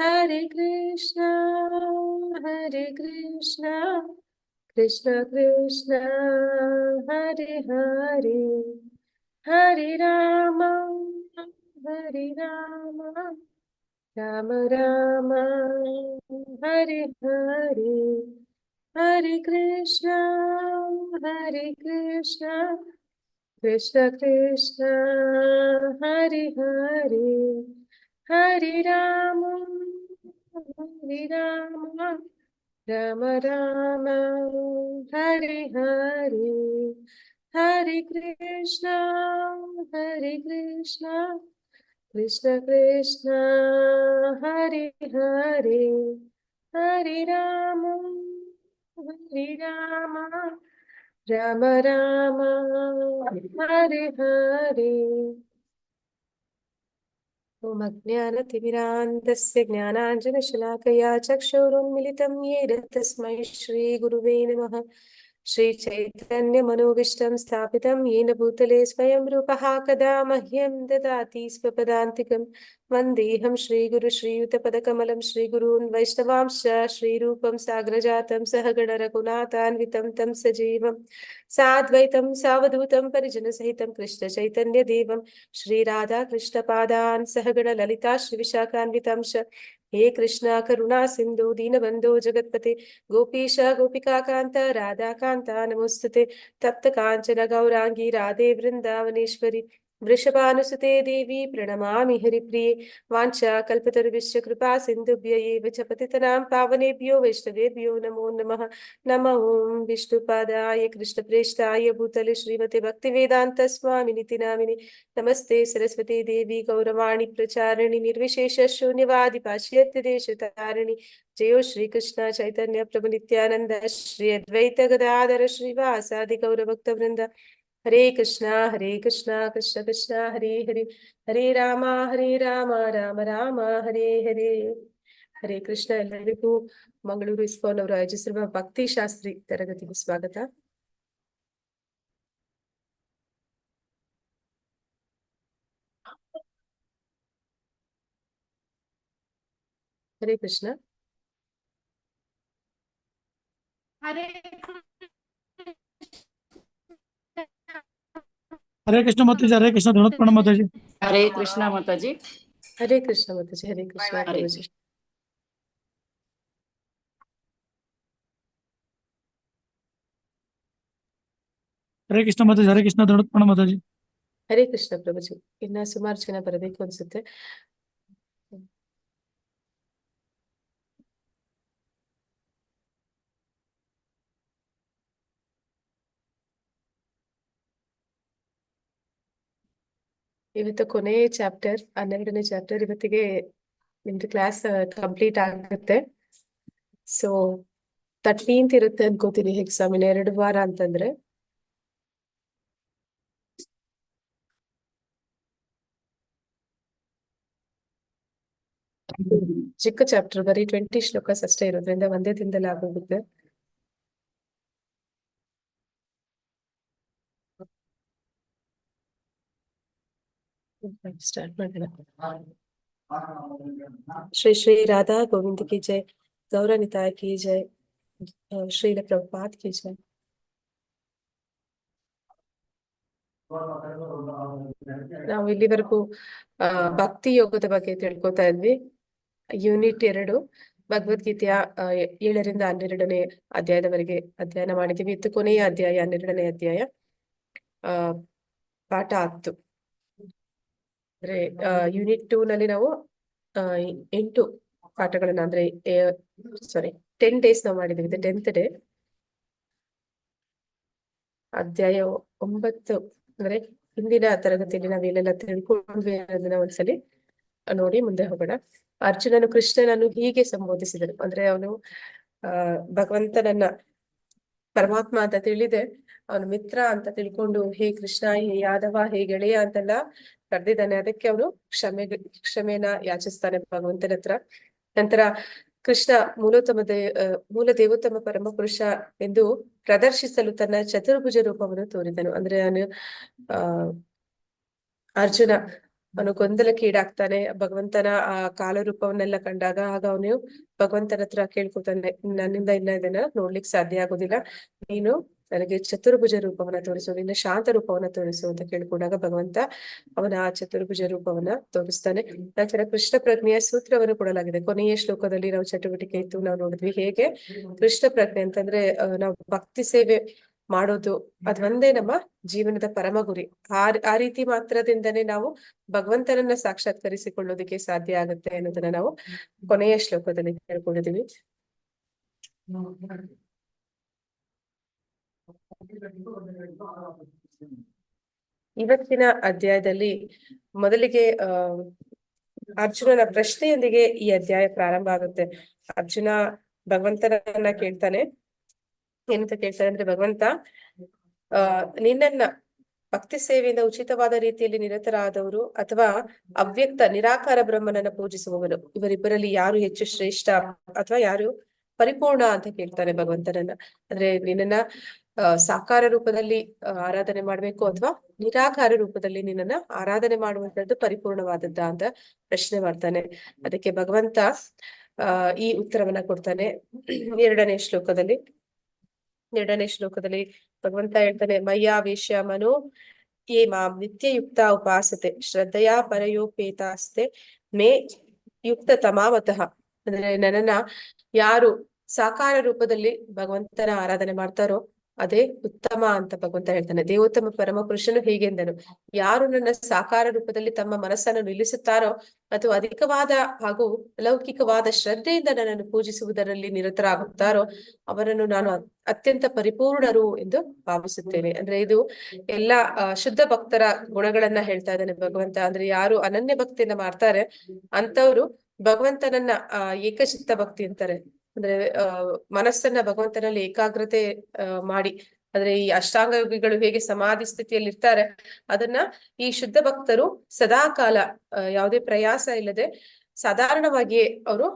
Hare Krishna, Hare Krishna, Krishna Krishna, Hare Hare, Hare Rama, Hare Rama, Rama Rama, Hare Hare, Hare Krishna, Hare Krishna, Krishna Krishna, Hare Hare, Hare Rama, Hare Rama, Rama Rama, Hare Hare, Hare Krishna, Hare Krishna, Krishna Krishna, Hare Hare, Hare Rama, Hare Rama, Rama Rama, Hare Hare. ॐ अज्ञानतिमिरान्धस्य ज्ञानाञ्जनशलाकया चक्षुरुन्मिलितं येन तस्मै श्रीगुरुवे नमः। श्रीचैतन्यमनोभीष्टं स्थापितं येन भूतले स्वयं रूपः कदा मह्यं ददाति स्वपदान्तिकं। वन्देऽहं श्रीगुरुश्रीयुतपदकमलं श्रीगुरून् वैष्णवांश्च श्रीरूपं साग्रजातं सहगणरघुनाथान्वितं तं सजीवं साद्वैतं सावधूतं परिजनसहितं कृष्णचैतन्यदेवं श्रीराधा कृष्णपादान् सहगण ललिता श्रीविशाखान्वितांश। हे कृष्णा करुणा सिन्धु दीनबन्धो जगत्पते गोपीश गोपिकान्त राधाकान्त नमोस्तुते। तप्त काञ्चन गौरांगी राधे वृन्दावनेश्वरी वृषभानुसुते देवी प्रणमामि हरिप्रिये। वाञ्छा कल्पतरुभ्यश्च कृपा सिन्धुभ्य एव च पतितनां पावनेभ्यो वैष्णवेभ्यो नमो नमः। नमः ॐ विष्णुपादाय कृष्णप्रेष्ठाय भूतले श्रीमते भक्तिवेदान्त स्वामिनिति नामिने। नमस्ते सरस्वती देवी गौरवाणी प्रचारिणि निर्विशेष शून्यवादि पाश्चात्य देशतारिणि। जयो श्री कृष्ण चैतन्य प्रभु नित्यानंद श्री अद्वैत गदाधर श्रीवासादि गौरभक्तवृंद। हरे कृष्णा कृष्ण कृष्ण हरे हरे, हरे राम राम राम ಹರೇ ಹರೇ. ಹರೇ ಕೃಷ್ಣ. ಎಲ್ಲರಿಗೂ ಮಂಗಳೂರು ಇಸ್ಕಾನ್ ಅವರು ಆಯೋಜಿಸಿರುವ ಭಕ್ತಿ ಶಾಸ್ತ್ರಿ ತರಗತಿಗೆ ಸ್ವಾಗತ. ಹರೇ ಕೃಷ್ಣ. ಹರೇ ಕೃಷ್ಣ ಮಾತಾಜಿ. ಹರೇ ಕೃಷ್ಣ ಧನುತ್ಪಣ ಮಾತಾಜಿ. ಹರೇ ಕೃಷ್ಣ ಮಾತಾಜಿ. ಹರೇ ಕೃಷ್ಣ ಮಾತಾಜಿ. ಹರೇ ಕೃಷ್ಣ ಪ್ರಭುಜಿ. ಹರೇ ಕೃಷ್ಣ ಮಾತಾಜಿ. ಹರೇ ಕೃಷ್ಣ ಧನುತ್ಪಣ ಮಾತಾಜಿ. ಹರೇ ಕೃಷ್ಣ ಪ್ರಭುಜಿ. ಇನ್ನ ಸುಮಾರು ಜನ ಬರಬೇಕು ಅನ್ಸುತ್ತೆ. ಇವತ್ತು ಕೊನೆಯ ಚಾಪ್ಟರ್, 12ನೇ ಚಾಪ್ಟರ್. ಇವತ್ತಿಗೆ ನಿಮ್ದು ಕ್ಲಾಸ್ ಕಂಪ್ಲೀಟ್ ಆಗುತ್ತೆ. ಸೊ 13th ಇರುತ್ತೆ ಅನ್ಕೋತೀನಿ ಎಕ್ಸಾಮ್. 2 ವಾರ ಅಂತಂದ್ರೆ ಚಿಕ್ಕ ಚಾಪ್ಟರ್, ಬರೀ 20 ಶ್ಲೋಕಸ್ ಅಷ್ಟೇ ಇರೋದ್ರಿಂದ ಒಂದೇ ದಿನದಲ್ಲಿ ಆಗೋಗುತ್ತೆ. ಸ್ಟಾರ್ಟ್ ಮಾಡೋಣ. ಶ್ರೀ ಶ್ರೀ ರಾಧಾ ಗೋವಿಂದ ಕಿ ಜೈ, ಗೌರನಿತಾಯ ಕಿ ಜೈ, ಶ್ರೀಲ ಪ್ರಭುಪಾದ್ ಕಿ ಜೈ. ನಾವು ಇಲ್ಲಿವರೆಗೂ ಭಕ್ತಿ ಯೋಗದ ಬಗ್ಗೆ ತಿಳ್ಕೊತಾ ಇದ್ವಿ. ಯೂನಿಟ್ 2 ಭಗವದ್ಗೀತೆಯ 7ರಿಂದ 12ನೇ ಅಧ್ಯಾಯದವರೆಗೆ ಅಧ್ಯಯನ ಮಾಡಿದೀವಿ. ಇದು ಕೊನೆಯ ಅಧ್ಯಾಯ, 12ನೇ ಅಧ್ಯಾಯ, ಪಾಠ 10. ಅಂದ್ರೆ ಯೂನಿಟ್ 2 ನಲ್ಲಿ ನಾವು 8 ಪಾಠಗಳನ್ನ, ಅಂದ್ರೆ 10 ಡೇಸ್ ನಾವು ಮಾಡಿದೀವಿ. ಇದು 10th ಡೇ. ಅಧ್ಯಾಯ 9 ಅಂದ್ರೆ ಹಿಂದಿನ ತರಗತಿಯಲ್ಲಿ ನಾವೇನೆಲ್ಲ ತಿಳ್ಕೊಂಡ್ವಿ ಅದನ್ನ ಒಂದ್ಸಲಿ ನೋಡಿ ಮುಂದೆ ಹೋಗೋಣ. ಅರ್ಜುನನು ಕೃಷ್ಣನನ್ನು ಹೀಗೆ ಸಂಬೋಧಿಸಿದನು. ಅಂದ್ರೆ ಅವನು ಭಗವಂತನನ್ನ ಪರಮಾತ್ಮ ಅಂತ ತಿಳಿದೆ, ಅವನು ಮಿತ್ರ ಅಂತ ತಿಳ್ಕೊಂಡು ಹೇ ಕೃಷ್ಣ, ಹೇ ಯಾದವ, ಹೇ ಗೆಳೆಯ ಅಂತೆಲ್ಲ ಕರೆದಿದ್ದಾನೆ. ಅದಕ್ಕೆ ಅವನು ಕ್ಷಮೆನ ಯಾಚಿಸ್ತಾನೆ ಭಗವಂತನ ಹತ್ರ. ನಂತರ ಕೃಷ್ಣ ಮೂಲ ದೇವೋತ್ತಮ ಪರಮ ಪುರುಷ ಎಂದು ಪ್ರದರ್ಶಿಸಲು ತನ್ನ ಚತುರ್ಭುಜ ರೂಪವನ್ನು ತೋರಿದನು. ಅಂದ್ರೆ ಅವನು ಅರ್ಜುನ ಅವನು ಗೊಂದಲಕ್ಕೀಡಾಗ್ತಾನೆ. ಭಗವಂತನ ಆ ಕಾಲ ರೂಪವನ್ನೆಲ್ಲ ಕಂಡಾಗ ಆಗ ಅವನು ಭಗವಂತನ ಹತ್ರ ಕೇಳ್ಕೊತಾನೆ, ನನ್ನಿಂದ ಇನ್ನ ಇದನ್ನ ನೋಡ್ಲಿಕ್ಕೆ ಸಾಧ್ಯ ಆಗೋದಿಲ್ಲ, ನೀನು ನನಗೆ ಚತುರ್ಭುಜ ರೂಪವನ್ನ ತೋರಿಸು, ನಿನ್ನ ಶಾಂತ ರೂಪವನ್ನ ತೋರಿಸು ಅಂತ ಕೇಳ್ಕೊಂಡಾಗ ಭಗವಂತ ಅವನ ಆ ಚತುರ್ಭುಜ ರೂಪವನ್ನ ತೋರಿಸ್ತಾನೆ. ನಂತರ ಕೃಷ್ಣ ಪ್ರಜ್ಞೆಯ ಸೂತ್ರವನ್ನು ಕೊಡಲಾಗಿದೆ. ಕೊನೆಯ ಶ್ಲೋಕದಲ್ಲಿ ನಾವು ಚಟುವಟಿಕೆ ಇತ್ತು, ನಾವು ನೋಡಿದ್ವಿ ಹೇಗೆ ಕೃಷ್ಣ ಪ್ರಜ್ಞೆ ಅಂತಂದ್ರೆ ನಾವು ಭಕ್ತಿ ಸೇವೆ ಮಾಡೋದು ಅದೊಂದೇ ನಮ್ಮ ಜೀವನದ ಪರಮ ಗುರಿ. ಆ ರೀತಿ ಮಾತ್ರದಿಂದನೇ ನಾವು ಭಗವಂತನನ್ನ ಸಾಕ್ಷಾತ್ಕರಿಸಿಕೊಳ್ಳೋದಕ್ಕೆ ಸಾಧ್ಯ ಆಗುತ್ತೆ ಅನ್ನೋದನ್ನ ನಾವು ಕೊನೆಯ ಶ್ಲೋಕದಲ್ಲಿ ಹೇಳ್ಕೊಂಡಿದೀವಿ. ಇವತ್ತಿನ ಅಧ್ಯಾಯದಲ್ಲಿ ಮೊದಲಿಗೆ ಅರ್ಜುನನ ಪ್ರಶ್ನೆಯೊಂದಿಗೆ ಈ ಅಧ್ಯಾಯ ಪ್ರಾರಂಭ ಆಗುತ್ತೆ. ಅರ್ಜುನ ಭಗವಂತನನ್ನ ಕೇಳ್ತಾನೆ. ಏನಂತ ಕೇಳ್ತಾನೆ ಅಂದ್ರೆ, ಭಗವಂತ ನಿನ್ನನ್ನ ಭಕ್ತಿ ಸೇವೆಯಿಂದ ಉಚಿತವಾದ ರೀತಿಯಲ್ಲಿ ನಿರತರಾದವರು ಅಥವಾ ಅವ್ಯಕ್ತ ನಿರಾಕಾರ ಬ್ರಹ್ಮನನ್ನ ಪೂಜಿಸುವವರು, ಇವರಿಬ್ಬರಲ್ಲಿ ಯಾರು ಹೆಚ್ಚು ಶ್ರೇಷ್ಠ ಅಥವಾ ಯಾರು ಪರಿಪೂರ್ಣ ಅಂತ ಕೇಳ್ತಾನೆ ಭಗವಂತನನ್ನ. ಅಂದ್ರೆ ನಿನ್ನನ್ನ ಸಾಕಾರ ರೂಪದಲ್ಲಿ ಆರಾಧನೆ ಮಾಡ್ಬೇಕು ಅಥವಾ ನಿರಾಕಾರ ರೂಪದಲ್ಲಿ ನಿನ್ನನ್ನ ಆರಾಧನೆ ಮಾಡುವಂತದ್ದು ಪರಿಪೂರ್ಣವಾದದ್ದ ಅಂತ ಪ್ರಶ್ನೆ ಮಾಡ್ತಾನೆ. ಅದಕ್ಕೆ ಭಗವಂತ ಈ ಉತ್ತರವನ್ನ ಕೊಡ್ತಾನೆ. ಎರಡನೇ ಶ್ಲೋಕದಲ್ಲಿ ಭಗವಂತ ಹೇಳ್ತಾನೆ, ಮಯ್ಯಾವೇಶ್ಯ ಮನೋ ಯೇ ಮಾಂ ನಿತ್ಯಯುಕ್ತ ಉಪಾಸತೆ ಶ್ರದ್ಧೆಯ ಪರಯೋಪೇತಾಸ್ತೆ ಮೇ ಯುಕ್ತ ತಮಾವತಃ. ಅಂದ್ರೆ ನನ್ನನ್ನ ಯಾರು ಸಾಕಾರ ರೂಪದಲ್ಲಿ ಭಗವಂತನ ಆರಾಧನೆ ಮಾಡ್ತಾರೋ ಅದೇ ಉತ್ತಮ ಅಂತ ಭಗವಂತ ಹೇಳ್ತಾನೆ. ದೇವೋತ್ತಮ ಪರಮ ಪುರುಷನು ಹೀಗೆಂದನು, ಯಾರು ನನ್ನ ಸಾಕಾರ ರೂಪದಲ್ಲಿ ತಮ್ಮ ಮನಸ್ಸನ್ನು ನಿಲ್ಲಿಸುತ್ತಾರೋ ಅಥವಾ ಅಧಿಕವಾದ ಹಾಗೂ ಲೌಕಿಕವಾದ ಶ್ರದ್ಧೆಯಿಂದ ನನ್ನನ್ನು ಪೂಜಿಸುವುದರಲ್ಲಿ ನಿರತರಾಗುತ್ತಾರೋ ಅವರನ್ನು ನಾನು ಅತ್ಯಂತ ಪರಿಪೂರ್ಣರು ಎಂದು ಭಾವಿಸುತ್ತೇನೆ. ಅಂದ್ರೆ ಇದು ಎಲ್ಲಾ ಶುದ್ಧ ಭಕ್ತರ ಗುಣಗಳನ್ನ ಹೇಳ್ತಾ ಇದ್ದಾನೆ ಭಗವಂತ. ಅಂದ್ರೆ ಯಾರು ಅನನ್ಯ ಭಕ್ತಿಯನ್ನ ಮಾಡ್ತಾರೆ ಅಂತವ್ರು ಭಗವಂತನನ್ನ ಏಕಚಿತ್ತ ಭಕ್ತಿ ಅಂತಾರೆ. ಅಂದ್ರೆ ಮನಸ್ಸನ್ನ ಭಗವಂತನಲ್ಲಿ ಏಕಾಗ್ರತೆ ಮಾಡಿ, ಅಂದ್ರೆ ಈ ಅಷ್ಟಾಂಗ ಯೋಗಿಗಳು ಹೇಗೆ ಸಮಾಧಿ ಸ್ಥಿತಿಯಲ್ಲಿ ಇರ್ತಾರೆ ಅದನ್ನ ಈ ಶುದ್ಧ ಭಕ್ತರು ಸದಾ ಕಾಲ ಯಾವುದೇ ಪ್ರಯಾಸ ಇಲ್ಲದೆ ಸಾಧಾರಣವಾಗಿಯೇ ಅವರು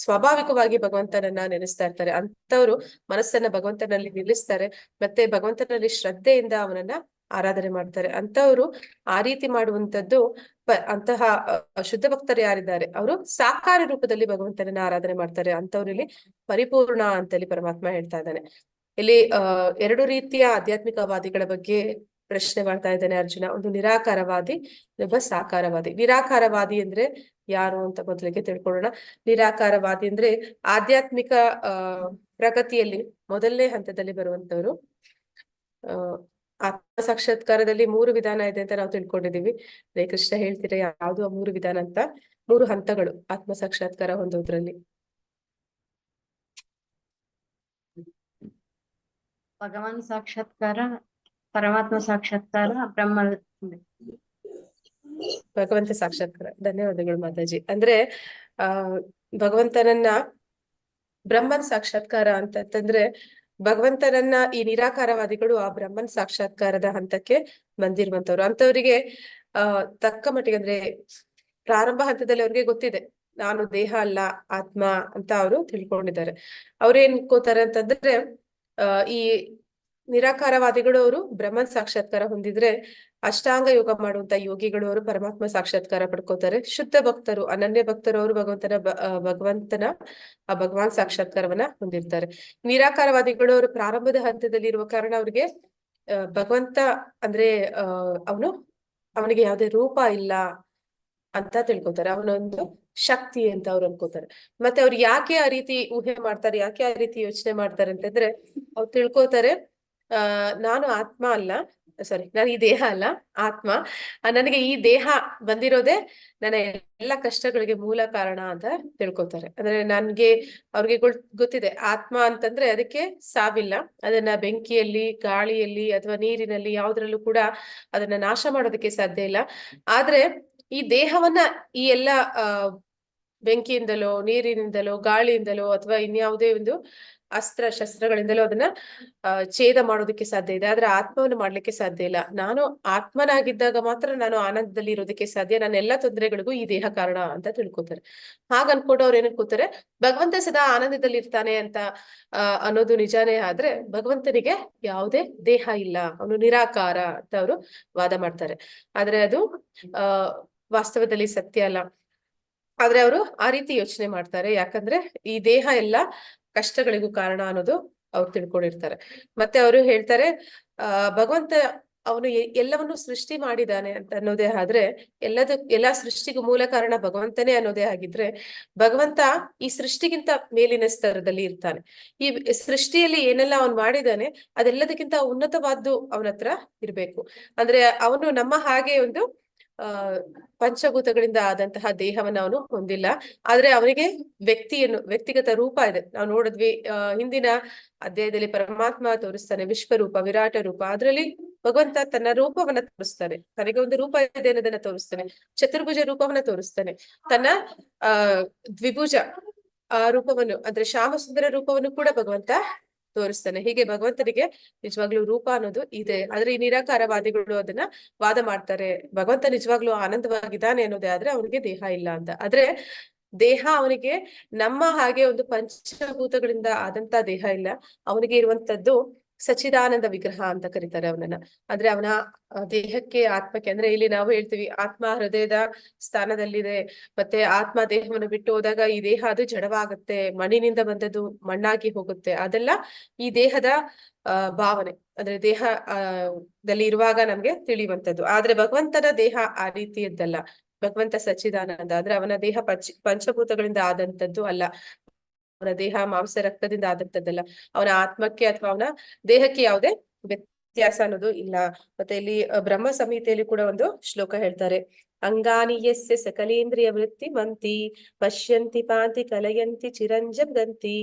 ಸ್ವಾಭಾವಿಕವಾಗಿ ಭಗವಂತನನ್ನ ನೆನೆಸ್ತಾ ಇರ್ತಾರೆ. ಅಂತವ್ರು ಮನಸ್ಸನ್ನ ಭಗವಂತನಲ್ಲಿ ನಿಲ್ಲಿಸ್ತಾರೆ, ಮತ್ತೆ ಭಗವಂತನಲ್ಲಿ ಶ್ರದ್ಧೆಯಿಂದ ಅವನನ್ನ ಆರಾಧನೆ ಮಾಡ್ತಾರೆ. ಅಂತವ್ರು ಆ ರೀತಿ ಮಾಡುವಂತದ್ದು ಅಂತಹ ಶುದ್ಧ ಭಕ್ತರು ಯಾರಿದ್ದಾರೆ ಅವರು ಸಾಕಾರ ರೂಪದಲ್ಲಿ ಭಗವಂತನನ್ನ ಆರಾಧನೆ ಮಾಡ್ತಾರೆ. ಅಂತವ್ರಲ್ಲಿ ಪರಿಪೂರ್ಣ ಅಂತೇಳಿ ಪರಮಾತ್ಮ ಹೇಳ್ತಾ ಇದ್ದಾನೆ. ಇಲ್ಲಿ ಎರಡು ರೀತಿಯ ಆಧ್ಯಾತ್ಮಿಕವಾದಿಗಳ ಬಗ್ಗೆ ಪ್ರಶ್ನೆ ಮಾಡ್ತಾ ಇದ್ದಾನೆ ಅರ್ಜುನ. ಒಂದು ನಿರಾಕಾರವಾದಿ, ಇನ್ನೊಬ್ಬ ಸಾಕಾರವಾದಿ. ನಿರಾಕಾರವಾದಿ ಅಂದ್ರೆ ಯಾರು ಅಂತ ಮೊದಲಿಗೆ ತಿಳ್ಕೊಳ್ಳೋಣ. ನಿರಾಕಾರವಾದಿ ಅಂದ್ರೆ ಆಧ್ಯಾತ್ಮಿಕ ಪ್ರಗತಿಯಲ್ಲಿ ಮೊದಲನೇ ಹಂತದಲ್ಲಿ ಬರುವಂತವ್ರು. ಆತ್ಮ ಸಾಕ್ಷಾತ್ಕಾರದಲ್ಲಿ 3 ವಿಧಾನ ಇದೆ ಅಂತ ನಾವು ತಿಳ್ಕೊಂಡಿದೀವಿ. ಕೃಷ್ಣ ಹೇಳ್ತೀರಾ ಯಾವ್ದು ಆ 3 ವಿಧಾನ ಅಂತ? 3 ಹಂತಗಳು ಆತ್ಮ ಸಾಕ್ಷಾತ್ಕಾರ ಹೊಂದೋದ್ರಲ್ಲಿ. ಭಗವಾನ್ ಸಾಕ್ಷಾತ್ಕಾರ, ಪರಮಾತ್ಮ ಸಾಕ್ಷಾತ್ಕಾರ, ಭಗವಂತ ಸಾಕ್ಷಾತ್ಕಾರ. ಧನ್ಯವಾದಗಳು ಮಾತಾಜಿ. ಅಂದ್ರೆ ಭಗವಂತನನ್ನ ಬ್ರಹ್ಮನ್ ಸಾಕ್ಷಾತ್ಕಾರ ಅಂತಂದ್ರೆ ಭಗವಂತನನ್ನ ಈ ನಿರಾಕಾರವಾದಿಗಳು ಆ ಬ್ರಹ್ಮನ್ ಸಾಕ್ಷಾತ್ಕಾರದ ಹಂತಕ್ಕೆ ಬಂದಿರುವಂತವ್ರು. ಅಂತವರಿಗೆ ತಕ್ಕ ಮಟ್ಟಿಗೆ ಅಂದ್ರೆ ಪ್ರಾರಂಭ ಹಂತದಲ್ಲಿ ಅವ್ರಿಗೆ ಗೊತ್ತಿದೆ ನಾನು ದೇಹ ಅಲ್ಲ ಆತ್ಮ ಅಂತ ಅವರು ತಿಳ್ಕೊಂಡಿದ್ದಾರೆ. ಅವ್ರೇನ್ ಅನ್ಕೋತಾರೆ ಅಂತಂದ್ರೆ ಈ ನಿರಾಕಾರವಾದಿಗಳು ಅವರು ಬ್ರಹ್ಮನ್ ಸಾಕ್ಷಾತ್ಕಾರ ಹೊಂದಿದ್ರೆ ಅಷ್ಟಾಂಗ ಯೋಗ ಮಾಡುವಂತ ಯೋಗಿಗಳು ಅವರು ಪರಮಾತ್ಮ ಸಾಕ್ಷಾತ್ಕಾರ ಪಡ್ಕೋತಾರೆ. ಶುದ್ಧ ಭಕ್ತರು ಅನನ್ಯ ಭಕ್ತರು ಅವರು ಭಗವಂತನ ಭಗವಾನ್ ಸಾಕ್ಷಾತ್ಕಾರವನ್ನ ಹೊಂದಿರ್ತಾರೆ. ನಿರಾಕಾರವಾದಿಗಳು ಅವರು ಪ್ರಾರಂಭದ ಹಂತದಲ್ಲಿ ಇರುವ ಕಾರಣ ಅವ್ರಿಗೆ ಭಗವಂತ ಅಂದ್ರೆ ಅವನಿಗೆ ಯಾವುದೇ ರೂಪ ಇಲ್ಲ ಅಂತ ತಿಳ್ಕೊತಾರೆ. ಅವನೊಂದು ಶಕ್ತಿ ಅಂತ ಅವ್ರು ಅನ್ಕೋತಾರೆ. ಮತ್ತೆ ಅವ್ರು ಯಾಕೆ ಆ ರೀತಿ ಊಹೆ ಮಾಡ್ತಾರೆ, ಯಾಕೆ ಆ ರೀತಿ ಯೋಚನೆ ಮಾಡ್ತಾರೆ ಅಂತಂದ್ರೆ ಅವ್ರು ತಿಳ್ಕೊತಾರೆ ನಾನು ಆತ್ಮ ಅಲ್ಲ, ನಾನು ಈ ದೇಹ ಅಲ್ಲ ಆತ್ಮ, ನನಗೆ ಈ ದೇಹ ಬಂದಿರೋದೇ ನನ್ನ ಎಲ್ಲ ಕಷ್ಟಗಳಿಗೆ ಮೂಲ ಕಾರಣ ಅಂತ ತಿಳ್ಕೊತಾರೆ. ಅಂದ್ರೆ ಅವ್ರಿಗೆ ಗೊತ್ತಿದೆ ಆತ್ಮ ಅಂತಂದ್ರೆ ಅದಕ್ಕೆ ಸಾವಿಲ್ಲ, ಅದನ್ನ ಬೆಂಕಿಯಲ್ಲಿ ಗಾಳಿಯಲ್ಲಿ ಅಥವಾ ನೀರಿನಲ್ಲಿ ಯಾವ್ದ್ರಲ್ಲೂ ಕೂಡ ಅದನ್ನ ನಾಶ ಮಾಡೋದಕ್ಕೆ ಸಾಧ್ಯ ಇಲ್ಲ. ಆದ್ರೆ ಈ ದೇಹವನ್ನ ಈ ಎಲ್ಲ ಬೆಂಕಿಯಿಂದಲೋ ನೀರಿನಿಂದಲೋ ಗಾಳಿಯಿಂದಲೋ ಅಥವಾ ಇನ್ಯಾವುದೇ ಒಂದು ಅಸ್ತ್ರ ಶಸ್ತ್ರಗಳಿಂದಲೂ ಅದನ್ನ ಛೇದ ಮಾಡೋದಕ್ಕೆ ಸಾಧ್ಯ ಇದೆ, ಆದ್ರೆ ಆತ್ಮವನ್ನು ಮಾಡ್ಲಿಕ್ಕೆ ಸಾಧ್ಯ ಇಲ್ಲ. ನಾನು ಆತ್ಮನಾಗಿದ್ದಾಗ ಮಾತ್ರ ನಾನು ಆನಂದದಲ್ಲಿ ಇರೋದಕ್ಕೆ ಸಾಧ್ಯ, ನನ್ನ ಎಲ್ಲಾ ತೊಂದರೆಗಳಿಗೂ ಈ ದೇಹ ಕಾರಣ ಅಂತ ತಿಳ್ಕೊತಾರೆ. ಹಾಗ ಅನ್ಕೊಂಡು ಅವ್ರು ಏನ್ ಅನ್ಕೋತಾರೆ, ಭಗವಂತ ಸದಾ ಆನಂದದಲ್ಲಿ ಇರ್ತಾನೆ ಅಂತ ಅನ್ನೋದು ನಿಜಾನೇ, ಆದ್ರೆ ಭಗವಂತನಿಗೆ ಯಾವುದೇ ದೇಹ ಇಲ್ಲ, ಅವನು ನಿರಾಕಾರ ಅಂತ ಅವರು ವಾದ ಮಾಡ್ತಾರೆ. ಆದ್ರೆ ಅದು ವಾಸ್ತವದಲ್ಲಿ ಸತ್ಯ ಅಲ್ಲ. ಆದ್ರೆ ಅವರು ಆ ರೀತಿ ಯೋಚನೆ ಮಾಡ್ತಾರೆ, ಯಾಕಂದ್ರೆ ಈ ದೇಹ ಎಲ್ಲ ಕಷ್ಟಗಳಿಗೂ ಕಾರಣ ಅನ್ನೋದು ಅವ್ರು ತಿಳ್ಕೊಂಡಿರ್ತಾರೆ. ಮತ್ತೆ ಅವರು ಹೇಳ್ತಾರೆ, ಭಗವಂತ ಅವನು ಎಲ್ಲವನ್ನು ಸೃಷ್ಟಿ ಮಾಡಿದಾನೆ ಅಂತ ಅನ್ನೋದೇ ಆದ್ರೆ, ಎಲ್ಲಾ ಸೃಷ್ಟಿಗೂ ಮೂಲ ಕಾರಣ ಭಗವಂತನೇ ಅನ್ನೋದೇ ಆಗಿದ್ರೆ, ಭಗವಂತ ಈ ಸೃಷ್ಟಿಗಿಂತ ಮೇಲಿನ ಸ್ತರದಲ್ಲಿ ಇರ್ತಾನೆ. ಈ ಸೃಷ್ಟಿಯಲ್ಲಿ ಏನೆಲ್ಲ ಅವನು ಮಾಡಿದಾನೆ ಅದೆಲ್ಲದಕ್ಕಿಂತ ಉನ್ನತವಾದ್ದು ಅವನ ಹತ್ರ ಇರ್ಬೇಕು. ಅಂದ್ರೆ ಅವನು ನಮ್ಮ ಹಾಗೆ ಒಂದು ಪಂಚಭೂತಗಳಿಂದ ಆದಂತಹ ದೇಹವನ್ನು ಅವನು ಹೊಂದಿಲ್ಲ, ಆದ್ರೆ ಅವನಿಗೆ ವ್ಯಕ್ತಿಗತ ರೂಪ ಇದೆ. ನಾವು ನೋಡಿದ್ವಿ ಹಿಂದಿನ ಅಧ್ಯಾಯದಲ್ಲಿ ಪರಮಾತ್ಮ ತೋರಿಸ್ತಾನೆ ವಿಶ್ವರೂಪ, ವಿರಾಟ ರೂಪ. ಅದರಲ್ಲಿ ಭಗವಂತ ತನ್ನ ರೂಪವನ್ನ ತೋರಿಸ್ತಾನೆ, ತನಗೆ ಒಂದು ರೂಪ ಇದೆ ಅನ್ನೋದನ್ನ ತೋರಿಸ್ತಾನೆ. ಚತುರ್ಭುಜ ರೂಪವನ್ನ ತೋರಿಸ್ತಾನೆ, ತನ್ನ ದ್ವಿಭುಜ ರೂಪವನ್ನು ಅಂದ್ರೆ ಶ್ಯಾಮಸುಂದರ ರೂಪವನ್ನು ಕೂಡ ಭಗವಂತ ತೋರಿಸ್ತಾನೆ. ಹೀಗೆ ಭಗವಂತನಿಗೆ ನಿಜವಾಗ್ಲೂ ರೂಪ ಅನ್ನೋದು ಇದೆ. ಆದ್ರೆ ಈ ನಿರಾಕಾರವಾದಿಗಳು ಅದನ್ನ ವಾದ ಮಾಡ್ತಾರೆ, ಭಗವಂತ ನಿಜವಾಗ್ಲೂ ಆನಂದವಾಗಿದ್ದಾನೆ ಅನ್ನೋದೇ ಆದ್ರೆ ಅವನಿಗೆ ದೇಹ ಇಲ್ಲ ಅಂತ. ಆದ್ರೆ ದೇಹ ಅವನಿಗೆ ನಮ್ಮ ಹಾಗೆ ಒಂದು ಪಂಚಭೂತಗಳಿಂದ ಆದಂತ ದೇಹ ಇಲ್ಲ, ಅವನಿಗೆ ಇರುವಂತದ್ದು ಸಚ್ಚಿದಾನಂದ ವಿಗ್ರಹ ಅಂತ ಕರೀತಾರೆ ಅವನನ್ನ. ಅಂದ್ರೆ ಅವನ ದೇಹಕ್ಕೆ ಆತ್ಮಕ್ಕೆ, ಅಂದ್ರೆ ಇಲ್ಲಿ ನಾವು ಹೇಳ್ತೀವಿ ಆತ್ಮ ಹೃದಯದ ಸ್ಥಾನದಲ್ಲಿದೆ, ಮತ್ತೆ ಆತ್ಮ ದೇಹವನ್ನು ಬಿಟ್ಟು ಹೋದಾಗ ಈ ದೇಹ ಅದು ಜಡವಾಗುತ್ತೆ, ಮಣ್ಣಿನಿಂದ ಬಂದದ್ದು ಮಣ್ಣಾಗಿ ಹೋಗುತ್ತೆ, ಅದೆಲ್ಲ ಈ ದೇಹದ ಭಾವನೆ, ಅಂದ್ರೆ ದೇಹ ದಲ್ಲಿ ಇರುವಾಗ ನಮ್ಗೆ ತಿಳಿಯುವಂತದ್ದು. ಆದ್ರೆ ಭಗವಂತನ ದೇಹ ಆ ರೀತಿಯದ್ದಲ್ಲ. ಭಗವಂತ ಸಚ್ಚಿದಾನಂದ, ಅಂದ್ರೆ ಅವನ ದೇಹ ಪಂಚಭೂತಗಳಿಂದ ಆದಂತದ್ದು ಅಲ್ಲ, ಅವನ ದೇಹ ಮಾಂಸ ರಕ್ತದಿಂದ ಆದಂತದ್ದಲ್ಲ, ಅವನ ಆತ್ಮಕ್ಕೆ ಅಥವಾ ಅವನ ದೇಹಕ್ಕೆ ಯಾವುದೇ ವ್ಯತ್ಯಾಸ ಅನ್ನೋದು ಇಲ್ಲ. ಮತ್ತೆ ಇಲ್ಲಿ ಬ್ರಹ್ಮ ಸಂಹಿತೆಯಲ್ಲಿ ಕೂಡ ಒಂದು ಶ್ಲೋಕ ಹೇಳ್ತಾರೆ, ಅಂಗಾನಿ ಯಸ್ಯ ಸಕಲೇಂದ್ರಿಯ ವೃತ್ತಿ ಮಂತಿ ಪಶ್ಯಂತಿ ಪಾಂತಿ ಕಲಯಂತಿ ಚಿರಂಜಗಂತಿ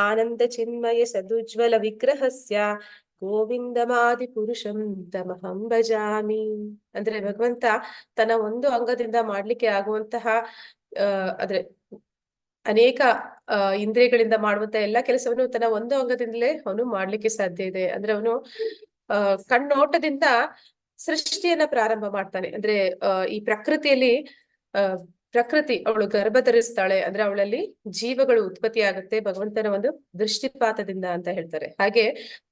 ಆನಂದ ಚಿನ್ಮಯ ಸದುಜ್ವಲ ವಿಗ್ರಹಸ್ಯ ಗೋವಿಂದಮಾದಿ ಪುರುಷಂ ತಮಹಂ ಭಜಾಮಿ. ಅಂದ್ರೆ ಭಗವಂತ ತನ್ನ ಒಂದು ಅಂಗದಿಂದ ಮಾಡ್ಲಿಕ್ಕೆ ಆಗುವಂತಹ ಅಂದ್ರೆ ಅನೇಕ ಇಂದ್ರಿಯಗಳಿಂದ ಮಾಡುವಂತ ಎಲ್ಲಾ ಕೆಲಸವನ್ನು ತನ್ನ ಒಂದು ಅಂಗದಿಂದಲೇ ಅವನು ಮಾಡ್ಲಿಕ್ಕೆ ಸಾಧ್ಯ ಇದೆ. ಅಂದ್ರೆ ಅವನು ಕಣ್ಣೋಟದಿಂದ ಸೃಷ್ಟಿಯನ್ನ ಪ್ರಾರಂಭ ಮಾಡ್ತಾನೆ. ಅಂದ್ರೆ ಈ ಪ್ರಕೃತಿಯಲ್ಲಿ ಪ್ರಕೃತಿ ಅವಳು ಗರ್ಭ ಧರಿಸ್ತಾಳೆ, ಅಂದ್ರೆ ಅವಳಲ್ಲಿ ಜೀವಗಳು ಉತ್ಪತ್ತಿ ಆಗುತ್ತೆ ಭಗವಂತನ ಒಂದು ದೃಷ್ಟಿಪಾತದಿಂದ ಅಂತ ಹೇಳ್ತಾರೆ. ಹಾಗೆ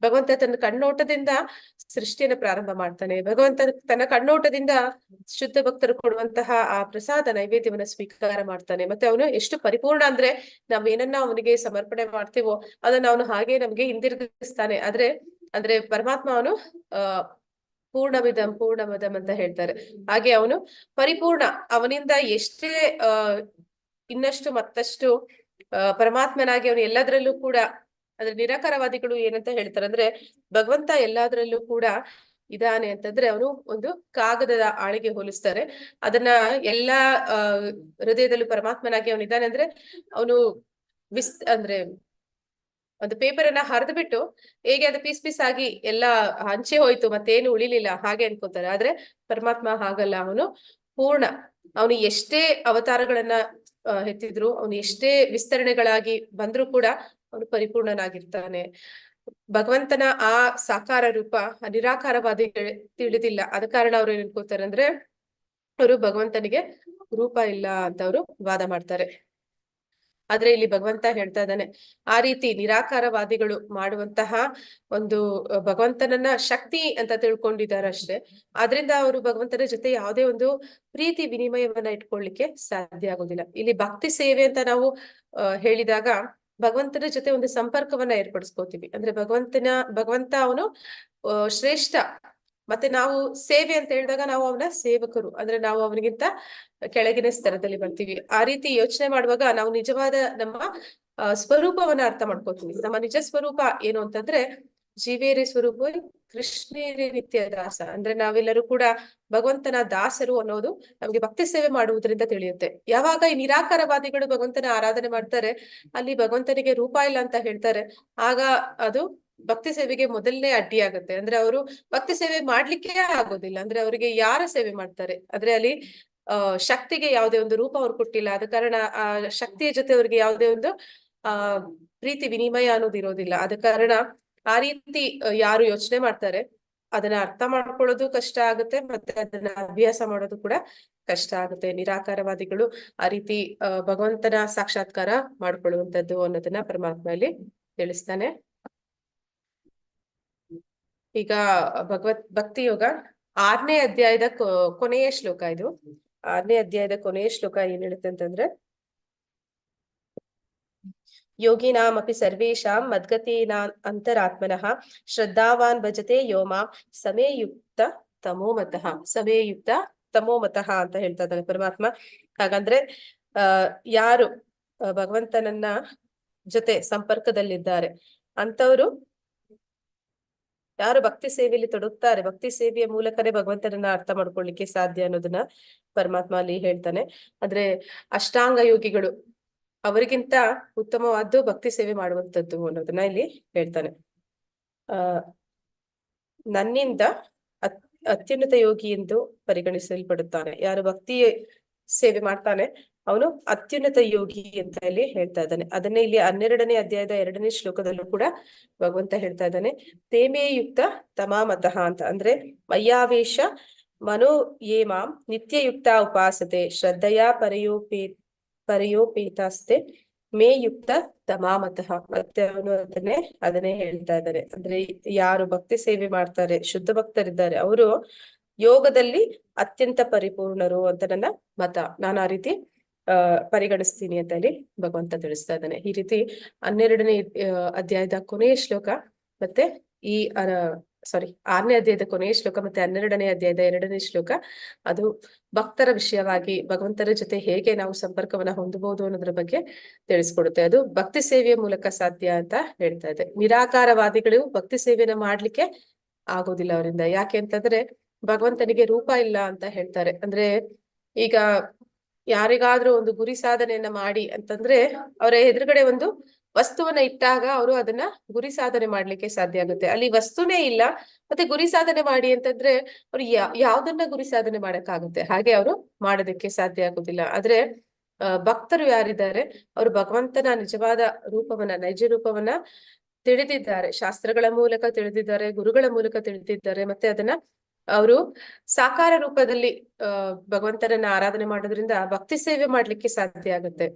ಭಗವಂತ ತನ್ನ ಕಣ್ಣೋಟದಿಂದ ಸೃಷ್ಟಿಯನ್ನು ಪ್ರಾರಂಭ ಮಾಡ್ತಾನೆ. ಭಗವಂತ ತನ್ನ ಕಣ್ಣೋಟದಿಂದ ಶುದ್ಧ ಭಕ್ತರು ಕೊಡುವಂತಹ ಆ ಪ್ರಸಾದ ನೈವೇದ್ಯವನ್ನ ಸ್ವೀಕಾರ ಮಾಡ್ತಾನೆ. ಮತ್ತೆ ಅವನು ಎಷ್ಟು ಪರಿಪೂರ್ಣ ಅಂದ್ರೆ ನಾವ್ ಏನನ್ನ ಅವನಿಗೆ ಸಮರ್ಪಣೆ ಮಾಡ್ತೀವೋ ಅದನ್ನ ಅವನು ಹಾಗೆ ನಮ್ಗೆ ಹಿಂದಿರುಗಿಸ್ತಾನೆ. ಅಂದ್ರೆ ಪರಮಾತ್ಮ ಅವನು ಪೂರ್ಣಮದಂ ಅಂತ ಹೇಳ್ತಾರೆ. ಹಾಗೆ ಅವನು ಪರಿಪೂರ್ಣ, ಅವನಿಂದ ಎಷ್ಟೇ ಇನ್ನಷ್ಟು ಮತ್ತಷ್ಟು ಪರಮಾತ್ಮನಾಗಿ ಅವನು ಎಲ್ಲದರಲ್ಲೂ ಕೂಡ, ಅಂದ್ರೆ ನಿರಾಕಾರವಾದಿಗಳು ಏನಂತ ಹೇಳ್ತಾರೆ ಅಂದ್ರೆ ಭಗವಂತ ಎಲ್ಲದರಲ್ಲೂ ಕೂಡ ಇದಾನೆ ಅಂತಂದ್ರೆ ಅವನು ಒಂದು ಕಾಗದದ ಆಳಿಗೆ ಹೋಲಿಸ್ತಾರೆ. ಅದನ್ನ ಎಲ್ಲಾ ಹೃದಯದಲ್ಲೂ ಪರಮಾತ್ಮನಾಗಿ ಅವನಿದ್ದಾನೆ ಅಂದ್ರೆ ಅವನು ಅಂದ್ರೆ ಒಂದು ಪೇಪರ್ ಅನ್ನ ಹರಿದು ಬಿಟ್ಟು ಹೇಗೆ ಅದು ಪೀಸ್ ಆಗಿ ಎಲ್ಲಾ ಹಂಚೆ ಹೋಯ್ತು ಮತ್ತೇನು ಉಳಿಲಿಲ್ಲ ಹಾಗೆ ಅನ್ಕೋತಾರೆ. ಆದ್ರೆ ಪರಮಾತ್ಮ ಹಾಗಲ್ಲ, ಅವನು ಪೂರ್ಣ. ಅವನು ಎಷ್ಟೇ ಅವತಾರಗಳನ್ನ ಎತ್ತಿದ್ರು, ಅವನು ಎಷ್ಟೇ ವಿಸ್ತರಣೆಗಳಾಗಿ ಬಂದ್ರೂ ಕೂಡ ಅವನು ಪರಿಪೂರ್ಣನಾಗಿರ್ತಾನೆ. ಭಗವಂತನ ಆ ಸಾಕಾರ ರೂಪ ನಿರಾಕಾರವಾದಿ ತಿಳಿದಿಲ್ಲ, ಅದ ಕಾರಣ ಅವ್ರು ಏನ್ ಅನ್ಕೋತಾರೆ ಅಂದ್ರೆ ಅವರು ಭಗವಂತನಿಗೆ ರೂಪ ಇಲ್ಲ ಅಂತ ಅವರು ವಾದ ಮಾಡ್ತಾರೆ. ಆದ್ರೆ ಇಲ್ಲಿ ಭಗವಂತ ಹೇಳ್ತಾ ಇದ್ದಾನೆ, ಆ ರೀತಿ ನಿರಾಕಾರವಾದಿಗಳು ಮಾಡುವಂತಹ ಒಂದು ಭಗವಂತನನ್ನ ಶಕ್ತಿ ಅಂತ ತಿಳ್ಕೊಂಡಿದ್ದಾರೆ ಅಷ್ಟೇ, ಆದ್ರಿಂದ ಅವರು ಭಗವಂತನ ಜೊತೆ ಯಾವುದೇ ಒಂದು ಪ್ರೀತಿ ವಿನಿಮಯವನ್ನ ಇಟ್ಕೊಳ್ಲಿಕ್ಕೆ ಸಾಧ್ಯ ಆಗೋದಿಲ್ಲ. ಇಲ್ಲಿ ಭಕ್ತಿ ಸೇವೆ ಅಂತ ನಾವು ಹೇಳಿದಾಗ ಭಗವಂತನ ಜೊತೆ ಒಂದು ಸಂಪರ್ಕವನ್ನ ಏರ್ಪಡಿಸ್ಕೋತೀವಿ. ಅಂದ್ರೆ ಭಗವಂತ ಅವನು ಶ್ರೇಷ್ಠ, ಮತ್ತೆ ನಾವು ಸೇವೆ ಅಂತ ಹೇಳಿದಾಗ ನಾವು ಅವನ ಸೇವಕರು, ಅಂದ್ರೆ ನಾವು ಅವನಿಗಿಂತ ಕೆಳಗಿನ ಸ್ತರದಲ್ಲಿ ಬರ್ತೀವಿ. ಆ ರೀತಿ ಯೋಚನೆ ಮಾಡುವಾಗ ನಾವು ನಿಜವಾದ ನಮ್ಮ ಸ್ವರೂಪವನ್ನ ಅರ್ಥ ಮಾಡ್ಕೋತೀವಿ. ನಮ್ಮ ನಿಜ ಸ್ವರೂಪ ಏನು ಅಂತಂದ್ರೆ ಜೀವೇರಿ ಸ್ವರೂಪ ಕೃಷ್ಣೇರಿ ನಿತ್ಯ ದಾಸ, ಅಂದ್ರೆ ನಾವೆಲ್ಲರೂ ಕೂಡ ಭಗವಂತನ ದಾಸರು ಅನ್ನೋದು ನಮ್ಗೆ ಭಕ್ತಿ ಸೇವೆ ಮಾಡುವುದರಿಂದ ತಿಳಿಯುತ್ತೆ. ಯಾವಾಗ ಈ ನಿರಾಕಾರವಾದಿಗಳು ಭಗವಂತನ ಆರಾಧನೆ ಮಾಡ್ತಾರೆ, ಅಲ್ಲಿ ಭಗವಂತನಿಗೆ ರೂಪ ಇಲ್ಲ ಅಂತ ಹೇಳ್ತಾರೆ, ಆಗ ಅದು ಭಕ್ತಿ ಸೇವೆಗೆ ಮೊದಲನೇ ಅಡ್ಡಿಯಾಗುತ್ತೆ. ಅಂದ್ರೆ ಅವರು ಭಕ್ತಿ ಸೇವೆ ಮಾಡ್ಲಿಕ್ಕೆ ಆಗೋದಿಲ್ಲ. ಅಂದ್ರೆ ಅವರಿಗೆ ಯಾರ ಸೇವೆ ಮಾಡ್ತಾರೆ, ಅಂದ್ರೆ ಅಲ್ಲಿ ಶಕ್ತಿಗೆ ಯಾವುದೇ ಒಂದು ರೂಪ ಅವ್ರು ಕೊಟ್ಟಿಲ್ಲ, ಆದ ಕಾರಣ ಆ ಶಕ್ತಿಯ ಜೊತೆ ಅವ್ರಿಗೆ ಯಾವುದೇ ಒಂದು ಪ್ರೀತಿ ವಿನಿಮಯ ಅನ್ನೋದು ಇರೋದಿಲ್ಲ. ಆದ ಕಾರಣ ಆ ರೀತಿ ಯಾರು ಯೋಚನೆ ಮಾಡ್ತಾರೆ ಅದನ್ನ ಅರ್ಥ ಮಾಡ್ಕೊಳ್ಳೋದು ಕಷ್ಟ ಆಗುತ್ತೆ, ಮತ್ತೆ ಅದನ್ನ ಅಭ್ಯಾಸ ಮಾಡೋದು ಕೂಡ ಕಷ್ಟ ಆಗುತ್ತೆ. ನಿರಾಕಾರವಾದಿಗಳು ಆ ರೀತಿ ಭಗವಂತನ ಸಾಕ್ಷಾತ್ಕಾರ ಮಾಡ್ಕೊಳ್ಳುವಂಥದ್ದು ಅನ್ನೋದನ್ನ ಪರಮಾತ್ಮ ಇಲ್ಲಿ ತಿಳಿಸ್ತಾನೆ. ಈಗ ಭಕ್ತಿ ಯೋಗ 6ನೇ ಅಧ್ಯಾಯದ ಕೊನೆಯ ಶ್ಲೋಕ ಇದು. 6ನೇ ಅಧ್ಯಾಯದ ಕೊನೆಯ ಶ್ಲೋಕ ಏನ್ ಹೇಳುತ್ತೆ ಅಂತಂದ್ರೆ, ಯೋಗಿನಾಮಪಿ ಸರ್ವೇಷಾಂ ಮದ್ಗತೀನಾ ಅಂತರಾತ್ಮನಃ ಶ್ರದ್ಧಾವಾನ್ ಭಜತೆ ಯೋ ಮಾಂ ಸಮೇಯುಕ್ತ ತಮೋಮತಃ. ಸಮೇಯುಕ್ತ ತಮೋಮತಃ ಅಂತ ಹೇಳ್ತಾ ಇದ್ದಾನೆ ಪರಮಾತ್ಮ. ಹಾಗಂದ್ರೆ ಯಾರು ಭಗವಂತನನ್ನ ಜೊತೆ ಸಂಪರ್ಕದಲ್ಲಿದ್ದಾರೆ ಅಂತವರು, ಯಾರು ಭಕ್ತಿ ಸೇವೆಯಲ್ಲಿ ತೊಡಗುತ್ತಾರೆ, ಭಕ್ತಿ ಸೇವೆಯ ಮೂಲಕನೇ ಭಗವಂತನನ್ನ ಅರ್ಥ ಮಾಡ್ಕೊಳ್ಳಿಕ್ಕೆ ಸಾಧ್ಯ ಅನ್ನೋದನ್ನ ಪರಮಾತ್ಮ ಅಲ್ಲಿ ಹೇಳ್ತಾನೆ. ಅಂದ್ರೆ ಅಷ್ಟಾಂಗ ಯೋಗಿಗಳು ಅವರಿಗಿಂತ ಉತ್ತಮವಾದ್ದು ಭಕ್ತಿ ಸೇವೆ ಮಾಡುವಂತದ್ದು ಅನ್ನೋದನ್ನ ಇಲ್ಲಿ ಹೇಳ್ತಾನೆ. ನನ್ನಿಂದ ಅತ್ಯುನ್ನತ ಯೋಗಿ ಎಂದು ಪರಿಗಣಿಸಲ್ಪಡುತ್ತಾನೆ. ಯಾರು ಭಕ್ತಿ ಸೇವೆ ಮಾಡ್ತಾನೆ ಅವನು ಅತ್ಯುನ್ನತ ಯೋಗಿ ಅಂತ ಇಲ್ಲಿ ಹೇಳ್ತಾ ಇದ್ದಾನೆ. ಅದನ್ನೇ ಇಲ್ಲಿ 12ನೇ ಅಧ್ಯಾಯದ 2ನೇ ಶ್ಲೋಕದಲ್ಲೂ ಕೂಡ ಭಗವಂತ ಹೇಳ್ತಾ ಇದ್ದಾನೆ. ತೇಮೇಯುಕ್ತ ತಮಾಮತಃ ಅಂತ ಅಂದ್ರೆ ಮಯ್ಯಾವೇಶ ಮನೋ ಯೇ ಮಾಂ ನಿತ್ಯಯುಕ್ತ ಉಪಾಸತೆ ಶ್ರದ್ಧೆಯ ಪರಯೋಪೇತಾಸ್ತೆ ಮೇ ಯುಕ್ತ ತಮಾಮತಃ. ಮತ್ತೆ ಅವನು ಅದನ್ನೇ ಹೇಳ್ತಾ ಇದ್ದಾರೆ. ಅಂದ್ರೆ ಯಾರು ಭಕ್ತಿ ಸೇವೆ ಮಾಡ್ತಾರೆ, ಶುದ್ಧ ಭಕ್ತರಿದ್ದಾರೆ, ಅವರು ಯೋಗದಲ್ಲಿ ಅತ್ಯಂತ ಪರಿಪೂರ್ಣರು ಅಂತ ನನ್ನ ಮತ. ನಾನು ಆ ರೀತಿ ಪರಿಗಣಿಸ್ತೀನಿ ಅಂತ ಹೇಳಿ ಭಗವಂತ ತಿಳಿಸ್ತಾ ಇದ್ದಾನೆ. ಈ ರೀತಿ 12ನೇ ಅಧ್ಯಾಯದ ಕೊನೆಯ ಶ್ಲೋಕ ಮತ್ತೆ ಈ 6ನೇ ಅಧ್ಯಾಯದ ಕೊನೆಯ ಶ್ಲೋಕ ಮತ್ತೆ 12ನೇ ಅಧ್ಯಾಯದ 2ನೇ ಶ್ಲೋಕ ಅದು ಭಕ್ತರ ವಿಷಯವಾಗಿ ಭಗವಂತನ ಜೊತೆ ಹೇಗೆ ನಾವು ಸಂಪರ್ಕವನ್ನ ಹೊಂದಬಹುದು ಅನ್ನೋದ್ರ ಬಗ್ಗೆ ತಿಳಿಸ್ಕೊಡುತ್ತೆ. ಅದು ಭಕ್ತಿ ಸೇವೆಯ ಮೂಲಕ ಸಾಧ್ಯ ಅಂತ ಹೇಳ್ತಾ ಇದೆ. ನಿರಾಕಾರವಾದಿಗಳು ಭಕ್ತಿ ಸೇವೆನ ಮಾಡ್ಲಿಕ್ಕೆ ಆಗೋದಿಲ್ಲ ಅವರಿಂದ. ಯಾಕೆ ಅಂತಂದ್ರೆ ಭಗವಂತನಿಗೆ ರೂಪ ಇಲ್ಲ ಅಂತ ಹೇಳ್ತಾರೆ. ಅಂದ್ರೆ ಈಗ ಯಾರಿಗಾದ್ರೂ ಒಂದು ಗುರಿ ಸಾಧನೆಯನ್ನ ಮಾಡಿ ಅಂತಂದ್ರೆ ಅವರ ಎದುರುಗಡೆ ಒಂದು ವಸ್ತುವನ್ನ ಇಟ್ಟಾಗ ಅವರು ಅದನ್ನ ಗುರಿ ಸಾಧನೆ ಮಾಡ್ಲಿಕ್ಕೆ ಸಾಧ್ಯ ಆಗುತ್ತೆ. ಅಲ್ಲಿ ವಸ್ತುನೇ ಇಲ್ಲ ಮತ್ತೆ ಗುರಿ ಸಾಧನೆ ಮಾಡಿ ಅಂತಂದ್ರೆ ಅವ್ರು ಯಾವ್ದನ್ನ ಗುರಿ ಸಾಧನೆ ಮಾಡಕ್ಕಾಗುತ್ತೆ? ಹಾಗೆ ಅವರು ಮಾಡೋದಕ್ಕೆ ಸಾಧ್ಯ ಆಗುದಿಲ್ಲ. ಆದ್ರೆ ಭಕ್ತರು ಯಾರಿದ್ದಾರೆ ಅವರು ಭಗವಂತನ ನಿಜವಾದ ರೂಪವನ್ನ, ನೈಜ ರೂಪವನ್ನ ತಿಳಿದಿದ್ದಾರೆ, ಶಾಸ್ತ್ರಗಳ ಮೂಲಕ ತಿಳಿದಿದ್ದಾರೆ, ಗುರುಗಳ ಮೂಲಕ ತಿಳಿದಿದ್ದಾರೆ. ಮತ್ತೆ ಅದನ್ನ ಅವರು ಸಾಕಾರ ರೂಪದಲ್ಲಿ ಭಗವಂತನನ್ನ ಆರಾಧನೆ ಮಾಡೋದ್ರಿಂದ ಭಕ್ತಿ ಸೇವೆ ಮಾಡ್ಲಿಕ್ಕೆ ಸಾಧ್ಯ ಆಗುತ್ತೆ.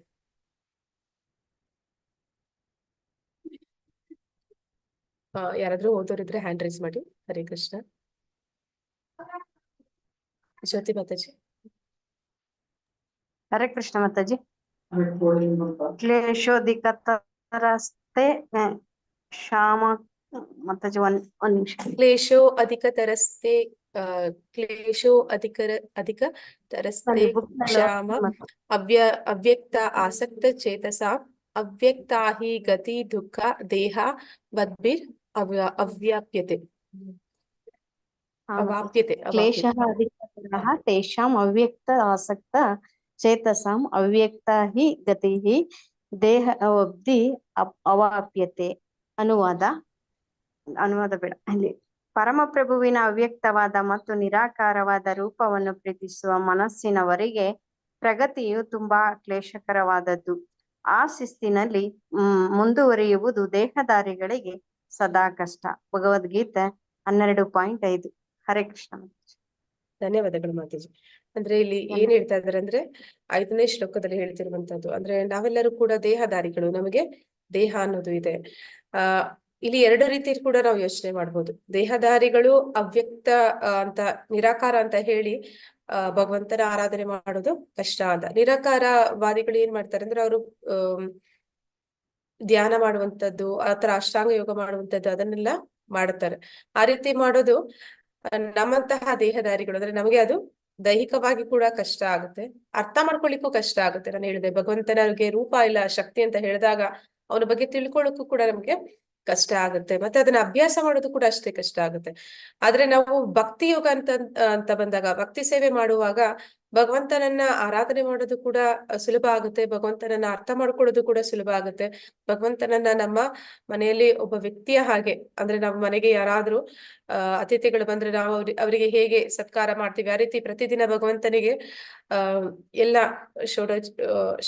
ಯಾರಾದ್ರೂ ಓದೋರಿದ್ರೆ ಹ್ಯಾಂಡ್ ರೈಸ್ ಮಾಡಿ. ಹರೇ ಕೃಷ್ಣ. ಜ್ಯೋತಿ ಮಾತಾಜಿ. ಹರೇ ಕೃಷ್ಣ ಮಾತಾಜಿ. ಕ್ಲೇಶೋಧಿಕತರಸ್ತೆ ಶ್ಯಾಮ ಮಾತಾಜಿ ಒಂದ್ ನಿಮಿಷ. ಕ್ಲೇಶೋ ಅಧಿಕತರಸ್ತೆ ಅಧಿಕತರಸ್ತೆ ಕ್ಷಾಮ ಅವ್ಯಕ್ತ ಆಸಕ್ತ ಚೇತಸ ಅವ್ಯಕ್ತಾ ಹಿ ಗತಿ ದುಃಖ ದೇಹ ಬದ್ಭಿರ್ ಅವ್ಯಾಪ್ಯತೆ. ಕ್ಲೇಶಃ ಅಧಿಕತರಃ ತೇಷಾಂ ಅವ್ಯಕ್ತ ಆಸಕ್ತ ಚೇತಸಾಂ ಅವ್ಯಕ್ತ ಹಿ ಗತಿಃ ದೇಹ ಅಬ್ಧಿ ಅವಾಪ್ಯತೆ. ಅನುವಾದ ಬೇಡ ಇಲ್ಲಿ. ಪರಮಪ್ರಭುವಿನ ಅವ್ಯಕ್ತವಾದ ಮತ್ತು ನಿರಾಕಾರವಾದ ರೂಪವನ್ನು ಪ್ರೀತಿಸುವ ಮನಸ್ಸಿನವರಿಗೆ ಪ್ರಗತಿಯು ತುಂಬಾ ಕ್ಲೇಶಕರವಾದದ್ದು. ಆ ಶಿಸ್ತಿನಲ್ಲಿ ಮುಂದುವರಿಯುವುದು ದೇಹದಾರಿಗಳಿಗೆ ಸದಾ ಕಷ್ಟ. ಭಗವದ್ಗೀತೆ 12.5. ಹರೇ ಕೃಷ್ಣ. ಧನ್ಯವಾದಗಳು ಮಾತಾಜಿ. ಅಂದ್ರೆ ಇಲ್ಲಿ ಏನ್ ಹೇಳ್ತಾ ಇದಾರೆ ಅಂದ್ರೆ 5ನೇ ಶ್ಲೋಕದಲ್ಲಿ ಹೇಳ್ತಿರುವಂತದ್ದು ಅಂದ್ರೆ ನಾವೆಲ್ಲರೂ ಕೂಡ ದೇಹದಾರಿಗಳು, ನಮಗೆ ದೇಹ ಅನ್ನೋದು ಇದೆ. ಇಲ್ಲಿ 2 ರೀತಿ ಕೂಡ ನಾವು ಯೋಚನೆ ಮಾಡ್ಬೋದು. ದೇಹದಾರಿಗಳು ಅವ್ಯಕ್ತ ಅಂತ ನಿರಾಕಾರ ಅಂತ ಹೇಳಿ ಭಗವಂತನ ಆರಾಧನೆ ಮಾಡೋದು ಕಷ್ಟ ಅಂತ. ನಿರಾಕಾರವಾದಿಗಳು ಏನ್ ಮಾಡ್ತಾರೆ ಅಂದ್ರೆ ಅವರು ಧ್ಯಾನ ಮಾಡುವಂತದ್ದು, ಆತರ ಅಷ್ಟಾಂಗ ಯೋಗ ಮಾಡುವಂತದ್ದು ಅದನ್ನೆಲ್ಲ ಮಾಡುತ್ತಾರೆ. ಆ ರೀತಿ ಮಾಡೋದು ನಮ್ಮಂತಹ ದೇಹದಾರಿಗಳು ಅಂದ್ರೆ ನಮಗೆ ಅದು ದೈಹಿಕವಾಗಿ ಕೂಡ ಕಷ್ಟ ಆಗುತ್ತೆ, ಅರ್ಥ ಮಾಡ್ಕೊಳ್ಳಿಕ್ಕೂ ಕಷ್ಟ ಆಗುತ್ತೆ. ನಾನು ಹೇಳಿದೆ ಭಗವಂತನಿಗೆ ರೂಪ ಇಲ್ಲ, ಶಕ್ತಿ ಅಂತ ಹೇಳಿದಾಗ ಅವನ ಬಗ್ಗೆ ತಿಳ್ಕೊಳ್ಳೋಕ್ಕೂ ಕೂಡ ನಮ್ಗೆ ಕಷ್ಟ ಆಗುತ್ತೆ. ಮತ್ತೆ ಅದನ್ನ ಅಭ್ಯಾಸ ಮಾಡೋದು ಕೂಡ ಅಷ್ಟೇ ಕಷ್ಟ ಆಗುತ್ತೆ. ಆದ್ರೆ ನಾವು ಭಕ್ತಿ ಯೋಗ ಅಂತ ಬಂದಾಗ, ಭಕ್ತಿ ಸೇವೆ ಮಾಡುವಾಗ ಭಗವಂತನನ್ನ ಆರಾಧನೆ ಮಾಡೋದು ಕೂಡ ಸುಲಭ ಆಗುತ್ತೆ. ಭಗವಂತನನ್ನ ಅರ್ಥ ಮಾಡ್ಕೊಳ್ಳೋದು ಕೂಡ ಸುಲಭ ಆಗುತ್ತೆ. ಭಗವಂತನನ್ನ ನಮ್ಮ ಮನೆಯಲ್ಲಿ ಒಬ್ಬ ವ್ಯಕ್ತಿಯ ಹಾಗೆ, ಅಂದ್ರೆ ನಮ್ಮ ಮನೆಗೆ ಯಾರಾದ್ರೂ ಅತಿಥಿಗಳು ಬಂದ್ರೆ ನಾವು ಅವರಿಗೆ ಹೇಗೆ ಸತ್ಕಾರ ಮಾಡ್ತೀವಿ, ಆ ರೀತಿ ಪ್ರತಿದಿನ ಭಗವಂತನಿಗೆ ಆ ಎಲ್ಲ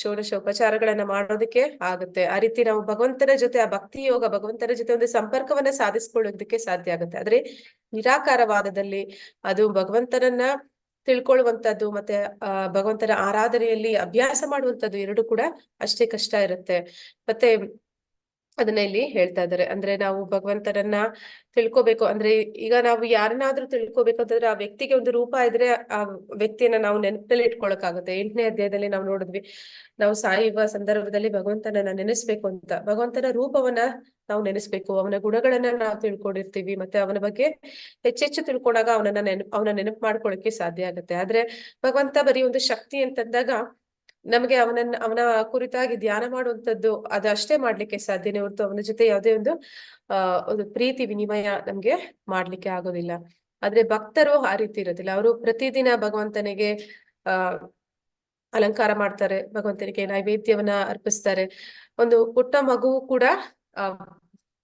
ಷೋಡಶೋಪಚಾರಗಳನ್ನ ಮಾಡೋದಕ್ಕೆ ಆಗುತ್ತೆ. ಆ ರೀತಿ ನಾವು ಭಗವಂತನ ಜೊತೆ, ಆ ಭಕ್ತಿ ಯೋಗ, ಭಗವಂತನ ಜೊತೆ ಒಂದು ಸಂಪರ್ಕವನ್ನ ಸಾಧಿಸ್ಕೊಳ್ಳೋದಕ್ಕೆ ಸಾಧ್ಯ ಆಗುತ್ತೆ. ಆದ್ರೆ ನಿರಾಕಾರವಾದದಲ್ಲಿ ಅದು ಭಗವಂತನನ್ನ ತಿಳ್ಕೊಳ್ಳುವಂತದ್ದು ಮತ್ತೆ ಭಗವಂತನ ಆರಾಧನೆಯಲ್ಲಿ ಅಭ್ಯಾಸ ಮಾಡುವಂತದ್ದು ಎರಡು ಕೂಡ ಅಷ್ಟೇ ಕಷ್ಟ ಇರುತ್ತೆ. ಮತ್ತೆ ಅದನ್ನ ಇಲ್ಲಿ ಹೇಳ್ತಾ ಇದ್ದಾರೆ. ಅಂದ್ರೆ ನಾವು ಭಗವಂತನನ್ನ ತಿಳ್ಕೊಬೇಕು ಅಂದ್ರೆ, ಈಗ ನಾವು ಯಾರನ್ನಾದ್ರೂ ತಿಳ್ಕೊಬೇಕು ಅಂತಂದ್ರೆ ಆ ವ್ಯಕ್ತಿಗೆ ಒಂದು ರೂಪ ಇದ್ರೆ ಆ ವ್ಯಕ್ತಿಯನ್ನ ನಾವು ನೆನಪಲ್ಲಿ ಇಟ್ಕೊಳಕ್ಕಾಗುತ್ತೆ. 8ನೇ ಅಧ್ಯಾಯದಲ್ಲಿ ನಾವು ನೋಡಿದ್ವಿ, ನಾವು ಸಾಯುವ ಸಂದರ್ಭದಲ್ಲಿ ಭಗವಂತನನ್ನ ನೆನೆಸ್ಬೇಕು ಅಂತ. ಭಗವಂತನ ರೂಪವನ್ನ ನಾವು ನೆನೆಸ್ಬೇಕು, ಅವನ ಗುಣಗಳನ್ನ ನಾವು ತಿಳ್ಕೊಂಡಿರ್ತೀವಿ, ಮತ್ತೆ ಅವನ ಬಗ್ಗೆ ಹೆಚ್ಚೆಚ್ಚು ತಿಳ್ಕೊಂಡಾಗ ಅವನ ನೆನಪು ಮಾಡ್ಕೊಳಕ್ಕೆ ಸಾಧ್ಯ ಆಗುತ್ತೆ. ಆದ್ರೆ ಭಗವಂತ ಬರೀ ಒಂದು ಶಕ್ತಿ ಅಂತಂದಾಗ ನಮಗೆ ಅವನ ಕುರಿತಾಗಿ ಧ್ಯಾನ ಮಾಡುವಂತದ್ದು ಅದಷ್ಟೇ ಮಾಡ್ಲಿಕ್ಕೆ ಸಾಧ್ಯನೇ ಹೊರತು ಅವನ ಜೊತೆ ಯಾವುದೇ ಒಂದು ಪ್ರೀತಿ ವಿನಿಮಯ ನಮ್ಗೆ ಮಾಡ್ಲಿಕ್ಕೆ ಆಗೋದಿಲ್ಲ. ಆದ್ರೆ ಭಕ್ತರು ಆ ರೀತಿ ಇರೋದಿಲ್ಲ. ಅವರು ಪ್ರತಿದಿನ ಭಗವಂತನಿಗೆ ಅಲಂಕಾರ ಮಾಡ್ತಾರೆ, ಭಗವಂತನಿಗೆ ನೈವೇದ್ಯವನ್ನ ಅರ್ಪಿಸ್ತಾರೆ. ಒಂದು ಪುಟ್ಟ ಮಗುವು ಕೂಡ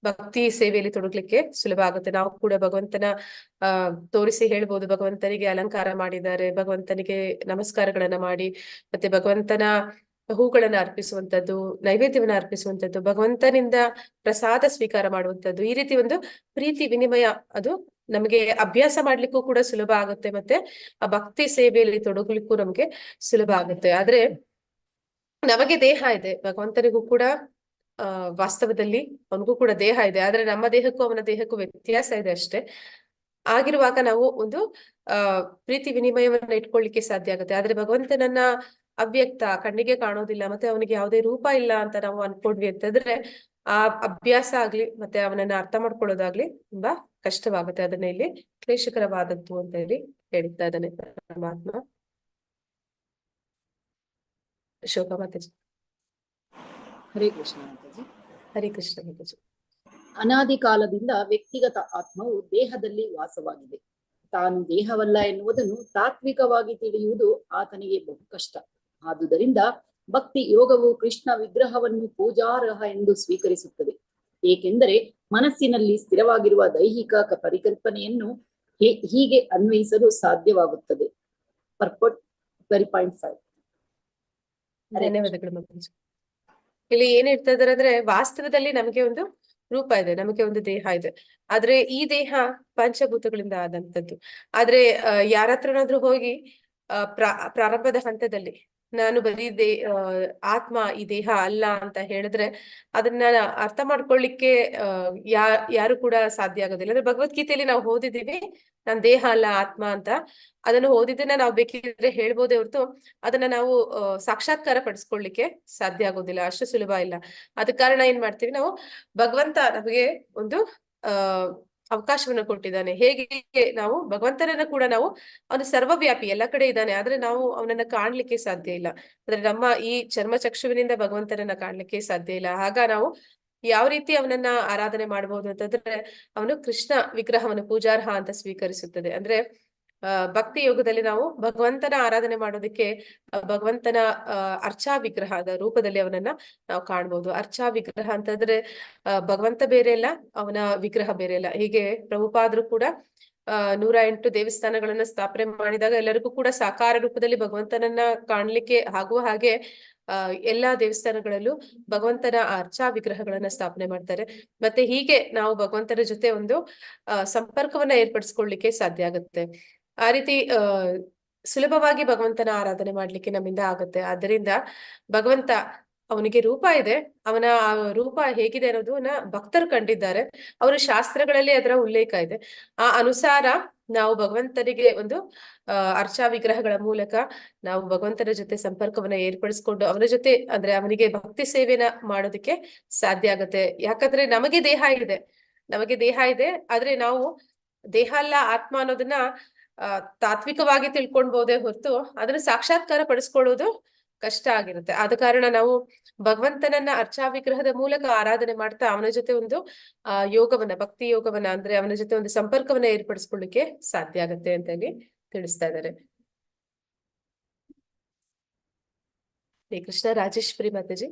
ಭಕ್ತಿ ಸೇವೆಯಲ್ಲಿ ತೊಡಗ್ಲಿಕ್ಕೆ ಸುಲಭ ಆಗುತ್ತೆ. ನಾವು ಕೂಡ ಭಗವಂತನ ತೋರಿಸಿ ಹೇಳ್ಬೋದು, ಭಗವಂತನಿಗೆ ಅಲಂಕಾರ ಮಾಡಿದ್ದಾರೆ, ಭಗವಂತನಿಗೆ ನಮಸ್ಕಾರಗಳನ್ನ ಮಾಡಿ, ಮತ್ತೆ ಭಗವಂತನ ಹೂಗಳನ್ನ ಅರ್ಪಿಸುವಂತದ್ದು, ನೈವೇದ್ಯವನ್ನ ಅರ್ಪಿಸುವಂತದ್ದು, ಭಗವಂತನಿಂದ ಪ್ರಸಾದ ಸ್ವೀಕಾರ ಮಾಡುವಂತದ್ದು, ಈ ರೀತಿ ಒಂದು ಪ್ರೀತಿ ವಿನಿಮಯ ಅದು ನಮಗೆ ಅಭ್ಯಾಸ ಮಾಡ್ಲಿಕ್ಕೂ ಕೂಡ ಸುಲಭ ಆಗುತ್ತೆ. ಮತ್ತೆ ಆ ಭಕ್ತಿ ಸೇವೆಯಲ್ಲಿ ತೊಡಗಲಿಕ್ಕೂ ನಮ್ಗೆ ಸುಲಭ ಆಗುತ್ತೆ. ಆದ್ರೆ ನಮಗೆ ದೇಹ ಇದೆ, ಭಗವಂತನಿಗೂ ಕೂಡ ವಾಸ್ತವದಲ್ಲಿ ಅವನಿಗೂ ಕೂಡ ದೇಹ ಇದೆ. ಆದ್ರೆ ನಮ್ಮ ದೇಹಕ್ಕೂ ಅವನ ದೇಹಕ್ಕೂ ವ್ಯತ್ಯಾಸ ಇದೆ ಅಷ್ಟೇ. ಆಗಿರುವಾಗ ನಾವು ಒಂದು ಪ್ರೀತಿ ವಿನಿಮಯವನ್ನ ಇಟ್ಕೊಳ್ಳಿಕ್ಕೆ ಸಾಧ್ಯ ಆಗುತ್ತೆ. ಆದ್ರೆ ಭಗವಂತನನ್ನ ಅವ್ಯಕ್ತ, ಕಣ್ಣಿಗೆ ಕಾಣೋದಿಲ್ಲ, ಮತ್ತೆ ಅವನಿಗೆ ಯಾವುದೇ ರೂಪ ಇಲ್ಲ ಅಂತ ನಾವು ಅನ್ಕೊಂಡ್ವಿ ಅಂತಂದ್ರೆ ಆ ಅಭ್ಯಾಸ ಆಗ್ಲಿ ಮತ್ತೆ ಅವನನ್ನ ಅರ್ಥ ಮಾಡ್ಕೊಳ್ಳೋದಾಗ್ಲಿ ತುಂಬಾ ಕಷ್ಟವಾಗುತ್ತೆ. ಅದನ್ನ ಇಲ್ಲಿ ಕ್ಲೇಶಕರವಾದದ್ದು ಅಂತ ಹೇಳಿ ಹೇಳ್ತಾ ಇದ್ದಾನೆ ಪರಮಾತ್ಮ. ಶೋಭಾ ಮಾತಾಜಿ. ಹರೇ ಕೃಷ್ಣ ಮಾತಾಜಿ. ಹರೇ ಕೃಷ್ಣ ಮಾತಾಜಿ. ಅನಾದಿ ಕಾಲದಿಂದ ವ್ಯಕ್ತಿಗತ ಆತ್ಮವು ದೇಹದಲ್ಲಿ ವಾಸವಾಗಿದೆ. ತಾನು ದೇಹವಲ್ಲ ಎನ್ನುವುದನ್ನು ತಾತ್ವಿಕವಾಗಿ ತಿಳಿಯುವುದು ಆತನಿಗೆ ಬಹು ಕಷ್ಟ. ಆದುದರಿಂದ ಭಕ್ತಿ ಯೋಗವು ಕೃಷ್ಣ ವಿಗ್ರಹವನ್ನು ಪೂಜಾರ್ಹ ಎಂದು ಸ್ವೀಕರಿಸುತ್ತದೆ. ಏಕೆಂದರೆ ಮನಸ್ಸಿನಲ್ಲಿ ಸ್ಥಿರವಾಗಿರುವ ದೈಹಿಕ ಪರಿಕಲ್ಪನೆಯನ್ನು ಹೀಗೆ ಅನ್ವಯಿಸಲು ಸಾಧ್ಯವಾಗುತ್ತದೆ. ಪರ್ಪೋರ್ಟ್ 12.5. ಧನ್ಯವಾದಗಳು ಮಾತಾಜಿ. ಇಲ್ಲಿ ಏನ್ ಹೇಳ್ತಾ ಇದಾರೆ ಅಂದ್ರೆ, ವಾಸ್ತವದಲ್ಲಿ ನಮಗೆ ಒಂದು ರೂಪ ಇದೆ, ನಮಗೆ ಒಂದು ದೇಹ ಇದೆ. ಆದ್ರೆ ಈ ದೇಹ ಪಂಚಭೂತಗಳಿಂದ ಆದಂತದ್ದು. ಆದ್ರೆ ಯಾರತ್ರನಾದ್ರೂ ಹೋಗಿ ಪ್ರಾರಂಭದ ಹಂತದಲ್ಲಿ ನಾನು ಬರೀ ಆತ್ಮ ಈ ದೇಹ ಅಲ್ಲ ಅಂತ ಹೇಳಿದ್ರೆ ಅದನ್ನ ಅರ್ಥ ಮಾಡ್ಕೊಳ್ಳಿಕ್ಕೆ ಯಾರು ಕೂಡ ಸಾಧ್ಯ ಆಗೋದಿಲ್ಲ. ಅಂದ್ರೆ ಭಗವದ್ಗೀತೆಯಲ್ಲಿ ನಾವು ಓದಿದೀವಿ, ನಾನ್ ದೇಹ ಅಲ್ಲ ಆತ್ಮ ಅಂತ. ಅದನ್ನು ಓದಿದ್ದನ್ನ ನಾವು ಬೇಕಿದ್ರೆ ಹೇಳ್ಬೋದೇ ಹೊರತು ಅದನ್ನ ನಾವು ಸಾಕ್ಷಾತ್ಕಾರ ಪಡಿಸ್ಕೊಳ್ಳಿಕ್ಕೆ ಸಾಧ್ಯ ಆಗೋದಿಲ್ಲ, ಅಷ್ಟು ಸುಲಭ ಇಲ್ಲ. ಅದ ಕಾರಣ ಏನ್ ಮಾಡ್ತೀವಿ ನಾವು, ಭಗವಂತ ನಮಗೆ ಒಂದು ಅವಕಾಶವನ್ನ ಕೊಟ್ಟಿದ್ದಾನೆ. ಹೇಗೆ ನಾವು ಭಗವಂತನನ್ನ ಕೂಡ ನಾವು, ಅವನು ಸರ್ವವ್ಯಾಪಿ, ಎಲ್ಲ ಕಡೆ ಇದ್ದಾನೆ, ಆದ್ರೆ ನಾವು ಅವನನ್ನ ಕಾಣ್ಲಿಕ್ಕೆ ಸಾಧ್ಯ ಇಲ್ಲ. ಅಂದ್ರೆ ನಮ್ಮ ಈ ಚರ್ಮಚಕ್ಷುವಿನಿಂದ ಭಗವಂತನನ್ನ ಕಾಣ್ಲಿಕ್ಕೆ ಸಾಧ್ಯ ಇಲ್ಲ. ಆಗ ನಾವು ಯಾವ ರೀತಿ ಅವನನ್ನ ಆರಾಧನೆ ಮಾಡಬಹುದು ಅಂತಂದ್ರೆ, ಅವನು ಕೃಷ್ಣ ವಿಗ್ರಹವನ್ನು ಪೂಜಾರ್ಹ ಅಂತ ಸ್ವೀಕರಿಸುತ್ತದೆ. ಅಂದ್ರೆ ಭಕ್ತಿ ಯೋಗದಲ್ಲಿ ನಾವು ಭಗವಂತನ ಆರಾಧನೆ ಮಾಡೋದಕ್ಕೆ ಭಗವಂತನ ಅರ್ಚಾ ವಿಗ್ರಹದ ರೂಪದಲ್ಲಿ ಅವನನ್ನ ನಾವು ಕಾಣ್ಬೋದು. ಅರ್ಚಾ ವಿಗ್ರಹ ಅಂತಂದ್ರೆ ಭಗವಂತ ಬೇರೆ ಇಲ್ಲ, ಅವನ ವಿಗ್ರಹ ಬೇರೆ ಇಲ್ಲ. ಹೀಗೆ ಪ್ರಭುಪಾದರು ಕೂಡ 108 ದೇವಸ್ಥಾನಗಳನ್ನ ಸ್ಥಾಪನೆ ಮಾಡಿದಾಗ ಎಲ್ಲರಿಗೂ ಕೂಡ ಸಾಕಾರ ರೂಪದಲ್ಲಿ ಭಗವಂತನನ್ನ ಕಾಣ್ಲಿಕ್ಕೆ ಆಗುವ ಹಾಗೆ ಎಲ್ಲಾ ದೇವಸ್ಥಾನಗಳಲ್ಲೂ ಭಗವಂತನ ಅರ್ಚಾ ವಿಗ್ರಹಗಳನ್ನ ಸ್ಥಾಪನೆ ಮಾಡ್ತಾರೆ. ಮತ್ತೆ ಹೀಗೆ ನಾವು ಭಗವಂತನ ಜೊತೆ ಒಂದು ಸಂಪರ್ಕವನ್ನ ಏರ್ಪಡಿಸ್ಕೊಳ್ಳಿಕ್ಕೆ ಸಾಧ್ಯ ಆಗುತ್ತೆ. ಆ ರೀತಿ ಸುಲಭವಾಗಿ ಭಗವಂತನ ಆರಾಧನೆ ಮಾಡ್ಲಿಕ್ಕೆ ನಮ್ಮಿಂದ ಆಗುತ್ತೆ. ಆದ್ದರಿಂದ ಭಗವಂತ, ಅವನಿಗೆ ರೂಪ ಇದೆ, ಅವನ ರೂಪ ಹೇಗಿದೆ ಅನ್ನೋದನ್ನ ಭಕ್ತರು ಕಂಡಿದ್ದಾರೆ. ಅವರು ಶಾಸ್ತ್ರಗಳಲ್ಲಿ ಅದರ ಉಲ್ಲೇಖ ಇದೆ. ಆ ಅನುಸಾರ ನಾವು ಭಗವಂತನಿಗೆ ಒಂದು ಅರ್ಚಾ ವಿಗ್ರಹಗಳ ಮೂಲಕ ನಾವು ಭಗವಂತನ ಜೊತೆ ಸಂಪರ್ಕವನ್ನ ಏರ್ಪಡಿಸ್ಕೊಂಡು ಅವನ ಜೊತೆ, ಅಂದ್ರೆ ಅವನಿಗೆ ಭಕ್ತಿ ಸೇವೆನ ಮಾಡೋದಕ್ಕೆ ಸಾಧ್ಯ ಆಗತ್ತೆ. ಯಾಕಂದ್ರೆ ನಮಗೆ ದೇಹ ಇದೆ, ಆದ್ರೆ ನಾವು ದೇಹ ಅಲ್ಲ ಆತ್ಮ ಅನ್ನೋದನ್ನ ತಾತ್ವಿಕವಾಗಿ ತಿಳ್ಕೊಳ್ಬಹುದೇ ಹೊರತು ಅದನ್ನ ಸಾಕ್ಷಾತ್ಕಾರ ಪಡಿಸ್ಕೊಳ್ಳೋದು ಕಷ್ಟ ಆಗಿರುತ್ತೆ. ಆದ ಕಾರಣ ನಾವು ಭಗವಂತನನ್ನ ಅರ್ಚಾ ವಿಗ್ರಹದ ಮೂಲಕ ಆರಾಧನೆ ಮಾಡ್ತಾ ಅವನ ಜೊತೆ ಒಂದು ಯೋಗವನ್ನ, ಭಕ್ತಿ ಯೋಗವನ್ನ, ಅಂದ್ರೆ ಅವನ ಜೊತೆ ಒಂದು ಸಂಪರ್ಕವನ್ನ ಏರ್ಪಡಿಸ್ಕೊಳ್ಳಿಕ್ಕೆ ಸಾಧ್ಯ ಆಗತ್ತೆ ಅಂತ ಹೇಳಿ ತಿಳಿಸ್ತಾ ಇದ್ದಾರೆ. ಹರೇ ಕೃಷ್ಣ. ರಾಜೇಶ್ವರಿ ಮಾತಾಜಿ.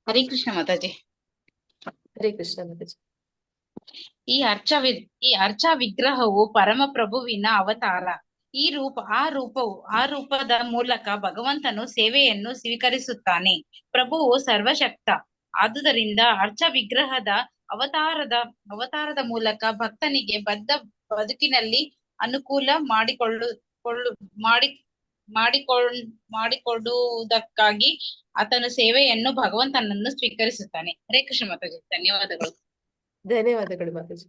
ಹರೇ ಕೃಷ್ಣ ಮಾತಾಜಿ. ಹರೇ ಕೃಷ್ಣ ಮಾತಾಜಿ. ಈ ಅರ್ಚ ವಿಗ್ರಹವು ಪರಮ ಪ್ರಭುವಿನ ಅವತಾರ. ಆ ರೂಪದ ಮೂಲಕ ಭಗವಂತನು ಸೇವೆಯನ್ನು ಸ್ವೀಕರಿಸುತ್ತಾನೆ. ಪ್ರಭುವು ಸರ್ವಶಕ್ತ. ಆದುದರಿಂದ ಅರ್ಚ ವಿಗ್ರಹದ ಅವತಾರದ ಮೂಲಕ ಭಕ್ತನಿಗೆ ಬದ್ಧ ಬದುಕಿನಲ್ಲಿ ಅನುಕೂಲ ಮಾಡಿಕೊಡುವುದಕ್ಕಾಗಿ ಆತನ ಸೇವೆಯನ್ನು ಭಗವಂತನನ್ನು ಸ್ವೀಕರಿಸುತ್ತಾನೆ. ಹರೇ ಕೃಷ್ಣ ಮಾತಾಜಿ. ಧನ್ಯವಾದಗಳು. ಧನ್ಯವಾದಗಳು ಮಾತಾಜಿ.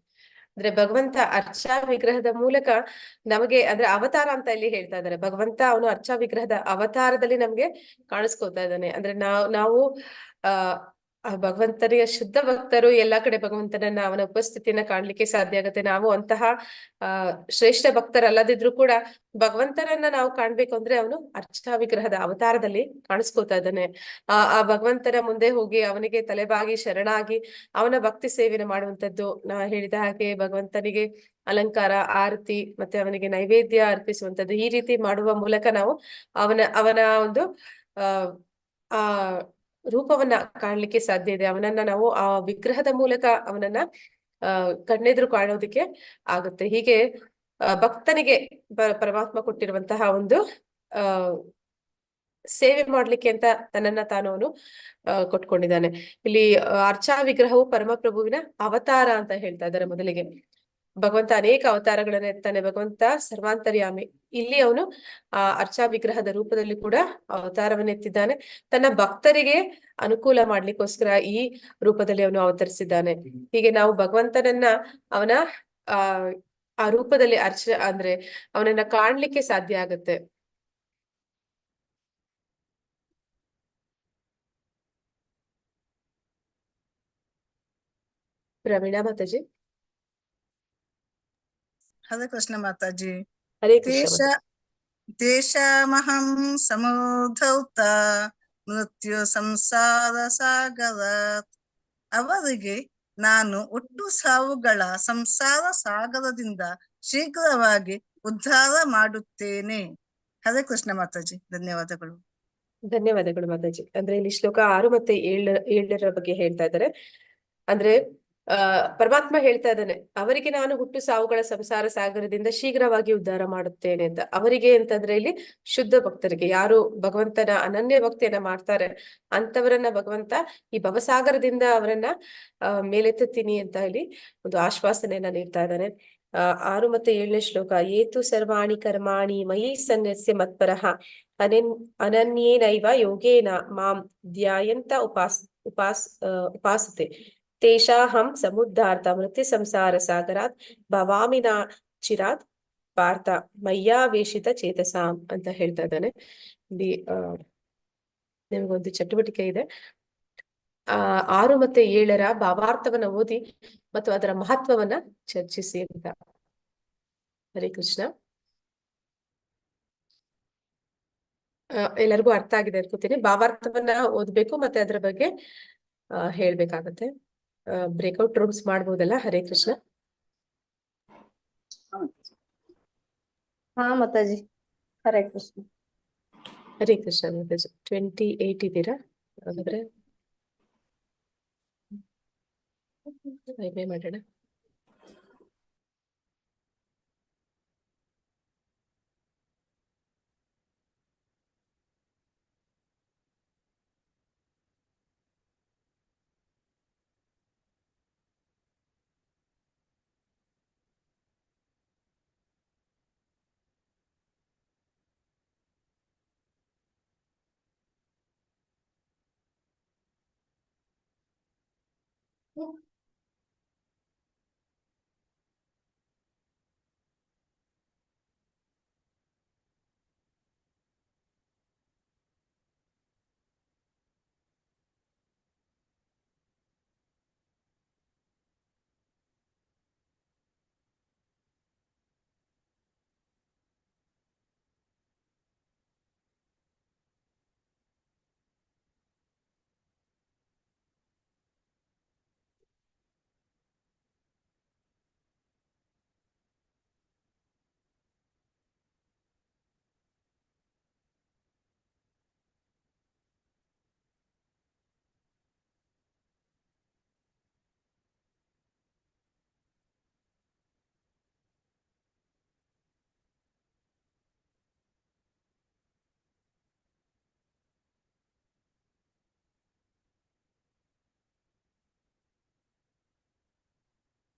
ಅಂದ್ರೆ ಭಗವಂತ ಅರ್ಚಾ ವಿಗ್ರಹದ ಮೂಲಕ ನಮಗೆ, ಅಂದ್ರೆ ಅವತಾರ ಅಂತ ಇಲ್ಲಿ ಹೇಳ್ತಾ ಇದ್ದಾರೆ. ಭಗವಂತ ಅವನು ಅರ್ಚಾ ವಿಗ್ರಹದ ಅವತಾರದಲ್ಲಿ ನಮ್ಗೆ ಕಾಣಿಸ್ಕೊತಾ ಇದ್ದಾನೆ. ಅಂದ್ರೆ ನಾವು ಆ ಭಗವಂತನಿಗೆ ಶುದ್ಧ ಭಕ್ತರು ಎಲ್ಲಾ ಕಡೆ ಭಗವಂತನನ್ನ, ಅವನ ಉಪಸ್ಥಿತಿಯನ್ನ ಕಾಣ್ಲಿಕ್ಕೆ ಸಾಧ್ಯ ಆಗುತ್ತೆ. ನಾವು ಅಂತಹ ಶ್ರೇಷ್ಠ ಭಕ್ತರಲ್ಲದಿದ್ರು ಕೂಡ ಭಗವಂತನನ್ನ ನಾವು ಕಾಣ್ಬೇಕು ಅಂದ್ರೆ ಅವನು ಅರ್ಚಾ ವಿಗ್ರಹದ ಅವತಾರದಲ್ಲಿ ಕಾಣಿಸ್ಕೊತಾ ಇದ್ದಾನೆ. ಆ ಭಗವಂತನ ಮುಂದೆ ಹೋಗಿ ಅವನಿಗೆ ತಲೆಬಾಗಿ ಶರಣಾಗಿ ಅವನ ಭಕ್ತಿ ಸೇವೆಯನ್ನು ಮಾಡುವಂತದ್ದು. ನಾ ಹೇಳಿದ ಹಾಗೆ ಭಗವಂತನಿಗೆ ಅಲಂಕಾರ, ಆರತಿ, ಮತ್ತೆ ಅವನಿಗೆ ನೈವೇದ್ಯ ಅರ್ಪಿಸುವಂತದ್ದು, ಈ ರೀತಿ ಮಾಡುವ ಮೂಲಕ ನಾವು ಅವನ ಒಂದು ಆ ರೂಪವನ್ನ ಕಾಣ್ಲಿಕ್ಕೆ ಸಾಧ್ಯ ಇದೆ. ಅವನನ್ನ ನಾವು ಆ ವಿಗ್ರಹದ ಮೂಲಕ ಅವನನ್ನ ಕಣ್ಣೆದುರು ಕಾಣೋದಿಕ್ಕೆ ಆಗುತ್ತೆ. ಹೀಗೆ ಭಕ್ತನಿಗೆ ಪರಮಾತ್ಮ ಕೊಟ್ಟಿರುವಂತಹ ಒಂದು ಸೇವೆ ಮಾಡ್ಲಿಕ್ಕೆ ಅಂತ ತನ್ನನ್ನ ತಾನು ಅವನು ಕೊಟ್ಕೊಂಡಿದ್ದಾನೆ. ಇಲ್ಲಿ ಅರ್ಚಾ ವಿಗ್ರಹವು ಪರಮಪ್ರಭುವಿನ ಅವತಾರ ಅಂತ ಹೇಳ್ತಾ ಇದ್ದಾರೆ. ಮೊದಲಿಗೆ ಭಗವಂತ ಅನೇಕ ಅವತಾರಗಳನ್ನ ಎತ್ತಾನೆ. ಭಗವಂತ ಸರ್ವಾಂತರ್ಯಾಮಿ. ಇಲ್ಲಿ ಅವನು ಆ ಅರ್ಚಾ ವಿಗ್ರಹದ ರೂಪದಲ್ಲಿ ಕೂಡ ಅವತಾರವನ್ನು ಎತ್ತಿದ್ದಾನೆ. ತನ್ನ ಭಕ್ತರಿಗೆ ಅನುಕೂಲ ಮಾಡ್ಲಿಕ್ಕೋಸ್ಕರ ಈ ರೂಪದಲ್ಲಿ ಅವನು ಅವತರಿಸಿದ್ದಾನೆ. ಹೀಗೆ ನಾವು ಭಗವಂತನನ್ನ ಅವನ ಆ ರೂಪದಲ್ಲಿ ಅಂದ್ರೆ ಅವನನ್ನ ಕಾಣ್ಲಿಕ್ಕೆ ಸಾಧ್ಯ ಆಗುತ್ತೆ. ಪ್ರವೀಣಾ ಮಾತಾಜಿ. ಹರೇ ಕೃಷ್ಣ ಮಾತಾಜಿ. ಹರೇ ಕೃಷ್ಣ. ದೇಶಮಹಂ ಸಮುಧೌತ ಮೃತ್ಯು ಸಂಸಾರ ಸಾಗರಾತ್. ಅವರಿಗೆ ನಾನು ಹುಟ್ಟು ಸಾವುಗಳ ಸಂಸಾರ ಸಾಗರದಿಂದ ಶೀಘ್ರವಾಗಿ ಉದ್ಧಾರ ಮಾಡುತ್ತೇನೆ. ಹರೇ ಕೃಷ್ಣ ಮಾತಾಜಿ. ಧನ್ಯವಾದಗಳು. ಧನ್ಯವಾದಗಳು ಮಾತಾಜಿ. ಅಂದ್ರೆ ಇಲ್ಲಿ ಶ್ಲೋಕ 6 ಮತ್ತೆ 7 ಬಗ್ಗೆ ಹೇಳ್ತಾ ಇದ್ದಾರೆ. ಅಂದ್ರೆ ಪರಮಾತ್ಮ ಹೇಳ್ತಾ ಇದ್ದಾನೆ, ಅವರಿಗೆ ನಾನು ಹುಟ್ಟು ಸಾವುಗಳ ಸಂಸಾರ ಸಾಗರದಿಂದ ಶೀಘ್ರವಾಗಿ ಉದ್ಧಾರ ಮಾಡುತ್ತೇನೆ ಅಂತ. ಅವರಿಗೆ ಅಂತಂದ್ರೆ ಇಲ್ಲಿ ಶುದ್ಧ ಭಕ್ತರಿಗೆ, ಯಾರು ಭಗವಂತನ ಅನನ್ಯ ಭಕ್ತಿಯನ್ನ ಮಾಡ್ತಾರೆ ಅಂತವರನ್ನ ಭಗವಂತ ಈ ಭವಸಾಗರದಿಂದ ಅವರನ್ನ ಮೇಲೆತ್ತುತ್ತೀನಿ ಅಂತ ಇಲ್ಲಿ ಒಂದು ಆಶ್ವಾಸನೆಯನ್ನ ನೀಡ್ತಾ ಇದ್ದಾನೆ. 6 ಮತ್ತೆ 7ನೇ ಶ್ಲೋಕ. ಏತು ಸರ್ವಾಣಿ ಕರ್ಮಾಣಿ ಮಯಿ ಸನ್ಯಸ್ಯ ಮತ್ಪರಃ ಅನನ್ಯೇನೈವ ಯೋಗೇನ ಮಾಂ ಧ್ಯಾಯಂತ ಉಪಾಸತೆ ತೇಷಾಹಂ ಸಮುದ್ಧಾರ್ಥ ಮೃತ್ಯು ಸಂಸಾರ ಸಾಗರಾತ್ ಭವಾಮಿ ನಾ ಚಿರಾತ್ ಪಾರ್ಥ ಮಯ್ಯಾವೇಶಿತ ಚೇತಸಾಂ ಅಂತ ಹೇಳ್ತಾ ಇದ್ದಾನೆ. ಇಲ್ಲಿ ನಿಮ್ಗೊಂದು ಚಟುವಟಿಕೆ ಇದೆ. 6 ಮತ್ತೆ 7ರ ಭಾವಾರ್ಥವನ್ನ ಓದಿ ಮತ್ತು ಅದರ ಮಹತ್ವವನ್ನ ಚರ್ಚಿಸಿ ಅಂತ. ಹರೇ ಕೃಷ್ಣ. ಎಲ್ಲರಿಗೂ ಅರ್ಥ ಆಗಿದೆ ಅನ್ಕೋತೀನಿ. ಭಾವಾರ್ಥವನ್ನ ಓದ್ಬೇಕು ಮತ್ತೆ ಅದರ ಬಗ್ಗೆ ಹೇಳ್ಬೇಕಾಗತ್ತೆ. ಬ್ರೇಕ್ಔಟ್ ರೂಮ್ಸ್ ಮಾಡ್ಬೋದಲ್ಲ? ಹರೇ ಕೃಷ್ಣ. ಹಾ ಮಾತಾಜಿ. ಹರೇ ಕೃಷ್ಣ. ಹರೇ ಕೃಷ್ಣ ಮಾತಾಜಿ. 28 ಇದ್ದೀರಾ? ಹಾಗಾದ್ರೆ ಮಾಡೋಣ.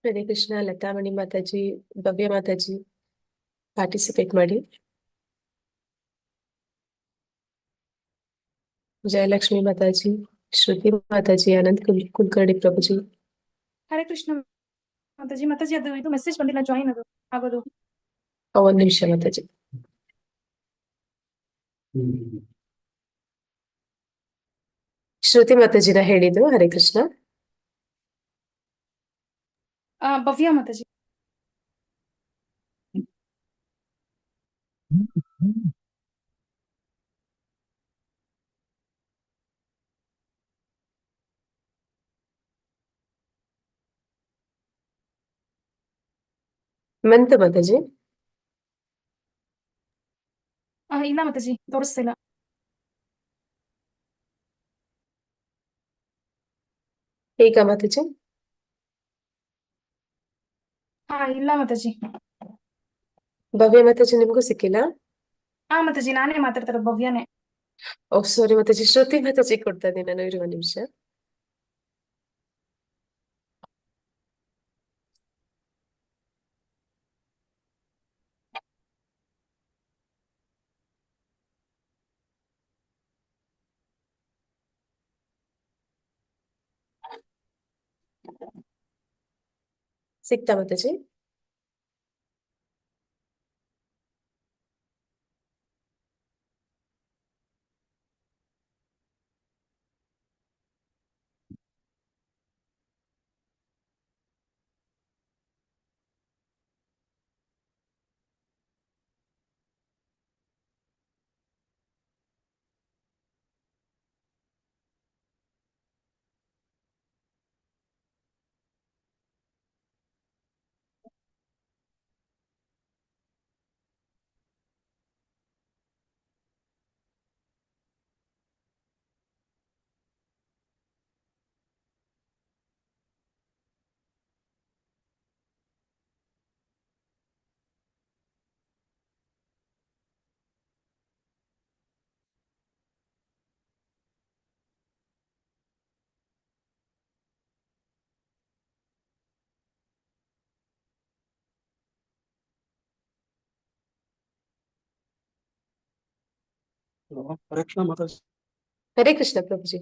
ಹರೇ ಕೃಷ್ಣ. ಲತಾಮಣಿ ಮಾತಾಜಿ, ಭವ್ಯ ಮಾತಾಜಿ ಪಾರ್ಟಿಸಿಪೇಟ್ ಮಾಡಿ. ಜಯಲಕ್ಷ್ಮಿ ಮಾತಾಜಿ, ಶ್ರುತಿ ಮಾತಾಜಿ, ಅನಂತ್ ಕುಲಕರ್ಣಿ ಪ್ರಭುಜಿ. ಹರೇ ಕೃಷ್ಣ ಮಾತಾಜಿ. ಮಾತಾಜಿ ಅದು ಇದು ಮೆಸೇಜ್ ಬಂದಿಲ್ಲ, ಜಾಯಿನ್ ಅದು ಆಗೋದು. ಒಂದ್ ನಿಮಿಷ ಮಾತಾಜಿ. ಶ್ರುತಿ ಮಾತಾಜಿನ ಹೇಳಿದ್ದು. ಹರೇ ಕೃಷ್ಣ. ಭವ್ಯ ಮಾತಾಜಿ. ಮಂತ ಮಾತಾಜಿ. ಇಲ್ಲ ಮಾತಾಜಿ, ತೋರಿಸ್ತಿಲ್ಲ. ಈಗ ಮಾತಾಜಿ. ಇಲ್ಲ ಮಾತಾಜಿ. ಭವ್ಯ ಮಾತಾಜಿ ನಿಮ್ಗೂ ಸಿಕ್ಕಿಲ್ಲ? ಮಾತಾಜಿ ನಾನೇ ಮಾತಾಡ್ತಾರ, ಭವ್ಯನೇ. ಓ ಸಾರಿ ಮಾತಾಜಿ, ಶ್ರುತಿ ಮಾತಾಜಿ ಕೊಡ್ತಾ ಇದ್ದೀನಿ ನಾನು, ಇರುವ ನಿಮಿಷ. ಸಿಕ್ತಾ ಮಾತಾಜಿ? ಹರೇ ಕೃಷ್ಣ ಮಾತಾಜಿ. ಹರೇ ಕೃಷ್ಣ ಪ್ರಭುಜಿ.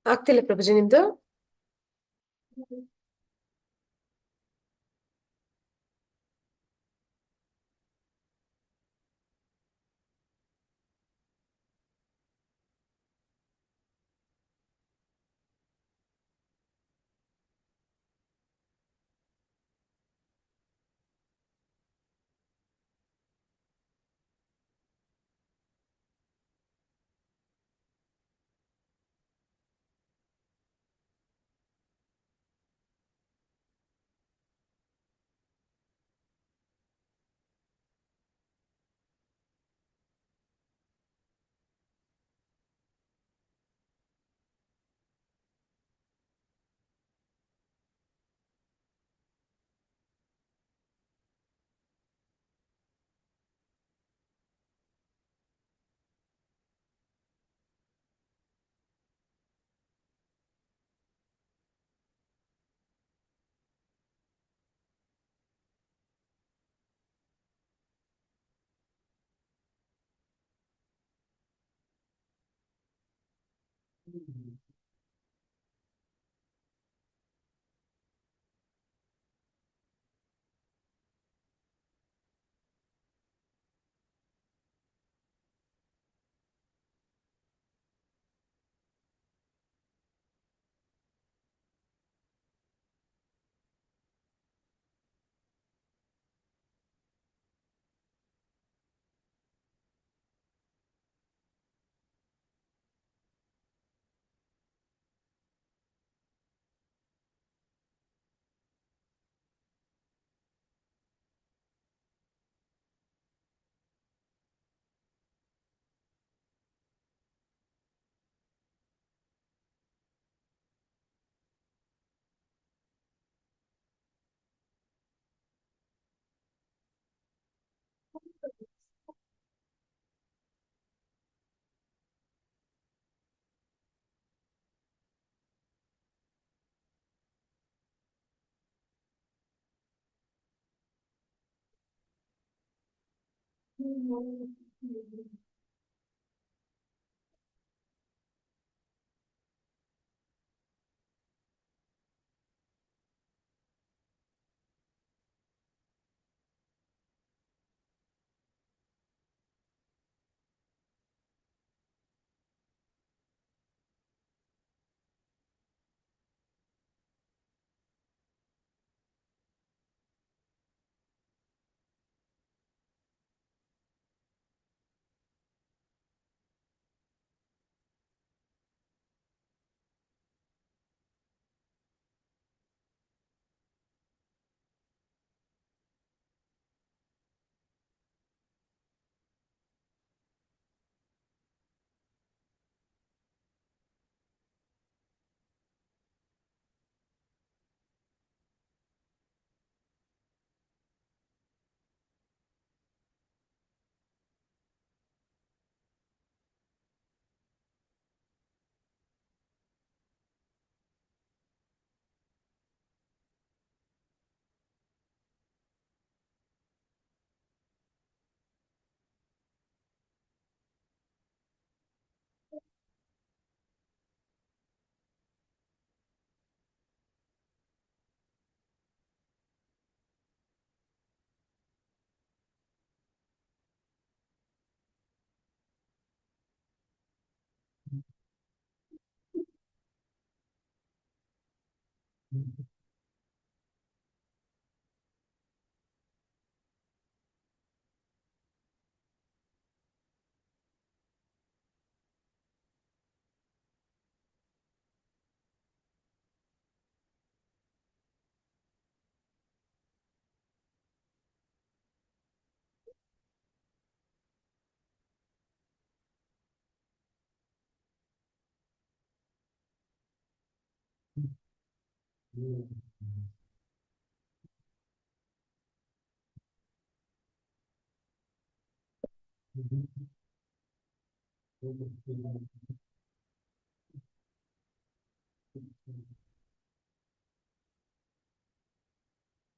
ಆಗ್ತಿಲ್ಲ ಪ್ರಭುಜಿ ನಿಮ್ದು?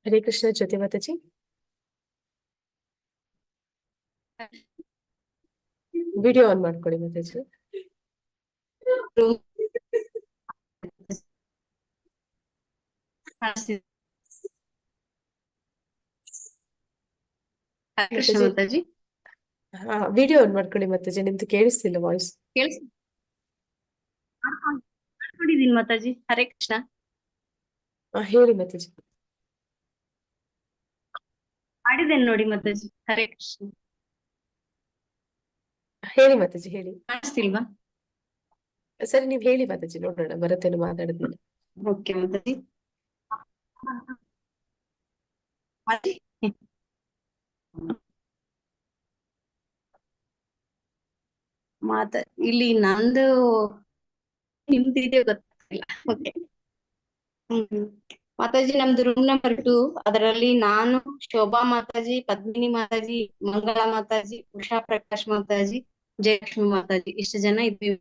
ಹರೇ ಕೃಷ್ಣ ಜ್ಯೋತಿ ಮಾತಾಜಿ. ವಿಡಿಯೋ ಆನ್ ಮಾಡ್ಕೊಳ್ಳಿ ಮಾತಾಜಿ. ಕೃಷ್ಣ ಮಾತಾಜಿ ಹಾ, ವಿಡಿಯೋ ಆನ್ ಮಾಡ್ಕೊಳ್ಳಿ ಮಾತಾಜಿ. ನಿಮ್ದು ಕೇಳಿಸ್ತಿಲ್ಲ ವಾಯ್ಸ್. ಮಾಡ್ಕೊಂಡಿದೀನಿ ಮಾತಾಜಿ. ಹರೇ ಕೃಷ್ಣ. ಹೇಳಿ ಮಾತಾಜಿ. ಮಾಡಿದ್ದೇನೆ ನೋಡಿ ಮಾತಾಜಿ. ಹರೇ ಕೃಷ್ಣ. ಹೇಳಿ ಮಾತಾಜಿ, ಹೇಳಿ. ಕಾಣಿಸ್ತಿಲ್ವಾ? ಸರಿ, ನೀವ್ ಹೇಳಿ ಮಾತಾಜಿ, ನೋಡೋಣ ಬರುತ್ತೇನೆ ಮಾತಾಡಿದ್ಮೇಲೆ. ಓಕೆ ಮಾತಾಜಿ. ಮಾತ ಇಲ್ಲಿ ನಂದು ನಿಮ್ದು ಇದೆ ಗೊತ್ತಿಲ್ಲ. ಓಕೆ. ಮಾತಾಜಿ, ನಮ್ದು ರೂಮ್ ನಂಬರ್ 2. ಅದರಲ್ಲಿ ನಾನು, ಶೋಭಾ ಮಾತಾಜಿ, ಪದ್ಮಿನಿ ಮಾತಾಜಿ, ಮಂಗಳ ಮಾತಾಜಿ, ಉಷಾ ಪ್ರಕಾಶ್ ಮಾತಾಜಿ, ಜಯಲಕ್ಷ್ಮಿ ಮಾತಾಜಿ, ಇಷ್ಟು ಜನ ಇದ್ವಿ.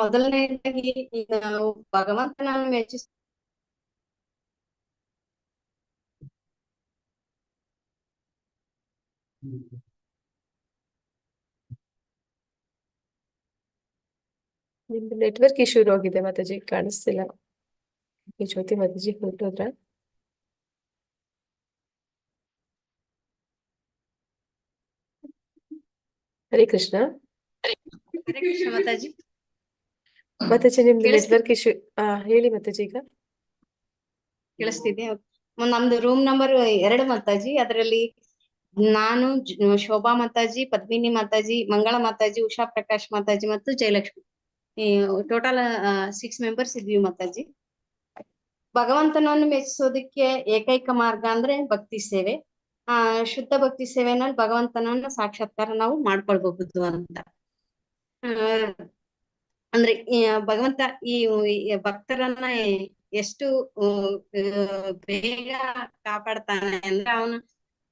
ಮೊದಲನೇದಾಗಿ ಈಗ ನಾವು ಭಗವಂತನನ್ನು ಮೆಚ್ಚಿಸ್ ನಿಮ್ದು ನೆಟ್ವರ್ಕ್ ಇಶ್ಯೂ ಹೋಗಿದೆ ಮಾತಾಜಿ, ಕಾಣಿಸ್ತಿಲ್ಲ. ಈ ಜ್ಯೋತಿ ಮಾತಾಜಿ ಹೊರಟೋದ್ರ? ಹರೇ ಕೃಷ್ಣ. ಹರೇ ಕೃಷ್ಣ ಮಾತಾಜಿ. ಮಾತಾಜಿ, ನಿಮ್ದು ಕೇಳಿಸ್ತಿದೆ? Network issue. ಹೇಳಿ ಮಾತಾಜಿ ಈಗ. ಕೇಳಿಸ್ತಿದೆ? ನಮ್ದು ರೂಮ್ ನಂಬರ್ 2 ಮಾತಾಜಿ. ಅದರಲ್ಲಿ ನಾನು, ಶೋಭಾ ಮಾತಾಜಿ, ಪದ್ಮಿನಿ ಮಾತಾಜಿ, ಮಂಗಳ ಮಾತಾಜಿ, ಉಷಾ ಪ್ರಕಾಶ್ ಮಾತಾಜಿ ಮತ್ತು ಜಯಲಕ್ಷ್ಮಿ, ಟೋಟಲ್ 6 ಮೆಂಬರ್ಸ್ ಇದ್ವಿ ಮಾತಾಜಿ. ಭಗವಂತನನ್ನು ಮೆಚ್ಚಿಸೋದಕ್ಕೆ ಏಕೈಕ ಮಾರ್ಗ ಅಂದ್ರೆ ಭಕ್ತಿ ಸೇವೆ. ಶುದ್ಧ ಭಕ್ತಿ ಸೇವೆನಲ್ಲಿ ಭಗವಂತನನ್ನ ಸಾಕ್ಷಾತ್ಕಾರ ನಾವು ಮಾಡ್ಕೊಳ್ಬಹುದು ಅಂತ. ಅಂದ್ರೆ ಭಗವಂತ ಈ ಭಕ್ತರನ್ನ ಎಷ್ಟು ಬೇಗ ಕಾಪಾಡ್ತಾನೆ ಅಂದ್ರೆ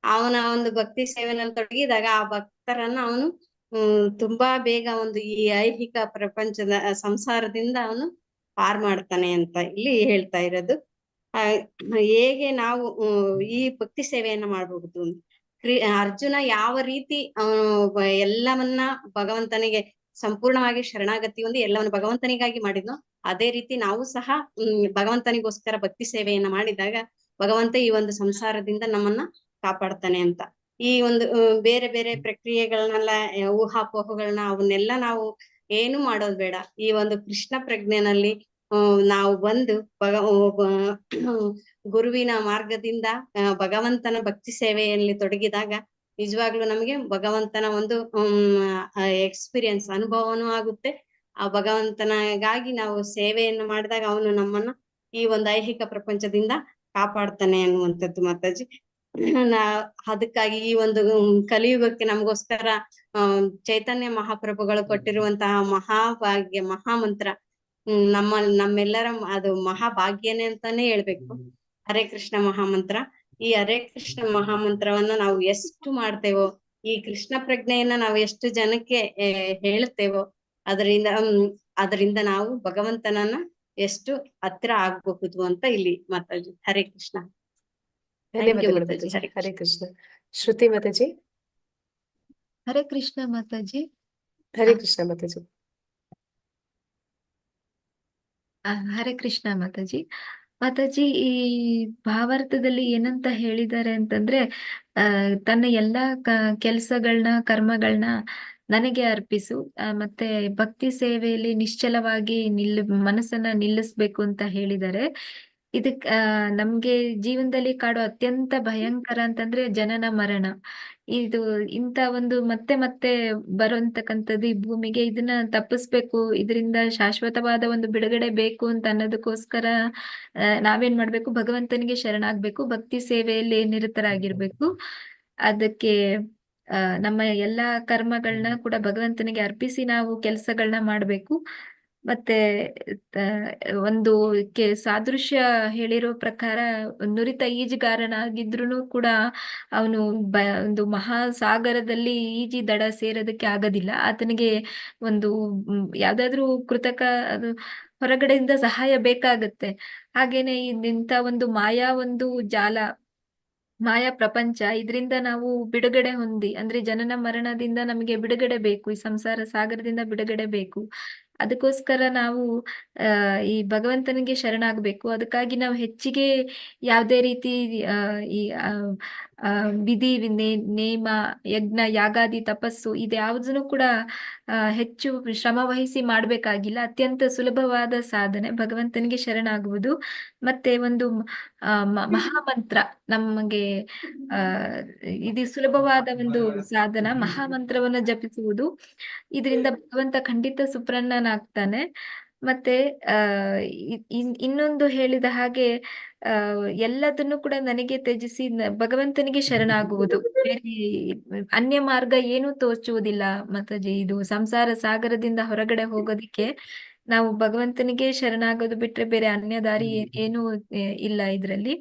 ಅವನ ಒಂದು ಭಕ್ತಿ ಸೇವೆನಲ್ಲಿ ತೊಡಗಿದಾಗ ಆ ಭಕ್ತರನ್ನ ಅವನು ತುಂಬಾ ಬೇಗ ಒಂದು ಈ ಐಹಿಕ ಪ್ರಪಂಚದ ಸಂಸಾರದಿಂದ ಅವನು ಪಾರ್ ಮಾಡ್ತಾನೆ ಅಂತ ಇಲ್ಲಿ ಹೇಳ್ತಾ ಇರೋದು. ಹೇಗೆ ನಾವು ಈ ಭಕ್ತಿ ಸೇವೆಯನ್ನ ಮಾಡಬಹುದು. ಅರ್ಜುನ ಯಾವ ರೀತಿ ಎಲ್ಲವನ್ನ ಭಗವಂತನಿಗೆ ಸಂಪೂರ್ಣವಾಗಿ ಶರಣಾಗತಿ ಹೊಂದಿ ಎಲ್ಲವನ್ನು ಭಗವಂತನಿಗಾಗಿ ಮಾಡಿದ್ನೋ ಅದೇ ರೀತಿ ನಾವು ಸಹ ಭಗವಂತನಿಗೋಸ್ಕರ ಭಕ್ತಿ ಸೇವೆಯನ್ನ ಮಾಡಿದಾಗ ಭಗವಂತ ಈ ಒಂದು ಸಂಸಾರದಿಂದ ನಮ್ಮನ್ನ ಕಾಪಾಡ್ತಾನೆ ಅಂತ. ಈ ಒಂದು ಬೇರೆ ಬೇರೆ ಪ್ರಕ್ರಿಯೆಗಳನ್ನೆಲ್ಲ ಊಹಾಪೋಹಗಳನ್ನ ಅವನ್ನೆಲ್ಲ ನಾವು ಏನು ಮಾಡೋದ್ ಬೇಡ. ಈ ಒಂದು ಕೃಷ್ಣ ಪ್ರಜ್ಞೆನಲ್ಲಿ ನಾವು ಬಂದು ಗುರುವಿನ ಮಾರ್ಗದಿಂದ ಭಗವಂತನ ಭಕ್ತಿ ಸೇವೆಯಲ್ಲಿ ತೊಡಗಿದಾಗ ನಿಜವಾಗ್ಲೂ ನಮಗೆ ಭಗವಂತನ ಒಂದು ಎಕ್ಸ್ಪೀರಿಯನ್ಸ್ ಅನುಭವನೂ ಆಗುತ್ತೆ. ಆ ಭಗವಂತನಿಗಾಗಿ ನಾವು ಸೇವೆಯನ್ನು ಮಾಡಿದಾಗ ಅವನು ನಮ್ಮನ್ನ ಈ ಒಂದು ಐಹಿಕ ಪ್ರಪಂಚದಿಂದ ಕಾಪಾಡ್ತಾನೆ ಅನ್ನುವಂಥದ್ದು ಮಾತಾಜಿ. ಅದಕ್ಕಾಗಿ ಈ ಒಂದು ಕಲಿಯುಗಕ್ಕೆ ನಮಗೋಸ್ಕರ ಚೈತನ್ಯ ಮಹಾಪ್ರಭುಗಳು ಕೊಟ್ಟಿರುವಂತಹ ಮಹಾಭಾಗ್ಯ ಮಹಾಮಂತ್ರ ನಮ್ಮೆಲ್ಲರ ಅದು ಮಹಾಭಾಗ್ಯನೇ ಅಂತಾನೆ ಹೇಳ್ಬೇಕು. ಹರೇ ಕೃಷ್ಣ ಮಹಾಮಂತ್ರ. ಈ ಹರೇ ಕೃಷ್ಣ ಮಹಾಮಂತ್ರವನ್ನ ನಾವು ಎಷ್ಟು ಮಾಡ್ತೇವೋ, ಈ ಕೃಷ್ಣ ಪ್ರಜ್ಞೆಯನ್ನ ನಾವು ಎಷ್ಟು ಜನಕ್ಕೆ ಹೇಳುತ್ತೇವೋ ಅದರಿಂದ ನಾವು ಭಗವಂತನನ್ನ ಎಷ್ಟು ಹತ್ರ ಆಗ್ಬಹುದು ಅಂತ ಇಲ್ಲಿ ಮಾತಾಜಿ. ಹರೇ ಕೃಷ್ಣ. ಧನ್ಯವಾದಗಳು ಮಾತಾಜಿ. ಮಾತಾಜಿ. ಹರೇ ಕೃಷ್ಣ. ಶ್ರುತಿ ಮಾತಾಜಿ. ಹರೇ ಕೃಷ್ಣ ಮಾತಾಜಿ. ಹರೇ ಕೃಷ್ಣ ಮಾತಾಜಿ. ಹರೇ ಕೃಷ್ಣ ಮಾತಾಜಿ. ಮಾತಾಜಿ, ಈ ಭಾವಾರ್ಥದಲ್ಲಿ ಏನಂತ ಹೇಳಿದ್ದಾರೆ ಅಂತಂದ್ರೆ, ತನ್ನ ಎಲ್ಲಾ ಕೆಲಸಗಳನ್ನ ಕರ್ಮಗಳನ್ನ ನನಗೆ ಅರ್ಪಿಸು, ಮತ್ತೆ ಭಕ್ತಿ ಸೇವೆಯಲ್ಲಿ ನಿಶ್ಚಲವಾಗಿ ಮನಸ್ಸನ್ನ ನಿಲ್ಲಿಸ್ಬೇಕು ಅಂತ ಹೇಳಿದ್ದಾರೆ. ಇದಕ್ ನಮ್ಗೆ ಜೀವನದಲ್ಲಿ ಕಾಡೋ ಅತ್ಯಂತ ಭಯಂಕರ ಅಂತಂದ್ರೆ ಜನನ ಮರಣ. ಇದು ಇಂತ ಒಂದು ಮತ್ತೆ ಮತ್ತೆ ಬರುವಂತಕ್ಕಂಥದ್ದು ಈ ಭೂಮಿಗೆ. ಇದನ್ನ ತಪ್ಪಿಸ್ಬೇಕು, ಇದರಿಂದ ಶಾಶ್ವತವಾದ ಒಂದು ಬಿಡುಗಡೆ ಬೇಕು ಅಂತ ಅನ್ನೋದಕ್ಕೋಸ್ಕರ ನಾವೇನ್ ಮಾಡ್ಬೇಕು, ಭಗವಂತನಿಗೆ ಶರಣಾಗ್ಬೇಕು, ಭಕ್ತಿ ಸೇವೆಯಲ್ಲಿ ನಿರತರಾಗಿರ್ಬೇಕು. ಅದಕ್ಕೆ ನಮ್ಮ ಎಲ್ಲಾ ಕರ್ಮಗಳನ್ನ ಕೂಡ ಭಗವಂತನಿಗೆ ಅರ್ಪಿಸಿ ನಾವು ಕೆಲಸಗಳನ್ನ ಮಾಡ್ಬೇಕು. ಮತ್ತೆ ಒಂದು ಸಾದೃಶ್ಯ ಹೇಳಿರೋ ಪ್ರಕಾರ ನುರಿತ ಈಜುಗಾರನಾಗಿದ್ರು ಕೂಡ ಅವನು ಒಂದು ಮಹಾಸಾಗರದಲ್ಲಿ ಈಜಿ ದಡ ಸೇರೋದಕ್ಕೆ ಆಗೋದಿಲ್ಲ. ಆತನಿಗೆ ಒಂದು ಯಾವ್ದಾದ್ರು ಕೃತಕ ಹೊರಗಡೆಯಿಂದ ಸಹಾಯ ಬೇಕಾಗತ್ತೆ. ಹಾಗೇನೆ ಇಂಥ ಒಂದು ಒಂದು ಮಾಯಾ ಪ್ರಪಂಚ, ಇದರಿಂದ ನಾವು ಬಿಡುಗಡೆ ಹೊಂದಿ, ಅಂದ್ರೆ ಜನನ ಮರಣದಿಂದ ನಮಗೆ ಬಿಡುಗಡೆ ಬೇಕು, ಈ ಸಂಸಾರ ಸಾಗರದಿಂದ ಬಿಡುಗಡೆ ಬೇಕು. ಅದಕ್ಕೋಸ್ಕರ ನಾವು ಈ ಭಗವಂತನಿಗೆ ಶರಣಾಗಬೇಕು. ಅದಕ್ಕಾಗಿ ನಾವು ಹೆಚ್ಚಿಗೆ ಯಾವುದೇ ರೀತಿ ಈ ವಿಧಿ ನೇಮ ಯಜ್ಞ ಯಾಗಾದಿ ತಪಸ್ಸು ಇದ್ಯಾವುದನ್ನು ಕೂಡ ಹೆಚ್ಚು ಶ್ರಮ ವಹಿಸಿ ಮಾಡ್ಬೇಕಾಗಿಲ್ಲ. ಅತ್ಯಂತ ಸುಲಭವಾದ ಸಾಧನೆ ಭಗವಂತನಿಗೆ ಶರಣಾಗುವುದು. ಮತ್ತೆ ಒಂದು ಮಹಾಮಂತ್ರ ನಮಗೆ ಇದು ಸುಲಭವಾದ ಒಂದು ಸಾಧನ. ಮಹಾಮಂತ್ರವನ್ನ ಜಪಿಸುವುದು, ಇದರಿಂದ ಭಗವಂತ ಖಂಡಿತ ಸುಪ್ರಸನ್ನನಾಗ್ತಾನೆ. ಮತ್ತೆ ಇನ್ನೊಂದು ಹೇಳಿದ ಹಾಗೆ ಎಲ್ಲದನ್ನು ಕೂಡ ನನಗೆ ತ್ಯಜಿಸಿ ಭಗವಂತನಿಗೆ ಶರಣಾಗುವುದು. ಬೇರೆ ಅನ್ಯ ಮಾರ್ಗ ಏನೂ ತೋಚುವುದಿಲ್ಲ ಮಾತಾಜಿ. ಇದು ಸಂಸಾರ ಸಾಗರದಿಂದ ಹೊರಗಡೆ ಹೋಗೋದಿಕ್ಕೆ ನಾವು ಭಗವಂತನಿಗೆ ಶರಣಾಗೋದು ಬಿಟ್ರೆ ಬೇರೆ ಅನ್ಯ ದಾರಿ ಏನೂ ಇಲ್ಲ ಇದರಲ್ಲಿ.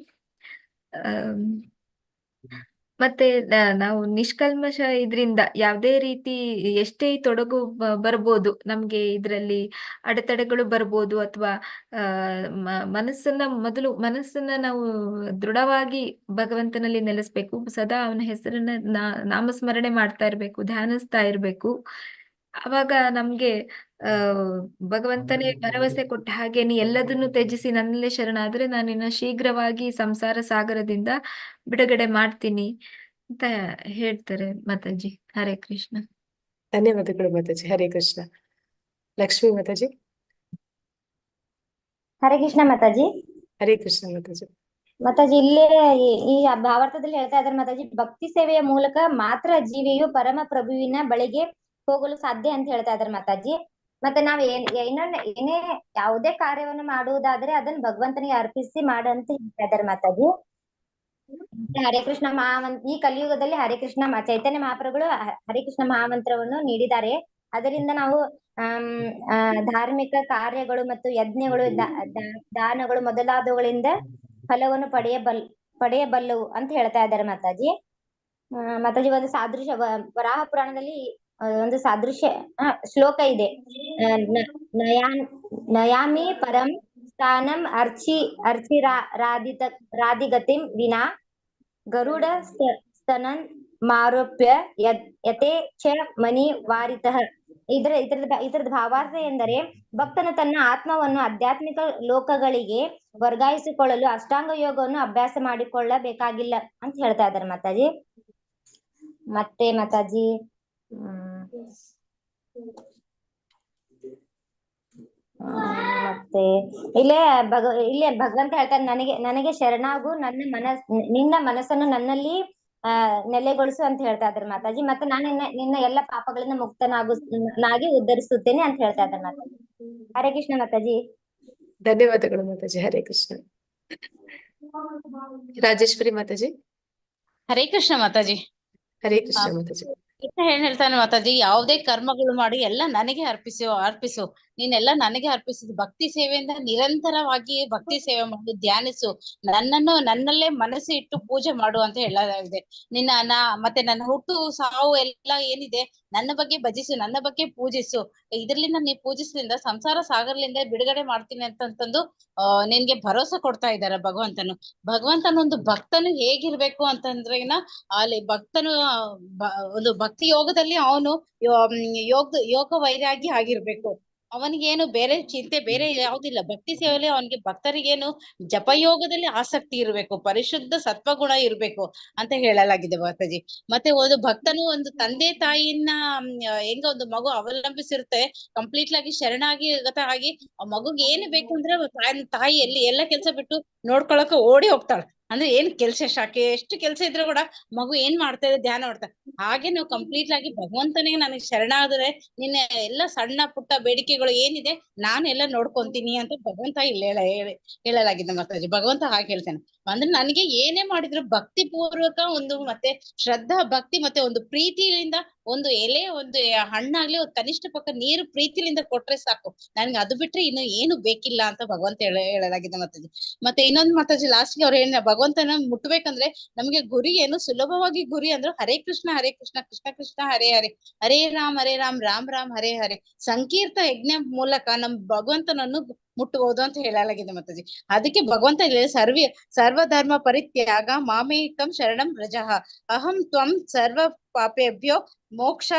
ಮತ್ತೆ ನಾವು ನಿಷ್ಕಲ್ಮಶ ಇದರಿಂದ ಯಾವುದೇ ರೀತಿ ಎಷ್ಟೇ ತೊಡಗು ಬರ್ಬೋದು ನಮ್ಗೆ, ಇದರಲ್ಲಿ ಅಡೆತಡೆಗಳು ಬರ್ಬೋದು, ಅಥವಾ ಮನಸ್ಸನ್ನ ನಾವು ದೃಢವಾಗಿ ಭಗವಂತನಲ್ಲಿ ನೆಲೆಸ್ಬೇಕು. ಸದಾ ಅವನ ಹೆಸರನ್ನ ನಾಮಸ್ಮರಣೆ ಮಾಡ್ತಾ ಇರ್ಬೇಕು, ಧ್ಯಾನಿಸ್ತಾ ಇರ್ಬೇಕು. ಅವಾಗ ನಮ್ಗೆ ಭಗವಂತನೇ ಭರವಸೆ ಕೊಟ್ಟ ಹಾಗೆ, ನೀ ಎಲ್ಲದನ್ನು ತ್ಯಜಿಸಿ ನನ್ನಲ್ಲೇ ಶರಣಾದ್ರೆ ನಾನಿನ್ನ ಶೀಘ್ರವಾಗಿ ಸಂಸಾರ ಸಾಗರದಿಂದ ಬಿಡುಗಡೆ ಮಾಡ್ತೀನಿ ಅಂತ ಹೇಳ್ತಾರೆ ಮಾತಾಜಿ. ಹರೇ ಕೃಷ್ಣ. ಧನ್ಯವಾದಗಳು ಮಾತಾಜಿ. ಹರೇ ಕೃಷ್ಣ. ಲಕ್ಷ್ಮಿ ಮಾತಾಜಿ. ಹರೇ ಕೃಷ್ಣ ಮಾತಾಜಿ. ಹರೇ ಕೃಷ್ಣ ಮಾತಾಜಿ. ಮಾತಾಜಿ, ಇಲ್ಲೇ ಈ ಭಾವಾರ್ಥದಲ್ಲಿ ಹೇಳ್ತಾ ಇದ್ದಾರೆ ಮಾತಾಜಿ, ಭಕ್ತಿ ಸೇವೆಯ ಮೂಲಕ ಮಾತ್ರ ಜೀವಿಯು ಪರಮ ಪ್ರಭುವಿನ ಬಳಿಗೆ ಹೋಗಲು ಸಾಧ್ಯ ಅಂತ ಹೇಳ್ತಾ ಇದ್ದಾರೆ ಮಾತಾಜಿ. ಮತ್ತೆ ನಾವ್ ಏನೇ ಯಾವುದೇ ಕಾರ್ಯವನ್ನು ಮಾಡುವುದಾದ್ರೆ ಅದನ್ನ ಭಗವಂತನಿಗೆ ಅರ್ಪಿಸಿ ಮಾಡಂತ ಹೇಳ್ತಾ ಇದ್ದಾರೆ ಮಾತಾಜಿ. ಹರೇ ಕೃಷ್ಣ ಈ ಕಲಿಯುಗದಲ್ಲಿ ಹರೇ ಕೃಷ್ಣ ಚೈತನ್ಯ ಮಹಾಪ್ರಭುಗಳು ಹರೇ ಕೃಷ್ಣ ಮಹಾಮಂತ್ರವನ್ನು ನೀಡಿದ್ದಾರೆ. ಅದರಿಂದ ನಾವು ಧಾರ್ಮಿಕ ಕಾರ್ಯಗಳು ಮತ್ತು ಯಜ್ಞಗಳು ದಾನಗಳು ಮೊದಲಾದವುಗಳಿಂದ ಫಲವನ್ನು ಪಡೆಯಬಲ್ಲವು ಅಂತ ಹೇಳ್ತಾ ಇದ್ದಾರೆ ಮಾತಾಜಿ. ಮಾತಾಜಿ, ಒಂದು ಸಾದೃಶ್ಯ ವರಾಹ ಪುರಾಣದಲ್ಲಿ ಒಂದು ಸಾದೃಶ್ಯ ಶ್ಲೋಕ ಇದೆ. ನಯಾಮಿ ಪರಂ ಸ್ಥಾನಂ ರಾಧಿಗತಿಂ ವಿನಾ ಗರುಡ ಮಾರೋಪ್ಯ ಯತೆ ಚ ಮನಿ ವಾರಿತಃ. ಇದರದ ಭಾವಾರ್ಥ ಎಂದರೆ ಭಕ್ತನು ತನ್ನ ಆತ್ಮವನ್ನು ಆಧ್ಯಾತ್ಮಿಕ ಲೋಕಗಳಿಗೆ ವರ್ಗಾಯಿಸಿಕೊಳ್ಳಲು ಅಷ್ಟಾಂಗ ಯೋಗವನ್ನು ಅಭ್ಯಾಸ ಮಾಡಿಕೊಳ್ಳಬೇಕಾಗಿಲ್ಲ ಅಂತ ಹೇಳ್ತಾ ಇದ್ದಾರೆ ಮಾತಾಜಿ. ಮತ್ತೆ ಮಾತಾಜಿ ಮತ್ತೆ ಇಲ್ಲೇ ಭಗವಂತ ಹೇಳ್ತಾರೆ, ನನಗೆ ಶರಣಾಗು, ನಿನ್ನ ಮನಸ್ಸನ್ನು ನನ್ನಲ್ಲಿ ನೆಲೆಗೊಳಿಸು ಅಂತ ಹೇಳ್ತಾ ಇದ್ದಾರೆ ಮಾತಾಜಿ. ಮತ್ತೆ ನಾನು ನಿನ್ನ ಎಲ್ಲ ಪಾಪಗಳಿಂದ ಮುಕ್ತನಾಗಿ ಉದ್ಧರಿಸುತ್ತೇನೆ ಅಂತ ಹೇಳ್ತಾ ಇದ್ದಾರೆ ಮಾತಾಜಿ. ಹರೇ ಕೃಷ್ಣ ಮಾತಾಜಿ. ಧನ್ಯವಾದಗಳು ಮಾತಾಜಿ. ಹರೇ ಕೃಷ್ಣ. ರಾಜೇಶ್ವರಿ ಮಾತಾಜಿ. ಹರೇ ಕೃಷ್ಣ ಮಾತಾಜಿ. ಹರೇ ಕೃಷ್ಣ ಮಾತಾಜಿ. ಏನ್ ಹೇಳ್ತಾನೆ ಮಾತಾಜಿ, ಯಾವುದೇ ಕರ್ಮಗಳು ಮಾಡಿ ಎಲ್ಲ ನನಗೆ ಅರ್ಪಿಸು, ನೀನೆಲ್ಲ ನನಗೆ ಅರ್ಪಿಸಿದ ಭಕ್ತಿ ಸೇವೆಯಿಂದ ನಿರಂತರವಾಗಿ ಭಕ್ತಿ ಸೇವೆ ಮಾಡು, ಧ್ಯಾನಿಸು, ನನ್ನಲ್ಲೇ ಮನಸ್ಸು ಇಟ್ಟು ಪೂಜೆ ಮಾಡು ಅಂತ ಹೇಳಲಾಗಿದೆ. ಮತ್ತೆ ನನ್ನ ಹುಟ್ಟು ಸಾವು ಎಲ್ಲ ಏನಿದೆ ನನ್ನ ಬಗ್ಗೆ ಭಜಿಸು, ನನ್ನ ಬಗ್ಗೆ ಪೂಜಿಸು, ಇದ್ರಲಿಂದ ನೀ ಪೂಜಿಸ್ಲಿಂದ ಸಂಸಾರ ಸಾಗರ್ಲಿಂದ ಬಿಡುಗಡೆ ಮಾಡ್ತೀನಿ ಅಂತಂದು ನಿನ್ಗೆ ಭರೋಸೆ ಕೊಡ್ತಾ ಇದ್ದಾರೆ ಭಗವಂತನ ಒಂದು ಭಕ್ತನು ಹೇಗಿರ್ಬೇಕು ಅಂತಂದ್ರೆನ ಅಲ್ಲಿ ಭಕ್ತನು ಒಂದು ಭಕ್ತಿ ಯೋಗದಲ್ಲಿ ಅವನು ಯೋಗ ವೈರಾಗಿ ಆಗಿರ್ಬೇಕು. ಅವನಿಗೇನು ಬೇರೆ ಚಿಂತೆ ಬೇರೆ ಯಾವ್ದಿಲ್ಲ. ಭಕ್ತಿ ಸೇವೆಯಲ್ಲಿ ಅವನಿಗೆ ಭಕ್ತರಿಗೇನು ಜಪಯೋಗದಲ್ಲಿ ಆಸಕ್ತಿ ಇರ್ಬೇಕು, ಪರಿಶುದ್ಧ ಸತ್ವಗುಣ ಇರ್ಬೇಕು ಅಂತ ಹೇಳಲಾಗಿದೆ ಮಾತಾಜಿ. ಮತ್ತೆ ಒಂದು ಭಕ್ತನು ಒಂದು ತಂದೆ ತಾಯಿಯನ್ನ ಹೆಂಗ ಒಂದು ಮಗು ಅವಲಂಬಿಸಿರುತ್ತೆ, ಕಂಪ್ಲೀಟ್ ಆಗಿ ಶರಣಾಗಿ ಆಗಿ ಆ ಮಗುಗೆ ಏನು ಬೇಕು ಅಂದ್ರೆ ತಾಯಿ ಎಲ್ಲ ಕೆಲ್ಸ ಬಿಟ್ಟು ನೋಡ್ಕೊಳಕ ಓಡಿ ಹೋಗ್ತಾಳೆ. ಅಂದ್ರೆ ಏನ್ ಕೆಲ್ಸ ಶಾಕೆ ಎಷ್ಟು ಕೆಲ್ಸ ಇದ್ರೆ ಕೂಡ ಮಗು ಏನ್ ಮಾಡ್ತಾ ಇದೆ ಧ್ಯಾನ ಮಾಡ್ತಾ. ಹಾಗೆ ನಾವು ಕಂಪ್ಲೀಟ್ ಆಗಿ ಭಗವಂತನಿಗೆ ನನಗೆ ಶರಣಾದ್ರೆ ನಿನ್ನ ಎಲ್ಲ ಸಣ್ಣ ಪುಟ್ಟ ಬೇಡಿಕೆಗಳು ಏನಿದೆ ನಾನು ಎಲ್ಲ ನೋಡ್ಕೊಂತೀನಿ ಅಂತ ಭಗವಂತ ಇಲ್ಲಿ ಹೇಳಲಾಗಿದೆ ಮಾತಾಜಿ. ಭಗವಂತ ಹಾಗೆ ಹೇಳ್ತಾನೆ. ಅಂದ್ರೆ ನನಗೆ ಏನೇ ಮಾಡಿದ್ರು ಭಕ್ತಿ ಪೂರ್ವಕ ಒಂದು ಮತ್ತೆ ಶ್ರದ್ಧಾ ಭಕ್ತಿ ಮತ್ತೆ ಒಂದು ಪ್ರೀತಿಯಿಂದ ಒಂದು ಎಲೆ ಒಂದು ಹಣ್ಣಾಗ್ಲಿ ಒಂದು ಕನಿಷ್ಠ ಪಕ್ಕ ನೀರು ಪ್ರೀತಿಲಿಂದ ಕೊಟ್ರೆ ಸಾಕು, ನನ್ಗೆ ಅದು ಬಿಟ್ರೆ ಇನ್ನು ಏನು ಬೇಕಿಲ್ಲ ಅಂತ ಭಗವಂತ ಹೇಳಲಾಗಿದೆ ಮಾತಾಜಿ. ಮತ್ತೆ ಇನ್ನೊಂದು ಮಾತಾಜಿ ಲಾಸ್ಟ್ಗೆ ಅವ್ರು ಭಗವಂತನ ಮುಟ್ಬೇಕಂದ್ರೆ ನಮ್ಗೆ ಗುರಿ ಏನು ಸುಲಭವಾಗಿ ಗುರಿ ಅಂದ್ರೆ ಹರೇ ಕೃಷ್ಣ ಕೃಷ್ಣ ಕೃಷ್ಣ ಹರೇ ಹರೇ, ಹರೇ ರಾಮ್ ರಾಮ್ ರಾಮ್ ಹರೇ ಹರೇ ಸಂಕೀರ್ತ ಯಜ್ಞ ಮೂಲಕ ನಮ್ ಭಗವಂತನನ್ನು ಮುಟ್ಟಬಹುದು ಅಂತ ಹೇಳಲಾಗಿದೆ ಮಾತಾಜಿ. ಅದಕ್ಕೆ ಭಗವಂತ ಸರ್ವಧರ್ಮ ಪರಿತ್ಯಾಗ ಮಾಮೇಕಂ ಶರಣಂ ವ್ರಜಃ ಅಹಂ ತ್ವಂ ಸರ್ವ ಪಾಪೇಭ್ಯೋ ಮೋಕ್ಷ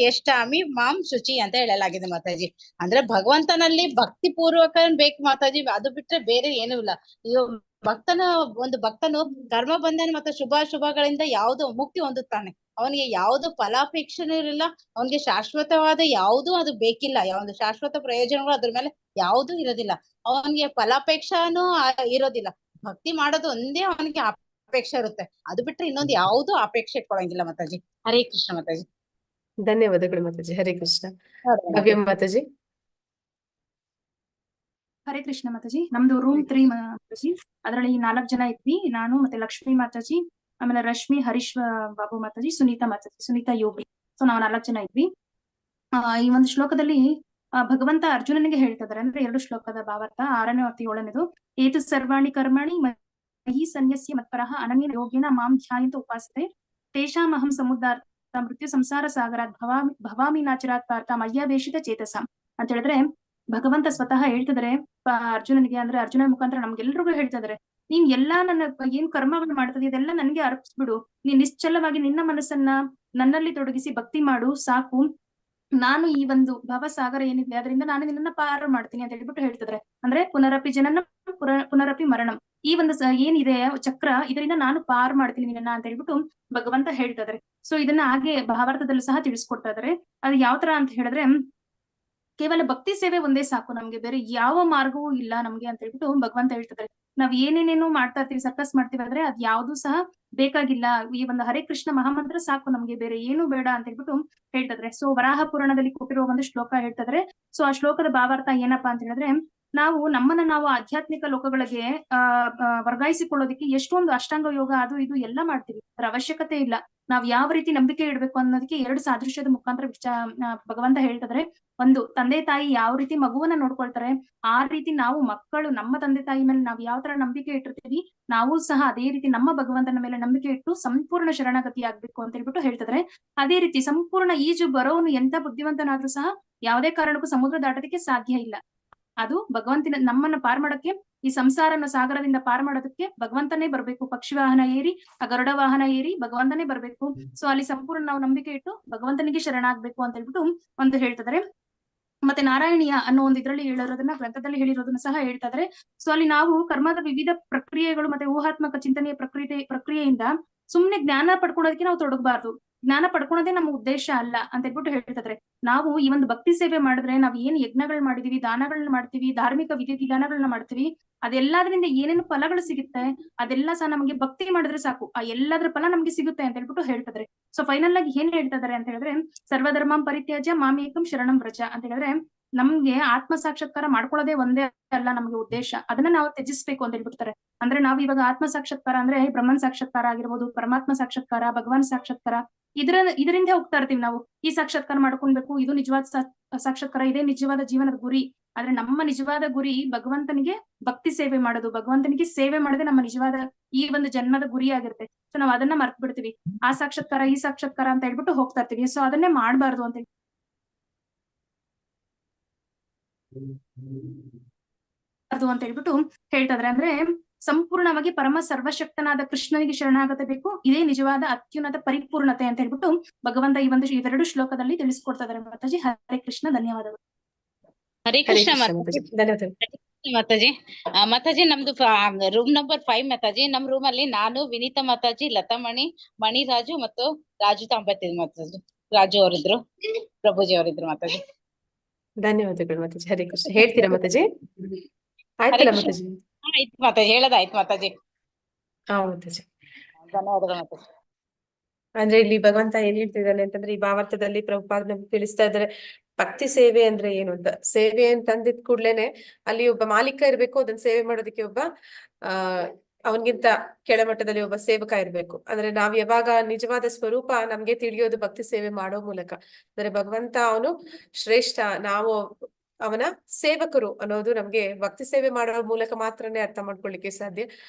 ಎಷ್ಟಾಮಿ ಮಾಂ ಶುಚಿ ಅಂತ ಹೇಳಲಾಗಿದೆ ಮಾತಾಜಿ. ಅಂದ್ರೆ ಭಗವಂತನಲ್ಲಿ ಭಕ್ತಿ ಪೂರ್ವಕ ಬೇಕು ಮಾತಾಜಿ, ಅದು ಬಿಟ್ರೆ ಬೇರೆ ಏನೂ ಇಲ್ಲ. ಒಂದು ಭಕ್ತನು ಕರ್ಮ ಬಂಧನ ಮತ್ತು ಶುಭಗಳಿಂದ ಯಾವ್ದು ಮುಕ್ತಿ ಹೊಂದುತ್ತಾನೆ. ಅವನಿಗೆ ಯಾವ್ದು ಫಲಾಪೇಕ್ಷೆನೂ ಇರಲಿಲ್ಲ, ಅವನಿಗೆ ಶಾಶ್ವತವಾದ ಯಾವ್ದು ಅದು ಬೇಕಿಲ್ಲ, ಯಾವ್ದು ಶಾಶ್ವತ ಪ್ರಯೋಜನಗಳು ಅದ್ರ ಮೇಲೆ ಯಾವ್ದು ಇರೋದಿಲ್ಲ, ಅವನಿಗೆ ಫಲಾಪೇಕ್ಷಾನು ಇರೋದಿಲ್ಲ. ಭಕ್ತಿ ಮಾಡೋದು ಒಂದೇ ಅವನಿಗೆ ಅಪೇಕ್ಷೆ ಇರುತ್ತೆ, ಅದು ಬಿಟ್ರೆ ಇನ್ನೊಂದು ಯಾವ್ದು ಅಪೇಕ್ಷೆ ಇಟ್ಕೊಳಂಗಿಲ್ಲ ಮಾತಾಜಿ. ಹರೇ ಕೃಷ್ಣ ಮಾತಾಜಿ. ಧನ್ಯವಾದಗಳು ಮಾತಾಜಿ. ಹರೇ ಕೃಷ್ಣ. ಭವ್ಯ ಮಾತಾಜಿ. ಹರೇ ಕೃಷ್ಣ ಮಾತಾಜಿ. ನಮ್ದು ರೂಮ್ 3 ಮಾತಾಜಿ. ಅದ್ರಲ್ಲಿ 4 ಜನ ಇದ್ವಿ, ನಾನು ಮತ್ತೆ ಲಕ್ಷ್ಮಿ ಮಾತಾಜಿ, ಆಮೇಲೆ ರಶ್ಮಿ, ಹರೀಶ್ ಬಾಬು ಮಾತಾಜಿ, ಸುನೀತಾ ಯೋಗಿ. ಸೊ ನಾವು 4 ಜನ ಇದ್ವಿ. ಈ ಒಂದು ಶ್ಲೋಕದಲ್ಲಿ ಭಗವಂತ ಅರ್ಜುನನಿಗೆ ಹೇಳ್ತಿದ್ದಾರೆ, ಅಂದ್ರೆ 2 ಶ್ಲೋಕದ ಭಾವಾರ್ಥ. 6ನೇ ಮತ್ತು 7ನೇದು. ಏತು ಸರ್ವಾಣಿ ಕರ್ಮಾಣಿ ಮಹಿ ಸನ್ಯಸ್ಯ ಮತ್ಪರಃ ಅನನ್ಯ ಯೋಗೇನ ಮಾಂ ಧ್ಯಾಯಂತ ಉಪಾಸತೆ ತೇಷಾಮಹಂ ಸಮುದ್ಧಾರ್ಥ ಮೃತ್ಯು ಸಂಸಾರ ಸಾಗರಾತ್ ಭವಾಮಿ ನಾಚರಾತ್ ಪಾರ್ಥ ಮಯ್ಯಾವೇಶಿತ ಚೇತಸ ಅಂತ ಹೇಳಿದ್ರೆ ಭಗವಂತ ಸ್ವತಃ ಹೇಳ್ತಿದ್ರೆ ಅರ್ಜುನನಿಗೆ, ಅಂದ್ರೆ ಅರ್ಜುನ ಮುಖಾಂತರ ನಮ್ಗೆಲ್ರಿಗೂ ಹೇಳ್ತಿದ್ರೆ, ನೀನ್ ಎಲ್ಲಾ ನನ್ನ ಏನ್ ಕರ್ಮಗಳು ಮಾಡ್ತದೆ ಇದೆಲ್ಲ ನನ್ಗೆ ಅರ್ಪಿಸ್ಬಿಡು, ನೀನ್ ನಿಶ್ಚಲವಾಗಿ ನಿನ್ನ ಮನಸ್ಸನ್ನ ನನ್ನಲ್ಲಿ ತೊಡಗಿಸಿ ಭಕ್ತಿ ಮಾಡು ಸಾಕು, ನಾನು ಈ ಒಂದು ಭವಸಾಗರ ಏನಿದೆ ಅದರಿಂದ ನಾನು ನಿನ್ನನ್ನ ಪಾರು ಮಾಡ್ತೀನಿ ಅಂತ ಹೇಳ್ಬಿಟ್ಟು ಹೇಳ್ತಿದ್ರೆ. ಅಂದ್ರೆ ಪುನರಪಿ ಜನನ ಪುನರಪಿ ಮರಣಂ, ಈ ಒಂದು ಏನಿದೆ ಚಕ್ರ ಇದರಿಂದ ನಾನು ಪಾರು ಮಾಡ್ತೀನಿ ನಿನ್ನ ಅಂತ ಹೇಳ್ಬಿಟ್ಟು ಭಗವಂತ ಹೇಳ್ತಿದ್ರೆ. ಸೊ ಇದನ್ನ ಹಾಗೆ ಭಾವಾರ್ಥದಲ್ಲೂ ಸಹ ತಿಳಿಸ್ಕೊಡ್ತಾ ಇದಾರೆ. ಅದು ಯಾವ ತರ ಅಂತ ಹೇಳಿದ್ರೆ, ಕೇವಲ ಭಕ್ತಿ ಸೇವೆ ಒಂದೇ ಸಾಕು, ನಮ್ಗೆ ಬೇರೆ ಯಾವ ಮಾರ್ಗವೂ ಇಲ್ಲ ನಮ್ಗೆ ಅಂತ ಹೇಳ್ಬಿಟ್ಟು ಭಗವಂತ ಹೇಳ್ತಿದ್ದಾರೆ. ನಾವ್ ಏನೇನೇನೋ ಮಾಡ್ತಾ ಇರ್ತೀವಿ, ಸರ್ಕಸ್ ಮಾಡ್ತೀವಿ, ಆದ್ರೆ ಅದ್ ಯಾವ್ದು ಸಹ ಬೇಕಾಗಿಲ್ಲ, ಈ ಒಂದು ಹರೇ ಕೃಷ್ಣ ಮಹಾಮಂತ್ರ ಸಾಕು, ನಮ್ಗೆ ಬೇರೆ ಏನು ಬೇಡ ಅಂತ ಹೇಳ್ಬಿಟ್ಟು ಹೇಳ್ತಿದ್ರೆ. ಸೊ ವರಾಹ ಪುರಾಣದಲ್ಲಿ ಕೊಟ್ಟಿರೋ ಒಂದು ಶ್ಲೋಕ ಹೇಳ್ತಿದ್ರೆ. ಸೊ ಆ ಶ್ಲೋಕದ ಭಾವಾರ್ಥ ಏನಪ್ಪಾ ಅಂತ ಹೇಳಿದ್ರೆ, ನಾವು ಆಧ್ಯಾತ್ಮಿಕ ಲೋಕಗಳಿಗೆ ವರ್ಗಾಯಿಸಿಕೊಳ್ಳೋದಕ್ಕೆ ಎಷ್ಟೊಂದು ಅಷ್ಟಾಂಗ ಯೋಗ ಅದು ಇದು ಎಲ್ಲ ಮಾಡ್ತೀವಿ, ಅದರ ಅವಶ್ಯಕತೆ ಇಲ್ಲ. ನಾವ್ ಯಾವ ರೀತಿ ನಂಬಿಕೆ ಇಡ್ಬೇಕು ಅನ್ನೋದಕ್ಕೆ 2 ಸಾದೃಶ್ಯದ ಮುಖಾಂತರ ಭಗವಂತ ಹೇಳ್ತಿದ್ರೆ. ಒಂದು, ತಂದೆ ತಾಯಿ ಯಾವ ರೀತಿ ಮಗುವನ್ನ ನೋಡ್ಕೊಳ್ತಾರೆ ಆ ರೀತಿ ನಾವು ಮಕ್ಕಳು ನಮ್ಮ ತಂದೆ ತಾಯಿ ಮೇಲೆ ನಾವ್ ಯಾವ ತರ ನಂಬಿಕೆ ಇಟ್ಟಿರ್ತೀವಿ, ನಾವು ಸಹ ಅದೇ ರೀತಿ ನಮ್ಮ ಭಗವಂತನ ಮೇಲೆ ನಂಬಿಕೆ ಇಟ್ಟು ಸಂಪೂರ್ಣ ಶರಣಾಗತಿ ಆಗ್ಬೇಕು ಅಂತ ಹೇಳ್ಬಿಟ್ಟು ಹೇಳ್ತಿದ್ರೆ. ಅದೇ ರೀತಿ ಸಂಪೂರ್ಣ ಈಜು ಬರೋನು ಎಂತ ಬುದ್ಧಿವಂತನಾದ್ರೂ ಸಹ ಯಾವುದೇ ಕಾರಣಕ್ಕೂ ಸಮುದ್ರ ದಾಟೋದಕ್ಕೆ ಸಾಧ್ಯ ಇಲ್ಲ. ಅದು ಭಗವಂತನ ನಮ್ಮನ್ನ ಪಾರ್ ಮಾಡಕ್ಕೆ ಈ ಸಂಸಾರ ಅನ್ನೋ ಸಾಗರದಿಂದ ಪಾರ್ ಮಾಡೋದಕ್ಕೆ ಭಗವಂತನೇ ಬರ್ಬೇಕು. ಪಕ್ಷಿ ವಾಹನ ಏರಿ ಆ ಗರುಡ ವಾಹನ ಏರಿ ಭಗವಂತನೇ ಬರ್ಬೇಕು. ಸೊ ಅಲ್ಲಿ ಸಂಪೂರ್ಣ ನಾವು ನಂಬಿಕೆ ಇಟ್ಟು ಭಗವಂತನಿಗೆ ಶರಣಾಗ್ಬೇಕು ಅಂತ ಹೇಳ್ಬಿಟ್ಟು ಒಂದು ಹೇಳ್ತಿದ್ದಾರೆ. ಮತ್ತೆ ನಾರಾಯಣೀಯ ಅನ್ನೋ ಒಂದು ಇದ್ರಲ್ಲಿ ಹೇಳಿರೋದನ್ನ, ಗ್ರಂಥದಲ್ಲಿ ಹೇಳಿರೋದನ್ನ ಸಹ ಹೇಳ್ತಾ ಇದಾರೆ. ಸೊ ಅಲ್ಲಿ ನಾವು ಕರ್ಮದ ವಿವಿಧ ಪ್ರಕ್ರಿಯೆಗಳು ಮತ್ತೆ ಊಹಾತ್ಮಕ ಚಿಂತನೆಯ ಪ್ರಕ್ರಿಯೆಯಿಂದ ಸುಮ್ನೆ ಜ್ಞಾನ ಪಡ್ಕೊಳೋದಕ್ಕೆ ನಾವು ತೊಡಗಬಾರ್ದು. ಜ್ಞಾನ ಪಡ್ಕೊಳೋದೇ ನಮ್ಮ ಉದ್ದೇಶ ಅಲ್ಲ ಅಂತ ಹೇಳ್ಬಿಟ್ಟು ಹೇಳ್ತಿದ್ರೆ. ನಾವು ಈ ಒಂದು ಭಕ್ತಿ ಸೇವೆ ಮಾಡಿದ್ರೆ ನಾವ್ ಏನ್ ಯಜ್ಞಗಳು ಮಾಡಿದೀವಿ, ದಾನಗಳನ್ನ ಮಾಡ್ತೀವಿ, ಧಾರ್ಮಿಕ ವಿಧಿ ವಿಧಾನಗಳನ್ನ ಮಾಡ್ತೀವಿ, ಅದೆಲ್ಲದರಿಂದ ಏನೇನು ಫಲಗಳು ಸಿಗುತ್ತೆ ಅದೆಲ್ಲ ಸಹ ನಮಗೆ ಭಕ್ತಿ ಮಾಡಿದ್ರೆ ಸಾಕು, ಆ ಎಲ್ಲದ್ರ ಫಲ ನಮ್ಗೆ ಸಿಗುತ್ತೆ ಅಂತ ಹೇಳ್ಬಿಟ್ಟು ಹೇಳ್ತಿದ್ರೆ. ಸೊ ಫೈನಲ್ ಆಗಿ ಏನ್ ಹೇಳ್ತಾ ಇದಾರೆ ಅಂತ ಹೇಳಿದ್ರೆ, ಸರ್ವಧರ್ಮಂ ಪರಿತ್ಯಾಜ್ಯ ಮಾಮೇಕಂ ಶರಣಂ ವ್ರಜ ಅಂತ ಹೇಳಿದ್ರೆ, ನಮ್ಗೆ ಆತ್ಮ ಸಾಕ್ಷಾತ್ಕಾರ ಮಾಡ್ಕೊಳ್ಳೋದೇ ಒಂದೇ ಅಲ್ಲ ನಮ್ಗೆ ಉದ್ದೇಶ, ಅದನ್ನ ನಾವು ತ್ಯಜಿಸ್ಬೇಕು ಅಂತ ಹೇಳ್ಬಿಡ್ತಾರೆ. ಅಂದ್ರೆ ನಾವು ಇವಾಗ ಆತ್ಮ ಸಾಕ್ಷಾತ್ಕಾರ ಅಂದ್ರೆ ಬ್ರಹ್ಮನ್ ಸಾಕ್ಷಾತ್ಕಾರ ಆಗಿರ್ಬೋದು, ಪರಮಾತ್ಮ ಸಾಕ್ಷಾತ್ಕಾರ, ಭಗವಾನ್ ಸಾಕ್ಷಾತ್ಕಾರ, ಇದರಿಂದ ಹೋಗ್ತಾ ಇರ್ತೀವಿ ನಾವು. ಈ ಸಾಕ್ಷಾತ್ಕಾರ ಮಾಡ್ಕೊಳ್ಬೇಕು, ಇದು ನಿಜವಾದ ಸಾಕ್ಷಾತ್ಕಾರ, ಇದೇ ನಿಜವಾದ ಜೀವನದ ಗುರಿ. ಆದ್ರೆ ನಮ್ಮ ನಿಜವಾದ ಗುರಿ ಭಗವಂತನಿಗೆ ಭಕ್ತಿ ಸೇವೆ ಮಾಡೋದು, ಭಗವಂತನಿಗೆ ಸೇವೆ ಮಾಡೋದೇ ನಮ್ಮ ನಿಜವಾದ ಈ ಒಂದು ಜನ್ಮದ ಗುರಿ ಆಗಿರುತ್ತೆ. ಸೊ ನಾವ್ ಅದನ್ನ ಮರ್ತ್ ಬಿಡ್ತೀವಿ. ಆ ಸಾಕ್ಷಾತ್ಕಾರ ಈ ಸಾಕ್ಷಾತ್ಕಾರ ಅಂತ ಹೇಳ್ಬಿಟ್ಟು ಹೋಗ್ತಾ ಇರ್ತೀವಿ. ಸೊ ಅದನ್ನೇ ಮಾಡ್ಬಾರ್ದು ಅಂತ ಹೇಳ್ಬಿಟ್ಟು ಹೇಳ್ತಾ ಇದ್ರೆ. ಅಂದ್ರೆ ಸಂಪೂರ್ಣವಾಗಿ ಪರಮ ಸರ್ವಶಕ್ತನಾದ ಕೃಷ್ಣನಿಗೆ ಶರಣಾಗತ ಬೇಕು, ಇದೇ ನಿಜವಾದ ಅತ್ಯುನ್ನತ ಪರಿಪೂರ್ಣತೆ ಅಂತ ಹೇಳ್ಬಿಟ್ಟು ಭಗವಂತ ಇವೆರಡು ಶ್ಲೋಕದಲ್ಲಿ ತಿಳಿಸ್ಕೊಡ್ತಾ ಇದಾರೆ. ಮಾತಾಜಿ ಹರೇ ಕೃಷ್ಣ, ಧನ್ಯವಾದಗಳು. ಹರೇ ಹರೇ ಕೃಷ್ಣ ಕೃಷ್ಣ ಮಾತಾಜಿ, ಧನ್ಯವಾದಗಳು. ಮಾತಾಜಿ. ಮಾತಾಜಿ ನಮ್ದು ರೂಮ್ ನಂಬರ್ 5 ಮಾತಾಜಿ. ನಮ್ ರೂಮ್ ಅಲ್ಲಿ ನಾನು, ವಿನೀತಾ ಮಾತಾಜಿ, ಲತಾಮಣಿ, ಮಣಿರಾಜು ಮತ್ತು ರಾಜು ತಾಂಬತ್ತಿ ಮಾತಾಜಿ. ರಾಜು ಅವರಿದ್ರು, ಪ್ರಭುಜಿ ಅವರಿದ್ರು ಮಾತಾಜಿ. ಧನ್ಯವಾದಗಳು ಮಾತಾಜಿ. ಹರೇ ಕೃಷ್ಣ. ಹೇಳ್ತೀರಾ ಮಾತಾಜಿ? ಹರೇ ಆಯ್ತಲ್ಲ ಕೃಷ್ಣ. ಮಾತಾಜಿ? ಆಯ್ತು ಮಾತಾಜಿ, ಹೇಳೋದಾಯ್ತು ಮಾತಾಜಿ. ಹಾ ಮಾತಾಜಿ. ಧನ್ಯವಾದಗಳು ಮಾತಾಜಿ. ಅಂದ್ರೆ ಇಲ್ಲಿ ಭಗವಂತ ಏನ್ ಹೇಳ್ತಿದ್ದಾನೆ ಅಂತಂದ್ರೆ, ಈ ಭಾವಾರ್ಥದಲ್ಲಿ ಪ್ರಭುಪಾದ ನಮ್ಗೆ ತಿಳಿಸ್ತಾ ಇದ್ದಾರೆ ಭಕ್ತಿ ಸೇವೆ ಅಂದ್ರೆ ಏನು ಅಂತ. ಸೇವೆ ಅಂತ ಅಂದಿದ್ ಕೂಡ್ಲೇನೆ ಅಲ್ಲಿ ಒಬ್ಬ ಮಾಲೀಕ ಇರ್ಬೇಕು, ಅದನ್ನ ಸೇವೆ ಮಾಡೋದಕ್ಕೆ ಒಬ್ಬ ಅವನ್ಗಿಂತ ಕೆಳಮಟ್ಟದಲ್ಲಿ ಒಬ್ಬ ಸೇವಕ ಇರ್ಬೇಕು. ಅಂದ್ರೆ ನಾವ್ ಯಾವಾಗ ನಿಜವಾದ ಸ್ವರೂಪ ನಮ್ಗೆ ತಿಳಿಯೋದು ಭಕ್ತಿ ಸೇವೆ ಮಾಡೋ ಮೂಲಕ. ಅಂದ್ರೆ ಭಗವಂತ ಅವನು ಶ್ರೇಷ್ಠ, ನಾವು ಅವನ ಸೇವಕರು ಅನ್ನೋದು ನಮ್ಗೆ ಭಕ್ತಿ ಸೇವೆ ಮಾಡೋ ಮೂಲಕ ಮಾತ್ರನೇ ಅರ್ಥ ಮಾಡ್ಕೊಳ್ಳಿಕ್ಕೆ ಸಾಧ್ಯ.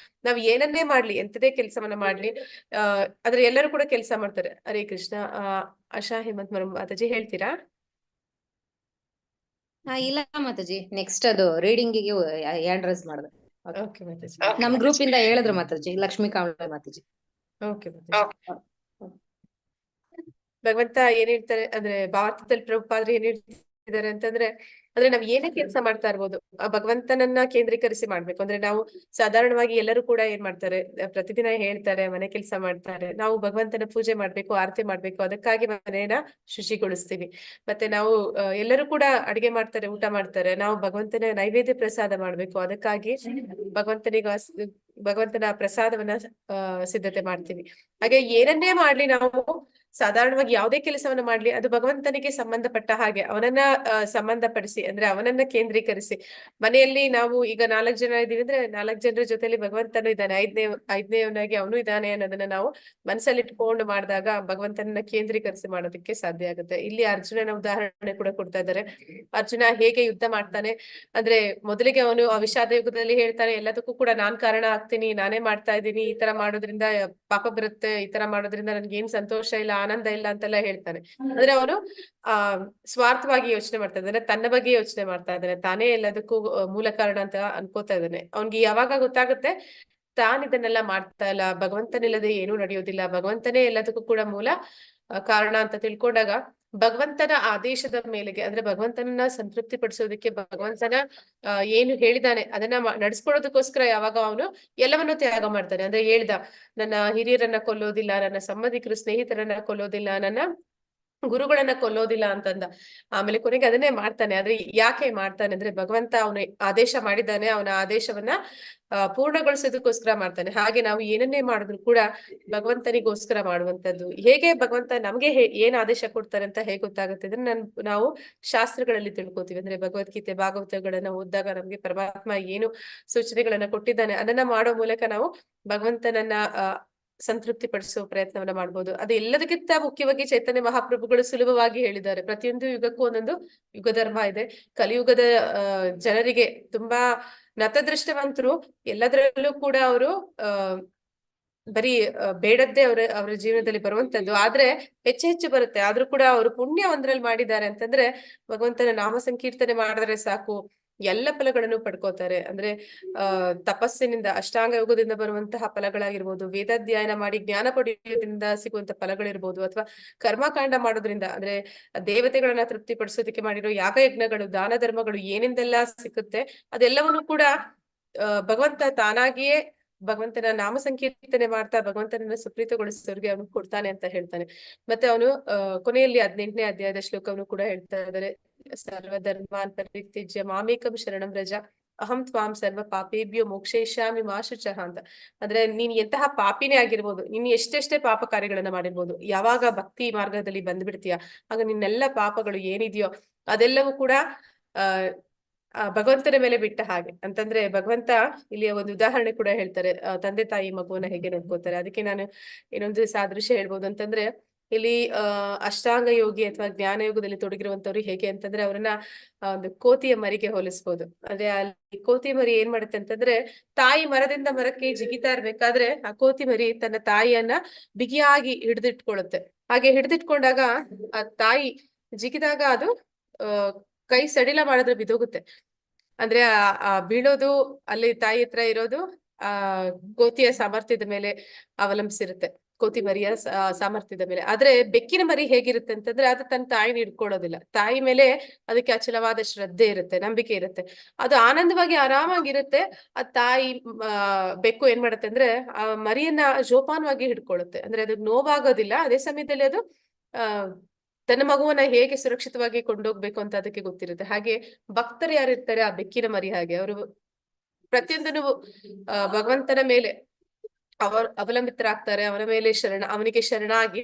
ನಾವ್ ಏನನ್ನೇ ಮಾಡ್ಲಿ, ಎಂತದೇ ಕೆಲ್ಸವನ್ನ ಮಾಡ್ಲಿ, ಆದ್ರೆ ಎಲ್ಲರೂ ಕೂಡ ಕೆಲಸ ಮಾಡ್ತಾರೆ. ಹರೇ ಕೃಷ್ಣ. ಆಶಾ ಹೇಮಂತ್ ಮಾತಾಜಿ ಹೇಳ್ತೀರಾ? ಇಲ್ಲ ಮಾತಾಜಿ, ನೆಕ್ಸ್ಟ್ ಅದು ರೀಡಿಂಗಿಗೆ ಹ್ಯಾಂಡ್ ರೈಸ್ ಮಾಡಿದೆ. ಓಕೆ ಮಾತಾಜಿ. ನಮ್ ಗ್ರೂಪ್ ಇಂದ ಹೇಳಿದ್ರು ಮಾತಾಜಿ, ಲಕ್ಷ್ಮೀ ಕಾಂಬ್ಳೆ ಮಾತಾಜಿ. ಓಕೆ ಮಾತಾಜಿ. ಭಗವಂತ ಏನ್ ಹೇಳ್ತಾರೆ ಅಂದ್ರೆ, ಭಾರತದಲ್ಲಿ ಪ್ರಭುಪಾದ್ರು ಏನ್ ಹೇಳ್ತಿದ್ದಾರೆ ಅಂತಂದ್ರೆ, ಅಂದ್ರೆ ನಾವ್ ಏನೇ ಕೆಲಸ ಮಾಡ್ತಾ ಇರ್ಬೋದು ಆ ಭಗವಂತನನ್ನ ಕೇಂದ್ರೀಕರಿಸಿ ಮಾಡ್ಬೇಕು. ಅಂದ್ರೆ ನಾವು ಸಾಧಾರಣವಾಗಿ ಎಲ್ಲರೂ ಕೂಡ ಏನ್ ಮಾಡ್ತಾರೆ, ಪ್ರತಿದಿನ ಹೇಳ್ತಾರೆ, ಮನೆ ಕೆಲಸ ಮಾಡ್ತಾರೆ, ನಾವು ಭಗವಂತನ ಪೂಜೆ ಮಾಡ್ಬೇಕು, ಆರತಿ ಮಾಡ್ಬೇಕು, ಅದಕ್ಕಾಗಿ ಮನೇನ ಶುಚಿಗೊಳಿಸ್ತೀವಿ. ಮತ್ತೆ ನಾವು ಎಲ್ಲರೂ ಕೂಡ ಅಡಿಗೆ ಮಾಡ್ತಾರೆ, ಊಟ ಮಾಡ್ತಾರೆ, ನಾವು ಭಗವಂತನ ನೈವೇದ್ಯ ಪ್ರಸಾದ ಮಾಡ್ಬೇಕು, ಅದಕ್ಕಾಗಿ ಭಗವಂತನ ಪ್ರಸಾದವನ್ನ ಸಿದ್ಧತೆ ಮಾಡ್ತೀವಿ. ಹಾಗೆ ಏನನ್ನೇ ಮಾಡ್ಲಿ, ನಾವು ಸಾಧಾರಣವಾಗಿ ಯಾವುದೇ ಕೆಲಸವನ್ನ ಮಾಡ್ಲಿ, ಅದು ಭಗವಂತನಿಗೆ ಸಂಬಂಧಪಟ್ಟ ಹಾಗೆ ಅವನನ್ನ ಸಂಬಂಧಪಡಿಸಿ, ಅಂದ್ರೆ ಅವನನ್ನ ಕೇಂದ್ರೀಕರಿಸಿ. ಮನೆಯಲ್ಲಿ ನಾವು ಈಗ 4 ಜನ ಇದೀವಿ ಅಂದ್ರೆ 4 ಜನರ ಜೊತೆಲಿ ಭಗವಂತನು ಇದ್ದಾನೆ, ಐದನೇವನಾಗಿ ಅವನು ಇದ್ದಾನೆ ಅನ್ನೋದನ್ನ ನಾವು ಮನಸ್ಸಲ್ಲಿ ಇಟ್ಕೊಂಡು ಮಾಡಿದಾಗ ಭಗವಂತನನ್ನ ಕೇಂದ್ರೀಕರಿಸಿ ಮಾಡೋದಕ್ಕೆ ಸಾಧ್ಯ ಆಗುತ್ತೆ. ಇಲ್ಲಿ ಅರ್ಜುನನ ಉದಾಹರಣೆ ಕೂಡ ಕೊಡ್ತಾ ಇದ್ದಾರೆ. ಅರ್ಜುನ ಹೇಗೆ ಯುದ್ಧ ಮಾಡ್ತಾನೆ ಅಂದ್ರೆ, ಮೊದಲಿಗೆ ಅವನು ಆ ವಿಷಾದ ಯುಗದಲ್ಲಿ ಹೇಳ್ತಾನೆ, ಎಲ್ಲದಕ್ಕೂ ಕೂಡ ನಾನ್ ಕಾರಣ ಆಗ್ತೀನಿ, ನಾನೇ ಮಾಡ್ತಾ ಇದ್ದೀನಿ, ಈ ತರ ಮಾಡೋದ್ರಿಂದ ಪಾಪ ಬರುತ್ತೆ, ಈ ತರ ಮಾಡೋದ್ರಿಂದ ನನ್ಗೆ ಏನ್ ಸಂತೋಷ ಇಲ್ಲ, ಆನಂದ ಇಲ್ಲ ಅಂತೆಲ್ಲ ಹೇಳ್ತಾನೆ. ಅಂದ್ರೆ ಅವನು ಸ್ವಾರ್ಥವಾಗಿ ಯೋಚನೆ ಮಾಡ್ತಾ ಇದ್ದಾನೆ, ತನ್ನ ಬಗ್ಗೆ ಯೋಚನೆ ಮಾಡ್ತಾ ಇದ್ದಾನೆ, ತಾನೇ ಎಲ್ಲದಕ್ಕೂ ಮೂಲ ಕಾರಣ ಅಂತ ಅನ್ಕೋತಾ ಇದ್ದಾನೆ. ಅವ್ನಿಗೆ ಯಾವಾಗ ಗೊತ್ತಾಗುತ್ತೆ ತಾನ್ ಇದನ್ನೆಲ್ಲ ಮಾಡ್ತಾ ಇಲ್ಲ, ಭಗವಂತನಿಲ್ಲದೆ ಏನೂ ನಡೆಯೋದಿಲ್ಲ, ಭಗವಂತನೇ ಎಲ್ಲದಕ್ಕೂ ಕೂಡ ಮೂಲ ಕಾರಣ ಅಂತ ತಿಳ್ಕೊಂಡಾಗ ಭಗವಂತನ ಆದೇಶದ ಮೇಲೆಗೆ, ಅಂದ್ರೆ ಭಗವಂತನನ್ನ ಸಂತೃಪ್ತಿ ಪಡಿಸೋದಕ್ಕೆ, ಭಗವಂತನ ಏನು ಹೇಳಿದಾನೆ ಅದನ್ನ ನಡ್ಸ್ಕೊಳೋದಕ್ಕೋಸ್ಕರ ಯಾವಾಗ ಅವನು ಎಲ್ಲವನ್ನೂ ತ್ಯಾಗ ಮಾಡ್ತಾನೆ. ಅಂದ್ರೆ ಹೇಳ್ದ, ನನ್ನ ಹಿರಿಯರನ್ನ ಕೊಲ್ಲೋದಿಲ್ಲ, ನನ್ನ ಸಂಬಂಧಿಕರು ಸ್ನೇಹಿತರನ್ನ ಕೊಲ್ಲೋದಿಲ್ಲ, ನನ್ನ ಗುರುಗಳನ್ನ ಕೊಲ್ಲೋದಿಲ್ಲ ಅಂತಂದ. ಆಮೇಲೆ ಕೊನೆಗೆ ಅದನ್ನೇ ಮಾಡ್ತಾನೆ. ಆದ್ರೆ ಯಾಕೆ ಮಾಡ್ತಾನೆ ಅಂದ್ರೆ, ಭಗವಂತ ಅವನು ಆದೇಶ ಮಾಡಿದ್ದಾನೆ, ಅವನ ಆದೇಶವನ್ನ ಪೂರ್ಣಗೊಳಿಸೋದಕ್ಕೋಸ್ಕರ ಮಾಡ್ತಾನೆ. ಹಾಗೆ ನಾವು ಏನನ್ನೇ ಮಾಡಿದ್ರು ಕೂಡ ಭಗವಂತನಿಗೋಸ್ಕರ ಮಾಡುವಂತದ್ದು. ಹೇಗೆ ಭಗವಂತ ನಮ್ಗೆ ಏನ್ ಆದೇಶ ಕೊಡ್ತಾರೆ ಅಂತ ಹೇಗೆ ಗೊತ್ತಾಗುತ್ತೆ ಅಂದ್ರೆ, ನಾವು ಶಾಸ್ತ್ರಗಳಲ್ಲಿ ತಿಳ್ಕೊತೀವಿ. ಅಂದ್ರೆ ಭಗವದ್ಗೀತೆ, ಭಾಗವತಗಳನ್ನ ಓದಿದಾಗ ನಮ್ಗೆ ಪರಮಾತ್ಮ ಏನು ಸೂಚನೆಗಳನ್ನ ಕೊಟ್ಟಿದ್ದಾನೆ ಅದನ್ನ ಮಾಡೋ ಮೂಲಕ ನಾವು ಭಗವಂತನನ್ನ ಸಂತೃಪ್ತಿ ಪಡಿಸೋ ಪ್ರಯತ್ನವನ್ನ ಮಾಡ್ಬೋದು. ಅದು ಎಲ್ಲದಕ್ಕಿಂತ ಮುಖ್ಯವಾಗಿ ಚೈತನ್ಯ ಮಹಾಪ್ರಭುಗಳು ಸುಲಭವಾಗಿ ಹೇಳಿದ್ದಾರೆ. ಪ್ರತಿಯೊಂದು ಯುಗಕ್ಕೂ ಒಂದೊಂದು ಯುಗ ಧರ್ಮ ಇದೆ. ಕಲಿಯುಗದ ಜನರಿಗೆ ತುಂಬಾ ನತದೃಷ್ಟವಂತರು, ಎಲ್ಲದರಲ್ಲೂ ಕೂಡ ಅವರು ಬರೀ ಬೇಡದ್ದೇ ಅವರ ಜೀವನದಲ್ಲಿ ಬರುವಂತದ್ದು, ಆದ್ರೆ ಹೆಚ್ಚು ಬರುತ್ತೆ. ಆದ್ರೂ ಕೂಡ ಅವರು ಪುಣ್ಯ ಒಂದ್ರಲ್ಲಿ ಮಾಡಿದ್ದಾರೆ ಅಂತಂದ್ರೆ, ಭಗವಂತನ ನಾಮ ಸಂಕೀರ್ತನೆ ಮಾಡಿದ್ರೆ ಸಾಕು, ಎಲ್ಲ ಫಲಗಳನ್ನು ಪಡ್ಕೋತಾರೆ. ಅಂದ್ರೆ ತಪಸ್ಸಿನಿಂದ, ಅಷ್ಟಾಂಗ ಯೋಗದಿಂದ ಬರುವಂತಹ ಫಲಗಳಾಗಿರ್ಬೋದು, ವೇದಾಧ್ಯಯನ ಮಾಡಿ ಜ್ಞಾನ ಪಡೆಯೋದ್ರಿಂದ ಸಿಗುವಂತ ಫಲಗಳಿರ್ಬೋದು, ಅಥವಾ ಕರ್ಮಕಾಂಡ ಮಾಡೋದ್ರಿಂದ ಅಂದ್ರೆ ದೇವತೆಗಳನ್ನ ತೃಪ್ತಿಪಡಿಸೋದಕ್ಕೆ ಮಾಡಿರೋ ಯಾಗಯಜ್ಞಗಳು, ದಾನ ಧರ್ಮಗಳು ಏನಿಂದೆಲ್ಲ ಸಿಕ್ಕುತ್ತೆ ಅದೆಲ್ಲವನ್ನು ಕೂಡ ಭಗವಂತ ತಾನಾಗಿಯೇ ಭಗವಂತನ ನಾಮ ಸಂಕೀರ್ತನೆ ಮಾಡ್ತಾ ಭಗವಂತನನ್ನ ಸುಪ್ರೀತಗೊಳಿಸೋರಿಗೆ ಅವನು ಕೊಡ್ತಾನೆ ಅಂತ ಹೇಳ್ತಾನೆ. ಮತ್ತೆ ಅವನು ಕೊನೆಯಲ್ಲಿ 18ನೇ ಅಧ್ಯಾಯದ ಶ್ಲೋಕವನ್ನು ಕೂಡ ಹೇಳ್ತಾ ಇದ್ದಾರೆ. ಸರ್ವಧರ್ಮಾನ್ ಪರಿತ್ಯಜ್ಯ ಮಾಮೇಕಂ ಶರಣಂ ವ್ರಜ ಅಹಂ ತ್ವಾಂ ಸರ್ವ ಪಾಪೇಭ್ಯೋ ಮೋಕ್ಷಯಿಷ್ಯಾಮಿ ಮಾ ಶುಚಃ ಅಂತ. ಅಂದ್ರೆ ನೀನ್ ಎಂತಹ ಪಾಪಿನೇ ಆಗಿರ್ಬೋದು, ನೀನ್ ಎಷ್ಟೆಷ್ಟೇ ಪಾಪ ಕಾರ್ಯಗಳನ್ನ ಮಾಡಿರ್ಬೋದು, ಯಾವಾಗ ಭಕ್ತಿ ಮಾರ್ಗದಲ್ಲಿ ಬಂದ್ಬಿಡ್ತೀಯ ಆಗ ನಿನ್ನೆಲ್ಲ ಪಾಪಗಳು ಏನಿದೆಯೋ ಅದೆಲ್ಲವೂ ಕೂಡ ಭಗವಂತನ ಮೇಲೆ ಬಿಟ್ಟ ಹಾಗೆ. ಅಂತಂದ್ರೆ ಭಗವಂತ ಇಲ್ಲಿ ಒಂದು ಉದಾಹರಣೆ ಕೂಡ ಹೇಳ್ತಾರೆ, ತಂದೆ ತಾಯಿ ಮಗುವನ್ನ ಹೇಗೆ ನೋಡ್ಕೋತಾರೆ. ಅದಕ್ಕೆ ನಾನು ಇನ್ನೊಂದು ಸಾದೃಶ್ಯ ಹೇಳ್ಬೋದು ಅಂತಂದ್ರೆ, ಇಲ್ಲಿ ಅಷ್ಟಾಂಗ ಯೋಗಿ ಅಥವಾ ಜ್ಞಾನ ಯೋಗದಲ್ಲಿ ತೊಡಗಿರುವಂತವ್ರು ಹೇಗೆ ಅಂತಂದ್ರೆ ಅವ್ರನ್ನ ಒಂದು ಕೋತಿಯ ಮರಿಗೆ ಹೋಲಿಸ್ಬೋದು. ಅಂದ್ರೆ ಅಲ್ಲಿ ಕೋತಿ ಮರಿ ಏನ್ ಮಾಡುತ್ತೆ ಅಂತಂದ್ರೆ, ತಾಯಿ ಮರದಿಂದ ಮರಕ್ಕೆ ಜಿಗಿತಾ ಇರ್ಬೇಕಾದ್ರೆ ಆ ಕೋತಿ ಮರಿ ತನ್ನ ತಾಯಿಯನ್ನ ಬಿಗಿಯಾಗಿ ಹಿಡಿದಿಟ್ಕೊಳ್ಳುತ್ತೆ. ಹಾಗೆ ಹಿಡಿದಿಟ್ಕೊಂಡಾಗ ಆ ತಾಯಿ ಜಿಗಿದಾಗ ಅದು ಕೈ ಸಡಿಲ ಮಾಡಿದ್ರೆ ಬಿದೋಗುತ್ತೆ. ಅಂದ್ರೆ ಆ ಬೀಳೋದು ಅಲ್ಲಿ ತಾಯಿ ಹತ್ರ ಇರೋದು ಕೋತಿಯ ಸಾಮರ್ಥ್ಯದ ಮೇಲೆ ಅವಲಂಬಿಸಿರುತ್ತೆ, ಕೋತಿ ಮರಿಯ ಸಾಮರ್ಥ್ಯದ ಮೇಲೆ. ಆದ್ರೆ ಬೆಕ್ಕಿನ ಮರಿ ಹೇಗಿರುತ್ತೆ ಅಂತಂದ್ರೆ, ಅದು ತನ್ನ ತಾಯಿನ ಹಿಡ್ಕೊಳ್ಳೋದಿಲ್ಲ. ತಾಯಿ ಮೇಲೆ ಅದಕ್ಕೆ ಅಚಲವಾದ ಶ್ರದ್ಧೆ ಇರುತ್ತೆ, ನಂಬಿಕೆ ಇರುತ್ತೆ, ಅದು ಆನಂದವಾಗಿ ಆರಾಮಾಗಿರುತ್ತೆ. ಆ ತಾಯಿ ಬೆಕ್ಕು ಏನ್ ಮಾಡುತ್ತೆ ಅಂದ್ರೆ ಆ ಮರಿಯನ್ನ ಜೋಪಾನವಾಗಿ ಹಿಡ್ಕೊಳ್ಳುತ್ತೆ. ಅಂದ್ರೆ ಅದು ನೋವಾಗೋದಿಲ್ಲ. ಅದೇ ಸಮಯದಲ್ಲಿ ಅದು ತನ್ನ ಮಗುವನ್ನ ಹೇಗೆ ಸುರಕ್ಷಿತವಾಗಿ ಕೊಂಡೋಗ್ಬೇಕು ಅಂತ ಅದಕ್ಕೆ ಗೊತ್ತಿರುತ್ತೆ. ಹಾಗೆ ಭಕ್ತರು ಯಾರಿರ್ತಾರೆ, ಆ ಬೆಕ್ಕಿನ ಮರಿ ಹಾಗೆ ಅವರು ಪ್ರತಿಯೊಂದನ್ನು ಭಗವಂತನ ಮೇಲೆ ಅವಲಂಬಿತರಾಗ್ತಾರೆ. ಅವನ ಮೇಲೆ ಅವನಿಗೆ ಶರಣಾಗಿ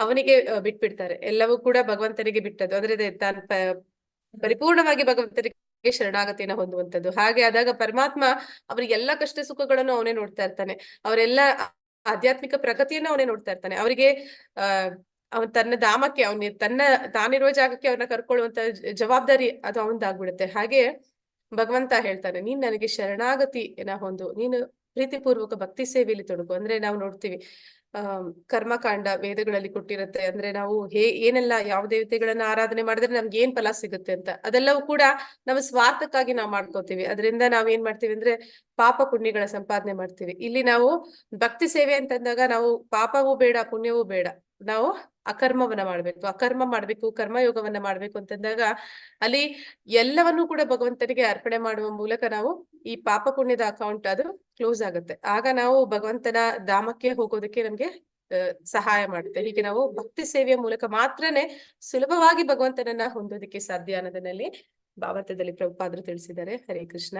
ಅವನಿಗೆ ಬಿಟ್ಬಿಡ್ತಾರೆ. ಎಲ್ಲವೂ ಕೂಡ ಭಗವಂತನಿಗೆ ಬಿಟ್ಟದ್ದು. ಅಂದ್ರೆ ತಾನು ಪರಿಪೂರ್ಣವಾಗಿ ಭಗವಂತನಿಗೆ ಶರಣಾಗತಿಯನ್ನ ಹೊಂದುವಂತದ್ದು. ಹಾಗೆ ಆದಾಗ ಪರಮಾತ್ಮ ಅವರಿಗೆ ಎಲ್ಲ ಕಷ್ಟ ಸುಖಗಳನ್ನು ಅವನೇ ನೋಡ್ತಾ ಇರ್ತಾನೆ. ಅವರೆಲ್ಲ ಆಧ್ಯಾತ್ಮಿಕ ಪ್ರಗತಿಯನ್ನ ಅವನೇ ನೋಡ್ತಾ ಇರ್ತಾನೆ. ಅವರಿಗೆ ಅವನ್ ತನ್ನ ಧಾಮಕ್ಕೆ ತಾನಿರುವ ಜಾಗಕ್ಕೆ ಅವ್ರನ್ನ ಕರ್ಕೊಳ್ಳುವಂತ ಜವಾಬ್ದಾರಿ ಅದು ಅವನ್ದಾಗ್ಬಿಡುತ್ತೆ. ಹಾಗೆ ಭಗವಂತ ಹೇಳ್ತಾನೆ, ನೀನ್ ನನಗೆ ಶರಣಾಗತಿನ ಹೊಂದು, ನೀನು ಪ್ರೀತಿಪೂರ್ವಕ ಭಕ್ತಿ ಸೇವೆಯಲ್ಲಿ ತೊಡಗು. ಅಂದ್ರೆ ನಾವು ನೋಡ್ತೀವಿ ಕರ್ಮಕಾಂಡ ವೇದಗಳಲ್ಲಿ ಕೊಟ್ಟಿರುತ್ತೆ. ಅಂದ್ರೆ ನಾವು ಏನೆಲ್ಲ ಯಾವ ದೇವತೆಗಳನ್ನ ಆರಾಧನೆ ಮಾಡಿದ್ರೆ ನಮ್ಗೆ ಏನ್ ಫಲ ಸಿಗುತ್ತೆ ಅಂತ, ಅದೆಲ್ಲವೂ ಕೂಡ ನಮ್ಮ ಸ್ವಾರ್ಥಕ್ಕಾಗಿ ನಾವು ಮಾಡ್ಕೋತೀವಿ. ಅದರಿಂದ ನಾವ್ ಏನ್ ಮಾಡ್ತೀವಿ ಅಂದ್ರೆ ಪಾಪ ಪುಣ್ಯಗಳ ಸಂಪಾದನೆ ಮಾಡ್ತೀವಿ. ಇಲ್ಲಿ ನಾವು ಭಕ್ತಿ ಸೇವೆ ಅಂತಂದಾಗ ನಾವು ಪಾಪವೂ ಬೇಡ ಪುಣ್ಯವೂ ಬೇಡ, ನಾವು ಅಕರ್ಮವನ್ನ ಮಾಡ್ಬೇಕು, ಕರ್ಮಯೋಗವನ್ನ ಮಾಡ್ಬೇಕು ಅಂತಂದಾಗ ಅಲ್ಲಿ ಎಲ್ಲವನ್ನೂ ಕೂಡ ಭಗವಂತನಿಗೆ ಅರ್ಪಣೆ ಮಾಡುವ ಮೂಲಕ ನಾವು ಈ ಪಾಪ ಪುಣ್ಯದ ಅಕೌಂಟ್ ಅದು ಕ್ಲೋಸ್ ಆಗುತ್ತೆ. ಆಗ ನಾವು ಭಗವಂತನ ಧಾಮಕ್ಕೆ ಹೋಗೋದಕ್ಕೆ ನಮ್ಗೆ ಸಹಾಯ ಮಾಡುತ್ತೆ. ಹೀಗೆ ನಾವು ಭಕ್ತಿ ಸೇವೆಯ ಮೂಲಕ ಮಾತ್ರನೇ ಸುಲಭವಾಗಿ ಭಗವಂತನನ್ನ ಹೊಂದೋದಕ್ಕೆ ಸಾಧ್ಯ ಅನ್ನೋದನ್ನಲ್ಲಿ ಭಾವಾರ್ಥದಲ್ಲಿ ಪ್ರಭುಪಾದರು ತಿಳಿಸಿದ್ದಾರೆ. ಹರೇ ಕೃಷ್ಣ.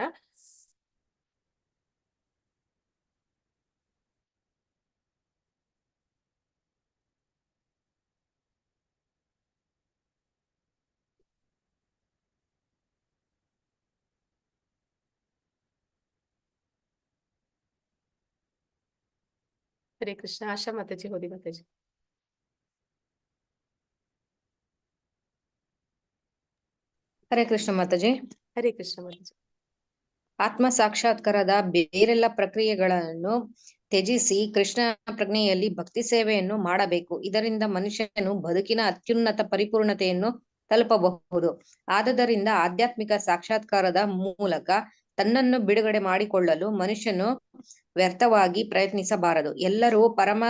ಹರೇ ಕೃಷ್ಣ. ಆಶಾ ಮಾತಾಜಿ, ಹೋದಿ ಮಾತಾಜಿ. ಹರೇ ಕೃಷ್ಣ ಮಾತಾಜಿ. ಹರೇ ಕೃಷ್ಣ ಮಾತಾಜಿ. ಆತ್ಮ ಸಾಕ್ಷಾತ್ಕಾರದ ಬೇರೆಲ್ಲ ಪ್ರಕ್ರಿಯೆಗಳನ್ನು ತ್ಯಜಿಸಿ ಕೃಷ್ಣ ಪ್ರಜ್ಞೆಯಲ್ಲಿ ಭಕ್ತಿ ಸೇವೆಯನ್ನು ಮಾಡಬೇಕು. ಇದರಿಂದ ಮನುಷ್ಯನು ಬದುಕಿನ ಅತ್ಯುನ್ನತ ಪರಿಪೂರ್ಣತೆಯನ್ನು ತಲುಪಬಹುದು. ಆದುದರಿಂದ ಆಧ್ಯಾತ್ಮಿಕ ಸಾಕ್ಷಾತ್ಕಾರದ ಮೂಲಕ ತನ್ನನ್ನು ಬಿಡುಗಡೆ ಮಾಡಿಕೊಳ್ಳಲು ಮನುಷ್ಯನು ವ್ಯರ್ಥವಾಗಿ ಪ್ರಯತ್ನಿಸಬಾರದು. ಎಲ್ಲರೂ ಪರಮ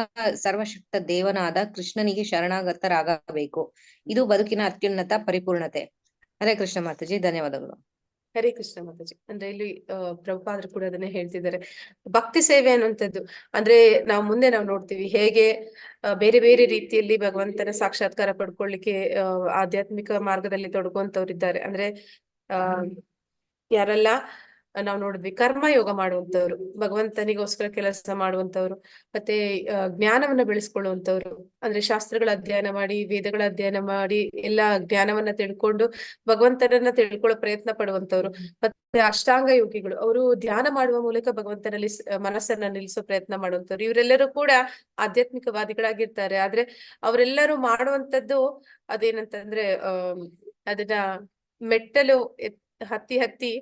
ಸರ್ವಶಕ್ತ ದೇವನಾದ ಕೃಷ್ಣನಿಗೆ ಶರಣಾಗತರಾಗಬೇಕು. ಇದು ಬದುಕಿನ ಅತ್ಯುನ್ನತ ಪರಿಪೂರ್ಣತೆ. ಹರೇ ಕೃಷ್ಣ ಮಾತಾಜಿ, ಧನ್ಯವಾದಗಳು. ಹರೇ ಕೃಷ್ಣ ಮಾತಾಜಿ. ಅಂದ್ರೆ ಇಲ್ಲಿ ಪ್ರಭುಪಾದರು ಕೂಡ ಅದನ್ನೇ ಹೇಳ್ತಿದ್ದಾರೆ. ಭಕ್ತಿ ಸೇವೆ ಅನ್ನುವಂಥದ್ದು ಅಂದ್ರೆ ನಾವು ನೋಡ್ತೀವಿ ಹೇಗೆ ಬೇರೆ ಬೇರೆ ರೀತಿಯಲ್ಲಿ ಭಗವಂತನ ಸಾಕ್ಷಾತ್ಕಾರ ಪಡ್ಕೊಳ್ಳಿಕ್ಕೆ ಆಧ್ಯಾತ್ಮಿಕ ಮಾರ್ಗದಲ್ಲಿ ತೊಡಗುವಂತವ್ರು ಇದ್ದಾರೆ. ಅಂದ್ರೆ ಯಾರೆಲ್ಲ ನಾವು ನೋಡಿದ್ವಿ ಕರ್ಮಯೋಗ ಮಾಡುವಂತವ್ರು, ಭಗವಂತನಿಗೋಸ್ಕರ ಕೆಲಸ ಮಾಡುವಂತವ್ರು, ಮತ್ತೆ ಜ್ಞಾನವನ್ನ ಬೆಳೆಸ್ಕೊಳ್ಳುವಂತವ್ರು, ಅಂದ್ರೆ ಶಾಸ್ತ್ರಗಳ ಅಧ್ಯಯನ ಮಾಡಿ, ವೇದಗಳ ಅಧ್ಯಯನ ಮಾಡಿ, ಎಲ್ಲಾ ಜ್ಞಾನವನ್ನ ತಿಳ್ಕೊಂಡು ಭಗವಂತನನ್ನ ತಿಳ್ಕೊಳ್ಳೋ ಪ್ರಯತ್ನ ಪಡುವಂತವ್ರು, ಮತ್ತೆ ಅಷ್ಟಾಂಗ ಯೋಗಿಗಳು, ಅವರು ಧ್ಯಾನ ಮಾಡುವ ಮೂಲಕ ಭಗವಂತನಲ್ಲಿ ಮನಸ್ಸನ್ನ ನಿಲ್ಲಿಸೋ ಪ್ರಯತ್ನ ಮಾಡುವಂತವ್ರು. ಇವರೆಲ್ಲರೂ ಕೂಡ ಆಧ್ಯಾತ್ಮಿಕವಾದಿಗಳಾಗಿರ್ತಾರೆ. ಆದ್ರೆ ಅವರೆಲ್ಲರೂ ಮಾಡುವಂತದ್ದು ಅದೇನಂತಂದ್ರೆ ಅದನ್ನ ಮೆಟ್ಟಲು ಹತ್ತಿ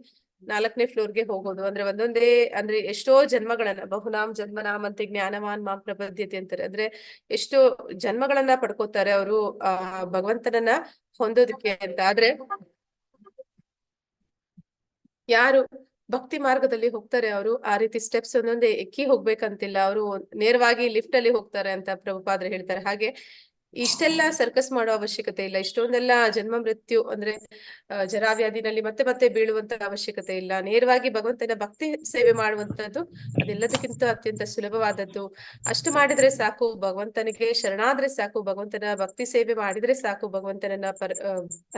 4ನೇ ಫ್ಲೋರ್ಗೆ ಹೋಗೋದು. ಅಂದ್ರೆ ಒಂದೊಂದೇ ಅಂದ್ರೆ ಎಷ್ಟೋ ಜನ್ಮಗಳನ್ನ ಬಹುನಾಮ್ ಜನ್ಮನಾಮ್ ಅಂತ ಜ್ಞಾನವಾನ್ ಮಾಂ ಪ್ರಪದ್ಯತೆ ಅಂತಾರೆ. ಅಂದ್ರೆ ಎಷ್ಟೋ ಜನ್ಮಗಳನ್ನ ಪಡ್ಕೋತಾರೆ ಅವರು ಭಗವಂತನನ್ನ ಹೊಂದೋದಕ್ಕೆ ಅಂತ. ಆದ್ರೆ ಯಾರು ಭಕ್ತಿ ಮಾರ್ಗದಲ್ಲಿ ಹೋಗ್ತಾರೆ ಅವರು ಆ ರೀತಿ ಸ್ಟೆಪ್ಸ್ ಒಂದೊಂದೇ ಎಕ್ಕಿ ಹೋಗ್ಬೇಕಂತಿಲ್ಲ, ಅವರು ನೇರವಾಗಿ ಲಿಫ್ಟ್ ಅಲ್ಲಿ ಹೋಗ್ತಾರೆ ಅಂತ ಪ್ರಭುಪಾದರು ಹೇಳ್ತಾರೆ. ಹಾಗೆ ಇಷ್ಟೆಲ್ಲ ಸರ್ಕಸ್ ಮಾಡೋ ಅವಶ್ಯಕತೆ ಇಲ್ಲ, ಇಷ್ಟೊಂದೆಲ್ಲ ಜನ್ಮ ಮೃತ್ಯು ಅಂದ್ರೆ ಜರಾವ್ಯಾಧಿನಲ್ಲಿ ಮತ್ತೆ ಮತ್ತೆ ಬೀಳುವಂತ ಅವಶ್ಯಕತೆ ಇಲ್ಲ. ನೇರವಾಗಿ ಭಗವಂತನ ಭಕ್ತಿ ಸೇವೆ ಮಾಡುವಂತದ್ದು ಅದೆಲ್ಲದಕ್ಕಿಂತ ಅತ್ಯಂತ ಸುಲಭವಾದದ್ದು. ಅಷ್ಟು ಮಾಡಿದ್ರೆ ಸಾಕು, ಭಗವಂತನಿಗೆ ಶರಣಾದ್ರೆ ಸಾಕು, ಭಗವಂತನ ಭಕ್ತಿ ಸೇವೆ ಮಾಡಿದ್ರೆ ಸಾಕು, ಭಗವಂತನನ್ನ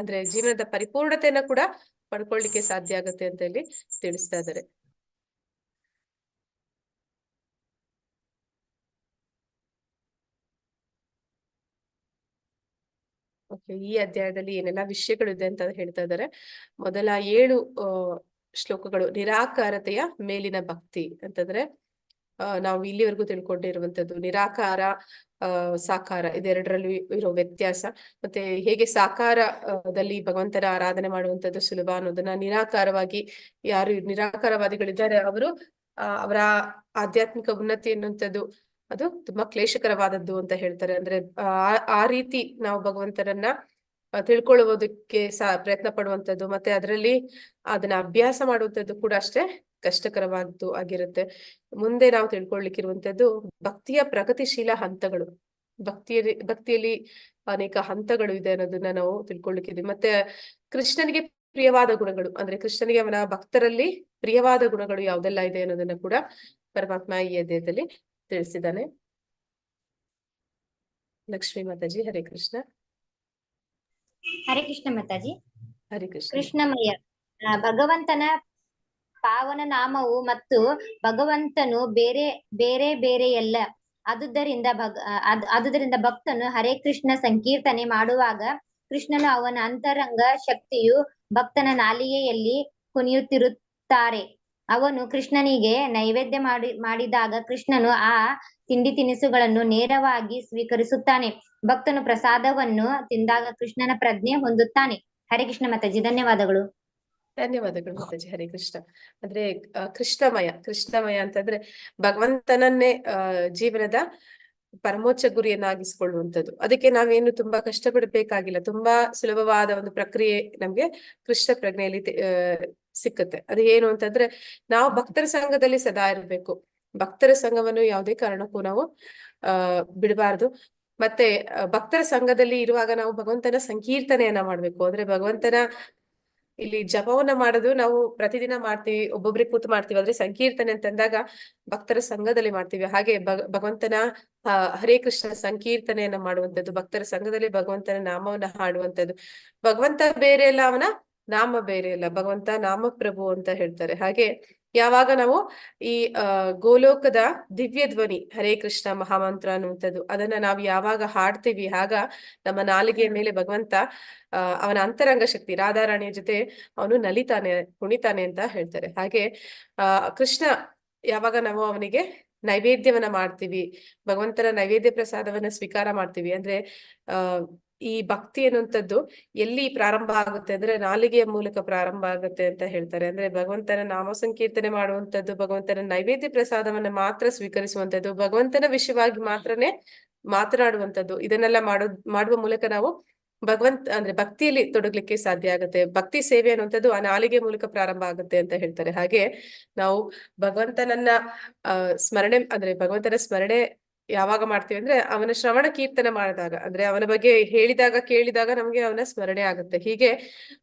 ಅಂದ್ರೆ ಜೀವನದ ಪರಿಪೂರ್ಣತೆಯನ್ನ ಕೂಡ ಪಡ್ಕೊಳ್ಳಿಕ್ಕೆ ಸಾಧ್ಯ ಆಗುತ್ತೆ ಅಂತ ಹೇಳಿ ತಿಳಿಸ್ತಾ ಇದ್ದಾರೆ. ಈ ಅಧ್ಯಾಯದಲ್ಲಿ ಏನೆಲ್ಲ ವಿಷಯಗಳಿದೆ ಅಂತ ಹೇಳ್ತಾ ಇದ್ದಾರೆ. ಮೊದಲ 7 ಶ್ಲೋಕಗಳು ನಿರಾಕಾರತೆಯ ಮೇಲಿನ ಭಕ್ತಿ ಅಂತಂದ್ರೆ ನಾವು ಇಲ್ಲಿವರೆಗೂ ತಿಳ್ಕೊಂಡಿರುವಂತದ್ದು ನಿರಾಕಾರ ಸಾಕಾರ ಇದೆರಡರಲ್ಲಿ ಇರೋ ವ್ಯತ್ಯಾಸ, ಮತ್ತೆ ಹೇಗೆ ಸಾಕಾರದಲ್ಲಿ ಭಗವಂತನ ಆರಾಧನೆ ಮಾಡುವಂತದ್ದು ಸುಲಭ ಅನ್ನೋದನ್ನ, ನಿರಾಕಾರವಾಗಿ ಯಾರು ನಿರಾಕಾರವಾದಿಗಳಿದ್ದಾರೆ ಅವರು ಅವರ ಆಧ್ಯಾತ್ಮಿಕ ಉನ್ನತಿ ಅನ್ನುವಂಥದ್ದು ಅದು ತುಂಬಾ ಕ್ಲೇಶಕರವಾದದ್ದು ಅಂತ ಹೇಳ್ತಾರೆ. ಅಂದ್ರೆ ಆ ರೀತಿ ನಾವು ಭಗವಂತನನ್ನ ತಿಳ್ಕೊಳ್ಳುವುದಕ್ಕೆ ಪ್ರಯತ್ನ ಪಡುವಂತದ್ದು ಮತ್ತೆ ಅದರಲ್ಲಿ ಅದನ್ನ ಅಭ್ಯಾಸ ಮಾಡುವಂತದ್ದು ಕೂಡ ಅಷ್ಟೇ ಕಷ್ಟಕರವಾದ್ದು ಆಗಿರುತ್ತೆ. ಮುಂದೆ ನಾವು ತಿಳ್ಕೊಳ್ಳಿಕ್ಕಿರುವಂತದ್ದು ಭಕ್ತಿಯ ಪ್ರಗತಿಶೀಲ ಹಂತಗಳು. ಭಕ್ತಿಯಲ್ಲಿ ಅನೇಕ ಹಂತಗಳು ಇದೆ ಅನ್ನೋದನ್ನ ನಾವು ತಿಳ್ಕೊಳ್ಳಿಕ್ಕಿದ್ವಿ. ಮತ್ತೆ ಕೃಷ್ಣನಿಗೆ ಪ್ರಿಯವಾದ ಗುಣಗಳು ಅಂದ್ರೆ ಕೃಷ್ಣನಿಗೆ ಅವನ ಭಕ್ತರಲ್ಲಿ ಪ್ರಿಯವಾದ ಗುಣಗಳು ಯಾವ್ದೆಲ್ಲ ಇದೆ ಅನ್ನೋದನ್ನ ಕೂಡ ಪರಮಾತ್ಮ ಈ ಅಧ್ಯಾಯದಲ್ಲಿ ತಿಳಿಸಿದ್ದಾನೆ. ಲಕ್ಷ್ಮೀ ಮಾತಾಜಿ, ಹರೇ ಕೃಷ್ಣ. ಹರೇ ಕೃಷ್ಣ ಮಾತಾಜಿ. ಹರೇ ಕೃಷ್ಣ. ಕೃಷ್ಣಮಯ್ಯ. ಭಗವಂತನ ಪಾವನ ನಾಮವು ಮತ್ತು ಭಗವಂತನು ಬೇರೆ ಬೇರೆ ಬೇರೆಯಲ್ಲ. ಆದುದರಿಂದ ಭಕ್ತನು ಹರೇ ಕೃಷ್ಣ ಸಂಕೀರ್ತನೆ ಮಾಡುವಾಗ ಕೃಷ್ಣನು ಅವನ ಅಂತರಂಗ ಶಕ್ತಿಯು ಭಕ್ತನ ನಾಲಿಗೆಯಲ್ಲಿ ಕುಣಿಯುತ್ತಿರುತ್ತಾರೆ. ಅವನು ಕೃಷ್ಣನಿಗೆ ನೈವೇದ್ಯ ಮಾಡಿದಾಗ ಕೃಷ್ಣನು ಆ ತಿಂಡಿ ತಿನಿಸುಗಳನ್ನು ನೇರವಾಗಿ ಸ್ವೀಕರಿಸುತ್ತಾನೆ. ಭಕ್ತನು ಪ್ರಸಾದವನ್ನು ತಿಂದಾಗ ಕೃಷ್ಣನ ಪ್ರಜ್ಞೆ ಹೊಂದುತ್ತಾನೆ. ಹರೇ ಕೃಷ್ಣ ಮಾತಾಜಿ, ಧನ್ಯವಾದಗಳು. ಧನ್ಯವಾದಗಳು ಮಾತಾಜಿ. ಹರೇ ಕೃಷ್ಣ. ಅಂದ್ರೆ ಕೃಷ್ಣಮಯ ಅಂತಂದ್ರೆ ಭಗವಂತನನ್ನೇ ಜೀವನದ ಪರಮೋಚ್ಚ ಗುರಿಯನ್ನಾಗಿಸ್ಕೊಳ್ಳುವಂಥದ್ದು. ಅದಕ್ಕೆ ನಾವೇನು ತುಂಬಾ ಕಷ್ಟಪಡಬೇಕಾಗಿಲ್ಲ, ತುಂಬಾ ಸುಲಭವಾದ ಒಂದು ಪ್ರಕ್ರಿಯೆ ನಮ್ಗೆ ಕೃಷ್ಣ ಪ್ರಜ್ಞೆಯಲ್ಲಿ ಸಿಕ್ಕುತ್ತೆ. ಅದು ಏನು ಅಂತಂದ್ರೆ ನಾವು ಭಕ್ತರ ಸಂಘದಲ್ಲಿ ಸದಾ ಇರಬೇಕು. ಭಕ್ತರ ಸಂಘವನ್ನು ಯಾವುದೇ ಕಾರಣಕ್ಕೂ ನಾವು ಬಿಡಬಾರ್ದು. ಮತ್ತೆ ಭಕ್ತರ ಸಂಘದಲ್ಲಿ ಇರುವಾಗ ನಾವು ಭಗವಂತನ ಸಂಕೀರ್ತನೆಯನ್ನ ಮಾಡ್ಬೇಕು. ಅಂದ್ರೆ ಭಗವಂತನ ಇಲ್ಲಿ ಜಪವನ್ನ ಮಾಡೋದು ನಾವು ಪ್ರತಿದಿನ ಮಾಡ್ತೀವಿ, ಒಬ್ಬೊಬ್ರಿಗೆ ಕೂತು ಮಾಡ್ತೀವಿ. ಆದ್ರೆ ಸಂಕೀರ್ತನೆ ಅಂತಂದಾಗ ಭಕ್ತರ ಸಂಘದಲ್ಲಿ ಮಾಡ್ತೀವಿ. ಹಾಗೆ ಭಗವಂತನ ಹರೇ ಕೃಷ್ಣ ಸಂಕೀರ್ತನೆಯನ್ನ ಮಾಡುವಂಥದ್ದು, ಭಕ್ತರ ಸಂಘದಲ್ಲಿ ಭಗವಂತನ ನಾಮವನ್ನ ಹಾಡುವಂಥದ್ದು. ಭಗವಂತ ಬೇರೆ ಅಲ್ಲ, ಅವನ ನಾಮ ಬೇರೆ ಅಲ್ಲ, ಭಗವಂತ ನಾಮ ಪ್ರಭು ಅಂತ ಹೇಳ್ತಾರೆ. ಹಾಗೆ ಯಾವಾಗ ನಾವು ಈ ಗೋಲೋಕದ ದಿವ್ಯ ಧ್ವನಿ ಹರೇ ಕೃಷ್ಣ ಮಹಾಮಂತ್ರ ಅನ್ನುವಂಥದ್ದು ಅದನ್ನ ನಾವು ಯಾವಾಗ ಹಾಡ್ತೀವಿ ಆಗ ನಮ್ಮ ನಾಲಿಗೆಯ ಮೇಲೆ ಭಗವಂತ ಅವನ ಅಂತರಂಗ ಶಕ್ತಿ ರಾಧಾರಾಣಿಯ ಜೊತೆ ಅವನು ನಲಿತಾನೆ, ಕುಣಿತಾನೆ ಅಂತ ಹೇಳ್ತಾರೆ. ಹಾಗೆ ಕೃಷ್ಣ ಯಾವಾಗ ನಾವು ಅವನಿಗೆ ನೈವೇದ್ಯವನ್ನ ಮಾಡ್ತೀವಿ, ಭಗವಂತನ ನೈವೇದ್ಯ ಪ್ರಸಾದವನ್ನ ಸ್ವೀಕಾರ ಮಾಡ್ತೀವಿ ಅಂದ್ರೆ ಈ ಭಕ್ತಿ ಅನ್ನುವಂಥದ್ದು ಎಲ್ಲಿ ಪ್ರಾರಂಭ ಆಗುತ್ತೆ ಅಂದ್ರೆ ನಾಲಿಗೆಯ ಮೂಲಕ ಪ್ರಾರಂಭ ಆಗುತ್ತೆ ಅಂತ ಹೇಳ್ತಾರೆ. ಅಂದ್ರೆ ಭಗವಂತನ ನಾಮ ಸಂಕೀರ್ತನೆ ಮಾಡುವಂಥದ್ದು, ಭಗವಂತನ ನೈವೇದ್ಯ ಪ್ರಸಾದವನ್ನ ಮಾತ್ರ ಸ್ವೀಕರಿಸುವಂಥದ್ದು, ಭಗವಂತನ ವಿಷಯವಾಗಿ ಮಾತ್ರನೇ ಮಾತನಾಡುವಂಥದ್ದು, ಇದನ್ನೆಲ್ಲ ಮಾಡುವ ಮೂಲಕ ನಾವು ಅಂದ್ರೆ ಭಕ್ತಿಯಲ್ಲಿ ತೊಡಗ್ಲಿಕ್ಕೆ ಸಾಧ್ಯ ಆಗುತ್ತೆ. ಭಕ್ತಿ ಸೇವೆ ಅನ್ನುವಂಥದ್ದು ಆ ನಾಲಿಗೆ ಮೂಲಕ ಪ್ರಾರಂಭ ಆಗುತ್ತೆ ಅಂತ ಹೇಳ್ತಾರೆ. ಹಾಗೆ ನಾವು ಭಗವಂತನನ್ನ ಸ್ಮರಣೆ ಅಂದ್ರೆ ಭಗವಂತನ ಸ್ಮರಣೆ ಯಾವಾಗ ಮಾಡ್ತೀವಿ ಅಂದ್ರೆ ಅವನ ಶ್ರವಣ ಕೀರ್ತನೆ ಮಾಡಿದಾಗ, ಅಂದ್ರೆ ಅವನ ಬಗ್ಗೆ ಹೇಳಿದಾಗ ಕೇಳಿದಾಗ ನಮ್ಗೆ ಅವನ ಸ್ಮರಣೆ ಆಗುತ್ತೆ. ಹೀಗೆ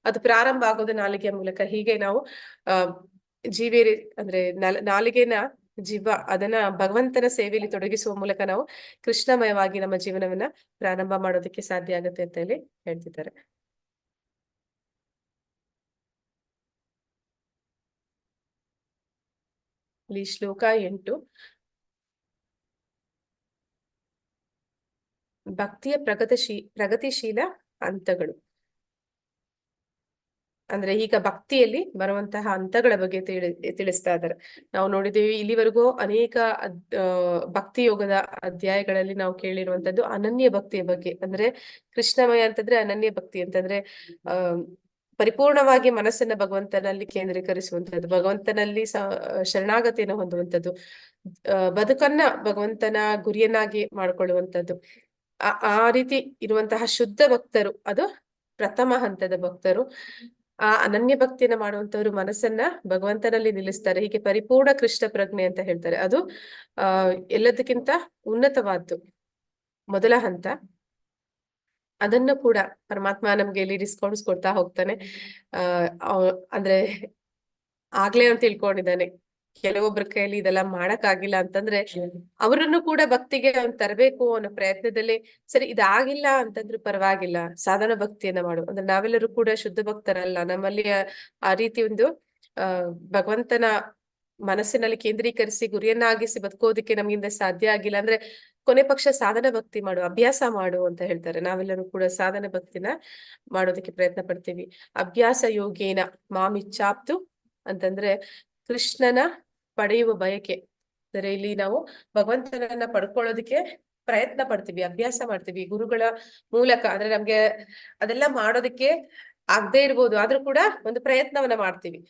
ಅದು ಪ್ರಾರಂಭ ಆಗೋದು ನಾಲಿಗೆಯ ಮೂಲಕ. ಹೀಗೆ ನಾವು ಜೀವೇರಿ ಅಂದ್ರೆ ನಾಲಿಗೆನ ಜೀವ ಅದನ್ನ ಭಗವಂತನ ಸೇವೆಯಲ್ಲಿ ತೊಡಗಿಸುವ ಮೂಲಕ ನಾವು ಕೃಷ್ಣಮಯವಾಗಿ ನಮ್ಮ ಜೀವನವನ್ನ ಪ್ರಾರಂಭ ಮಾಡೋದಕ್ಕೆ ಸಾಧ್ಯ ಆಗುತ್ತೆ ಅಂತ ಹೇಳಿ ಹೇಳ್ತಿದ್ದಾರೆ. ಇಲ್ಲಿ ಶ್ಲೋಕ 8 ಭಕ್ತಿಯ ಪ್ರಗತಿಶೀಲ ಹಂತಗಳು. ಅಂದ್ರೆ ಈಗ ಭಕ್ತಿಯಲ್ಲಿ ಬರುವಂತಹ ಹಂತಗಳ ಬಗ್ಗೆ ತಿಳಿಸ್ತಾ ಇದ್ದಾರೆ. ನಾವು ನೋಡಿದ್ದೀವಿ ಇಲ್ಲಿವರೆಗೂ ಅನೇಕ ಭಕ್ತಿ ಯೋಗದ ಅಧ್ಯಾಯಗಳಲ್ಲಿ ನಾವು ಕೇಳಿರುವಂತದ್ದು ಅನನ್ಯ ಭಕ್ತಿಯ ಬಗ್ಗೆ. ಅಂದ್ರೆ ಕೃಷ್ಣಮಯ ಅಂತಂದ್ರೆ ಅನನ್ಯ ಭಕ್ತಿ ಅಂತಂದ್ರೆ ಪರಿಪೂರ್ಣವಾಗಿ ಮನಸ್ಸನ್ನ ಭಗವಂತನಲ್ಲಿ ಕೇಂದ್ರೀಕರಿಸುವಂತದ್ದು, ಭಗವಂತನಲ್ಲಿ ಶರಣಾಗತಿಯನ್ನು ಹೊಂದುವಂಥದ್ದು, ಬದುಕನ್ನ ಭಗವಂತನ ಗುರಿಯನ್ನಾಗಿ ಮಾಡ್ಕೊಳ್ಳುವಂಥದ್ದು. ಆ ರೀತಿ ಇರುವಂತಹ ಶುದ್ಧ ಭಕ್ತರು ಅದು ಪ್ರಥಮ ಹಂತದ ಭಕ್ತರು. ಆ ಅನನ್ಯ ಭಕ್ತಿಯನ್ನ ಮಾಡುವಂತವ್ರು ಮನಸ್ಸನ್ನ ಭಗವಂತನಲ್ಲಿ ನಿಲ್ಲಿಸ್ತಾರೆ. ಹೀಗೆ ಪರಿಪೂರ್ಣ ಕೃಷ್ಣ ಪ್ರಜ್ಞೆ ಅಂತ ಹೇಳ್ತಾರೆ. ಅದು ಎಲ್ಲದಕ್ಕಿಂತ ಉನ್ನತವಾದ್ದು ಮೊದಲ ಹಂತ. ಅದನ್ನು ಕೂಡ ಪರಮಾತ್ಮ ನಮ್ಗೆ ಇಲ್ಲಿ ಡಿಸ್ಕೌಂಟ್ಸ್ ಕೊಡ್ತಾ ಹೋಗ್ತಾನೆ. ಅಂದ್ರೆ ಆಗ್ಲೇ ಅಂತ ತಿಳ್ಕೊಂಡಿದ್ದಾನೆ, ಕೆಲವೊಬ್ಬರ ಕೈಯಲ್ಲಿ ಇದೆಲ್ಲ ಮಾಡಕ್ ಆಗಿಲ್ಲ ಅಂತಂದ್ರೆ ಅವರನ್ನು ಕೂಡ ಭಕ್ತಿಗೆ ಅವ್ನು ತರಬೇಕು ಅನ್ನೋ ಪ್ರಯತ್ನದಲ್ಲಿ, ಸರಿ ಇದಾಗಿಲ್ಲ ಅಂತಂದ್ರೆ ಪರವಾಗಿಲ್ಲ, ಸಾಧನ ಭಕ್ತಿಯನ್ನ ಮಾಡು. ಅಂದ್ರೆ ನಾವೆಲ್ಲರೂ ಕೂಡ ಶುದ್ಧ ಭಕ್ತರಲ್ಲ. ನಮ್ಮಲ್ಲಿ ಆ ರೀತಿ ಒಂದು ಭಗವಂತನ ಮನಸ್ಸಿನಲ್ಲಿ ಕೇಂದ್ರೀಕರಿಸಿ ಗುರಿಯನ್ನಾಗಿಸಿ ಬದುಕೋದಕ್ಕೆ ನಮ್ಗಿಂದ ಸಾಧ್ಯ ಆಗಿಲ್ಲ ಅಂದ್ರೆ ಕೊನೆ ಪಕ್ಷ ಸಾಧನ ಭಕ್ತಿ ಮಾಡು, ಅಭ್ಯಾಸ ಮಾಡು ಅಂತ ಹೇಳ್ತಾರೆ. ನಾವೆಲ್ಲರೂ ಕೂಡ ಸಾಧನ ಭಕ್ತಿನ ಮಾಡೋದಕ್ಕೆ ಪ್ರಯತ್ನ ಪಡ್ತೀವಿ. ಅಭ್ಯಾಸ ಯೋಗೇನ ಮಾಮಿಚ್ಛಾಪ್ತು ಅಂತಂದ್ರೆ ಕೃಷ್ಣನ ಪಡೆಯುವ ಬಯಕೆ. ಅಂದ್ರೆ ಇಲ್ಲಿ ನಾವು ಭಗವಂತನನ್ನ ಪಡ್ಕೊಳ್ಳೋದಕ್ಕೆ ಪ್ರಯತ್ನ ಪಡ್ತೀವಿ, ಅಭ್ಯಾಸ ಮಾಡ್ತೀವಿ ಗುರುಗಳ ಮೂಲಕ. ಅಂದ್ರೆ ನಮ್ಗೆ ಅದೆಲ್ಲ ಮಾಡೋದಕ್ಕೆ ಆಗದೆ ಇರ್ಬೋದು, ಆದ್ರೂ ಕೂಡ ಒಂದು ಪ್ರಯತ್ನವನ್ನ ಮಾಡ್ತೀವಿ.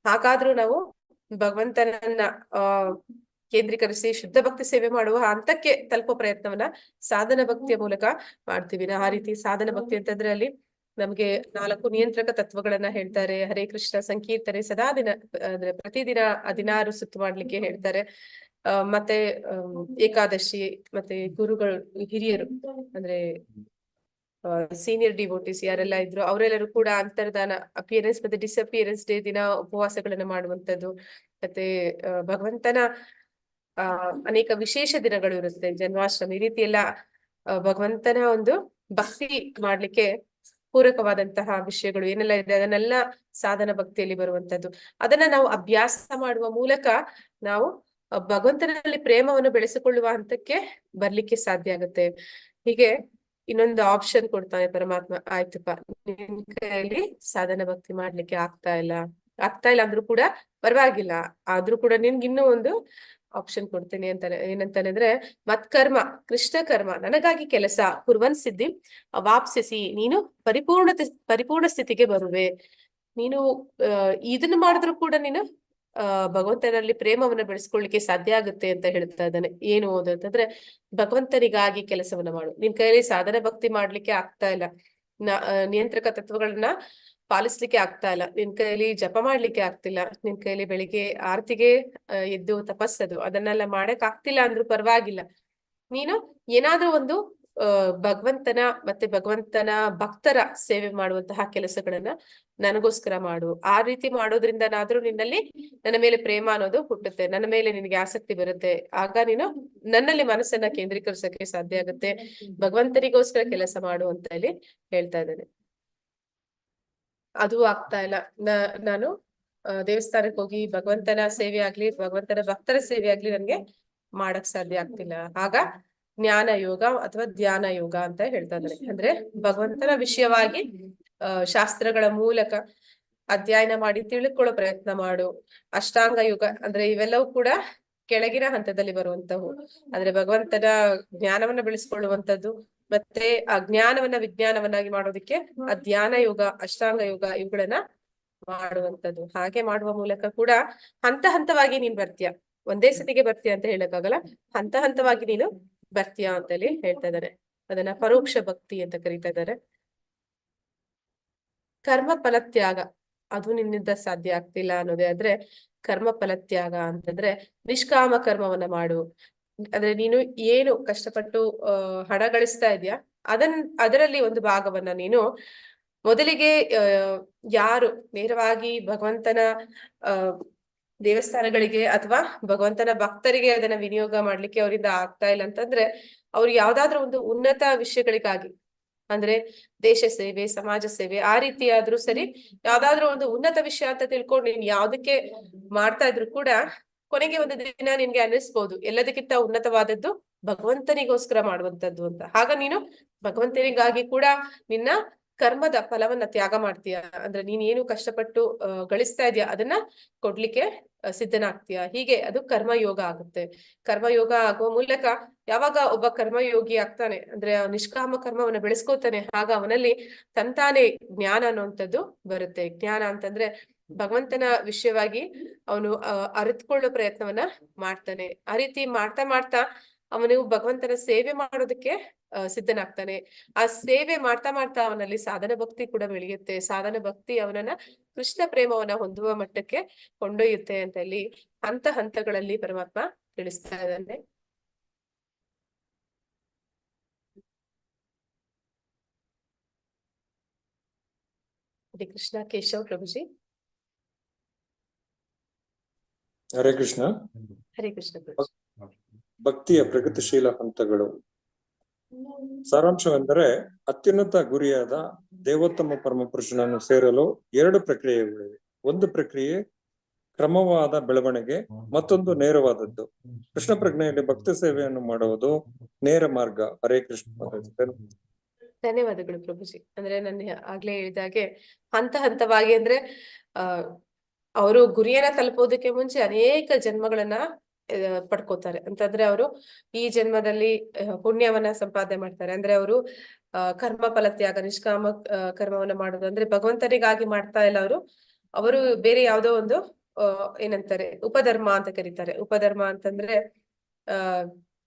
ಹಾಗಾದ್ರೂ ನಾವು ಭಗವಂತನನ್ನ ಕೇಂದ್ರೀಕರಿಸಿ ಶುದ್ಧ ಭಕ್ತಿ ಸೇವೆ ಮಾಡುವ ಹಂತಕ್ಕೆ ತಲುಪೋ ಪ್ರಯತ್ನವನ್ನ ಸಾಧನ ಭಕ್ತಿಯ ಮೂಲಕ ಮಾಡ್ತೀವಿ. ಆ ರೀತಿ ಸಾಧನ ಭಕ್ತಿ ಅಂತಂದ್ರೆ ಅಲ್ಲಿ ನಮ್ಗೆ 4 ನಿಯಂತ್ರಕ ತತ್ವಗಳನ್ನ ಹೇಳ್ತಾರೆ. ಹರೇ ಕೃಷ್ಣ ಸಂಕೀರ್ತನೆ ಸದಾ ದಿನ, ಅಂದ್ರೆ ಪ್ರತಿದಿನ 16 ಸುತ್ತು ಮಾಡ್ಲಿಕ್ಕೆ ಹೇಳ್ತಾರೆ. ಮತ್ತೆ ಏಕಾದಶಿ, ಮತ್ತೆ ಗುರುಗಳು ಹಿರಿಯರು ಅಂದ್ರೆ ಸೀನಿಯರ್ ಡಿವೋಟಿಸ್ ಯಾರೆಲ್ಲ ಇದ್ರು ಅವರೆಲ್ಲರೂ ಕೂಡ ಅಂತರ್ಧಾನ, ಅಪಿಯರೆನ್ಸ್ ಮತ್ತೆ ಡಿಸಪಿಯರೆನ್ಸ್ ಡೇ ದಿನ ಉಪವಾಸಗಳನ್ನ ಮಾಡುವಂತದ್ದು. ಮತ್ತೆ ಭಗವಂತನ ಅನೇಕ ವಿಶೇಷ ದಿನಗಳು ಇರುತ್ತೆ, ಜನ್ಮಾಷ್ಟಮಿ, ಈ ರೀತಿ ಎಲ್ಲ ಭಗವಂತನ ಒಂದು ಭಕ್ತಿ ಮಾಡ್ಲಿಕ್ಕೆ ಪೂರಕವಾದಂತಹ ವಿಷಯಗಳು ಏನೆಲ್ಲ ಇದೆ ಅದನ್ನೆಲ್ಲ ಸಾಧನ ಭಕ್ತಿಯಲ್ಲಿ ಬರುವಂತದ್ದು. ಅದನ್ನ ನಾವು ಅಭ್ಯಾಸ ಮಾಡುವ ಮೂಲಕ ನಾವು ಭಗವಂತನಲ್ಲಿ ಪ್ರೇಮವನ್ನು ಬೆಳೆಸಿಕೊಳ್ಳುವ ಹಂತಕ್ಕೆ ಬರ್ಲಿಕ್ಕೆ ಸಾಧ್ಯ ಆಗುತ್ತೆ. ಹೀಗೆ ಇನ್ನೊಂದು ಆಪ್ಷನ್ ಕೊಡ್ತಾನೆ ಪರಮಾತ್ಮ, ಆಯ್ತಪ್ಪ ನಿನ್ ಕೈಯಲ್ಲಿ ಸಾಧನ ಭಕ್ತಿ ಮಾಡ್ಲಿಕ್ಕೆ ಆಗ್ತಾ ಇಲ್ಲ ಅಂದ್ರೂ ಕೂಡ ಪರವಾಗಿಲ್ಲ, ಆದ್ರೂ ಕೂಡ ನಿನ್ಗೆ ಇನ್ನೂ ಒಂದು ಆಪ್ಷನ್ ಕೊಡ್ತೀನಿ ಅಂತಾನೆ. ಏನಂತಾನೆ ಅಂದ್ರೆ ಮತ್ಕರ್ಮ ಕೃಷ್ಣ ಕರ್ಮ ನನಗಾಗಿ ಕೆಲಸ ಕುರ್ವನ್ ಸಿದ್ಧಿ ವಾಪ್ಸಿಸಿ, ನೀನು ಪರಿಪೂರ್ಣ ಸ್ಥಿತಿಗೆ ಬರುವೆ. ನೀನು ಇದನ್ನು ಮಾಡಿದ್ರು ಕೂಡ ನೀನು ಭಗವಂತನಲ್ಲಿ ಪ್ರೇಮವನ್ನ ಬೆಳೆಸ್ಕೊಳ್ಳಿಕ್ಕೆ ಸಾಧ್ಯ ಆಗುತ್ತೆ ಅಂತ ಹೇಳ್ತಾ ಇದ್ದಾನೆ. ಏನು ಅಂತಂದ್ರೆ ಭಗವಂತನಿಗಾಗಿ ಕೆಲಸವನ್ನ ಮಾಡು. ನಿನ್ ಕೈಯಲ್ಲಿ ಸಾಧನ ಭಕ್ತಿ ಮಾಡ್ಲಿಕ್ಕೆ ಆಗ್ತಾ ಇಲ್ಲ, ನಿಯಂತ್ರಕ ತತ್ವಗಳನ್ನ ಪಾಲಿಸ್ಲಿಕ್ಕೆ ಆಗ್ತಾ ಇಲ್ಲ, ನಿನ್ ಕೈಯಲ್ಲಿ ಜಪ ಮಾಡ್ಲಿಕ್ಕೆ ಆಗ್ತಿಲ್ಲ, ನಿನ್ ಕೈಯಲ್ಲಿ ಬೆಳಿಗ್ಗೆ ಆರತಿಗೆ ಎದ್ದು ತಪಸ್ಸದು ಅದನ್ನೆಲ್ಲ ಮಾಡಕ್ ಆಗ್ತಿಲ್ಲ ಅಂದ್ರೂ ಪರವಾಗಿಲ್ಲ, ನೀನು ಏನಾದ್ರೂ ಒಂದು ಭಗವಂತನ ಮತ್ತೆ ಭಗವಂತನ ಭಕ್ತರ ಸೇವೆ ಮಾಡುವಂತಹ ಕೆಲಸಗಳನ್ನ ನನಗೋಸ್ಕರ ಮಾಡು. ಆ ರೀತಿ ಮಾಡೋದ್ರಿಂದನಾದ್ರೂ ನಿನ್ನಲ್ಲಿ ನನ್ನ ಮೇಲೆ ಪ್ರೇಮ ಅನ್ನೋದು ಹುಟ್ಟುತ್ತೆ, ನನ್ನ ಮೇಲೆ ನಿನಗೆ ಆಸಕ್ತಿ ಬರುತ್ತೆ. ಆಗ ನೀನು ನನ್ನಲ್ಲಿ ಮನಸ್ಸನ್ನ ಕೇಂದ್ರೀಕರಿಸಕ್ಕೆ ಸಾಧ್ಯ ಆಗುತ್ತೆ. ಭಗವಂತನಿಗೋಸ್ಕರ ಕೆಲಸ ಮಾಡು ಅಂತ ಹೇಳಿ ಹೇಳ್ತಾ ಇದ್ದೇನೆ. ಅದು ಆಗ್ತಾ ಇಲ್ಲ, ನಾನು ದೇವಸ್ಥಾನಕ್ಕೆ ಹೋಗಿ ಭಗವಂತನ ಸೇವೆ ಆಗ್ಲಿ ಭಗವಂತನ ಭಕ್ತರ ಸೇವೆ ಆಗ್ಲಿ ನನ್ಗೆ ಮಾಡಕ್ ಸಾಧ್ಯ ಆಗ್ತಿಲ್ಲ. ಆಗ ಜ್ಞಾನ ಯೋಗ ಅಥವಾ ಧ್ಯಾನ ಯೋಗ ಅಂತ ಹೇಳ್ತಾ ಇದ್ದಾರೆ. ಅಂದ್ರೆ ಭಗವಂತನ ವಿಷಯವಾಗಿ ಶಾಸ್ತ್ರಗಳ ಮೂಲಕ ಅಧ್ಯಯನ ಮಾಡಿ ತಿಳ್ಕೊಳ್ಳೋ ಪ್ರಯತ್ನ ಮಾಡು. ಅಷ್ಟಾಂಗ ಯೋಗ ಅಂದ್ರೆ ಇವೆಲ್ಲವೂ ಕೂಡ ಕೆಳಗಿನ ಹಂತದಲ್ಲಿ ಬರುವಂತವು. ಅಂದ್ರೆ ಭಗವಂತನ ಜ್ಞಾನವನ್ನ ಬೆಳೆಸ್ಕೊಳ್ಳುವಂತದ್ದು, ಮತ್ತೆ ಆ ಜ್ಞಾನವನ್ನ ವಿಜ್ಞಾನವನ್ನಾಗಿ ಮಾಡೋದಕ್ಕೆ ಆ ಧ್ಯಾನ ಯೋಗ, ಅಷ್ಟಾಂಗ ಯೋಗ ಇವುಗಳನ್ನ ಮಾಡುವಂತದ್ದು. ಹಾಗೆ ಮಾಡುವ ಮೂಲಕ ಕೂಡ ಹಂತ ಹಂತವಾಗಿ ನೀನ್ ಬರ್ತೀಯ, ಒಂದೇ ಸತಿಗೆ ಬರ್ತೀಯ ಅಂತ ಹೇಳಕ್ಕಾಗಲ್ಲ, ಹಂತ ಹಂತವಾಗಿ ನೀನು ಬರ್ತೀಯ ಅಂತ ಹೇಳಿ ಹೇಳ್ತಾ ಇದ್ದಾರೆ. ಅದನ್ನ ಪರೋಕ್ಷ ಭಕ್ತಿ ಅಂತ ಕರೀತಾ ಇದ್ದಾರೆ. ಕರ್ಮ ಫಲತ್ಯಾಗ ಅದು ನಿನ್ನಿಂದ ಸಾಧ್ಯ ಆಗ್ತಿಲ್ಲ ಅನ್ನೋದೇ ಆದ್ರೆ ಕರ್ಮ ಫಲತ್ಯಾಗ ಅಂತಂದ್ರೆ ನಿಷ್ಕಾಮ ಕರ್ಮವನ್ನ ಮಾಡು. ಅಂದ್ರೆ ನೀನು ಏನು ಕಷ್ಟಪಟ್ಟು ಹಣ ಗಳಿಸ್ತಾ ಇದೆಯಾ ಅದರಲ್ಲಿ ಒಂದು ಭಾಗವನ್ನ ನೀನು ಮೊದಲಿಗೆ ಯಾರು ನೇರವಾಗಿ ಭಗವಂತನ ದೇವಸ್ಥಾನಗಳಿಗೆ ಅಥವಾ ಭಗವಂತನ ಭಕ್ತರಿಗೆ ಅದನ್ನ ವಿನಿಯೋಗ ಮಾಡ್ಲಿಕ್ಕೆ ಅವರಿಂದ ಆಗ್ತಾ ಇಲ್ಲ ಅಂತಂದ್ರೆ ಅವ್ರು ಯಾವ್ದಾದ್ರು ಒಂದು ಉನ್ನತ ವಿಷಯಗಳಿಗಾಗಿ, ಅಂದ್ರೆ ದೇಶ ಸೇವೆ, ಸಮಾಜ ಸೇವೆ, ಆ ರೀತಿ ಆದ್ರೂ ಸರಿ, ಯಾವ್ದಾದ್ರು ಒಂದು ಉನ್ನತ ವಿಷಯ ಅಂತ ತಿಳ್ಕೊಂಡು ನೀನ್ ಯಾವ್ದಕ್ಕೆ ಮಾಡ್ತಾ ಇದ್ರು ಕೂಡ ಕೊನೆಗೆ ಒಂದು ದಿನ ನಿನ್ಗೆ ಅನ್ನಿಸ್ಬೋದು ಎಲ್ಲದಕ್ಕಿಂತ ಉನ್ನತವಾದದ್ದು ಭಗವಂತನಿಗೋಸ್ಕರ ಮಾಡುವಂತದ್ದು ಅಂತ. ಆಗ ನೀನು ಭಗವಂತನಿಗಾಗಿ ಕೂಡ ನಿನ್ನ ಕರ್ಮದ ಫಲವನ್ನ ತ್ಯಾಗ ಮಾಡ್ತೀಯ. ಅಂದ್ರೆ ನೀನ್ ಏನು ಕಷ್ಟಪಟ್ಟು ಗಳಿಸ್ತಾ ಇದೀಯ ಅದನ್ನ ಕೊಡ್ಲಿಕ್ಕೆ ಸಿದ್ಧನಾಗ್ತೀಯ. ಹೀಗೆ ಅದು ಕರ್ಮಯೋಗ ಆಗುತ್ತೆ. ಕರ್ಮಯೋಗ ಆಗುವ ಮೂಲಕ ಯಾವಾಗ ಒಬ್ಬ ಕರ್ಮಯೋಗಿ ಆಗ್ತಾನೆ ಅಂದ್ರೆ ನಿಷ್ಕಾಮ ಕರ್ಮವನ್ನ ಬೆಳೆಸ್ಕೋತಾನೆ, ಆಗ ಅವನಲ್ಲಿ ತಂತಾನೆ ಜ್ಞಾನ ಅನ್ನುವಂಥದ್ದು ಬರುತ್ತೆ. ಜ್ಞಾನ ಅಂತಂದ್ರೆ ಭಗವಂತನ ವಿಷಯವಾಗಿ ಅವನು ಅರಿತುಕೊಳ್ಳೋ ಪ್ರಯತ್ನವನ್ನ ಮಾಡ್ತಾನೆ. ಆ ರೀತಿ ಮಾಡ್ತಾ ಮಾಡ್ತಾ ಅವನು ಭಗವಂತನ ಸೇವೆ ಮಾಡೋದಕ್ಕೆ ಸಿದ್ಧನಾಗ್ತಾನೆ. ಆ ಸೇವೆ ಮಾಡ್ತಾ ಮಾಡ್ತಾ ಅವನಲ್ಲಿ ಸಾಧನ ಭಕ್ತಿ ಕೂಡ ಬೆಳೆಯುತ್ತೆ. ಸಾಧನ ಭಕ್ತಿ ಅವನನ್ನ ಕೃಷ್ಣ ಪ್ರೇಮವನ್ನ ಹೊಂದುವ ಮಟ್ಟಕ್ಕೆ ಕೊಂಡೊಯ್ಯುತ್ತೆ ಅಂತ ಇಲ್ಲಿ ಹಂತಗಳಲ್ಲಿ ಪರಮಾತ್ಮ ತಿಳಿಸ್ತಾ ಇದ್ದಾನೆ. ಹರೇ ಕೃಷ್ಣ. ಕೇಶವ್ ಪ್ರಭುಜಿ. ಹರೇ ಕೃಷ್ಣ. ಹರೇ ಕೃಷ್ಣ ಪ್ರಭುಜಿ. ಭಕ್ತಿಯ ಪ್ರಗತಿಶೀಲ ಹಂತಗಳು. ಸಾರಾಂಶವೆಂದರೆ ಅತ್ಯುನ್ನತ ಗುರಿಯಾದ ದೇವೋತ್ತಮ ಪರಮಪುರುಷನನ್ನು ಸೇರಲು 2 ಪ್ರಕ್ರಿಯೆಗಳಿವೆ. ಒಂದು ಪ್ರಕ್ರಿಯೆ ಕ್ರಮವಾದ ಬೆಳವಣಿಗೆ, ಮತ್ತೊಂದು ನೇರವಾದದ್ದು. ಕೃಷ್ಣ ಪ್ರಜ್ಞೆಯಲ್ಲಿ ಭಕ್ತಿ ಸೇವೆಯನ್ನು ಮಾಡುವುದು ನೇರ ಮಾರ್ಗ. ಹರೇ ಕೃಷ್ಣ. ಧನ್ಯವಾದಗಳು ಪ್ರಭುಜಿ. ಅಂದ್ರೆ ನಾನು ಆಗ್ಲೇ ಹೇಳಿದಾಗೆ ಹಂತವಾಗಿ ಅಂದ್ರೆ ಅವರು ಗುರಿಯನ್ನ ತಲುಪೋದಕ್ಕೆ ಮುಂಚೆ ಅನೇಕ ಜನ್ಮಗಳನ್ನ ಪಡ್ಕೋತಾರೆ. ಅಂತಂದ್ರೆ ಅವರು ಈ ಜನ್ಮದಲ್ಲಿ ಪುಣ್ಯವನ್ನ ಸಂಪಾದನೆ ಮಾಡ್ತಾರೆ. ಅಂದ್ರೆ ಅವರು ಕರ್ಮ ಫಲ ತ್ಯಾಗ, ನಿಷ್ಕಾಮ ಕರ್ಮವನ್ನ ಮಾಡೋದು ಅಂದ್ರೆ ಭಗವಂತನಿಗಾಗಿ ಮಾಡ್ತಾ ಇಲ್ಲ. ಅವರು ಬೇರೆ ಯಾವ್ದೋ ಒಂದು ಏನಂತಾರೆ ಉಪಧರ್ಮ ಅಂತ ಕರೀತಾರೆ. ಉಪಧರ್ಮ ಅಂತಂದ್ರೆ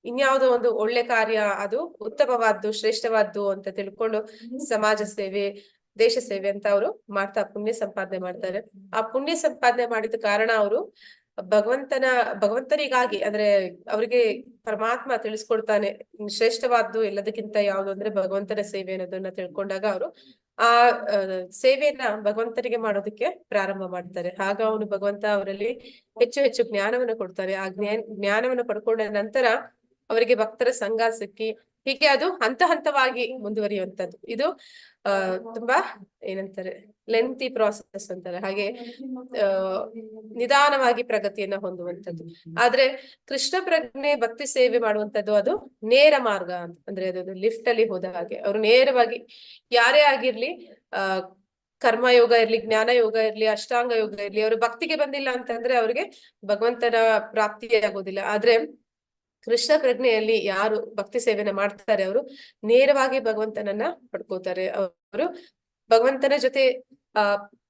ಇನ್ಯಾವುದೋ ಒಂದು ಒಳ್ಳೆ ಕಾರ್ಯ, ಅದು ಉತ್ತಮವಾದ್ದು, ಶ್ರೇಷ್ಠವಾದ್ದು ಅಂತ ತಿಳ್ಕೊಂಡು ಸಮಾಜ ಸೇವೆ, ದೇಶ ಸೇವೆ ಅಂತ ಅವರು ಮಾಡ್ತಾ ಪುಣ್ಯ ಸಂಪಾದನೆ ಮಾಡ್ತಾರೆ. ಆ ಪುಣ್ಯ ಸಂಪಾದನೆ ಮಾಡಿದ ಕಾರಣ ಅವರು ಭಗವಂತನಿಗಾಗಿ ಅಂದ್ರೆ ಅವ್ರಿಗೆ ಪರಮಾತ್ಮ ತಿಳಿಸ್ಕೊಡ್ತಾನೆ ಶ್ರೇಷ್ಠವಾದ್ದು ಎಲ್ಲದಕ್ಕಿಂತ ಯಾವ್ದು ಅಂದ್ರೆ ಭಗವಂತನ ಸೇವೆ ಅನ್ನೋದನ್ನ ತಿಳ್ಕೊಂಡಾಗ ಅವರು ಆ ಸೇವೆಯನ್ನ ಭಗವಂತನಿಗೆ ಮಾಡೋದಕ್ಕೆ ಪ್ರಾರಂಭ ಮಾಡ್ತಾರೆ. ಆಗ ಅವನು ಭಗವಂತ ಅವರಲ್ಲಿ ಹೆಚ್ಚು ಹೆಚ್ಚು ಜ್ಞಾನವನ್ನು ಕೊಡ್ತಾರೆ. ಆ ಜ್ಞಾನವನ್ನು ಪಡ್ಕೊಂಡ ನಂತರ ಅವರಿಗೆ ಭಕ್ತರ ಸಂಘ ಸಿಕ್ಕಿ ಹೀಗೆ ಅದು ಹಂತವಾಗಿ ಮುಂದುವರಿಯುವಂತದ್ದು. ಇದು ತುಂಬಾ ಏನಂತಾರೆ ಲೆಂತಿ ಪ್ರಾಸೆಸ್ ಅಂತಾರೆ. ಹಾಗೆ ನಿಧಾನವಾಗಿ ಪ್ರಗತಿಯನ್ನ ಹೊಂದುವಂತದ್ದು. ಆದ್ರೆ ಕೃಷ್ಣ ಪ್ರಜ್ಞೆ ಭಕ್ತಿ ಸೇವೆ ಮಾಡುವಂತದ್ದು ಅದು ನೇರ ಮಾರ್ಗ ಅಂತ. ಅಂದ್ರೆ ಅದು ಲಿಫ್ಟ್ ಅಲ್ಲಿ ಹೋದ ಹಾಗೆ ಅವರು ನೇರವಾಗಿ ಯಾರೇ ಆಗಿರ್ಲಿ, ಕರ್ಮಯೋಗ ಇರ್ಲಿ, ಜ್ಞಾನ ಯೋಗ ಇರ್ಲಿ, ಅಷ್ಟಾಂಗ ಯೋಗ ಇರ್ಲಿ, ಅವರು ಭಕ್ತಿಗೆ ಬಂದಿಲ್ಲ ಅಂತಂದ್ರೆ ಅವ್ರಿಗೆ ಭಗವಂತನ ಪ್ರಾಪ್ತಿಯಾಗೋದಿಲ್ಲ. ಆದ್ರೆ ಕೃಷ್ಣ ಪ್ರಜ್ಞೆಯಲ್ಲಿ ಯಾರು ಭಕ್ತಿ ಸೇವೆನ ಮಾಡ್ತಾರೆ ಅವರು ನೇರವಾಗಿ ಭಗವಂತನನ್ನ ಪಡ್ಕೋತಾರೆ. ಅವರು ಭಗವಂತನ ಜೊತೆ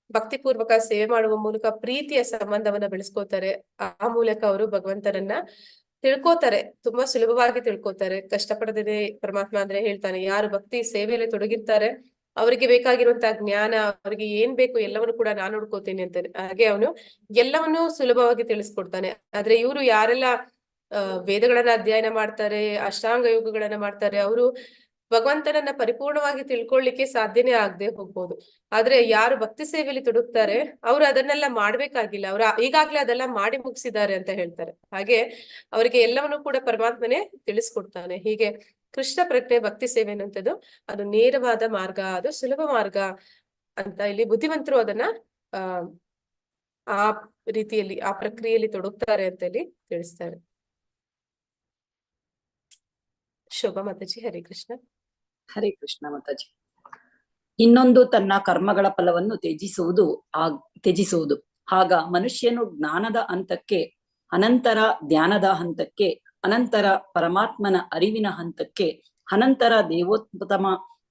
ಭಕ್ತಿ ಪೂರ್ವಕ ಸೇವೆ ಮಾಡುವ ಮೂಲಕ ಪ್ರೀತಿಯ ಸಂಬಂಧವನ್ನ ಬೆಳೆಸ್ಕೋತಾರೆ. ಆ ಮೂಲಕ ಅವರು ಭಗವಂತನನ್ನ ತಿಳ್ಕೋತಾರೆ, ತುಂಬಾ ಸುಲಭವಾಗಿ ತಿಳ್ಕೋತಾರೆ. ಕಷ್ಟಪಡದೇ ಪರಮಾತ್ಮ ಅಂದ್ರೆ ಹೇಳ್ತಾನೆ, ಯಾರು ಭಕ್ತಿ ಸೇವೆಯಲ್ಲಿ ತೊಡಗಿರ್ತಾರೆ ಅವರಿಗೆ ಬೇಕಾಗಿರುವಂತಹ ಜ್ಞಾನ, ಅವರಿಗೆ ಏನ್ ಬೇಕು ಎಲ್ಲವನ್ನು ಕೂಡ ನಾನು ನೋಡ್ಕೋತೀನಿ ಅಂತಾನೆ. ಹಾಗೆ ಅವನು ಎಲ್ಲವನ್ನೂ ಸುಲಭವಾಗಿ ತಿಳಿಸ್ಕೊಡ್ತಾನೆ. ಆದ್ರೆ ಇವರು ಯಾರೆಲ್ಲ ವೇದಗಳನ್ನ ಅಧ್ಯಯನ ಮಾಡ್ತಾರೆ, ಅಷ್ಟಾಂಗ ಯೋಗಗಳನ್ನ ಮಾಡ್ತಾರೆ, ಅವರು ಭಗವಂತನನ್ನ ಪರಿಪೂರ್ಣವಾಗಿ ತಿಳ್ಕೊಳ್ಳಿಕ್ಕೆ ಸಾಧ್ಯನೇ ಆಗದೆ ಹೋಗ್ಬೋದು. ಆದ್ರೆ ಯಾರು ಭಕ್ತಿ ಸೇವೆಯಲ್ಲಿ ತೊಡಗ್ತಾರೆ ಅವ್ರು ಅದನ್ನೆಲ್ಲ ಮಾಡ್ಬೇಕಾಗಿಲ್ಲ, ಅವ್ರು ಈಗಾಗ್ಲೇ ಅದೆಲ್ಲ ಮಾಡಿ ಮುಗಿಸಿದ್ದಾರೆ ಅಂತ ಹೇಳ್ತಾರೆ. ಹಾಗೆ ಅವರಿಗೆ ಎಲ್ಲವನ್ನೂ ಕೂಡ ಪರಮಾತ್ಮನೇ ತಿಳಿಸ್ಕೊಡ್ತಾನೆ. ಹೀಗೆ ಕೃಷ್ಣ ಪ್ರಜ್ಞೆ ಭಕ್ತಿ ಸೇವೆ ಅನ್ನುವಂಥದ್ದು ಅದು ನೇರವಾದ ಮಾರ್ಗ, ಅದು ಸುಲಭ ಮಾರ್ಗ ಅಂತ ಇಲ್ಲಿ ಬುದ್ಧಿವಂತರು ಅದನ್ನ ಆ ರೀತಿಯಲ್ಲಿ ಆ ಪ್ರಕ್ರಿಯೆಯಲ್ಲಿ ತೊಡಗ್ತಾರೆ ಅಂತ ಇಲ್ಲಿ ತಿಳಿಸ್ತಾರೆ. ಶೋಭಾ ಮಾತಾಜಿ. ಹರೇ ಕೃಷ್ಣ. ಹರೇ ಕೃಷ್ಣ ಮಾತಾಜಿ. ಇನ್ನೊಂದು ತನ್ನ ಕರ್ಮಗಳ ಫಲವನ್ನು ತ್ಯಜಿಸುವುದು. ಆಗ ಮನುಷ್ಯನು ಜ್ಞಾನದ ಹಂತಕ್ಕೆ, ಅನಂತರ ಧ್ಯಾನದ ಹಂತಕ್ಕೆ, ಅನಂತರ ಪರಮಾತ್ಮನ ಅರಿವಿನ ಹಂತಕ್ಕೆ, ಅನಂತರ ದೇವೋತ್ತಮ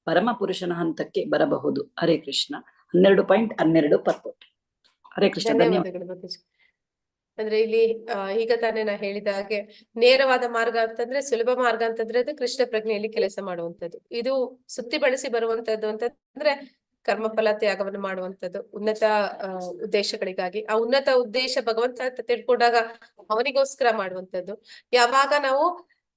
ಪರಮ ಪುರುಷನ ಹಂತಕ್ಕೆ ಬರಬಹುದು. ಹರೇ ಕೃಷ್ಣ. 12.12 ಪರ್ಪೋಟ್. ಹರೇ ಕೃಷ್ಣ. ಧನ್ಯವಾದಗಳು. ಅಂದ್ರೆ ಇಲ್ಲಿ ಈಗ ತಾನೇ ನಾ ಹೇಳಿದ ಹಾಗೆ ನೇರವಾದ ಮಾರ್ಗ ಅಂತಂದ್ರೆ, ಸುಲಭ ಮಾರ್ಗ ಅಂತಂದ್ರೆ ಅದು ಕೃಷ್ಣ ಪ್ರಜ್ಞೆಯಲ್ಲಿ ಕೆಲಸ ಮಾಡುವಂತದ್ದು. ಇದು ಸುತ್ತಿ ಬಳಸಿ ಬರುವಂತದ್ದು ಅಂತಂದ್ರೆ ಕರ್ಮಫಲ ತ್ಯಾಗವನ್ನು ಮಾಡುವಂತದ್ದು ಉನ್ನತ ಉದ್ದೇಶಗಳಿಗಾಗಿ. ಆ ಉನ್ನತ ಉದ್ದೇಶ ಭಗವಂತ ಅಂತ ತಿಳ್ಕೊಂಡಾಗ ಅವನಿಗೋಸ್ಕರ ಮಾಡುವಂತದ್ದು. ಯಾವಾಗ ನಾವು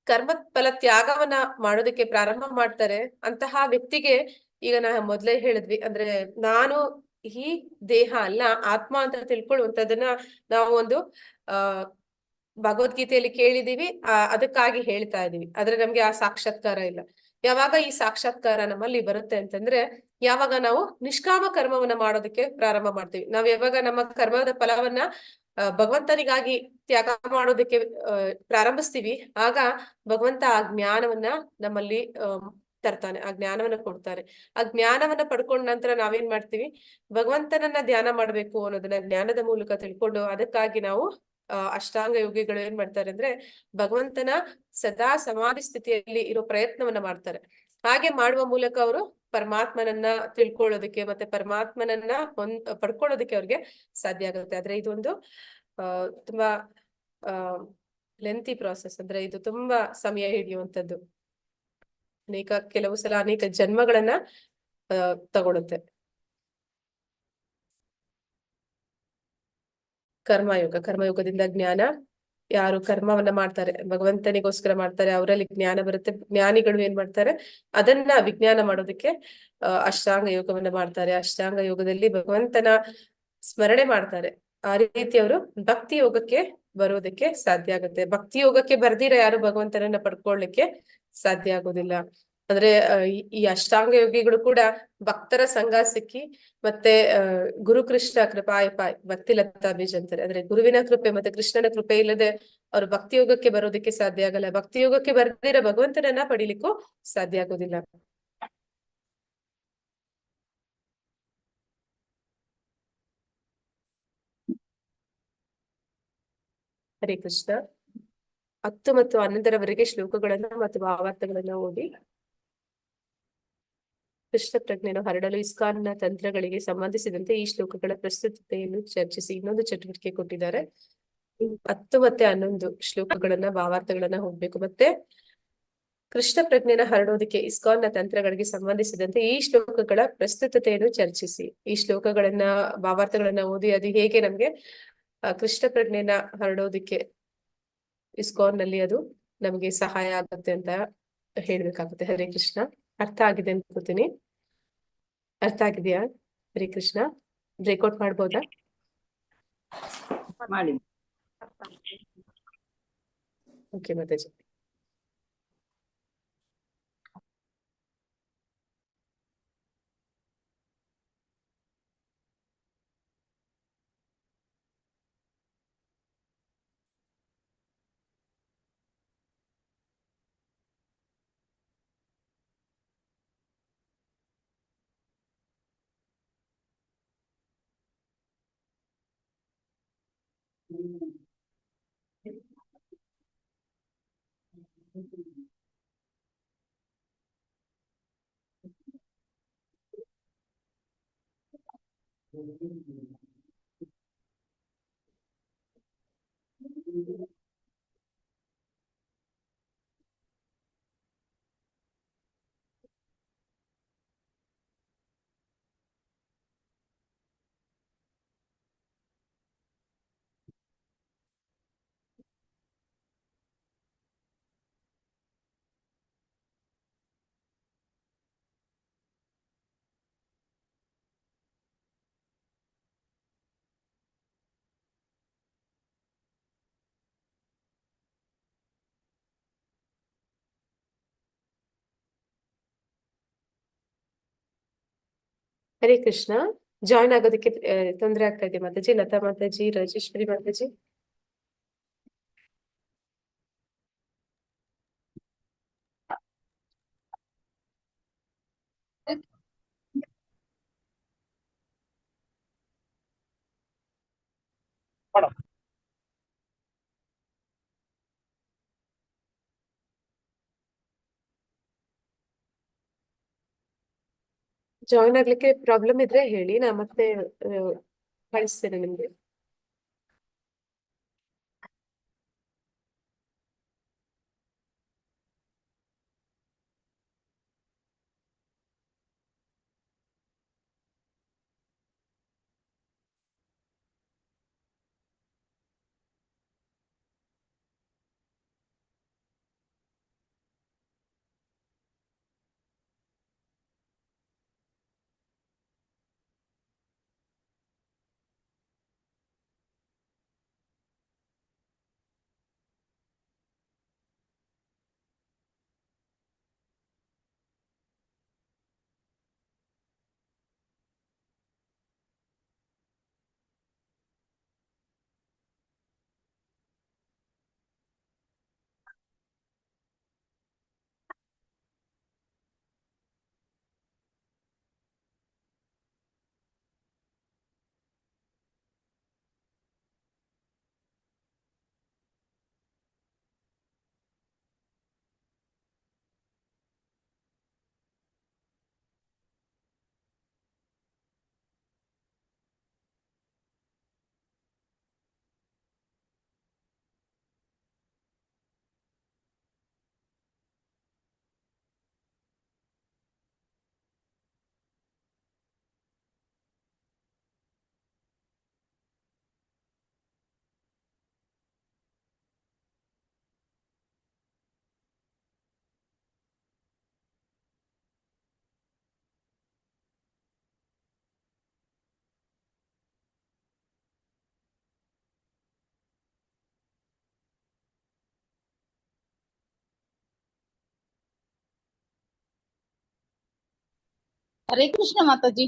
ಕರ್ಮ ಫಲ ತ್ಯಾಗವನ್ನ ಮಾಡೋದಕ್ಕೆ ಪ್ರಾರಂಭ ಮಾಡ್ತಾರೆ ಅಂತಹ ವ್ಯಕ್ತಿಗೆ, ಈಗ ನಾ ಮೊದ್ಲೇ ಹೇಳಿದ್ವಿ, ಅಂದ್ರೆ ನಾನು ಈ ದೇಹ ಅಲ್ಲ ಆತ್ಮ ಅಂತ ತಿಳ್ಕೊಳ್ಳುವಂತದನ್ನ ನಾವು ಒಂದು ಭಗವದ್ಗೀತೆಯಲ್ಲಿ ಕೇಳಿದೀವಿ, ಅದಕ್ಕಾಗಿ ಹೇಳ್ತಾ ಇದೀವಿ. ಆದ್ರೆ ನಮ್ಗೆ ಆ ಸಾಕ್ಷಾತ್ಕಾರ ಇಲ್ಲ. ಯಾವಾಗ ಈ ಸಾಕ್ಷಾತ್ಕಾರ ನಮ್ಮಲ್ಲಿ ಬರುತ್ತೆ ಅಂತಂದ್ರೆ ಯಾವಾಗ ನಾವು ನಿಷ್ಕಾಮ ಕರ್ಮವನ್ನ ಮಾಡೋದಕ್ಕೆ ಪ್ರಾರಂಭ ಮಾಡ್ತೀವಿ. ನಾವ್ ಯಾವಾಗ ನಮ್ಮ ಕರ್ಮದ ಫಲವನ್ನ ಭಗವಂತನಿಗಾಗಿ ತ್ಯಾಗ ಮಾಡೋದಕ್ಕೆ ಪ್ರಾರಂಭಿಸ್ತೀವಿ, ಆಗ ಭಗವಂತ ಆ ಜ್ಞಾನವನ್ನ ನಮ್ಮಲ್ಲಿ ತರ್ತಾನೆ, ಆ ಜ್ಞಾನವನ್ನ ಕೊಡ್ತಾನೆ. ಆ ಜ್ಞಾನವನ್ನ ಪಡ್ಕೊಂಡ ನಂತರ ನಾವೇನ್ ಮಾಡ್ತೀವಿ, ಭಗವಂತನನ್ನ ಧ್ಯಾನ ಮಾಡ್ಬೇಕು ಅನ್ನೋದನ್ನ ಜ್ಞಾನದ ಮೂಲಕ ತಿಳ್ಕೊಂಡು ಅದಕ್ಕಾಗಿ ನಾವು ಅಷ್ಟಾಂಗ ಯೋಗಿಗಳು ಏನ್ ಮಾಡ್ತಾರೆ ಅಂದ್ರೆ ಭಗವಂತನ ಸದಾ ಸಮಾಧಿ ಸ್ಥಿತಿಯಲ್ಲಿ ಇರೋ ಪ್ರಯತ್ನವನ್ನ ಮಾಡ್ತಾರೆ. ಹಾಗೆ ಮಾಡುವ ಮೂಲಕ ಅವರು ಪರಮಾತ್ಮನನ್ನ ತಿಳ್ಕೊಳ್ಳೋದಕ್ಕೆ ಮತ್ತೆ ಪರಮಾತ್ಮನನ್ನ ಪಡ್ಕೊಳ್ಳೋದಕ್ಕೆ ಅವ್ರಿಗೆ ಸಾಧ್ಯ ಆಗುತ್ತೆ. ಆದ್ರೆ ಇದೊಂದು ತುಂಬಾ ಲೆಂತಿ ಪ್ರಾಸೆಸ್, ಅಂದ್ರೆ ಇದು ತುಂಬಾ ಸಮಯ ಹಿಡಿಯುವಂತದ್ದು. ಕೆಲವು ಸಲ ಅನೇಕ ಜನ್ಮಗಳನ್ನ ತಗೊಳುತ್ತೆ. ಕರ್ಮಯೋಗದಿಂದ ಜ್ಞಾನ, ಯಾರು ಕರ್ಮವನ್ನ ಮಾಡ್ತಾರೆ ಭಗವಂತನಿಗೋಸ್ಕರ ಮಾಡ್ತಾರೆ ಅವರಲ್ಲಿ ಜ್ಞಾನ ಬರುತ್ತೆ. ಜ್ಞಾನಿಗಳು ಏನ್ ಮಾಡ್ತಾರೆ, ಅದನ್ನ ವಿಜ್ಞಾನ ಮಾಡೋದಕ್ಕೆ ಅಷ್ಟಾಂಗ ಯೋಗವನ್ನ ಮಾಡ್ತಾರೆ. ಅಷ್ಟಾಂಗ ಯೋಗದಲ್ಲಿ ಭಗವಂತನ ಸ್ಮರಣೆ ಮಾಡ್ತಾರೆ. ಆ ರೀತಿ ಅವರು ಭಕ್ತಿ ಯೋಗಕ್ಕೆ ಬರೋದಕ್ಕೆ ಸಾಧ್ಯ ಆಗುತ್ತೆ. ಭಕ್ತಿ ಯೋಗಕ್ಕೆ ಬರ್ದಿರ ಯಾರು ಭಗವಂತನನ್ನ ಪಡ್ಕೊಳ್ಳಿಕ್ಕೆ ಸಾಧ್ಯ ಆಗೋದಿಲ್ಲ. ಅಂದ್ರೆ ಈ ಅಷ್ಟಾಂಗ ಯೋಗಿಗಳು ಕೂಡ ಭಕ್ತರ ಸಂಘ ಸಿಕ್ಕಿ ಮತ್ತೆ ಗುರು ಕೃಷ್ಣ ಕೃಪಾಯ ಪಾಯ್ ಭಕ್ತಿ ಲತಾ ಬೀಜ್ ಅಂತಾರೆ. ಅಂದ್ರೆ ಗುರುವಿನ ಕೃಪೆ ಮತ್ತೆ ಕೃಷ್ಣನ ಕೃಪೆ ಇಲ್ಲದೆ ಅವ್ರು ಭಕ್ತಿ ಯೋಗಕ್ಕೆ ಬರೋದಕ್ಕೆ ಸಾಧ್ಯ ಆಗಲ್ಲ. ಭಕ್ತಿ ಯೋಗಕ್ಕೆ ಬರ್ದಿರ ಭಗವಂತನನ್ನ ಪಡಿಲಿಕ್ಕೂ ಸಾಧ್ಯ ಆಗೋದಿಲ್ಲ. ಹರೇ ಕೃಷ್ಣ. 10 ಮತ್ತು 11ರವರೆಗೆ ಶ್ಲೋಕಗಳನ್ನ ಮತ್ತು ಭಾವಾರ್ಥಗಳನ್ನ ಓದಿ ಕೃಷ್ಣ ಪ್ರಜ್ಞೆಯನ್ನು ಹರಡಲು ಇಸ್ಕಾನ್ನ ತಂತ್ರಗಳಿಗೆ ಸಂಬಂಧಿಸಿದಂತೆ ಈ ಶ್ಲೋಕಗಳ ಪ್ರಸ್ತುತತೆಯನ್ನು ಚರ್ಚಿಸಿ ಇನ್ನೊಂದು ಚಟುವಟಿಕೆ ಕೊಟ್ಟಿದ್ದಾರೆ. 10 ಮತ್ತೆ 11 ಶ್ಲೋಕಗಳನ್ನ ಭಾವಾರ್ಥಗಳನ್ನ ಹೋಗ್ಬೇಕು. ಮತ್ತೆ ಕೃಷ್ಣ ಪ್ರಜ್ಞೆನ ಹರಡೋದಕ್ಕೆ ಇಸ್ಕಾನ್ನ ತಂತ್ರಗಳಿಗೆ ಸಂಬಂಧಿಸಿದಂತೆ ಈ ಶ್ಲೋಕಗಳ ಪ್ರಸ್ತುತತೆಯನ್ನು ಚರ್ಚಿಸಿ. ಈ ಶ್ಲೋಕಗಳನ್ನ ಭಾವಾರ್ಥಗಳನ್ನ ಓದಿ ಅದು ಹೇಗೆ ನಮ್ಗೆ ಕೃಷ್ಣ ಪ್ರಜ್ಞೆನ ಹರಡೋದಕ್ಕೆ ಇಸ್ಕಾನ್ ನಲ್ಲಿ ಅದು ನಮ್ಗೆ ಸಹಾಯ ಆಗುತ್ತೆ ಅಂತ ಹೇಳ್ಬೇಕಾಗುತ್ತೆ. ಹರೇ ಕೃಷ್ಣ. ಅರ್ಥ ಆಗಿದೆ ಅನ್ಕೋತೀನಿ. ಅರ್ಥ ಆಗಿದೆಯಾ? ಹರೇ ಕೃಷ್ಣ. ಬ್ರೇಕ್ಔಟ್ ಮಾಡ್ಬೋದಾ? ಮಾಡಿ. ಓಕೆ ಮಾತಾಜಿ. ಹರೇ ಕೃಷ್ಣ. ಜಾಯ್ನ್ ಆಗೋದಕ್ಕೆ ತೊಂದರೆ ಆಗ್ತಾ ಇದೆ ಮಾತಾಜಿ. ಲತಾ ಮಾತಾಜಿ, ರಾಜೇಶ್ವರಿ ಮಾತಾಜಿ. ಜಾಯ್ನ್ ಆಗ್ಲಿಕ್ಕೆ ಪ್ರಾಬ್ಲಮ್ ಇದ್ರೆ ಹೇಳಿ, ನಾ ಮತ್ತೆ ಕಳಿಸ್ತೇನೆ ನಿಮ್ಗೆ. ಹರೇ ಕೃಷ್ಣ ಮಾತಾಜಿ.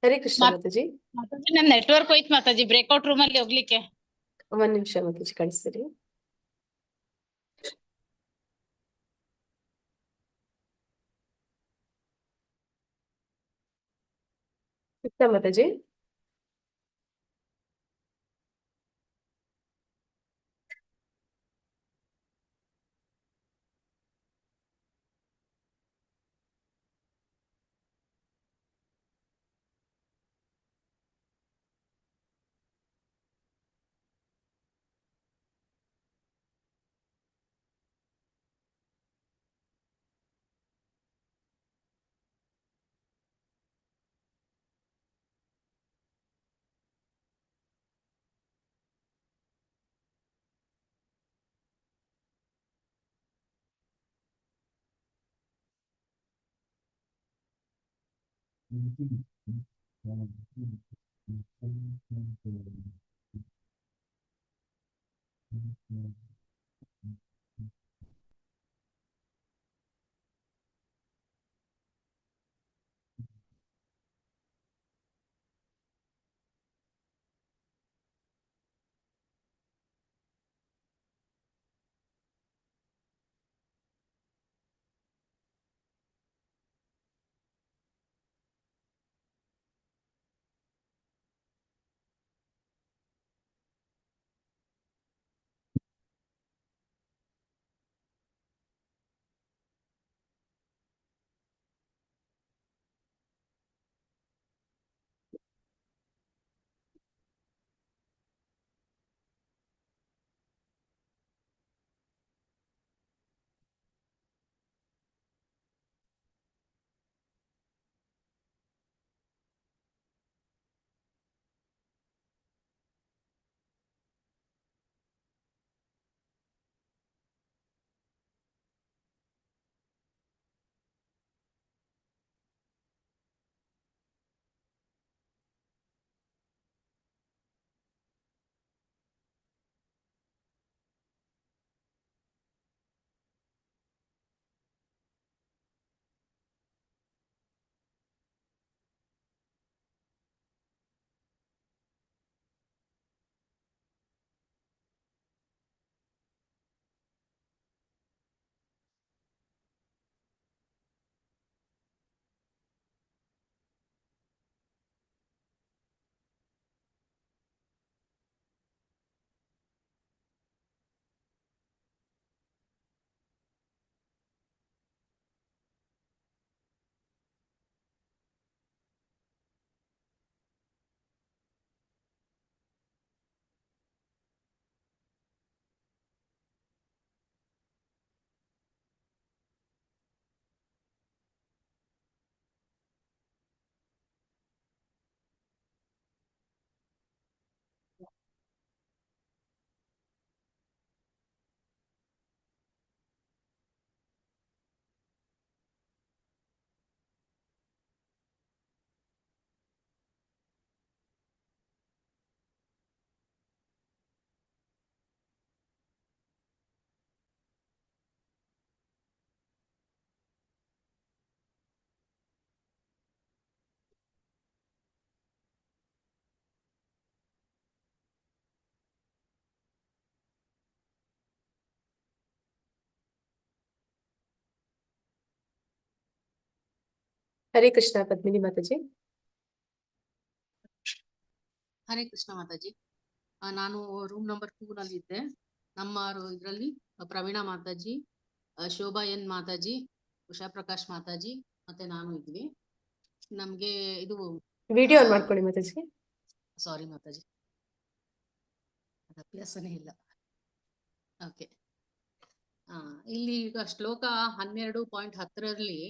ಹರೇ ಕೃಷ್ಣ ಮಾತಾಜಿ. ಮಾತಾಜಿ ನನ್ ನೆಟ್ವರ್ಕ್ ಹೋಯ್ತು ಮಾತಾಜಿ, ಬ್ರೇಕ್ಔಟ್ ರೂಮ್ ಅಲ್ಲಿ ಹೋಗ್ಲಿಕ್ಕೆ. ಒಂದ್ ನಿಮಿಷ ಮಾತಾಜಿ ಕಳಿಸ್ತೀರಿ. ಕೃಷ್ಣ ಮಾತಾಜಿ. ಹರೇ ಕೃಷ್ಣ ಪದ್ಮಿನಿ ಮಾತಾಜಿ. ಹರೇ ಕೃಷ್ಣ ಮಾತಾಜಿ. ನಾನು ರೂಮ್ ನಂಬರ್ 2 ನಲ್ಲಿ ಇದ್ದೆ. ನಮ್ಮ ಇದರಲ್ಲಿ ಪ್ರವೀಣಾ ಮಾತಾಜಿ, ಶೋಭಾ ಎನ್ ಮಾತಾಜಿ, ಉಷಾ ಪ್ರಕಾಶ್ ಮಾತಾಜಿ ಮತ್ತೆ ನಾನು ಇದ್ವಿ. ನಮ್ಗೆ ಇದು ವಿಡಿಯೋ ಆನ್ ಮಾಡ್ಕೊಳ್ಳಿ ಮಾತಾಜಿ. ಸಾರಿ ಮಾತಾಜಿ, ಅಭ್ಯಾಸನೇ ಇಲ್ಲ. ಓಕೆ. ಇಲ್ಲಿ ಈಗ ಶ್ಲೋಕ 12.10ರಲ್ಲಿ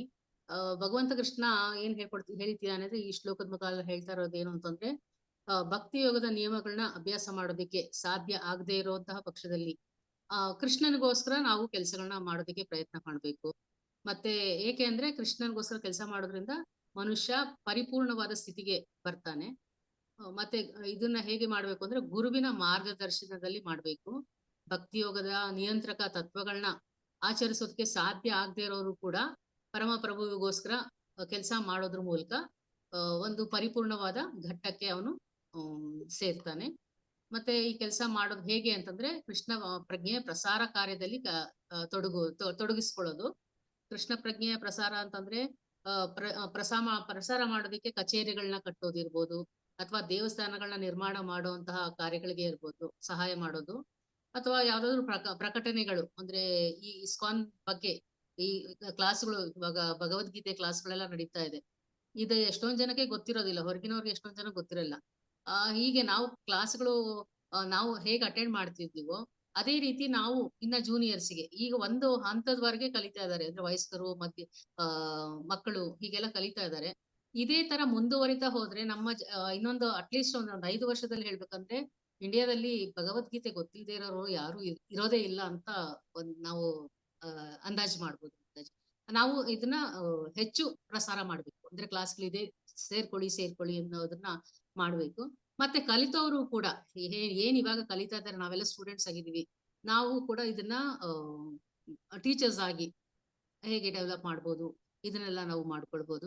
ಭಗವಂತ ಕೃಷ್ಣ ಏನ್ ಹೇಳ್ತೀರಾ ಅಂದ್ರೆ, ಈ ಶ್ಲೋಕದ ಮುಖಾಂತರ ಹೇಳ್ತಾ ಇರೋದು ಏನು ಅಂತಂದ್ರೆ, ಭಕ್ತಿ ಯೋಗದ ನಿಯಮಗಳನ್ನ ಅಭ್ಯಾಸ ಮಾಡೋದಕ್ಕೆ ಸಾಧ್ಯ ಆಗದೆ ಇರುವಂತಹ ಪಕ್ಷದಲ್ಲಿ ಕೃಷ್ಣನಿಗೋಸ್ಕರ ನಾವು ಕೆಲಸಗಳನ್ನ ಮಾಡೋದಕ್ಕೆ ಪ್ರಯತ್ನ ಮಾಡ್ಬೇಕು. ಮತ್ತೆ ಏಕೆ ಅಂದ್ರೆ ಕೃಷ್ಣನಿಗೋಸ್ಕರ ಕೆಲಸ ಮಾಡೋದ್ರಿಂದ ಮನುಷ್ಯ ಪರಿಪೂರ್ಣವಾದ ಸ್ಥಿತಿಗೆ ಬರ್ತಾನೆ. ಮತ್ತೆ ಇದನ್ನ ಹೇಗೆ ಮಾಡ್ಬೇಕು ಅಂದ್ರೆ ಗುರುವಿನ ಮಾರ್ಗದರ್ಶನದಲ್ಲಿ ಮಾಡ್ಬೇಕು. ಭಕ್ತಿ ಯೋಗದ ನಿಯಂತ್ರಕ ತತ್ವಗಳನ್ನ ಆಚರಿಸೋದಕ್ಕೆ ಸಾಧ್ಯ ಆಗದೆ ಇರೋರು ಕೂಡ ಪರಮ ಪ್ರಭುವಿಗೋಸ್ಕರ ಕೆಲಸ ಮಾಡೋದ್ರ ಮೂಲಕ ಒಂದು ಪರಿಪೂರ್ಣವಾದ ಘಟ್ಟಕ್ಕೆ ಅವನು ಸೇರ್ತಾನೆ. ಮತ್ತೆ ಈ ಕೆಲಸ ಮಾಡೋದು ಹೇಗೆ ಅಂತಂದ್ರೆ ಕೃಷ್ಣ ಪ್ರಜ್ಞೆಯ ಪ್ರಸಾರ ಕಾರ್ಯದಲ್ಲಿ ತೊಡಗಿಸ್ಕೊಳ್ಳೋದು. ಕೃಷ್ಣ ಪ್ರಜ್ಞೆಯ ಪ್ರಸಾರ ಅಂತಂದ್ರೆ ಪ್ರಸಾರ ಮಾಡೋದಕ್ಕೆ ಕಚೇರಿಗಳನ್ನ ಕಟ್ಟೋದಿರ್ಬೋದು, ಅಥವಾ ದೇವಸ್ಥಾನಗಳನ್ನ ನಿರ್ಮಾಣ ಮಾಡುವಂತಹ ಕಾರ್ಯಗಳಿಗೆ ಇರ್ಬೋದು ಸಹಾಯ ಮಾಡೋದು, ಅಥವಾ ಯಾವ್ದಾದ್ರು ಪ್ರಕಟಣೆಗಳು ಅಂದ್ರೆ ಈ ಇಸ್ಕಾನ್ ಬಗ್ಗೆ ಈ ಕ್ಲಾಸ್ಗಳು ಇವಾಗ ಭಗವದ್ಗೀತೆ ಕ್ಲಾಸ್ಗಳೆಲ್ಲ ನಡೀತಾ ಇದೆ. ಇದು ಎಷ್ಟೊಂದ್ ಜನಕ್ಕೆ ಗೊತ್ತಿರೋದಿಲ್ಲ, ಹೊರಗಿನವ್ರಿಗೆ ಎಷ್ಟೊಂದ್ ಜನ ಗೊತ್ತಿರಲ್ಲ. ಹೀಗೆ ನಾವು ಕ್ಲಾಸ್ಗಳು ನಾವು ಹೇಗೆ ಅಟೆಂಡ್ ಮಾಡ್ತಿದ್ದೀವೋ ಅದೇ ರೀತಿ ನಾವು ಇನ್ನ ಜೂನಿಯರ್ಸ್ಗೆ ಈಗ ಒಂದು ಹಂತದವರೆಗೆ ಕಲಿತಾ ಇದ್ದಾರೆ, ಅಂದ್ರೆ ವಯಸ್ಕರು ಮಕ್ಕಳು ಹೀಗೆಲ್ಲ ಕಲಿತಾ ಇದ್ದಾರೆ. ಇದೇ ತರ ಮುಂದುವರಿತಾ ಹೋದ್ರೆ ನಮ್ಮ ಇನ್ನೊಂದು ಅಟ್ಲೀಸ್ಟ್ ಒಂದು 5 ವರ್ಷದಲ್ಲಿ ಹೇಳ್ಬೇಕಂದ್ರೆ ಇಂಡಿಯಾದಲ್ಲಿ ಭಗವದ್ಗೀತೆ ಗೊತ್ತಿಲ್ಲದೆ ಇರೋರು ಯಾರು ಇರೋದೇ ಇಲ್ಲ ಅಂತ ನಾವು ಅಂದಾಜು ಮಾಡ್ಬೋದು. ನಾವು ಇದನ್ನ ಹೆಚ್ಚು ಪ್ರಸಾರ ಮಾಡ್ಬೇಕು, ಅಂದ್ರೆ ಕ್ಲಾಸ್ಗಳಿದೆ ಸೇರ್ಕೊಳ್ಳಿ ಅನ್ನೋದನ್ನ ಮಾಡ್ಬೇಕು. ಮತ್ತೆ ಕಲಿತವರು ಕೂಡ ಏನ್ ಇವಾಗ ಕಲಿತಾ ಇದ್ದಾರೆ, ನಾವೆಲ್ಲ ಸ್ಟೂಡೆಂಟ್ಸ್ ಆಗಿದ್ದೀವಿ, ನಾವು ಕೂಡ ಇದನ್ನ ಟೀಚರ್ಸ್ ಆಗಿ ಹೇಗೆ ಡೆವಲಪ್ ಮಾಡ್ಬೋದು ಇದನ್ನೆಲ್ಲ ನಾವು ಮಾಡ್ಕೊಳ್ಬೋದು.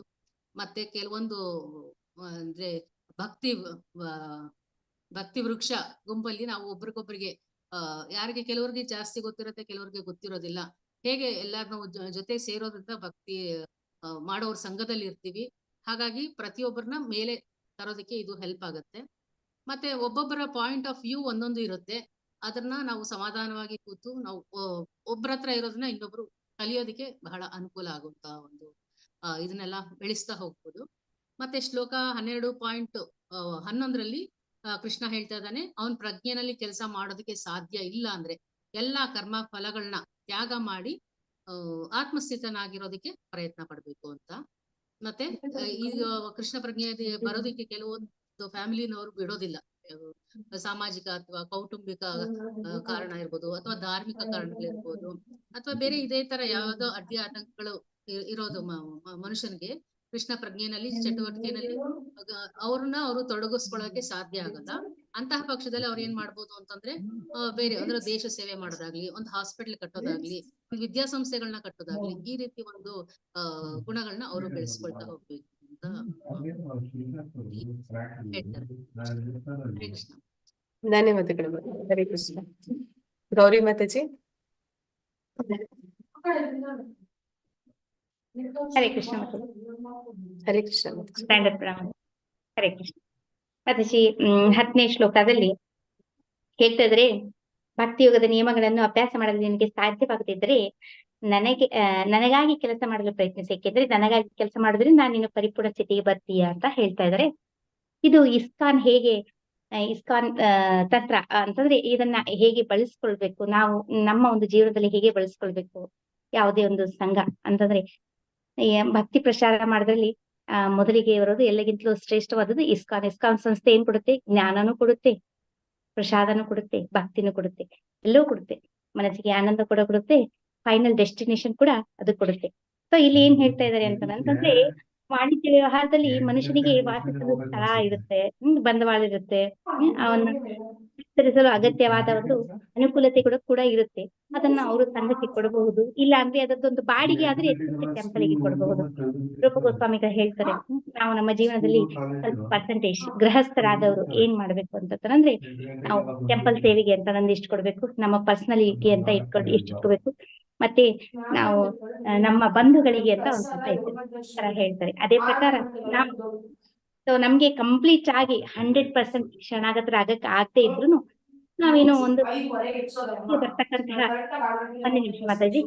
ಮತ್ತೆ ಕೆಲವೊಂದು ಅಂದ್ರೆ ಭಕ್ತಿ ವೃಕ್ಷ ಗುಂಪಲ್ಲಿ ನಾವು ಒಬ್ರಿಗೊಬ್ರಿಗೆ ಯಾರಿಗೆ ಕೆಲವರಿಗೆ ಜಾಸ್ತಿ ಗೊತ್ತಿರುತ್ತೆ, ಕೆಲವರಿಗೆ ಗೊತ್ತಿರೋದಿಲ್ಲ, ಹೇಗೆ ಎಲ್ಲಾರು ನಾವು ಜೊತೆ ಸೇರೋದ್ರಿಂದ ಭಕ್ತಿ ಮಾಡೋರ್ ಸಂಘದಲ್ಲಿ ಇರ್ತೀವಿ. ಹಾಗಾಗಿ ಪ್ರತಿಯೊಬ್ಬರನ್ನ ಮೇಲೆ ತರೋದಕ್ಕೆ ಇದು ಹೆಲ್ಪ್ ಆಗುತ್ತೆ. ಮತ್ತೆ ಒಬ್ಬೊಬ್ಬರ ಪಾಯಿಂಟ್ ಆಫ್ ವ್ಯೂ ಒಂದೊಂದು ಇರುತ್ತೆ, ಅದನ್ನ ನಾವು ಸಮಾಧಾನವಾಗಿ ಕೂತು ನಾವು ಒಬ್ಬರ ಹತ್ರ ಇರೋದನ್ನ ಇನ್ನೊಬ್ರು ಕಲಿಯೋದಕ್ಕೆ ಬಹಳ ಅನುಕೂಲ ಆಗುವಂತ ಒಂದು ಇದನ್ನೆಲ್ಲ ಬೆಳೆಸ್ತಾ ಹೋಗ್ಬೋದು. ಮತ್ತೆ ಶ್ಲೋಕ 12.11 ಕೃಷ್ಣ ಹೇಳ್ತಾ ಇದ್ದಾನೆ, ಅವನ್ ಪ್ರಜ್ಞೆನಲ್ಲಿ ಕೆಲಸ ಮಾಡೋದಕ್ಕೆ ಸಾಧ್ಯ ಇಲ್ಲ ಅಂದ್ರೆ ಎಲ್ಲಾ ಕರ್ಮ ಫಲಗಳನ್ನ ತ್ಯಾಗ ಮಾಡಿ ಆತ್ಮಸ್ಥಿತನಾಗಿರೋದಕ್ಕೆ ಪ್ರಯತ್ನ ಪಡ್ಬೇಕು ಅಂತ. ಮತ್ತೆ ಈಗ ಕೃಷ್ಣ ಪ್ರಜ್ಞೆ ಬರೋದಕ್ಕೆ ಕೆಲವೊಂದು ಫ್ಯಾಮಿಲಿನವರು ಬಿಡೋದಿಲ್ಲ, ಸಾಮಾಜಿಕ ಅಥವಾ ಕೌಟುಂಬಿಕ ಕಾರಣ ಇರ್ಬೋದು, ಅಥವಾ ಧಾರ್ಮಿಕ ಕಾರಣಗಳಿರ್ಬೋದು, ಅಥವಾ ಬೇರೆ ಇದೇ ತರ ಯಾವ್ದೋ ಅಡ್ಡಿ ಆತಂಕಗಳು ಇರೋದು ಮನುಷ್ಯನಿಗೆ ಕೃಷ್ಣ ಪ್ರಜ್ಞೆನಲ್ಲಿ ಚಟುವಟಿಕೆನಲ್ಲಿ ಅವರು ತೊಡಗಿಸ್ಕೊಳ್ಳೋಕೆ ಸಾಧ್ಯ ಆಗಲ್ಲ. ಅಂತಹ ಪಕ್ಷದಲ್ಲಿ ಅವ್ರು ಏನ್ ಮಾಡ್ಬೋದು ಅಂತಂದ್ರೆ ಬೇರೆ ಅಂದ್ರೆ ದೇಶ ಸೇವೆ ಮಾಡೋದಾಗ್ಲಿ, ಒಂದು ಹಾಸ್ಪಿಟಲ್ ಕಟ್ಟೋದಾಗ್ಲಿ, ವಿದ್ಯಾಸಂಸ್ಥೆಗಳನ್ನ ಕಟ್ಟೋದಾಗ್ಲಿ, ಈ ರೀತಿ ಒಂದು ಗುಣಗಳನ್ನ ಅವರು ಬೆಳೆಸ್ಕೊಳ್ತಾ ಹೋಗ್ಬೇಕು ಅಂತ ಹೇಳ್ತಾರೆ. ಹರೇ ಕೃಷ್ಣ. ಧನ್ಯವಾದಗಳು. ಹರೇ ಕೃಷ್ಣ. ಗೌರಿ ಮಾತಾಜಿ. ಹರೇ ಕೃಷ್ಣ ಮಾತಾಜಿ. ಹರೇ ಕೃಷ್ಣ. ಸ್ಟ್ಯಾಂಡರ್ಡ್ ಬ್ರಾಹ್ಮಣ. ಹರೇ ಕೃಷ್ಣ ಮಾತಾಜಿ. 10ನೇ ಶ್ಲೋಕದಲ್ಲಿ ಹೇಳ್ತಾ ಇದ್ರೆ, ಭಕ್ತಿ ಯೋಗದ ನಿಯಮಗಳನ್ನು ಅಭ್ಯಾಸ ಮಾಡಲು ನಿನಗೆ ಸಾಧ್ಯವಾಗದಿದ್ದರೆ ನನಗಾಗಿ ಕೆಲಸ ಮಾಡಲು ಪ್ರಯತ್ನಿಸಿ, ಏಕೆಂದ್ರೆ ನನಗಾಗಿ ಕೆಲಸ ಮಾಡಿದ್ರೆ ನಾನು ನಿನ್ನ ಪರಿಪೂರ್ಣ ಸ್ಥಿತಿಗೆ ಬರ್ತೀಯ ಅಂತ ಹೇಳ್ತಾ ಇದ್ದಾರೆ. ಇದು ಇಸ್ಕಾನ್ ತಂತ್ರ ಅಂತಂದ್ರೆ ಇದನ್ನ ಹೇಗೆ ಬಳಸ್ಕೊಳ್ಬೇಕು, ನಾವು ನಮ್ಮ ಒಂದು ಜೀವನದಲ್ಲಿ ಹೇಗೆ ಬಳಸ್ಕೊಳ್ಬೇಕು. ಯಾವುದೇ ಒಂದು ಸಂಘ ಅಂತಂದ್ರೆ ಭಕ್ತಿ ಪ್ರಚಾರ ಮಾಡೋದ್ರಲ್ಲಿ ಮೊದಲಿಗೆ ಬರೋದು ಎಲ್ಲಗಿಂತಲೂ ಶ್ರೇಷ್ಠವಾದದ್ದು ಇಸ್ಕಾನ್ ಸಂಸ್ಥೆ ಏನ್ ಕೊಡುತ್ತೆ? ಜ್ಞಾನನೂ ಕೊಡುತ್ತೆ, ಪ್ರಸಾದನೂ ಕೊಡುತ್ತೆ, ಭಕ್ತಿನೂ ಕೊಡುತ್ತೆ, ಎಲ್ಲವೂ ಕೊಡುತ್ತೆ, ಮನಸ್ಸಿಗೆ ಆನಂದ ಕೂಡ ಕೊಡುತ್ತೆ, ಫೈನಲ್ ಡೆಸ್ಟಿನೇಷನ್ ಕೂಡ ಅದು ಕೊಡುತ್ತೆ. ಸೊ ಇಲ್ಲಿ ಏನ್ ಹೇಳ್ತಾ ಇದ್ದಾರೆ ಅಂತಂದ್ರೆ, ವಾಣಿಜ್ಯ ವ್ಯವಹಾರದಲ್ಲಿ ಮನುಷ್ಯನಿಗೆ ವಾಸಿಸಲು ಸ್ಥಳ ಇರುತ್ತೆ, ಬಂಡವಾಳ ಇರುತ್ತೆ, ಅವನ್ನ ವಿಸ್ತರಿಸಲು ಅಗತ್ಯವಾದ ಒಂದು ಅನುಕೂಲತೆ ಕೂಡ ಇರುತ್ತೆ. ಅದನ್ನ ಅವರು ಸಂಘಕ್ಕೆ ಕೊಡಬಹುದು, ಇಲ್ಲ ಅಂದ್ರೆ ಅದರದೊಂದು ಬಾಡಿಗೆ ಆದ್ರೆ ಟೆಂಪಲ್ಗೆ ಕೊಡಬಹುದು. ರೂಪ ಗೋಸ್ವಾಮಿಗಳು ಹೇಳ್ತಾರೆ, ನಾವು ನಮ್ಮ ಜೀವನದಲ್ಲಿ ಸ್ವಲ್ಪ ಪರ್ಸೆಂಟೇಜ್ ಗೃಹಸ್ಥರಾದವರು ಏನ್ ಮಾಡ್ಬೇಕು ಅಂತಂದ್ರೆ, ನಾವು ಟೆಂಪಲ್ ಸೇವೆಗೆ ಅಂತ ಒಂದಿಷ್ಟು ಕೊಡ್ಬೇಕು, ನಮ್ಮ ಪರ್ಸನಲಿಗೆ ಅಂತ ಇಟ್ಕೋಬೇಕು, ಮತ್ತೆ ನಾವು ನಮ್ಮ ಬಂಧುಗಳಿಗೆ ಅಂತ ಒಂದು ಸ್ವಲ್ಪ ಹೇಳ್ತಾರೆ. ಅದೇ ಪ್ರಕಾರ ನಮ್ಗೆ ಕಂಪ್ಲೀಟ್ ಆಗಿ 100% ಶರಣಾಗತರ ಆಗತ್ತೆ ಇದ್ರು ನಾವೇನೋ ಒಂದು ಬರ್ತಕ್ಕಂತಹ 1 ನಿಮಿಷ Mataji.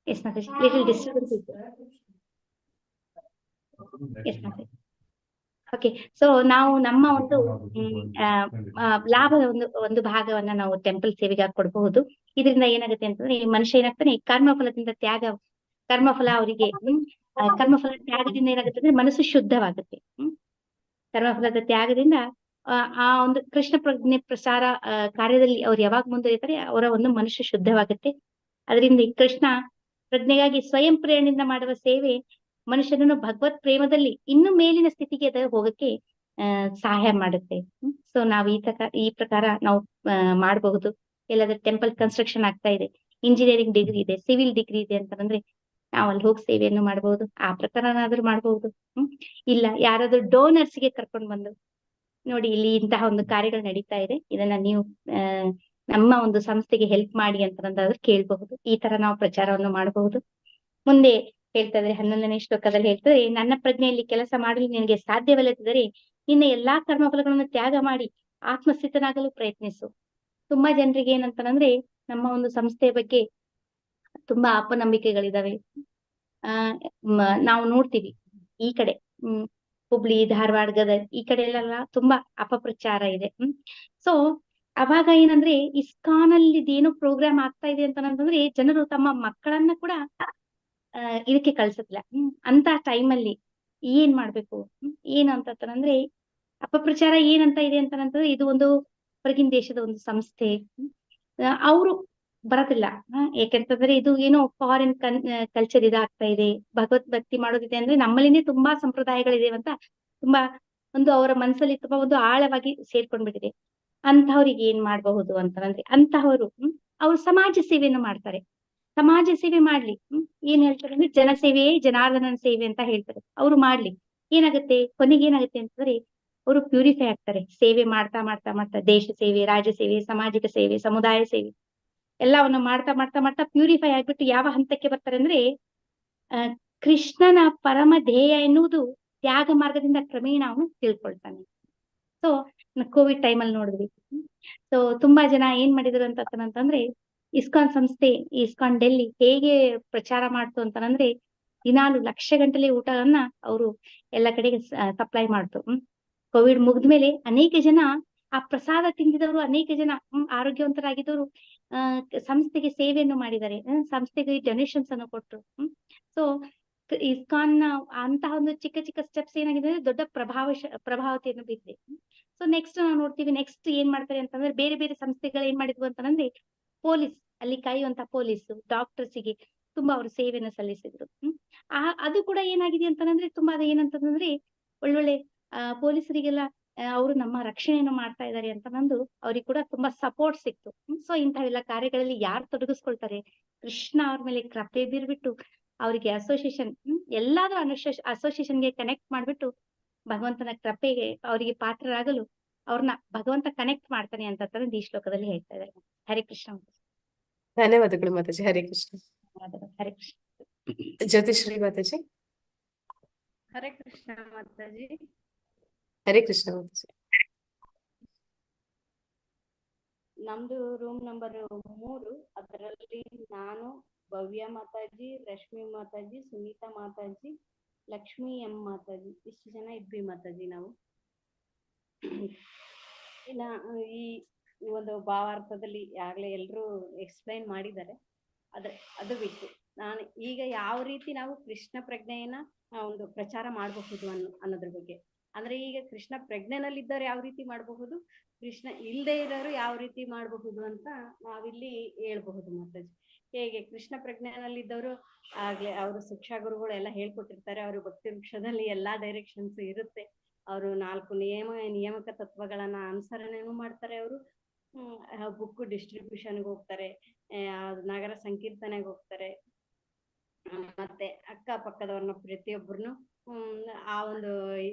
Yes Mataji, little disturbance ಇದೆ. ಎಸ್ ಮಾತಾಜಿ. ಓಕೆ, ಸೊ ನಾವು ನಮ್ಮ ಒಂದು ಲಾಭದ ಒಂದು ಭಾಗವನ್ನ ನಾವು ಟೆಂಪಲ್ ಸೇವೆಗೆ ಕೊಡಬಹುದು. ಇದರಿಂದ ಏನಾಗುತ್ತೆ ಅಂತಂದ್ರೆ, ಮನುಷ್ಯ ಏನಾಗ್ತಾನೆ ಕರ್ಮಫಲದಿಂದ ಕರ್ಮಫಲ ಅವರಿಗೆ ಕರ್ಮಫಲ ತ್ಯಾಗದಿಂದ ಏನಾಗುತ್ತೆ ಅಂದ್ರೆ ಮನಸ್ಸು ಶುದ್ಧವಾಗುತ್ತೆ. ಕರ್ಮಫಲದ ತ್ಯಾಗದಿಂದ ಆ ಒಂದು ಕೃಷ್ಣ ಪ್ರಜ್ಞೆ ಪ್ರಸಾರ ಕಾರ್ಯದಲ್ಲಿ ಅವ್ರು ಯಾವಾಗ ಮುಂದುವರಿತಾರೆ ಅವರ ಒಂದು ಮನುಷ್ಯ ಶುದ್ಧವಾಗುತ್ತೆ. ಅದರಿಂದ ಕೃಷ್ಣ ಪ್ರಜ್ಞೆಗಾಗಿ ಸ್ವಯಂ ಪ್ರೇರಣೆಯಿಂದ ಮಾಡುವ ಸೇವೆ ಮನುಷ್ಯನನ್ನು ಭಗವತ್ ಪ್ರೇಮದಲ್ಲಿ ಇನ್ನು ಮೇಲಿನ ಸ್ಥಿತಿಗೆ ಹೋಗಕ್ಕೆ ಸಹಾಯ ಮಾಡುತ್ತೆ. ಸೊ ನಾವು ಈ ಪ್ರಕಾರ ನಾವು ಮಾಡಬಹುದು. ಎಲ್ಲಾದ್ರೂ ಟೆಂಪಲ್ ಕನ್ಸ್ಟ್ರಕ್ಷನ್ ಆಗ್ತಾ ಇದೆ, ಇಂಜಿನಿಯರಿಂಗ್ ಡಿಗ್ರಿ ಇದೆ, ಸಿವಿಲ್ ಡಿಗ್ರಿ ಇದೆ ಅಂತಂದ್ರೆ ನಾವು ಅಲ್ಲಿ ಹೋಗಿ ಸೇವೆಯನ್ನು ಮಾಡಬಹುದು. ಆ ಪ್ರಕಾರನಾದ್ರೂ ಮಾಡಬಹುದು. ಇಲ್ಲ ಯಾರಾದ್ರೂ ಡೋನರ್ಸ್ ಗೆ ಕರ್ಕೊಂಡು ಬಂದು ನೋಡಿ ಇಲ್ಲಿ ಇಂತಹ ಒಂದು ಕಾರ್ಯಗಳು ನಡೀತಾ ಇದೆ, ಇದನ್ನ ನೀವು ನಮ್ಮ ಒಂದು ಸಂಸ್ಥೆಗೆ ಹೆಲ್ಪ್ ಮಾಡಿ ಅಂತಂದಾದ್ರೂ ಕೇಳಬಹುದು. ಈ ತರ ನಾವು ಪ್ರಚಾರವನ್ನು ಮಾಡಬಹುದು. ಮುಂದೆ ಹೇಳ್ತಾ ಇದ್ರೆ 11ನೇ ಶ್ಲೋಕದಲ್ಲಿ ಹೇಳ್ತಾರೆ, ನನ್ನ ಪ್ರಜ್ಞೆಯಲ್ಲಿ ಕೆಲಸ ಮಾಡಲು ನಿನಗೆ ಸಾಧ್ಯವಿಲ್ಲದಿದ್ದರೆ ನಿನ್ನ ಎಲ್ಲಾ ಕರ್ಮಫಲಗಳನ್ನು ತ್ಯಾಗ ಮಾಡಿ ಆತ್ಮಸ್ಥಿತನಾಗಲು ಪ್ರಯತ್ನಿಸು. ತುಂಬಾ ಜನರಿಗೆ ಏನಂತಂದ್ರೆ ನಮ್ಮ ಒಂದು ಸಂಸ್ಥೆಯ ಬಗ್ಗೆ ತುಂಬಾ ಅಪನಂಬಿಕೆಗಳಿದಾವೆ. ನಾವು ನೋಡ್ತೀವಿ ಈ ಕಡೆ ಹುಬ್ಳಿ, ಧಾರವಾಡ, ಗದಗ ಈ ಕಡೆ ಎಲ್ಲ ತುಂಬಾ ಅಪಪ್ರಚಾರ ಇದೆ. ಸೊ ಅವಾಗ ಏನಂದ್ರೆ ಇಸ್ಕಾನ್ ಅಲ್ಲಿ ಇದೇನೋ ಪ್ರೋಗ್ರಾಮ್ ಆಗ್ತಾ ಇದೆ ಅಂತಂದ್ರೆ ಜನರು ತಮ್ಮ ಮಕ್ಕಳನ್ನ ಕೂಡ ಇದಕ್ಕೆ ಕಳ್ಸತ್ಲ. ಅಂತ ಟೈಮಲ್ಲಿ ಏನ್ ಮಾಡ್ಬೇಕು, ಏನು ಅಂತಂದ್ರೆ ಅಪಪ್ರಚಾರ ಏನಂತ ಇದೆ ಅಂತಂದ್ರೆ ಇದು ಒಂದು ಹೊರಗಿನ ದೇಶದ ಒಂದು ಸಂಸ್ಥೆ, ಅವರು ಬರೋದಿಲ್ಲ. ಯಾಕೆಂತಂದ್ರೆ ಇದು ಏನೋ ಫಾರಿನ್ ಕಲ್ಚರ್ ಇದಾಗ್ತಾ ಇದೆ, ಭಗವತ್ ಭಕ್ತಿ ಮಾಡೋದಿದೆ ಅಂದ್ರೆ ನಮ್ಮಲ್ಲಿನೇ ತುಂಬಾ ಸಂಪ್ರದಾಯಗಳಿದೆ ಅಂತ ತುಂಬಾ ಒಂದು ಅವರ ಮನಸ್ಸಲ್ಲಿ ತುಂಬಾ ಒಂದು ಆಳವಾಗಿ ಸೇರ್ಕೊಂಡ್ಬಿಟ್ಟಿದೆ. ಅಂತವ್ರಿಗೆ ಏನ್ ಮಾಡಬಹುದು ಅಂತಂದ್ರೆ ಅಂತಹವರು ಅವ್ರು ಸಮಾಜ ಸೇವೆಯನ್ನು ಮಾಡ್ತಾರೆ. ಸಮಾಜ ಸೇವೆ ಮಾಡ್ಲಿ. ಏನ್ ಹೇಳ್ತಾರೆ ಅಂದ್ರೆ ಜನಸೇವೆಯೇ ಜನಾರ್ದನನ ಸೇವೆ ಅಂತ ಹೇಳ್ತಾರೆ. ಅವ್ರು ಮಾಡ್ಲಿ. ಏನಾಗುತ್ತೆ ಕೊನೆಗೆ ಏನಾಗುತ್ತೆ ಅಂತಂದ್ರೆ ಅವರು ಪ್ಯೂರಿಫೈ ಆಗ್ತಾರೆ. ಸೇವೆ ಮಾಡ್ತಾ ಮಾಡ್ತಾ ಮಾಡ್ತಾ ದೇಶ ಸೇವೆ, ರಾಜ್ಯ ಸೇವೆ, ಸಾಮಾಜಿಕ ಸೇವೆ, ಸಮುದಾಯ ಸೇವೆ ಎಲ್ಲವನ್ನು ಮಾಡ್ತಾ ಮಾಡ್ತಾ ಮಾಡ್ತಾ ಪ್ಯೂರಿಫೈ ಆಗ್ಬಿಟ್ಟು ಯಾವ ಹಂತಕ್ಕೆ ಬರ್ತಾರೆ ಅಂದ್ರೆ ಕೃಷ್ಣನ ಪರಮ ಧ್ಯೇಯ ಎನ್ನುವುದು ತ್ಯಾಗ ಮಾರ್ಗದಿಂದ ಕ್ರಮೇಣ ಅವನು ತಿಳ್ಕೊಳ್ತಾನೆ. ಸೊ ಕೋವಿಡ್ ಟೈಮಲ್ಲಿ ನೋಡಿದ್ವಿ. ಸೊ ತುಂಬಾ ಜನ ಏನ್ ಮಾಡಿದ್ರು ಅಂತಂದ್ರೆ ಇಸ್ಕಾನ್ ಸಂಸ್ಥೆ, ಇಸ್ಕಾನ್ ಡೆಲ್ಲಿ ಹೇಗೆ ಪ್ರಚಾರ ಮಾಡ್ತು ಅಂತಂದ್ರೆ ದಿನಾಲು ಲಕ್ಷ ಗಂಟಲೆ ಊಟವನ್ನ ಅವರು ಎಲ್ಲ ಕಡೆಗೆ ಸಪ್ಲೈ ಮಾಡ್ತು. ಕೋವಿಡ್ ಮುಗಿದ್ಮೇಲೆ ಅನೇಕ ಜನ ಆ ಪ್ರಸಾದ ತಿಂದಿದವರು, ಅನೇಕ ಜನ ಆರೋಗ್ಯವಂತರಾಗಿದ್ದವರು ಸಂಸ್ಥೆಗೆ ಸೇವೆಯನ್ನು ಮಾಡಿದ್ದಾರೆ, ಸಂಸ್ಥೆಗೆ ಡೊನೇಷನ್ಸ್ ಅನ್ನು ಕೊಟ್ರು. ಸೊ ಇಸ್ಕಾನ್ ಅಂತಹ ಒಂದು ಚಿಕ್ಕ ಚಿಕ್ಕ ಸ್ಟೆಪ್ಸ್ ಏನಾಗಿದೆ ದೊಡ್ಡ ಪ್ರಭಾವತೆಯನ್ನು ಬೀರಿದೆ. ಸೊ ನೆಕ್ಸ್ಟ್ ನಾವು ನೋಡ್ತೀವಿ, ನೆಕ್ಸ್ಟ್ ಏನ್ ಮಾಡ್ತಾರೆ ಅಂತಂದ್ರೆ ಬೇರೆ ಬೇರೆ ಸಂಸ್ಥೆಗಳು ಏನ್ ಮಾಡಿದ್ವು ಅಂತಂದ್ರೆ ಪೊಲೀಸ್, ಅಲ್ಲಿ ಕಾಯುವಂತ ಪೊಲೀಸ್ ಡಾಕ್ಟರ್ಸಿಗೆ ತುಂಬಾ ಅವರು ಸೇವೆಯನ್ನು ಸಲ್ಲಿಸಿದ್ರು. ಅದು ಕೂಡ ಏನಾಗಿದೆ ಅಂತಂದ್ರೆ ತುಂಬಾ ಏನಂತಂದ್ರೆ ಒಳ್ಳೊಳ್ಳೆ ಪೊಲೀಸರಿಗೆಲ್ಲ ಅವರು ನಮ್ಮ ರಕ್ಷಣೆಯನ್ನು ಮಾಡ್ತಾ ಇದ್ದಾರೆ ಅಂತ ನಂದು ಅವ್ರಿಗೆ ಕೂಡ ತುಂಬಾ ಸಪೋರ್ಟ್ ಸಿಕ್ತು. ಸೊ ಇಂಥವೆಲ್ಲ ಕಾರ್ಯಗಳಲ್ಲಿ ಯಾರು ತೊಡಗಿಸ್ಕೊಳ್ತಾರೆ, ಕೃಷ್ಣ ಅವ್ರ ಮೇಲೆ ಕೃಪೆ ಬೀರ್ಬಿಟ್ಟು ಅವರಿಗೆ ಅಸೋಸಿಯೇಷನ್ ಎಲ್ಲಾದ್ರೂ ಅಸೋಸಿಯೇಷನ್ಗೆ ಕನೆಕ್ಟ್ ಮಾಡ್ಬಿಟ್ಟು ಭಗವಂತನ ಕೃಪೆಗೆ ಅವರಿಗೆ ಪಾತ್ರರಾಗಲು ಅವ್ರನ್ನ ಭಗವಂತ ಕನೆಕ್ಟ್ ಮಾಡ್ತಾನೆ ಅಂತ ಈ ಶ್ಲೋಕದಲ್ಲಿ ಹೇಳ್ತಾ ಇದ್ದಾರೆ. ಹರೇ ಕೃಷ್ಣ. ಧನ್ಯವಾದಗಳು ಮಾತಾಜಿ. ಹರೇ ಕೃಷ್ಣ. ಹರೇ ಕೃಷ್ಣ. ಜ್ಯೋತಿಶ್ರೀ ಮಾತಾಜಿ. ಹರೇ ಕೃಷ್ಣ ಮಾತಾಜಿ. ಹರೇ ಕೃಷ್ಣ ಮಾತಾಜಿ. ನಮ್ದು ರೂಮ್ ನಂಬರ್ 3, ಅದರಲ್ಲಿ ನಾನು, ಭವ್ಯ ಮಾತಾಜಿ, ರಶ್ಮಿ ಮಾತಾಜಿ, ಸುನೀತಾ ಮಾತಾಜಿ, ಲಕ್ಷ್ಮಿ ಎಂ ಮಾತಾಜಿ ಇಷ್ಟು ಜನ ಇದ್ವಿ ಮಾತಾಜಿ ನಾವು. ಇನ್ನ ಈ ಒಂದು ಭಾವಾರ್ಥದಲ್ಲಿ ಆಗ್ಲೇ ಎಲ್ರು ಎಕ್ಸ್ಪ್ಲೈನ್ ಮಾಡಿದ್ದಾರೆ. ಅದು ಬಿಟ್ಟು ನಾನು ಈಗ ಯಾವ ರೀತಿ ನಾವು ಕೃಷ್ಣ ಪ್ರಜ್ಞೆಯನ್ನ ಒಂದು ಪ್ರಚಾರ ಮಾಡಬಹುದು ಅನ್ನೋದ್ರ ಬಗ್ಗೆ, ಅಂದ್ರೆ ಈಗ ಕೃಷ್ಣ ಪ್ರಜ್ಞೆನಲ್ಲಿದ್ದವ್ರು ಯಾವ ರೀತಿ ಮಾಡಬಹುದು, ಕೃಷ್ಣ ಇಲ್ಲದೆ ಇರೋರು ಯಾವ ರೀತಿ ಮಾಡಬಹುದು ಅಂತ ನಾವಿಲ್ಲಿ ಹೇಳ್ಬಹುದು ಮಾತಾಜಿ. ಹೇಗೆ ಕೃಷ್ಣ ಪ್ರಜ್ಞೆನಲ್ಲಿದ್ದವರು ಆಗ್ಲೇ ಅವರು ಶಿಕ್ಷಾ ಗುರುಗಳು ಎಲ್ಲ ಹೇಳ್ಕೊಟ್ಟಿರ್ತಾರೆ. ಅವರು ಭಕ್ತಿ ವೃಕ್ಷದಲ್ಲಿ ಎಲ್ಲಾ ಡೈರೆಕ್ಷನ್ಸ್ ಇರುತ್ತೆ. ಅವರು 4 ನಿಯಮಕ ತತ್ವಗಳನ್ನ ಅನುಸರಣೆನೂ ಮಾಡ್ತಾರೆ. ಅವರು ಬುಕ್ ಡಿಸ್ಟ್ರಿಬ್ಯೂಷನ್ಗೆ ಹೋಗ್ತಾರೆ, ನಗರ ಸಂಕೀರ್ತನೆಗೆ ಹೋಗ್ತಾರೆ, ಮತ್ತೆ ಅಕ್ಕಪಕ್ಕದವ್ರನ್ನ ಪ್ರತಿಯೊಬ್ಬರನ್ನು ಆ ಒಂದು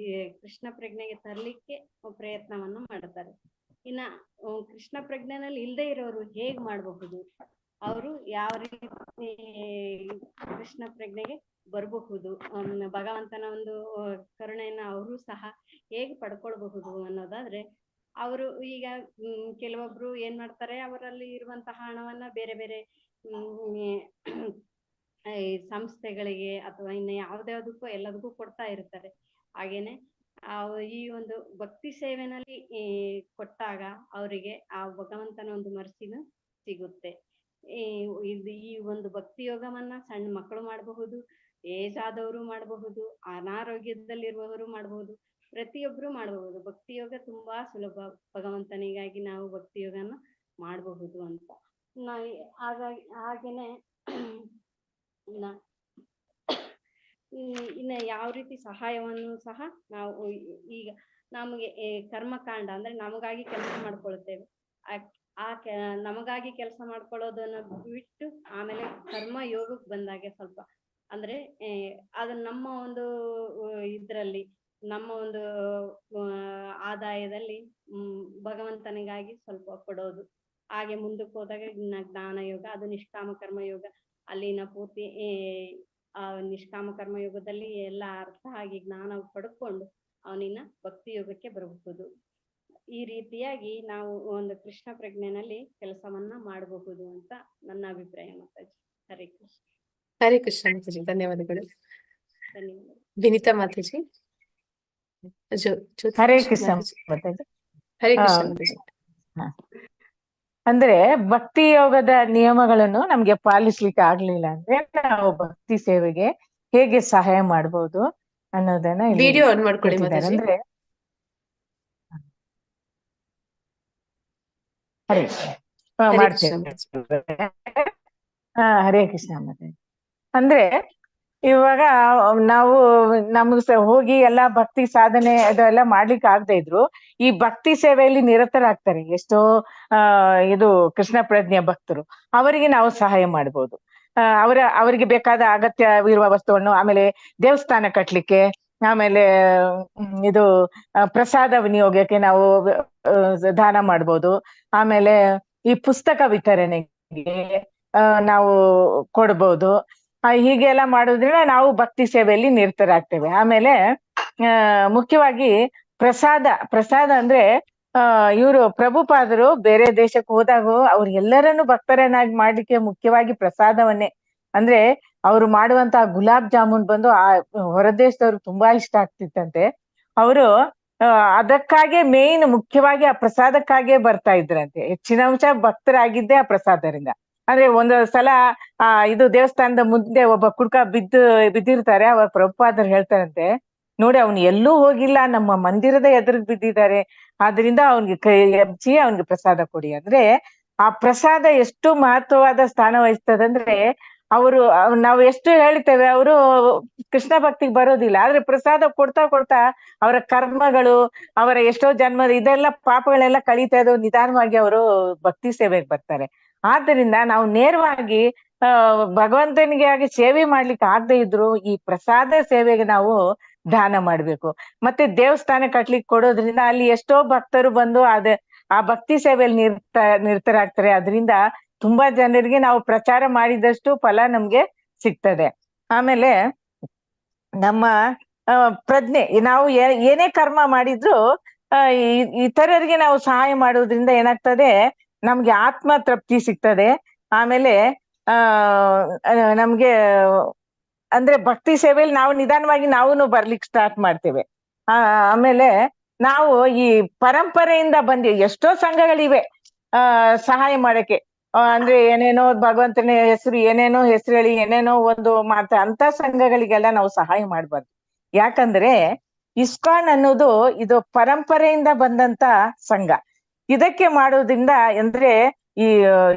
ಕೃಷ್ಣ ಪ್ರಜ್ಞೆಗೆ ತರಲಿಕ್ಕೆ ಪ್ರಯತ್ನವನ್ನು ಮಾಡ್ತಾರೆ. ಇನ್ನ ಕೃಷ್ಣ ಪ್ರಜ್ಞೆನಲ್ಲಿ ಇಲ್ಲದೆ ಇರೋರು ಹೇಗ್ ಮಾಡಬಹುದು, ಅವರು ಯಾವ ರೀತಿ ಕೃಷ್ಣ ಪ್ರಜ್ಞೆಗೆ ಬರಬಹುದು, ಭಗವಂತನ ಒಂದು ಕರುಣೆಯನ್ನ ಅವರು ಸಹ ಹೇಗೆ ಪಡ್ಕೊಳ್ಬಹುದು ಅನ್ನೋದಾದ್ರೆ, ಅವರು ಈಗ ಕೆಲವೊಬ್ರು ಏನ್ ಮಾಡ್ತಾರೆ, ಅವರಲ್ಲಿ ಇರುವಂತಹ ಹಣವನ್ನ ಬೇರೆ ಬೇರೆ ಸಂಸ್ಥೆಗಳಿಗೆ ಅಥವಾ ಇನ್ನು ಯಾವ್ದ್ಯಾವ್ದಕ್ಕೂ ಎಲ್ಲದಕ್ಕೂ ಕೊಡ್ತಾ ಇರ್ತಾರೆ. ಹಾಗೇನೆ ಈ ಒಂದು ಭಕ್ತಿ ಸೇವೆನಲ್ಲಿ ಕೊಟ್ಟಾಗ ಅವರಿಗೆ ಆ ಭಗವಂತನ ಒಂದು ಮರ್ಸಿನ ಸಿಗುತ್ತೆ. ಈ ಒಂದು ಭಕ್ತಿ ಯೋಗವನ್ನ ಸಣ್ಣ ಮಕ್ಕಳು ಮಾಡಬಹುದು, ಏಜ್ ಆದವರು ಮಾಡಬಹುದು, ಅನಾರೋಗ್ಯದಲ್ಲಿರುವವರು ಮಾಡಬಹುದು, ಪ್ರತಿಯೊಬ್ರು ಮಾಡಬಹುದು. ಭಕ್ತಿ ಯೋಗ ತುಂಬಾ ಸುಲಭ. ಭಗವಂತನಿಗಾಗಿ ನಾವು ಭಕ್ತಿ ಯೋಗನ ಮಾಡಬಹುದು ಅಂತ ಹಾಗೇನೆ ಇನ್ನ ಯಾವ ರೀತಿ ಸಹಾಯವನ್ನು ಸಹ ನಾವು ಈಗ ನಮಗೆ ಕರ್ಮಕಾಂಡ ಅಂದ್ರೆ ನಮಗಾಗಿ ಕೆಲಸ ಮಾಡ್ಕೊಳ್ತೇವೆ. ನಮಗಾಗಿ ಕೆಲಸ ಮಾಡ್ಕೊಳ್ಳೋದನ್ನ ಬಿಟ್ಟು ಆಮೇಲೆ ಕರ್ಮ ಯೋಗಕ್ಕೆ ಬಂದಾಗೆ ಸ್ವಲ್ಪ ಅಂದ್ರೆ ಅದು ನಮ್ಮ ಒಂದು ಇದ್ರಲ್ಲಿ ನಮ್ಮ ಒಂದು ಆದಾಯದಲ್ಲಿ ಭಗವಂತನಿಗಾಗಿ ಸ್ವಲ್ಪ ಕೊಡೋದು. ಹಾಗೆ ಮುಂದಕ್ಕೆ ಹೋದಾಗ ಇನ್ನ ಜ್ಞಾನ ಯೋಗ, ಅದು ನಿಷ್ಕಾಮ ಕರ್ಮ ಯೋಗ. ಅಲ್ಲಿನ ಪೂರ್ತಿ ಆ ನಿಷ್ಕಾಮ ಕರ್ಮ ಯೋಗದಲ್ಲಿ ಎಲ್ಲ ಅರ್ಥ ಆಗಿ ಜ್ಞಾನ ಪಡ್ಕೊಂಡು ಅವನಿನ್ನ ಭಕ್ತಿ ಯೋಗಕ್ಕೆ ಬರಬಹುದು. ಈ ರೀತಿಯಾಗಿ ನಾವು ಒಂದು ಕೃಷ್ಣ ಪ್ರಜ್ಞೆನಲ್ಲಿ ಕೆಲಸವನ್ನ ಮಾಡಬಹುದು ಅಂತ ನನ್ನ ಅಭಿಪ್ರಾಯ ಮಾತಾಜಿ. ಹರೇ ಕೃಷ್ಣ. ಹರೇ ಕೃಷ್ಣ ಮಾತಾಜಿ, ಧನ್ಯವಾದಗಳು. ಧನ್ಯವಾದ. ವಿನಿತಾ ಮಾತಾಜಿ. ಹರೇ ಕೃಷ್ಣ ಮಾತಾಜಿ. ಹರೇ ಕೃಷ್ಣ ಮಾತಾಜಿ. ಅಂದ್ರೆ ಭಕ್ತಿ ಯೋಗದ ನಿಯಮಗಳನ್ನು ನಮ್ಗೆ ಪಾಲಿಸ್ಲಿಕ್ಕೆ ಆಗ್ಲಿಲ್ಲ ಅಂದ್ರೆ ನಾವು ಭಕ್ತಿ ಸೇವೆಗೆ ಹೇಗೆ ಸಹಾಯ ಮಾಡ್ಬೋದು ಅನ್ನೋದನ್ನ ವಿಡಿಯೋ ಆನ್ ಮಾಡ್ಕೊಳ್ಳಿ ಮಾತಾಜಿ. ಅಂದ್ರೆ ಹರೇ ಮಾಡ್ತೇವೆ. ಹರೇ ಕೃಷ್ಣ ಮಾತಾಜಿ. ಅಂದ್ರೆ ಇವಾಗ ನಾವು ನಮ್ಗೆ ಹೋಗಿ ಎಲ್ಲಾ ಭಕ್ತಿ ಸಾಧನೆ ಅದೆಲ್ಲ ಮಾಡ್ಲಿಕ್ಕೆ ಆಗದೆ ಇದ್ರು ಈ ಭಕ್ತಿ ಸೇವೆಯಲ್ಲಿ ನಿರತರಾಗ್ತಾರೆ ಎಷ್ಟೋ ಇದು ಕೃಷ್ಣ ಪ್ರಜ್ಞೆ ಭಕ್ತರು. ಅವರಿಗೆ ನಾವು ಸಹಾಯ ಮಾಡ್ಬೋದು. ಅವರಿಗೆ ಬೇಕಾದ ಅಗತ್ಯವಿರುವ ವಸ್ತುವನ್ನು, ಆಮೇಲೆ ದೇವಸ್ಥಾನ ಕಟ್ಲಿಕ್ಕೆ, ಆಮೇಲೆ ಇದು ಪ್ರಸಾದ ವಿನಿಯೋಗಕ್ಕೆ ನಾವು ದಾನ ಮಾಡ್ಬೋದು. ಆಮೇಲೆ ಈ ಪುಸ್ತಕ ವಿತರಣೆಗೆ ನಾವು ಕೊಡ್ಬೋದು. ಹೀಗೆಲ್ಲ ಮಾಡೋದ್ರಿಂದ ನಾವು ಭಕ್ತಿ ಸೇವೆಯಲ್ಲಿ ನಿರತರಾಗ್ತೇವೆ. ಆಮೇಲೆ ಮುಖ್ಯವಾಗಿ ಪ್ರಸಾದ ಅಂದ್ರೆ ಇವರು ಪ್ರಭುಪಾದರು ಬೇರೆ ದೇಶಕ್ಕೆ ಹೋದಾಗ ಅವ್ರೆಲ್ಲರನ್ನು ಭಕ್ತರನ್ನಾಗಿ ಮಾಡ್ಲಿಕ್ಕೆ ಮುಖ್ಯವಾಗಿ ಪ್ರಸಾದವನ್ನೇ, ಅಂದ್ರೆ ಅವ್ರು ಮಾಡುವಂತಹ ಗುಲಾಬ್ ಜಾಮೂನ್ ಬಂದು ಆ ಹೊರದೇಶದವ್ರಿಗೆ ತುಂಬಾ ಇಷ್ಟ ಆಗ್ತಿತ್ತಂತೆ. ಅವರು ಅದಕ್ಕಾಗೆ ಮೇನ್ ಮುಖ್ಯವಾಗಿ ಆ ಪ್ರಸಾದಕ್ಕಾಗೆ ಬರ್ತಾ ಇದ್ರಂತೆ. ಹೆಚ್ಚಿನ ಅಂಶ ಭಕ್ತರಾಗಿದ್ದೆ ಆ ಪ್ರಸಾದರಿಂದ. ಅಂದ್ರೆ ಒಂದು ಸಲ ಇದು ದೇವಸ್ಥಾನದ ಮುಂದೆ ಒಬ್ಬ ಕುಡ್ಕ ಬಿದ್ದಿರ್ತಾರೆ. ಅವಾಗ ಪ್ರಭುಪಾದರು ಹೇಳ್ತಾರಂತೆ, ನೋಡಿ ಅವ್ನು ಎಲ್ಲೂ ಹೋಗಿಲ್ಲ, ನಮ್ಮ ಮಂದಿರದ ಎದುರಿಗೆ ಬಿದ್ದಿದ್ದಾರೆ, ಆದ್ರಿಂದ ಅವ್ನಿಗೆ ಕೈ ಎಬ್ಬಿಸಿ ಅವ್ನಿಗೆ ಪ್ರಸಾದ ಕೊಡಿ. ಅಂದ್ರೆ ಆ ಪ್ರಸಾದ ಎಷ್ಟು ಮಹತ್ವವಾದ ಸ್ಥಾನ ವಹಿಸ್ತದಂದ್ರೆ ನಾವು ಎಷ್ಟು ಹೇಳ್ತೇವೆ ಅವರು ಕೃಷ್ಣ ಭಕ್ತಿಗೆ ಬರೋದಿಲ್ಲ, ಆದ್ರೆ ಪ್ರಸಾದ ಕೊಡ್ತಾ ಕೊಡ್ತಾ ಅವರ ಕರ್ಮಗಳು, ಅವರ ಎಷ್ಟೋ ಜನ್ಮದ ಇದೆಲ್ಲ ಪಾಪಗಳೆಲ್ಲ ಕಳೀತಾ ಇದ್ದು ನಿಧಾನವಾಗಿ ಅವರು ಭಕ್ತಿ ಸೇವೆಗೆ ಬರ್ತಾರೆ. ಆದ್ದರಿಂದ ನಾವು ನೇರವಾಗಿ ಭಗವಂತನಿಗೆ ಆಗಿ ಸೇವೆ ಮಾಡ್ಲಿಕ್ಕೆ ಆಗದೆ ಇದ್ರು ಈ ಪ್ರಸಾದ ಸೇವೆಗೆ ನಾವು ದಾನ ಮಾಡ್ಬೇಕು. ಮತ್ತೆ ದೇವಸ್ಥಾನ ಕಟ್ಲಿಕ್ಕೆ ಕೊಡೋದ್ರಿಂದ ಅಲ್ಲಿ ಎಷ್ಟೋ ಭಕ್ತರು ಬಂದು ಆ ಭಕ್ತಿ ಸೇವೆಯಲ್ಲಿ ನಿರತರಾಗ್ತಾರೆ. ಅದರಿಂದ ತುಂಬಾ ಜನರಿಗೆ ನಾವು ಪ್ರಚಾರ ಮಾಡಿದಷ್ಟು ಫಲ ನಮ್ಗೆ ಸಿಗ್ತದೆ. ಆಮೇಲೆ ನಮ್ಮ ಪ್ರಜ್ಞೆ, ನಾವು ಏನೇ ಕರ್ಮ ಮಾಡಿದ್ರು ಇತರರಿಗೆ ನಾವು ಸಹಾಯ ಮಾಡೋದ್ರಿಂದ ಏನಾಗ್ತದೆ, ನಮ್ಗೆ ಆತ್ಮ ತೃಪ್ತಿ ಸಿಗ್ತದೆ. ಆಮೇಲೆ ನಮ್ಗೆ ಅಂದ್ರೆ ಭಕ್ತಿ ಸೇವೆಯಲ್ಲಿ ನಾವು ನಿಧಾನವಾಗಿ ನಾವು ಬರ್ಲಿಕ್ಕೆ ಸ್ಟಾರ್ಟ್ ಮಾಡ್ತೇವೆ. ಆಮೇಲೆ ನಾವು ಈ ಪರಂಪರೆಯಿಂದ ಎಷ್ಟೋ ಸಂಘಗಳಿವೆ ಸಹಾಯ ಮಾಡಕ್ಕೆ. ಅಂದ್ರೆ ಏನೇನೋ ಭಗವಂತನ ಹೆಸರು ಏನೇನೋ ಹೆಸರು ಹೇಳಿ ಏನೇನೋ ಒಂದು ಅಂತ ಸಂಘಗಳಿಗೆಲ್ಲ ನಾವು ಸಹಾಯ ಮಾಡ್ಬಾರ್ದು. ಯಾಕಂದ್ರೆ ಇಸ್ಕಾನ್ ಅನ್ನೋದು ಇದು ಪರಂಪರೆಯಿಂದ ಬಂದಂತ ಸಂಘ. ಇದಕ್ಕೆ ಮಾಡೋದ್ರಿಂದ ಅಂದ್ರೆ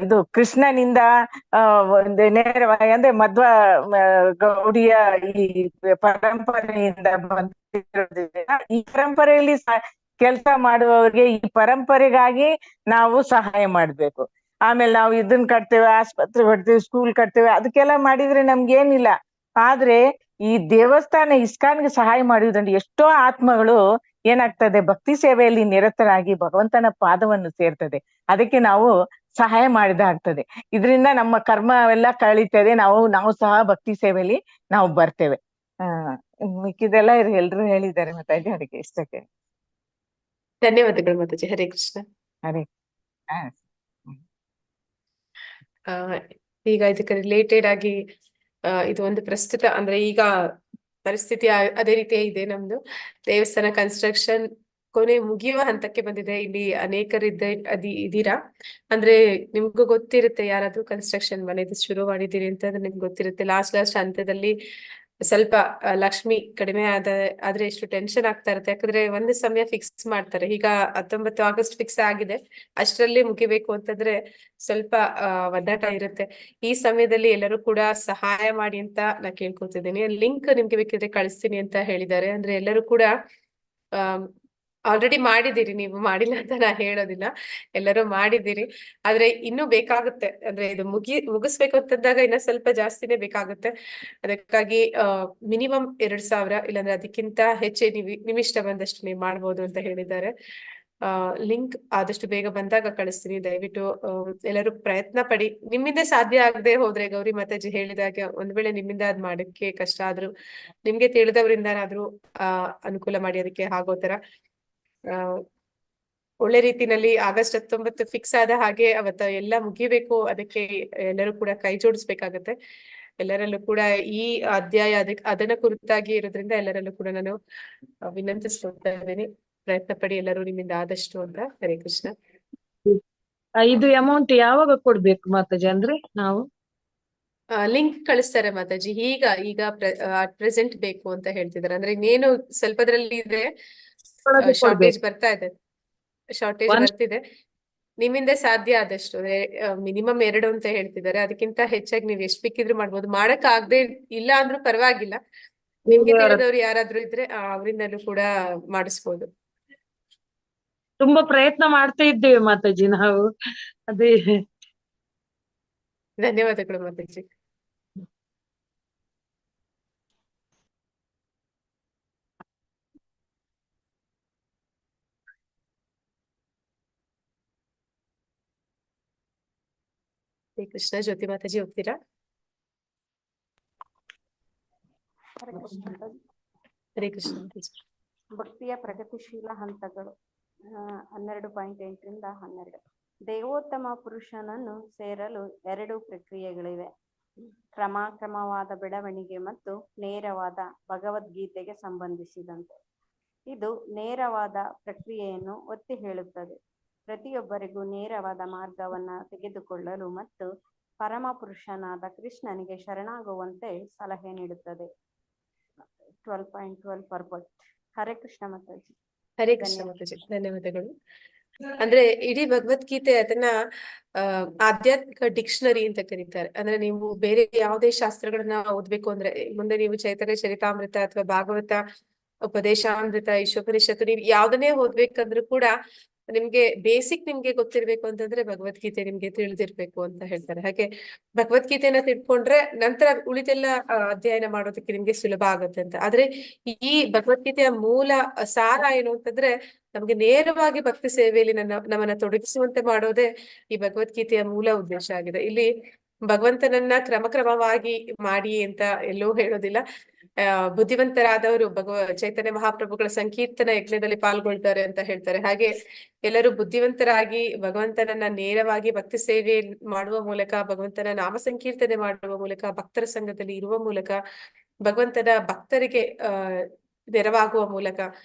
ಇದು ಕೃಷ್ಣನಿಂದ ನೇರವಾಗಿ ಅಂದ್ರೆ ಮಧ್ವ ಗೌಡಿಯ ಈ ಪರಂಪರೆಯಿಂದ ಬಂದಿರೋದ್ರಿಂದ ಈ ಪರಂಪರೆಯಲ್ಲಿ ಕೆಲಸ ಮಾಡುವವರಿಗೆ ಈ ಪರಂಪರೆಗಾಗಿ ನಾವು ಸಹಾಯ ಮಾಡ್ಬೇಕು. ಆಮೇಲೆ ನಾವು ಇದನ್ನ ಕಟ್ತೇವೆ, ಆಸ್ಪತ್ರೆ ಕಟ್ತೇವೆ, ಸ್ಕೂಲ್ ಕಟ್ತೇವೆ, ಅದಕ್ಕೆಲ್ಲ ಮಾಡಿದ್ರೆ ನಮ್ಗೇನಿಲ್ಲ. ಆದ್ರೆ ಈ ದೇವಸ್ಥಾನ ಇಸ್ಕಾನ್ಗೆ ಸಹಾಯ ಮಾಡುವುದಂದ್ರೆ ಎಷ್ಟೋ ಆತ್ಮಗಳು ಏನಾಗ್ತದೆ, ಭಕ್ತಿ ಸೇವೆಯಲ್ಲಿ ನಿರತರಾಗಿ ಭಗವಂತನ ಪಾದವನ್ನು ಸೇರ್ತದೆ. ಅದಕ್ಕೆ ನಾವು ಸಹಾಯ ಮಾಡಿದಾಗ್ತದೆ. ಇದರಿಂದ ನಮ್ಮ ಕರ್ಮ ಎಲ್ಲ ಕಳೀತದೆ. ನಾವು ಸಹ ಭಕ್ತಿ ಸೇವೆಯಲ್ಲಿ ನಾವು ಬರ್ತೇವೆ. ಮಿಕ್ಕಿದೆಲ್ಲ ಎಲ್ರು ಹೇಳಿದ್ದಾರೆ ಮಾತಾಜಿ, ಅದಕ್ಕೆ ಇಷ್ಟಕ್ಕೆ ಧನ್ಯವಾದಗಳು ಮಾತಾಜಿ. ಹರೇ ಕೃಷ್ಣ. ಹರೇ ಈಗ ಇದಕ್ಕೆ ರಿಲೇಟೆಡ್ ಆಗಿ ಇದು ಒಂದು ಪ್ರಸ್ತುತ ಅಂದ್ರೆ ಈಗ ಪರಿಸ್ಥಿತಿ ಅದೇ ರೀತಿಯೇ ಇದೆ. ನಮ್ದು ದೇವಸ್ಥಾನ ಕನ್ಸ್ಟ್ರಕ್ಷನ್ ಕೊನೆ ಮುಗಿಯುವ ಹಂತಕ್ಕೆ ಬಂದಿದೆ. ಇಲ್ಲಿ ಇದೀರಾ ಅಂದ್ರೆ ನಿಮ್ಗೂ ಗೊತ್ತಿರುತ್ತೆ, ಯಾರಾದ್ರೂ ಕನ್ಸ್ಟ್ರಕ್ಷನ್ ಮನೆದು ಶುರು ಮಾಡಿದ್ದೀರಿ ಅಂತ ನಿಮ್ಗೆ ಗೊತ್ತಿರುತ್ತೆ. ಲಾಸ್ಟ್ ಹಂತದಲ್ಲಿ ಸ್ವಲ್ಪ ಲಕ್ಷ್ಮಿ ಕಡಿಮೆ ಆದ್ರೆ ಎಷ್ಟು ಟೆನ್ಷನ್ ಆಗ್ತಾ ಇರುತ್ತೆ. ಯಾಕಂದ್ರೆ ಒಂದು ಸಮಯ ಫಿಕ್ಸ್ ಮಾಡ್ತಾರೆ. ಈಗ 19 ಆಗಸ್ಟ್ ಫಿಕ್ಸ್ ಆಗಿದೆ, ಅಷ್ಟರಲ್ಲಿ ಮುಗಿಬೇಕು ಅಂತಂದ್ರೆ ಸ್ವಲ್ಪ ಒದ್ದಾಟ ಇರುತ್ತೆ. ಈ ಸಮಯದಲ್ಲಿ ಎಲ್ಲರೂ ಕೂಡ ಸಹಾಯ ಮಾಡಿ ಅಂತ ನಾ ಕೇಳ್ಕೊತಿದ್ದೀನಿ. ಲಿಂಕ್ ನಿಮ್ಗೆ ಬೇಕಿದ್ರೆ ಕಳಿಸ್ತೀನಿ ಅಂತ ಹೇಳಿದ್ದಾರೆ. ಅಂದ್ರೆ ಎಲ್ಲರೂ ಕೂಡ ಆಲ್ರೆಡಿ ಮಾಡಿದ್ದೀರಿ, ನೀವು ಮಾಡಿಲ್ಲ ಅಂತ ನಾ ಹೇಳೋದಿಲ್ಲ, ಎಲ್ಲರೂ ಮಾಡಿದ್ದೀರಿ. ಆದ್ರೆ ಇನ್ನೂ ಬೇಕಾಗುತ್ತೆ, ಅಂದ್ರೆ ಇದು ಮುಗಿಸ್ಬೇಕು ಅಂತಂದಾಗ ಇನ್ನ ಸ್ವಲ್ಪ ಜಾಸ್ತಿನೇ ಬೇಕಾಗುತ್ತೆ. ಅದಕ್ಕಾಗಿ ಮಿನಿಮಮ್ 2,000 ಇಲ್ಲಾಂದ್ರೆ ಅದಕ್ಕಿಂತ ಹೆಚ್ಚೆ ನಿಮ್ಮಿಷ್ಟ ಬಂದಷ್ಟು ನೀವು ಮಾಡ್ಬೋದು ಅಂತ ಹೇಳಿದ್ದಾರೆ. ಲಿಂಕ್ ಆದಷ್ಟು ಬೇಗ ಬಂದಾಗ ಕಳಿಸ್ತೀನಿ. ದಯವಿಟ್ಟು ಎಲ್ಲರೂ ಪ್ರಯತ್ನ ಪಡಿ. ನಿಮ್ಮಿಂದ ಸಾಧ್ಯ ಆಗದೆ ಹೋದ್ರೆ, ಗೌರಿ ಮಾತಾಜಿ ಹೇಳಿದಾಗೆ ಒಂದ್ ವೇಳೆ ನಿಮ್ಮಿಂದ ಅದ್ ಮಾಡಕ್ಕೆ ಕಷ್ಟ ಆದ್ರೂ ನಿಮ್ಗೆ ತಿಳಿದವರಿಂದಾದ್ರೂ ಅನುಕೂಲ ಮಾಡಿ ಅದಕ್ಕೆ ಆಗೋ ತರ ಒಳ್ಳೆ ರೀತಿನಲ್ಲಿ ಆಗಸ್ಟ್ 19 ಫಿಕ್ಸ್ ಆದ ಹಾಗೆ ಅವತ್ತ ಎಲ್ಲ ಮುಗಿಬೇಕು. ಅದಕ್ಕೆ ಎಲ್ಲರೂ ಕೂಡ ಕೈ ಜೋಡಿಸ್ಬೇಕಾಗತ್ತೆ. ಎಲ್ಲರಲ್ಲೂ ಕೂಡ ಈ ಅಧ್ಯಾಯ ಅದನ್ನ ಕುರಿತಾಗಿ ಇರೋದ್ರಿಂದ ಎಲ್ಲರಲ್ಲೂ ಕೂಡ ನಾನು ವಿನಂತಿಸ್ಕೊಳ್ತಾ ಇದ್ದೀನಿ. ಪ್ರಯತ್ನ ಪಡಿ ಎಲ್ಲರೂ ನಿಮ್ಮಿಂದ ಆದಷ್ಟು ಅಂತ. ಹರೇ ಕೃಷ್ಣ. ಇದು ಅಮೌಂಟ್ ಯಾವಾಗ ಕೊಡ್ಬೇಕು ಮಾತಾಜಿ? ಅಂದ್ರೆ ನಾವು ಲಿಂಕ್ ಕಳಿಸ್ತಾರೆ ಮಾತಾಜಿ. ಈಗ ಪ್ರೆಸೆಂಟ್ ಬೇಕು ಅಂತ ಹೇಳ್ತಿದ್ದಾರೆ. ಅಂದ್ರೆ ಇನ್ನೇನು ಸ್ವಲ್ಪದ್ರಲ್ಲಿ ಇದೆ, ಶಾರ್ಟೇಜ್ ಬರ್ತಾ ಇದೆ, ಬರ್ತಿದೆ. ನಿಮ್ಮಿಂದ ಸಾಧ್ಯ ಆದಷ್ಟು ಅಂದ್ರೆ ಮಿನಿಮಮ್ 2 ಅಂತ ಹೇಳ್ತಿದ್ದಾರೆ. ಅದಕ್ಕಿಂತ ಹೆಚ್ಚಾಗಿ ನೀವ್ ಎಷ್ಟ್ ಬೇಕಿದ್ರು ಮಾಡ್ಬೋದು. ಮಾಡಕ್ ಆಗದೆ ಇಲ್ಲ ಅಂದ್ರೂ ಪರವಾಗಿಲ್ಲ. ನಿಮ್ಗೆ ತಿಳಿದವ್ರು ಯಾರಾದ್ರೂ ಇದ್ರೆ ಅವರಿಂದಲೂ ಕೂಡ ಮಾಡಿಸ್ಬೋದು. ತುಂಬಾ ಪ್ರಯತ್ನ ಮಾಡ್ತಾ ಇದ್ದೇವೆ ಮಾತಾಜಿ ನಾವು. ಅದೇ ಧನ್ಯವಾದಗಳು ಮಾತಾಜಿ. ಹರೇ ಕೃಷ್ಣ. ಜ್ಯೋತಿ ಮಾತಾಜಿ ಹೋಗ್ತೀರಾ? ಹರೇ ಕೃಷ್ಣ. ಭಕ್ತಿಯ ಪ್ರಗತಿಶೀಲ ಹಂತಗಳು 12.8 ರಿಂದ 12. ದೇವೋತ್ತಮ ಪುರುಷನನ್ನು ಸೇರಲು 2 ಪ್ರಕ್ರಿಯೆಗಳಿವೆ: ಕ್ರಮವಾದ ಬೆಳವಣಿಗೆ ಮತ್ತು ನೇರವಾದ ಭಗವದ್ಗೀತೆಗೆ ಸಂಬಂಧಿಸಿದಂತೆ. ಇದು ನೇರವಾದ ಪ್ರಕ್ರಿಯೆಯನ್ನು ಒತ್ತಿ ಹೇಳುತ್ತದೆ. ಪ್ರತಿಯೊಬ್ಬರಿಗೂ ನೇರವಾದ ಮಾರ್ಗವನ್ನ ತೆಗೆದುಕೊಳ್ಳಲು ಮತ್ತು ಪರಮ ಪುರುಷನಾದ ಕೃಷ್ಣನಿಗೆ ಶರಣಾಗುವಂತೆ ಸಲಹೆ ನೀಡುತ್ತದೆ. 12.12 ಪರ್ಪಟ್. ಹರೇ ಕೃಷ್ಣ ಮಾತಾಜಿ. ಹರೇ ಕೃಷ್ಣ ಮಾತಾಜಿ. ಧನ್ಯವಾದಗಳು. ಅಂದ್ರೆ ಇಡೀ ಭಗವದ್ಗೀತೆ ಅದನ್ನ ಆಧ್ಯಾತ್ಮಿಕ ಡಿಕ್ಷನರಿ ಅಂತ ಕರೀತಾರೆ. ಅಂದ್ರೆ ನೀವು ಬೇರೆ ಯಾವುದೇ ಶಾಸ್ತ್ರಗಳನ್ನ ಓದ್ಬೇಕು ಅಂದ್ರೆ, ಮುಂದೆ ನೀವು ಚೈತನ್ಯ ಚರಿತಾಮೃತ ಅಥವಾ ಭಾಗವತ, ಉಪದೇಶಾಮೃತ, ಈಶೋಪನಿಷತ್ತು, ನೀವು ಯಾವ್ದನ್ನೇ ಓದ್ಬೇಕಂದ್ರೂ ಕೂಡ ನಿಮ್ಗೆ ಬೇಸಿಕ್ ನಿಮ್ಗೆ ಗೊತ್ತಿರ್ಬೇಕು ಅಂತಂದ್ರೆ ಭಗವದ್ಗೀತೆ ನಿಮ್ಗೆ ತಿಳಿದಿರ್ಬೇಕು ಅಂತ ಹೇಳ್ತಾರೆ. ಹಾಗೆ ಭಗವದ್ಗೀತೆನ ತಿಳ್ಕೊಂಡ್ರೆ ನಂತರ ಉಳಿದೆಲ್ಲ ಅಧ್ಯಯನ ಮಾಡೋದಕ್ಕೆ ನಿಮ್ಗೆ ಸುಲಭ ಆಗುತ್ತೆ ಅಂತ. ಆದ್ರೆ ಈ ಭಗವದ್ಗೀತೆಯ ಮೂಲ ಸಾರ ಏನು ಅಂತಂದ್ರೆ, ನಮ್ಗೆ ನೇರವಾಗಿ ಭಕ್ತಿ ಸೇವೆಯಲ್ಲಿ ನಮ್ಮನ್ನ ತೊಡಗಿಸುವಂತೆ ಮಾಡೋದೇ ಈ ಭಗವದ್ಗೀತೆಯ ಮೂಲ ಉದ್ದೇಶ ಆಗಿದೆ. ಇಲ್ಲಿ ಭಗವಂತನನ್ನ ಕ್ರಮವಾಗಿ ಮಾಡಿ ಅಂತ ಎಲ್ಲೂ ಹೇಳೋದಿಲ್ಲ. ಬುದ್ಧಿವಂತರಾದವರು ಚೈತನ್ಯ ಮಹಾಪ್ರಭುಗಳ ಸಂಕೀರ್ತನ ಯಜ್ಞದಲ್ಲಿ ಪಾಲ್ಗೊಳ್ತಾರೆ ಅಂತ ಹೇಳ್ತಾರೆ. ಹಾಗೆ ಎಲ್ಲರೂ ಬುದ್ಧಿವಂತರಾಗಿ ಭಗವಂತನನ್ನ ನೇರವಾಗಿ ಭಕ್ತಿ ಸೇವೆ ಮಾಡುವ ಮೂಲಕ, ಭಗವಂತನ ನಾಮ ಸಂಕೀರ್ತನೆ ಮಾಡುವ ಮೂಲಕ, ಭಕ್ತರ ಸಂಘದಲ್ಲಿ ಇರುವ ಮೂಲಕ, ಭಗವಂತನ ಭಕ್ತರಿಗೆ ನೆರವಾಗುವ ಮೂಲಕ,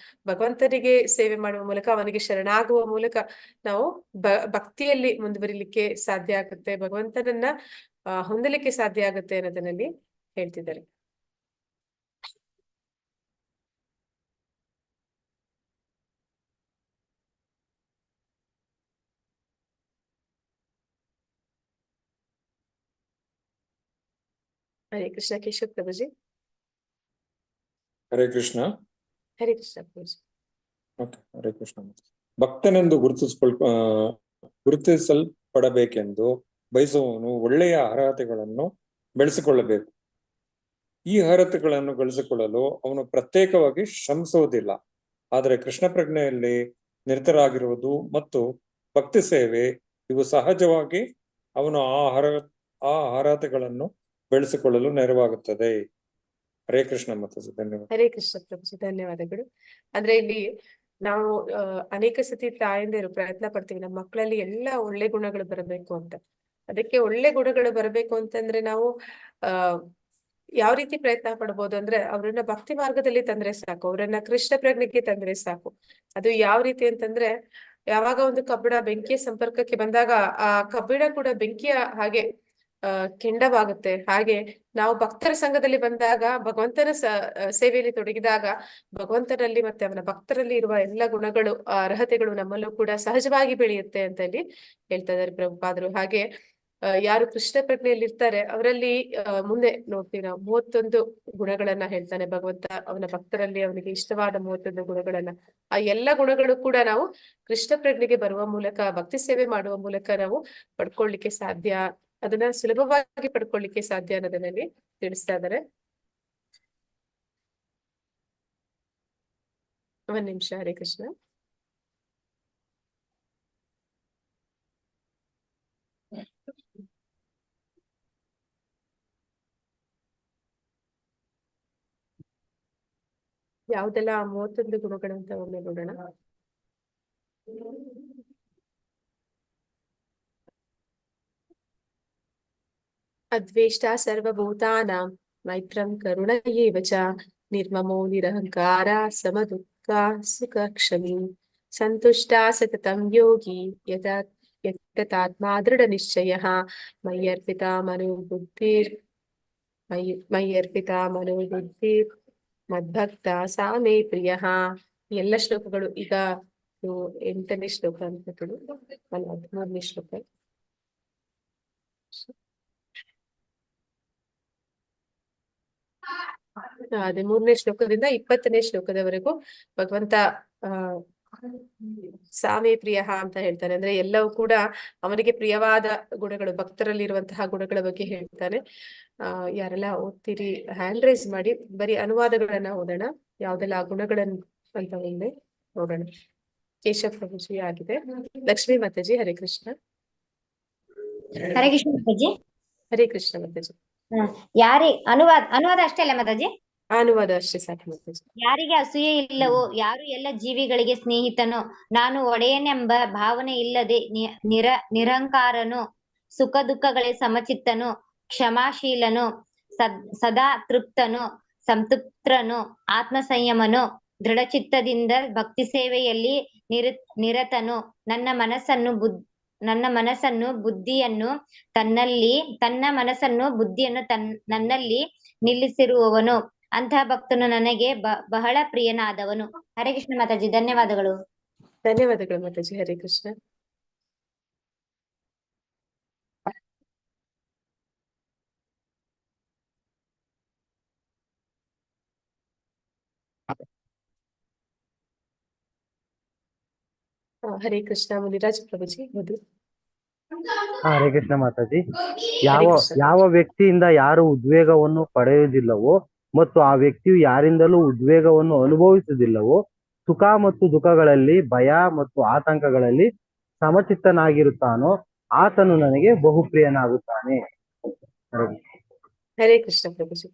ಭಗವಂತನಿಗೆ ಸೇವೆ ಮಾಡುವ ಮೂಲಕ, ಅವನಿಗೆ ಶರಣಾಗುವ ಮೂಲಕ ನಾವು ಭಕ್ತಿಯಲ್ಲಿ ಮುಂದುವರಿಲಿಕ್ಕೆ ಸಾಧ್ಯ ಆಗುತ್ತೆ, ಭಗವಂತನನ್ನ ಹೊಂದಲಿಕ್ಕೆ ಸಾಧ್ಯ ಆಗುತ್ತೆ ಅನ್ನೋದನ್ನಲ್ಲಿ ಹೇಳ್ತಿದ್ದಾರೆ. ಹರೇ ಕೃಷ್ಣ. ಕೇಶವ್ ಪ್ರಭುಜಿ. ಹರೇ ಕೃಷ್ಣ. ಹರೇ ಕೃಷ್ಣ ಪ್ರಭುಜಿ. ಓಕೆ. ಹರೇ ಕೃಷ್ಣ. ಭಕ್ತನೆಂದು ಗುರುತಿಸಲ್ಪಡಬೇಕೆಂದು ಬಯಸುವವನು ಒಳ್ಳೆಯ ಅರ್ಹತೆಗಳನ್ನು ಬೆಳೆಸಿಕೊಳ್ಳಬೇಕು. ಈ ಅರ್ಹತೆಗಳನ್ನು ಗಳಿಸಿಕೊಳ್ಳಲು ಅವನು ಪ್ರತ್ಯೇಕವಾಗಿ ಶ್ರಮಿಸುವುದಿಲ್ಲ. ಆದರೆ ಕೃಷ್ಣ ಪ್ರಜ್ಞೆಯಲ್ಲಿ ನಿರತರಾಗಿರುವುದು ಮತ್ತು ಭಕ್ತಿ ಸೇವೆ ಇವು ಸಹಜವಾಗಿ ಅವನು ಆ ಅರ್ಹತೆಗಳನ್ನು ಬೆಳೆಸಿಕೊಳ್ಳಲು ನೆರವಾಗುತ್ತದೆ. ಹರೇ ಕೃಷ್ಣ ಮಾತಾಜಿ. ಧನ್ಯವಾದ. ಹರೇ ಕೃಷ್ಣ ಪ್ರಭುಜಿ. ಧನ್ಯವಾದಗಳು. ಅಂದ್ರೆ ಇಲ್ಲಿ ನಾವು ಅನೇಕ ಸತಿ ತಾಯಂದಿರು ಪ್ರಯತ್ನ ಪಡ್ತೀವಿ ನಮ್ಮ ಮಕ್ಕಳಲ್ಲಿ ಎಲ್ಲ ಒಳ್ಳೆ ಗುಣಗಳು ಬರಬೇಕು ಅಂತ. ಅದಕ್ಕೆ ಒಳ್ಳೆ ಗುಣಗಳು ಬರಬೇಕು ಅಂತಂದ್ರೆ ನಾವು ಯಾವ ರೀತಿ ಪ್ರಯತ್ನ ಪಡ್ಬೋದು ಅಂದ್ರೆ, ಅವ್ರನ್ನ ಭಕ್ತಿ ಮಾರ್ಗದಲ್ಲಿ ತಂದ್ರೆ ಸಾಕು, ಅವ್ರನ್ನ ಕೃಷ್ಣ ಪ್ರಜ್ಞೆಗೆ ತಂದ್ರೆ ಸಾಕು. ಅದು ಯಾವ ರೀತಿ ಅಂತಂದ್ರೆ, ಯಾವಾಗ ಒಂದು ಕಬ್ಬಿಣ ಬೆಂಕಿಯ ಸಂಪರ್ಕಕ್ಕೆ ಬಂದಾಗ ಆ ಕಬ್ಬಿಣ ಕೂಡ ಬೆಂಕಿಯ ಹಾಗೆ ಕೆಂಡವಾಗುತ್ತೆ. ಹಾಗೆ ನಾವು ಭಕ್ತರ ಸಂಘದಲ್ಲಿ ಬಂದಾಗ, ಭಗವಂತನ ಸೇವೆಯಲ್ಲಿ ತೊಡಗಿದಾಗ, ಭಗವಂತನಲ್ಲಿ ಮತ್ತೆ ಅವನ ಭಕ್ತರಲ್ಲಿ ಇರುವ ಎಲ್ಲ ಗುಣಗಳು, ಅರ್ಹತೆಗಳು ನಮ್ಮಲ್ಲೂ ಕೂಡ ಸಹಜವಾಗಿ ಬೆಳೆಯುತ್ತೆ ಅಂತ ಇಲ್ಲಿ ಹೇಳ್ತಾ ಇದ್ದಾರೆ ಪ್ರಭುಪಾದರು. ಹಾಗೆ ಯಾರು ಕೃಷ್ಣ ಪ್ರಜ್ಞೆಯಲ್ಲಿ ಇರ್ತಾರೆ ಅವರಲ್ಲಿ ಮುಂದೆ ನೋಡ್ತೀವಿ ನಾವು 31 ಗುಣಗಳನ್ನ ಹೇಳ್ತಾನೆ ಭಗವಂತ. ಅವನ ಭಕ್ತರಲ್ಲಿ ಅವನಿಗೆ ಇಷ್ಟವಾದ 31 ಗುಣಗಳನ್ನ, ಆ ಎಲ್ಲ ಗುಣಗಳು ಕೂಡ ನಾವು ಕೃಷ್ಣ ಪ್ರಜ್ಞೆಗೆ ಬರುವ ಮೂಲಕ, ಭಕ್ತಿ ಸೇವೆ ಮಾಡುವ ಮೂಲಕ ನಾವು ಪಡ್ಕೊಳ್ಳಿಕ್ಕೆ ಸಾಧ್ಯ, ಅದನ್ನ ಸುಲಭವಾಗಿ ಪಡ್ಕೊಳ್ಳಿಕ್ಕೆ ಸಾಧ್ಯ ಅನ್ನೋದನ್ನಲ್ಲಿ ತಿಳಿಸ್ತಾ ಇದ್ದಾರೆ. ಒಂದ್ ನಿಮಿಷ. ಹರೇ ಕೃಷ್ಣ. ಯಾವ್ದೆಲ್ಲ 31 ಗುಣಗಳಂತ ಒಮ್ಮೆ ನೋಡೋಣ. ಅದ್ವೇಷ್ಟಾ ಸರ್ವಭೂತಾನಾಂ ಮೈತ್ರಂ ಕರುಣ ಏವ ಚ ನಿರ್ಮಮೋ ನಿರಹಂಕಾರ ಸಮದುಃಖ ಸುಖ ಕ್ಷಮಿ ಸಂತುಷ್ಟಾ ಸತತಂ ಯೋಗಿ ಯತತಾತ್ಮಾ ದೃಢ ನಿಶ್ಚಯಃ ಮಯ್ಯರ್ಪಿತಾ ಮನೋಬುದ್ಧಿರ್ ಮದ್ಭಕ್ತ ಸಾ ಮೇ ಪ್ರಿಯಃ. ಎಲ್ಲ ಶ್ಲೋಕಗಳು ಈಗ 8ನೇ ಶ್ಲೋಕ ಅನ್ಕೋತೀನಿ, ಅಲ್ಲ 13ನೇ ಶ್ಲೋಕ. ಅದೇ 3ನೇ ಶ್ಲೋಕದಿಂದ 20ನೇ ಶ್ಲೋಕದವರೆಗೂ ಭಗವಂತ ಸಾಮೇ ಪ್ರಿಯ ಅಂತ ಹೇಳ್ತಾನೆ. ಅಂದ್ರೆ ಎಲ್ಲವೂ ಕೂಡ ಅವನಿಗೆ ಪ್ರಿಯವಾದ ಗುಣಗಳು, ಭಕ್ತರಲ್ಲಿರುವಂತಹ ಗುಣಗಳ ಬಗ್ಗೆ ಹೇಳ್ತಾನೆ. ಯಾರೆಲ್ಲ ಓದ್ತೀರಿ ಹ್ಯಾಂಡ್ ರೈಸ್ ಮಾಡಿ, ಬರೀ ಅನುವಾದಗಳನ್ನ ಓದೋಣ. ಯಾವ್ದೆಲ್ಲ ಆ ಗುಣಗಳನ್ನ ಅಂತ ಒಮ್ಮೆ ನೋಡೋಣ. ಕೇಶವ ಪ್ರಭುಜಿ ಆಗಿದೆ. ಲಕ್ಷ್ಮೀ ಮಾತಾಜಿ ಹರೇ ಕೃಷ್ಣ. ಹರೇ ಕೃಷ್ಣ ಮಾತಾಜಿ. ಹರೇ ಕೃಷ್ಣ ಮಾತಾಜಿ. ಅನುವಾದ ಅಷ್ಟೇ ಅಲ್ಲ ಮಾತಾಜಿ? ಅನುವಾದ ಅಷ್ಟೇ ಸಾಕು ಮಾತಾಜಿ. ಯಾರಿಗೆ ಅಸೂಯೆ ಇಲ್ಲವೋ, ಯಾರು ಎಲ್ಲ ಜೀವಿಗಳಿಗೆ ಸ್ನೇಹಿತನೋ, ನಾನು ಒಡೆಯನೆಂಬ ಭಾವನೆ ಇಲ್ಲದೆ ನಿರಂಕಾರನು, ಸುಖ ದುಃಖಗಳೇ ಸಮಚಿತ್ತನು, ಕ್ಷಮಾಶೀಲನು, ಸದಾ ತೃಪ್ತನು, ಸಂತೃಪ್ತನು, ಆತ್ಮ ಸಂಯಮನು, ದೃಢಚಿತ್ತದಿಂದ ಭಕ್ತಿ ಸೇವೆಯಲ್ಲಿ ನಿರತನು, ನನ್ನ ಮನಸ್ಸನ್ನು ಬುದ್ಧಿಯನ್ನು ನನ್ನಲ್ಲಿ ನಿಲ್ಲಿಸಿರುವವನು, ಅಂತಹ ಭಕ್ತನು ನನಗೆ ಬಹಳ ಪ್ರಿಯನಾದವನು. ಹರೇ ಕೃಷ್ಣ ಮಾತಾಜಿ. ಧನ್ಯವಾದಗಳು. ಧನ್ಯವಾದಗಳು ಮಾತಾಜಿ. ಹರೇ ಕೃಷ್ಣ. ಹರೇ ಕೃಷ್ಣ. ಮುನಿರಾಜ್ ಪ್ರಭುಜಿ ಹೌದು. ಹರೇ ಕೃಷ್ಣ ಮಾತಾಜಿ. ಹರೇ ಕೃಷ್ಣ. ಯಾವ ವ್ಯಕ್ತಿಯಿಂದ ಯಾರು ಉದ್ವೇಗವನ್ನು ಪಡೆಯುವುದಿಲ್ಲವೋ ಮತ್ತು ಆ ವ್ಯಕ್ತಿಯು ಯಾರಿಂದಲೂ ಉದ್ವೇಗವನ್ನು ಅನುಭವಿಸುವುದಿಲ್ಲವೋ, ಸುಖ ಮತ್ತು ದುಃಖಗಳಲ್ಲಿ, ಭಯ ಮತ್ತು ಆತಂಕಗಳಲ್ಲಿ ಸಮಚಿತ್ತನಾಗಿರುತ್ತಾನೋ, ಆತನು ನನಗೆ ಬಹುಪ್ರಿಯನಾಗುತ್ತಾನೆ. ಹರೇ ಕೃಷ್ಣ ಪ್ರಭುಜಿ.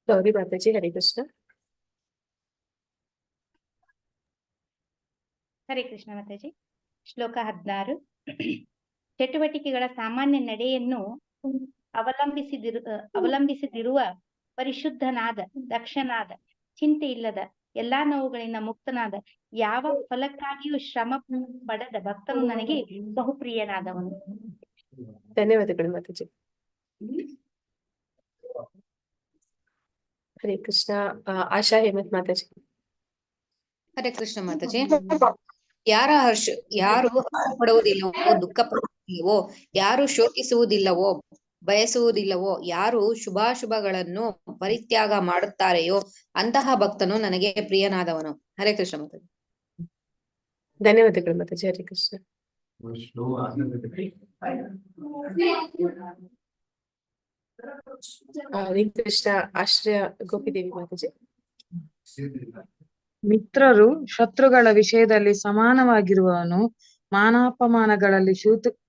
ಗೌರಿ ಮಾತಾಜಿ ಹರೇ ಕೃಷ್ಣ. ಹರೇ ಕೃಷ್ಣ ಮಾತಾಜಿ. ಶ್ಲೋಕ 16. ಚಟುವಟಿಕೆಗಳ ಸಾಮಾನ್ಯ ನಡೆಯನ್ನು ಅವಲಂಬಿಸದಿರುವ ಪರಿಶುದ್ಧನಾದ, ದಕ್ಷನಾದ, ಚಿಂತೆ ಇಲ್ಲದ, ಎಲ್ಲಾ ನೋವುಗಳಿಂದ ಮುಕ್ತನಾದ, ಯಾವ ಫಲಕ್ಕಾಗಿಯೂ ಶ್ರಮ ಪಡದ ಭಕ್ತನು ನನಗೆ ಬಹುಪ್ರಿಯನಾದವನು. ಧನ್ಯವಾದಗಳು ಮಾತಾಜಿ. ಹರೇ ಕೃಷ್ಣ. ಆಶಾ ಹೇಮಂತ್ ಮಾತಾಜಿ. ಹರೇ ಕೃಷ್ಣ ಮಾತಾಜಿ. ಯಾರು ಪಡುವುದಿಲ್ಲವೋ, ದುಃಖ ಪಡುವುದಿಲ್ಲವೋ, ಯಾರು ಶೋಕಿಸುವುದಿಲ್ಲವೋ, ಬಯಸುವುದಿಲ್ಲವೋ, ಯಾರು ಶುಭಾಶುಭಗಳನ್ನು ಪರಿತ್ಯಾಗ ಮಾಡುತ್ತಾರೆಯೋ, ಅಂತಹ ಭಕ್ತನು ನನಗೆ ಪ್ರಿಯನಾದವನು. ಹರೇ ಕೃಷ್ಣ ಮಾತಾಜಿ. ಧನ್ಯವಾದಗಳು ಮಾತಾಜಿ. ಹರೇ ಕೃಷ್ಣ. ಕೃಷ್ಣ. ಆಶ್ರಯ ಗೋಪಿದೇವಿ ಮಾತಾಜಿ. ಮಿತ್ರರು ಶತ್ರುಗಳ ವಿಷಯದಲ್ಲಿ ಸಮಾನವಾಗಿರುವವನು, ಮಾನಾಪಮಾನಗಳಲ್ಲಿ,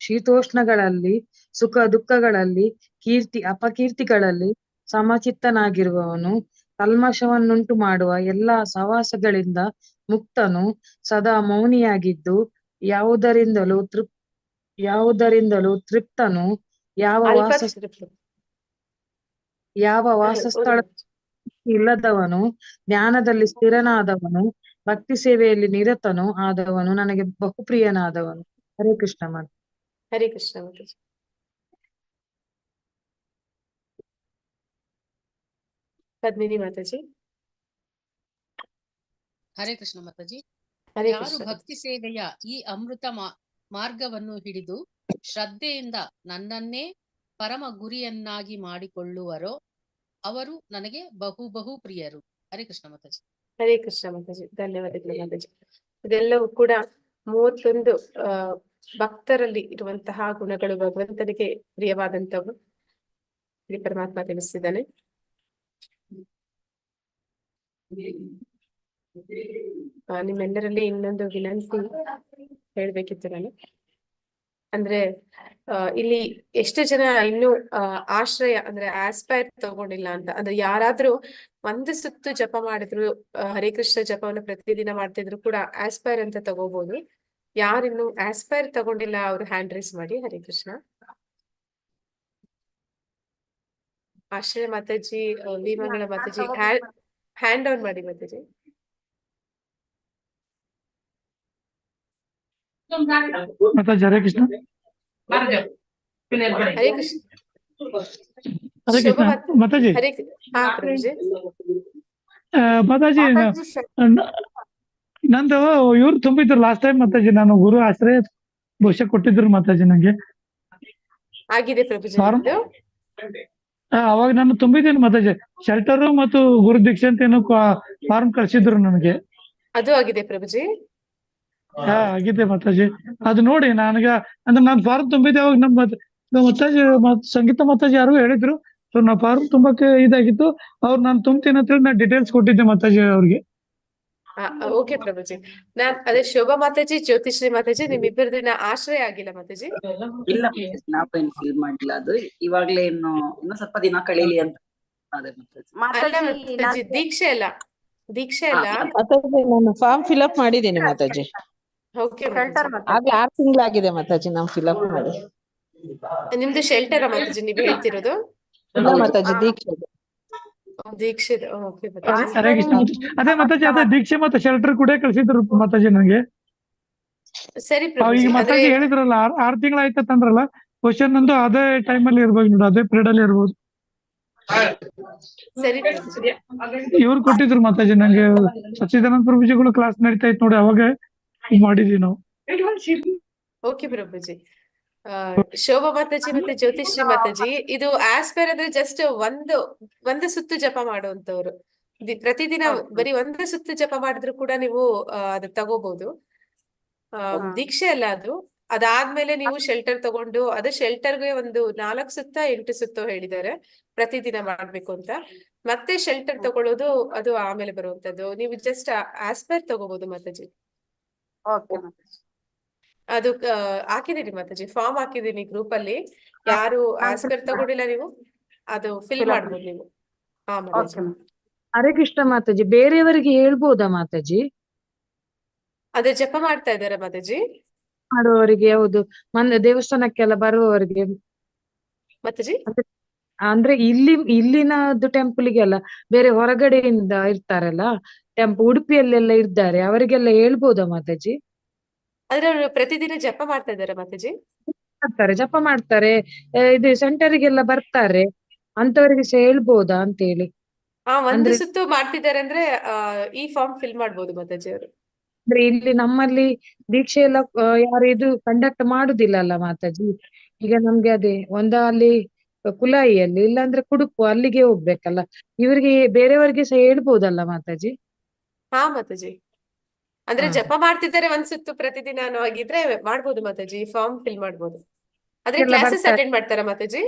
ಶೀತೋಷ್ಣಗಳಲ್ಲಿ, ಸುಖ ದುಃಖಗಳಲ್ಲಿ, ಕೀರ್ತಿ ಅಪಕೀರ್ತಿಗಳಲ್ಲಿ ಸಮಚಿತ್ತನಾಗಿರುವವನು, ಕಲ್ಮಶವನ್ನುಂಟು ಮಾಡುವ ಎಲ್ಲಾ ಸಹವಾಸಗಳಿಂದ ಮುಕ್ತನು, ಸದಾ ಮೌನಿಯಾಗಿದ್ದು ಯಾವುದರಿಂದಲೂ ತೃಪ್ತನು, ಯಾವ ವಾಸಸ್ಥಳ ಇಲ್ಲದವನು, ಜ್ಞಾನದಲ್ಲಿ ಸ್ಥಿರನಾದವನು, ಭಕ್ತಿ ಸೇವೆಯಲ್ಲಿ ನಿರತನು ಆದವನು ನನಗೆ ಬಹುಪ್ರಿಯನಾದವನು. ಹರೇ ಕೃಷ್ಣ ಮಾತಾಜಿ. ಹರೇ ಕೃಷ್ಣ ಮಾತಾಜಿ. ಪದ್ಮಿನಿ ಮಾತಾಜಿ. ಹರೇ ಕೃಷ್ಣ ಮಾತಾಜಿ. ಹರೇ ಯಾರು ಕೃಷ್ಣ ಭಕ್ತಿ ಸೇವೆಯ ಈ ಅಮೃತ ಮಾರ್ಗವನ್ನು ಹಿಡಿದು ಶ್ರದ್ಧೆಯಿಂದ ನನ್ನನ್ನೇ ಪರಮ ಗುರಿಯನ್ನಾಗಿ ಮಾಡಿಕೊಳ್ಳುವರೋ ಅವರು ನನಗೆ ಬಹು ಪ್ರಿಯರು. ಹರೇ ಕೃಷ್ಣ ಮಾತಾಜಿ. ಹರೇ ಕೃಷ್ಣ ಮಾತಾಜಿ, ಧನ್ಯವಾದಗಳು ಮಾತಾಜಿ. ಇದೆಲ್ಲವೂ ಕೂಡ 31 ಭಕ್ತರಲ್ಲಿ ಇರುವಂತಹ ಗುಣಗಳು, ಭಗವಂತನಿಗೆ ಪ್ರಿಯವಾದಂತವು ಇಲ್ಲಿ ಪರಮಾತ್ಮ ತಿಳಿಸಿದ್ದಾನೆ. ನಿಮ್ಮೆಲ್ಲರಲ್ಲಿ ಇನ್ನೊಂದು ವಿನಂತಿ ಹೇಳ್ಬೇಕಿತ್ತು ನಾನು. ಅಂದ್ರೆ ಇಲ್ಲಿ ಎಷ್ಟು ಜನ ಇನ್ನು ಆಶ್ರಯ ಅಂದ್ರೆ ಆಸ್ಪೈರ್ ತಗೊಂಡಿಲ್ಲ ಅಂತ, ಅಂದ್ರೆ ಯಾರಾದ್ರೂ ಒಂದು ಸುತ್ತು ಜಪ ಮಾಡಿದ್ರು, ಹರೇ ಕೃಷ್ಣ ಜಪವನ್ನು ಪ್ರತಿದಿನ ಮಾಡ್ತಿದ್ರು ಕೂಡ ಆಸ್ಪೈರ್ ಅಂತ ತಗೋಬಹುದು. ಯಾರಿನ್ನು ಆಸ್ಪೈರ್ ತಗೊಂಡಿಲ್ಲ ಅವ್ರು ಹ್ಯಾಂಡ್ ರೈಸ್ ಮಾಡಿ. ಹರೇ ಕೃಷ್ಣ. ಆಶ್ರಯ ಮಾತಾಜಿ, ವಿಮಂಗಳ ಮಾತಾಜಿ ಹ್ಯಾಂಡ್ ಆನ್ ಮಾಡಿ ಮಾತಾಜಿ. ಮಾತಾಜಿ ಹರೇ ಕೃಷ್ಣ. ಹರೇ ಕೃಷ್ಣ. ಹರೇ ಕೃಷ್ಣ ಮಾತಾಜಿ. ಹರೇ ಹಾ ಪ್ರಭುಜಿ. ಮಾತಾಜಿ ನಂದು ಇವ್ರು ತುಂಬಿದ್ರು ಲಾಸ್ಟ್ ಟೈಮ್ ಮಾತಾಜಿ, ನಾನು ಗುರು ಆಶ್ರಯ ಬಹುಶಃ ಕೊಟ್ಟಿದ್ರು ಮಾತಾಜಿ ನಂಗೆ. ಆಗಿದೆ ಪ್ರಭುಜಿ. ಅವಾಗ ನಾನು ತುಂಬಿದ್ದೇನೆ ಮಾತಾಜಿ. ಶೆಲ್ಟರ್ ಮತ್ತು ಗುರು ದೀಕ್ಷೆ ಅಂತ ಏನೋ ಫಾರ್ಮ್ ಕಳ್ಸಿದ್ರು ನನಗೆ. ಅದು ಆಗಿದೆ ಪ್ರಭುಜಿ. ಆಗಿದೆ ಮಾತಾಜಿ. ಅದು ನೋಡಿ ನನಗ ಅಂದ್ರೆ ನಾನು ಫಾರ್ಮ್ ತುಂಬಿದ್ದೆ. ಅವಾಗ ನಮ್ಮ ಮಾತಾಜಿ ಸಂಗೀತ ಮಾತಾಜಿ ಯಾರು ಹೇಳಿದ್ರು, ಸೊ ನಾ ಫಾರ್ಮ್ ತುಂಬಕ್ಕೆ ಇದಾಗಿತ್ತು. ಅವ್ರು ನಾನು ತುಂಬ್ತೀನಿ ಅಂತ ಹೇಳಿ ನಾನು ಡೀಟೇಲ್ಸ್ ಕೊಟ್ಟಿದ್ದೆ ಮಾತಾಜಿ ಅವ್ರಿಗೆ. ಓಕೆ ಪ್ರಭುಜಿ. ನಾನ್ ಅದೇ ಶೋಭಾ ಮಾತಾಜಿ, ಜ್ಯೋತಿಶ್ರೀ ಮಾತಾಜಿ ನಿಮ್ಮಿಬ್ಬರದಿನ ಆಶ್ರಯ ಆಗಿಲ್ಲ ಮಾತಾಜಿ? ಇಲ್ಲ ನಾವೇನು ಫೀಲ್ ಮಾಡಿಲ್ಲ. ಅದು ಇವಾಗ್ಲೇ ಇನ್ನು ಸ್ವಲ್ಪ ದಿನ ಕಳೀಲಿ ಅಂತ. ಅದೇ ಮಾತಾಜಿ ದೀಕ್ಷೆ ಅಲ್ಲ, ದೀಕ್ಷೆ ಅಲ್ಲ. ನಾನು ಫಾರ್ಮ್ ಫಿಲ್ಅಪ್ ಮಾಡಿದ್ದೀನಿ ಮಾತಾಜಿ. ಓಕೆ ಆಗ್ಲೇ 6 ತಿಂಗಳಾಗಿದೆ ಮಾತಾಜಿ ನಾವು ಫಿಲ್ಅಪ್ ಮಾಡಿ. ನಿಮ್ದು ಶೆಲ್ಟರ್ ಮಾತಾಜಿ ನೀವ್ ಹೇಳ್ತಿರೋದು? ಇಲ್ಲ ಮಾತಾಜಿ ದೀಕ್ಷೆ. ದೀಕ್ಷೆ ಹರೇ ಕೃಷ್ಣ. ಅದೇ ಮಾತಾಜಿ, ಅದೇ ದೀಕ್ಷೆ ಮತ್ತೆ ಶೆಲ್ಟರ್ ಕೂಡ ಕಳ್ಸಿದ್ರು ಮಾತಾಜಿ ನನಗೆ. ಸರಿ ಈಗ ಮಾತಾಜಿ ಹೇಳಿದ್ರಲ್ಲ 6 ತಿಂಗಳಾಯ್ತಂದ್ರಲ್ಲ, ಕ್ವಶನ್ ನಂದು ಅದೇ ಟೈಮ್ ಅಲ್ಲಿ ಇರ್ಬೋದು ನೋಡಿ, ಅದೇ ಪೀರಿಯಡ್ ಅಲ್ಲಿ ಇರ್ಬೋದು. ಸರಿ ಇವ್ರು ಕೊಟ್ಟಿದ್ರು ಮಾತಾಜಿ ನಂಗೆ. ಸಚ್ಚಿದಾನಂದ ಪ್ರಭುಜಿಗಳು ಕ್ಲಾಸ್ ನಡೀತಾ ಇತ್ತು ನೋಡಿ, ಅವಾಗ ಮಾಡಿದ್ವಿ ನಾವು. ಓಕೆ ಪ್ರಭುಜಿ. ಶೋಭಾ ಮಾತಾಜಿ ಮತ್ತೆ ಜ್ಯೋತಿಶ್ರೀ ಮಾತಾಜಿ ಇದು ಆಸ್ಪೈರ್ ಅಂದ್ರೆ ಜಸ್ಟ್ ಒಂದು ಸುತ್ತು ಜಪ ಮಾಡುವಂತವ್ರು. ಪ್ರತಿದಿನ ಬರೀ ಒಂದು ಸುತ್ತು ಜಪ ಮಾಡಿದ್ರು ಕೂಡ ನೀವು ಅದು ತಗೋಬಹುದು. ದೀಕ್ಷೆ ಅಲ್ಲ ಅದು. ಅದಾದ್ಮೇಲೆ ನೀವು ಶೆಲ್ಟರ್ ತಗೊಂಡು, ಅದು ಶೆಲ್ಟರ್ಗೆ ಒಂದು 4 ಸುತ್ತ 8 ಸುತ್ತು ಹೇಳಿದ್ದಾರೆ ಪ್ರತಿದಿನ ಮಾಡ್ಬೇಕು ಅಂತ. ಮತ್ತೆ ಶೆಲ್ಟರ್ ತಗೊಳ್ಳೋದು ಅದು ಆಮೇಲೆ ಬರುವಂತದ್ದು. ನೀವು ಜಸ್ಟ್ ಆಸ್ಪೈರ್ ತಗೋಬಹುದು ಮಾತಾಜಿ. ಅದು ಹಾಕಿದೀನಿ ಮಾತಾಜಿ, ಫಾರ್ಮ್ ಹಾಕಿದೀನಿ ಗ್ರೂಪ್ ಅಲ್ಲಿ. ಯಾರು ಆಸ್ಪೈರ್ ತಗೊಂಡಿಲ್ಲ ನೀವು ಅದು ಫಿಲ್ ಮಾಡ್ಬೋದು ನೀವು. ಹಾ ಮಾತಾಜಿ. ಹರೇ ಕೃಷ್ಣ ಮಾತಾಜಿ. ಬೇರೆಯವರಿಗೆ ಹೇಳ್ಬೋದಾ ಮಾತಾಜಿ? ಅದೇ ಜಪ ಮಾಡ್ತಾ ಇದ್ದಾರೆ ಮಾತಾಜಿ ಮಾಡುವವರಿಗೆ. ಹೌದು, ದೇವಸ್ಥಾನಕ್ಕೆಲ್ಲ ಬರುವವರಿಗೆ ಮಾತಾಜಿ. ಅಂದ್ರೆ ಇಲ್ಲಿನದ್ದು ಟೆಂಪಲ್ಗೆ ಅಲ್ಲ, ಬೇರೆ ಹೊರಗಡೆಯಿಂದ ಇರ್ತಾರಲ್ಲ, ಉಡುಪಿಯಲ್ಲೆಲ್ಲ ಇದ್ದಾರೆ, ಅವರಿಗೆಲ್ಲ ಹೇಳ್ಬೋದಾ ಮಾತಾಜಿ? ಆದ್ರೆ ಅವರು ಪ್ರತಿದಿನ ಜಪ ಮಾಡ್ತಾ ಇದ್ದಾರೆ ಮಾತಾಜಿ. ಜಪ ಮಾಡ್ತಾರೆ, ಇದು ಸೆಂಟರ್ಗೆಲ್ಲ ಬರ್ತಾರೆ, ಅಂತವರಿಗೆ ಸಹ ಹೇಳ್ಬೋದಾ ಅಂತ ಹೇಳಿ. ಒಂದು ಸುತ್ತು ಮಾಡ್ತಿದ್ದಾರೆ ಅಂದ್ರೆ ಈ ಫಾರ್ಮ್ ಫಿಲ್ ಮಾಡ್ಬೋದು ಮಾತಾಜಿ ಅವರು. ಅಂದ್ರೆ ಇಲ್ಲಿ ನಮ್ಮಲ್ಲಿ ದೀಕ್ಷೆ ಎಲ್ಲ ಯಾರು ಇದು ಕಂಡಕ್ಟ್ ಮಾಡುದಿಲ್ಲ ಅಲ್ಲ ಮಾತಾಜಿ. ಈಗ ನಮ್ಗೆ ಅದೇ ಅಲ್ಲಿ ಕುಲಾಯಿಯಲ್ಲಿ, ಇಲ್ಲಾಂದ್ರೆ ಕುಡುಪು ಅಲ್ಲಿಗೆ ಹೋಗ್ಬೇಕಲ್ಲ. ಇವರಿಗೆ ಬೇರೆಯವರಿಗೆ ಸಹ ಹೇಳ್ಬೋದಲ್ಲ ಮಾತಾಜಿ? ಹಾ ಮಾತಾಜಿ. ಅಂದ್ರೆ ಜಪ ಮಾಡ್ತಿದ್ದಾರೆ ಒಂದ್ ಸುತ್ತು ಪ್ರತಿದಿನ ಆಗಿದ್ರೆ ಮಾಡ್ಬೋದು ಮಾತಾಜಿ, ಫಾರ್ಮ್ ಫಿಲ್ ಮಾಡ್ಬೋದು. ಆದ್ರೆ ಕ್ಲಾಸಸ್ ಅಟೆಂಡ್ ಮಾಡ್ತಾರಾ ಮಾತಾಜಿ?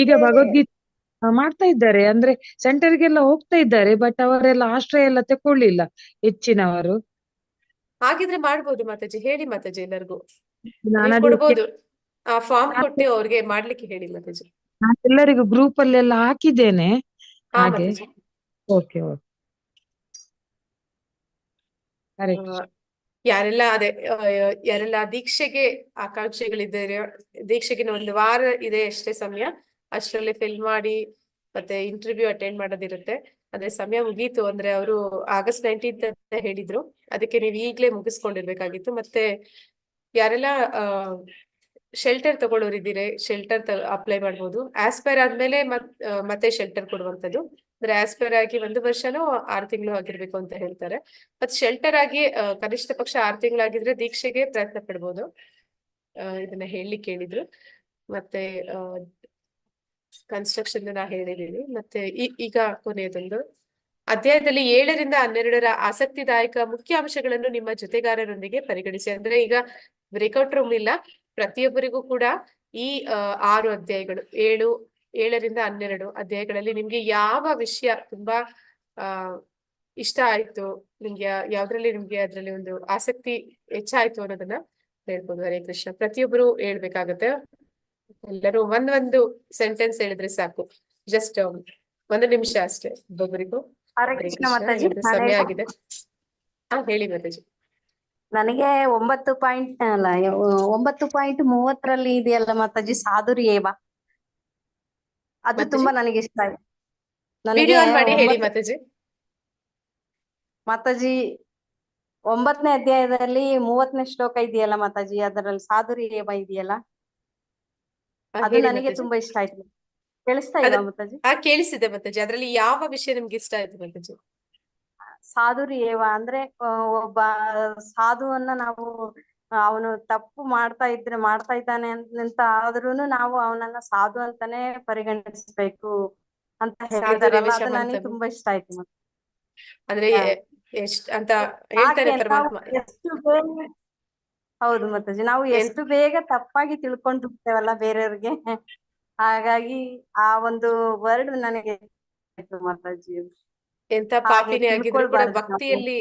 ಈಗ ಭಗವದ್ಗೀತೆ ಮಾಡ್ತಾ ಇದ್ದಾರೆ, ಅಂದ್ರೆ ಸೆಂಟರ್ಗೆಲ್ಲ ಹೋಗ್ತಾ ಇದ್ದಾರೆ. ಬಟ್ ಅವರೆಲ್ಲ ಆಶ್ರಯ ಎಲ್ಲ ತಕೊಳ್ಳಿಲ್ಲ ಹೆಚ್ಚಿನವರು. ಹಾಗಿದ್ರೆ ಮಾಡ್ಬೋದು ಮಾತಾಜಿ, ಹೇಳಿ ಮಾತಾಜಿ ಎಲ್ಲರಿಗೂ ಕೊಡ್ಬೋದು. ಆ ಫಾರ್ಮ್ ಕೊಟ್ಟು ಅವ್ರಿಗೆ ಮಾಡ್ಲಿಕ್ಕೆ ಹೇಳಿ ಮಾತಾಜಿ. ನಾನು ಎಲ್ಲರಿಗೂ ಗ್ರೂಪ್ ಅಲ್ಲೆಲ್ಲ ಹಾಕಿದ್ದೇನೆ ಹಾಗೆ. Okay okay. ಯಾರೆಲ್ಲ ದೀಕ್ಷೆಗೆ ಆಕಾಂಕ್ಷೆಗಳಿದ್ದಾರೆ, ದೀಕ್ಷೆಗೆ 1 ವಾರ ಇದೆ ಅಷ್ಟೇ ಸಮಯ. ಅಷ್ಟರಲ್ಲಿ ಫಿಲ್ ಮಾಡಿ ಮತ್ತೆ ಇಂಟರ್ವ್ಯೂ ಅಟೆಂಡ್ ಮಾಡೋದಿರುತ್ತೆ. ಅದೇ ಸಮಯ ಮುಗೀತು ಅಂದ್ರೆ ಅವರು August 19th ಅಂತ ಹೇಳಿದ್ರು. ಅದಕ್ಕೆ ನೀವು ಈಗ್ಲೇ ಮುಗಿಸ್ಕೊಂಡಿರ್ಬೇಕಾಗಿತ್ತು. ಮತ್ತೆ ಯಾರೆಲ್ಲ ಶೆಲ್ಟರ್ ತಗೊಳ್ಳೋರಿದ್ದೀರಿ, ಶೆಲ್ಟರ್ ಅಪ್ಲೈ ಮಾಡ್ಬೋದು. ಆಸ್ಪೈರ್ ಆದ್ಮೇಲೆ ಮತ್ತೆ ಶೆಲ್ಟರ್ ಕೊಡುವಂತದ್ದು. ಅಂದ್ರೆ ಆಸ್ಪರ್ ಆಗಿ 1 ವರ್ಷನೋ 6 ತಿಂಗಳು ಆಗಿರ್ಬೇಕು ಅಂತ ಹೇಳ್ತಾರೆ. ಮತ್ತೆ ಶೆಲ್ಟರ್ ಆಗಿ ಕನಿಷ್ಠ ಪಕ್ಷ 6 ತಿಂಗಳಾಗಿದ್ರೆ ದೀಕ್ಷೆಗೆ ಪ್ರಯತ್ನ ಪಡ್ಬೋದು. ಇದನ್ನ ಹೇಳಲಿಕ್ಕೆ ಹೇಳಿದ್ರು. ಮತ್ತೆ ಕನ್ಸ್ಟ್ರಕ್ಷನ್ ನಾ ಹೇಳಿದೀನಿ. ಮತ್ತೆ ಈಗ ಕೊನೆಯದೊಂದು ಅಧ್ಯಾಯದಲ್ಲಿ 7ರಿಂದ 12ರ ಆಸಕ್ತಿದಾಯಕ ಮುಖ್ಯ ಅಂಶಗಳನ್ನು ನಿಮ್ಮ ಜೊತೆಗಾರರೊಂದಿಗೆ ಪರಿಗಣಿಸಿ. ಅಂದ್ರೆ ಈಗ ಬ್ರೇಕ್ಔಟ್ ರೂಮ್ ಇಲ್ಲ, ಪ್ರತಿಯೊಬ್ಬರಿಗೂ ಕೂಡ ಈ 6 ಅಧ್ಯಾಯಗಳು 7ರಿಂದ 12 ಅಧ್ಯಾಯಗಳಲ್ಲಿ ನಿಮ್ಗೆ ಯಾವ ವಿಷಯ ತುಂಬಾ ಇಷ್ಟ ಆಯ್ತು, ನಿಮ್ಗೆ ಯಾವ್ದ್ರಲ್ಲಿ ನಿಮ್ಗೆ ಅದ್ರಲ್ಲಿ ಒಂದು ಆಸಕ್ತಿ ಹೆಚ್ಚಾಯ್ತು ಅನ್ನೋದನ್ನ ಹೇಳ್ಬೋದು. ಹರೇ ಕೃಷ್ಣ. ಪ್ರತಿಯೊಬ್ಬರು ಹೇಳ್ಬೇಕಾಗತ್ತೆ. ಎಲ್ಲರೂ ಒಂದೊಂದು ಸೆಂಟೆನ್ಸ್ ಹೇಳಿದ್ರೆ ಸಾಕು. ಜಸ್ಟ್ 1 ನಿಮಿಷ ಅಷ್ಟೇ ಒಬ್ಬೊಬ್ಬರಿಗೂ. ಹರೇ ಹರೇ ಕೃಷ್ಣ ಕೃಷ್ಣ. ಮಾತಾಜಿ. ಇದು ಸಮಯ ಆಗಿದೆ. ಹೇಳಿ ಮಾತಾಜಿ. ನನಗೆ 9.30 ಇದೆಯಲ್ಲ ಮಾತಾಜಿ, ಸಾಧುರ್ಯೇವ, ಅದು ಮಾತಾಜಿ ತುಂಬಾ ನನಗೆ ಇಷ್ಟ ಆಯ್ತು. ನನಗೆ ವಿಡಿಯೋ ಆನ್ ಮಾಡಿ ಹೇಳಿ ಮಾತಾಜಿ. ಮಾತಾಜಿ 9ನೇ ಅಧ್ಯಾಯದಲ್ಲಿ 30ನೇ ಶ್ಲೋಕ ಇದೆಯಲ್ಲ ಮಾತಾಜಿ, ಅದರಲ್ಲಿ ಸಾಧುರ್ಯೇವ ಇದೆಯಲ್ಲ, ಅದು ಹೇಳಿ ನನಗೆ ಮಾತಾಜಿ. ತುಂಬಾ ಇಷ್ಟ ಆಯ್ತು. ಕೇಳಿಸ್ತಾ ಅದ ಇಲ್ವಾ ಮಾತಾಜಿ? ಕೇಳಿಸಿದೆ ಮಾತಾಜಿ. ಅದ್ರಲ್ಲಿ ಯಾವ ವಿಷಯ ನಿಮ್ಗೆ ಇಷ್ಟ ಆಯ್ತು ಮಾತಾಜಿ? ಸಾಧುರ್ಯೇವ ಅಂದ್ರೆ ಒಬ್ಬ ಸಾಧುವನ್ನ ನಾವು ಅವನು ತಪ್ಪು ಮಾಡ್ತಾ ಇದ್ದಾನೆ ಅಂತ ಆದ್ರೂನು ನಾವು ಅವನನ್ನ ಸಾಧು ಅಂತಾನೆ ಪರಿಗಣಿಸ್ಬೇಕು ಅಂತ ಸಾಧುರ್ಯ ಹೇಳಿದಾರಲ್ಲ, ಅದು ನನಗೆ ವಿಷಮಂತನು ತುಂಬಾ ಇಷ್ಟ ಆಯ್ತು ಮತ್ತೆ. ಅಂದ್ರೆ ಹಾ. ಎಷ್ಟ್ ಅಂತ ಹೇಳ್ತಾರೆ ಯಾಕೆ ನಾವು ಪರಮಾತ್ಮ. ಎಷ್ಟು ಬೇಗ, ಹೌದು ಮಾತಾಜಿ, ನಾವು ಏನ್ ಎಷ್ಟು ಬೇಗ ತಪ್ಪಾಗಿ ತಿಳ್ಕೊಂಡು ಬಿಡ್ತೇವಲ್ಲ ಬೇರೆಯವ್ರಿಗೆ, ಹಾಗಾಗಿ ಆ ಒಂದು ವರ್ಡ್ ನನಗೆ ಆಯ್ತು ಮಾತಾಜಿ. ಎಂತ ಹಾಗೆ ಪಾಪಿನೇ ಆಗಿದ್ರು ಕೂಡ ತಿಳ್ಕೊಳ್ಬಾರ್ದು ನಾವು. ಭಕ್ತಿಯಲ್ಲಿ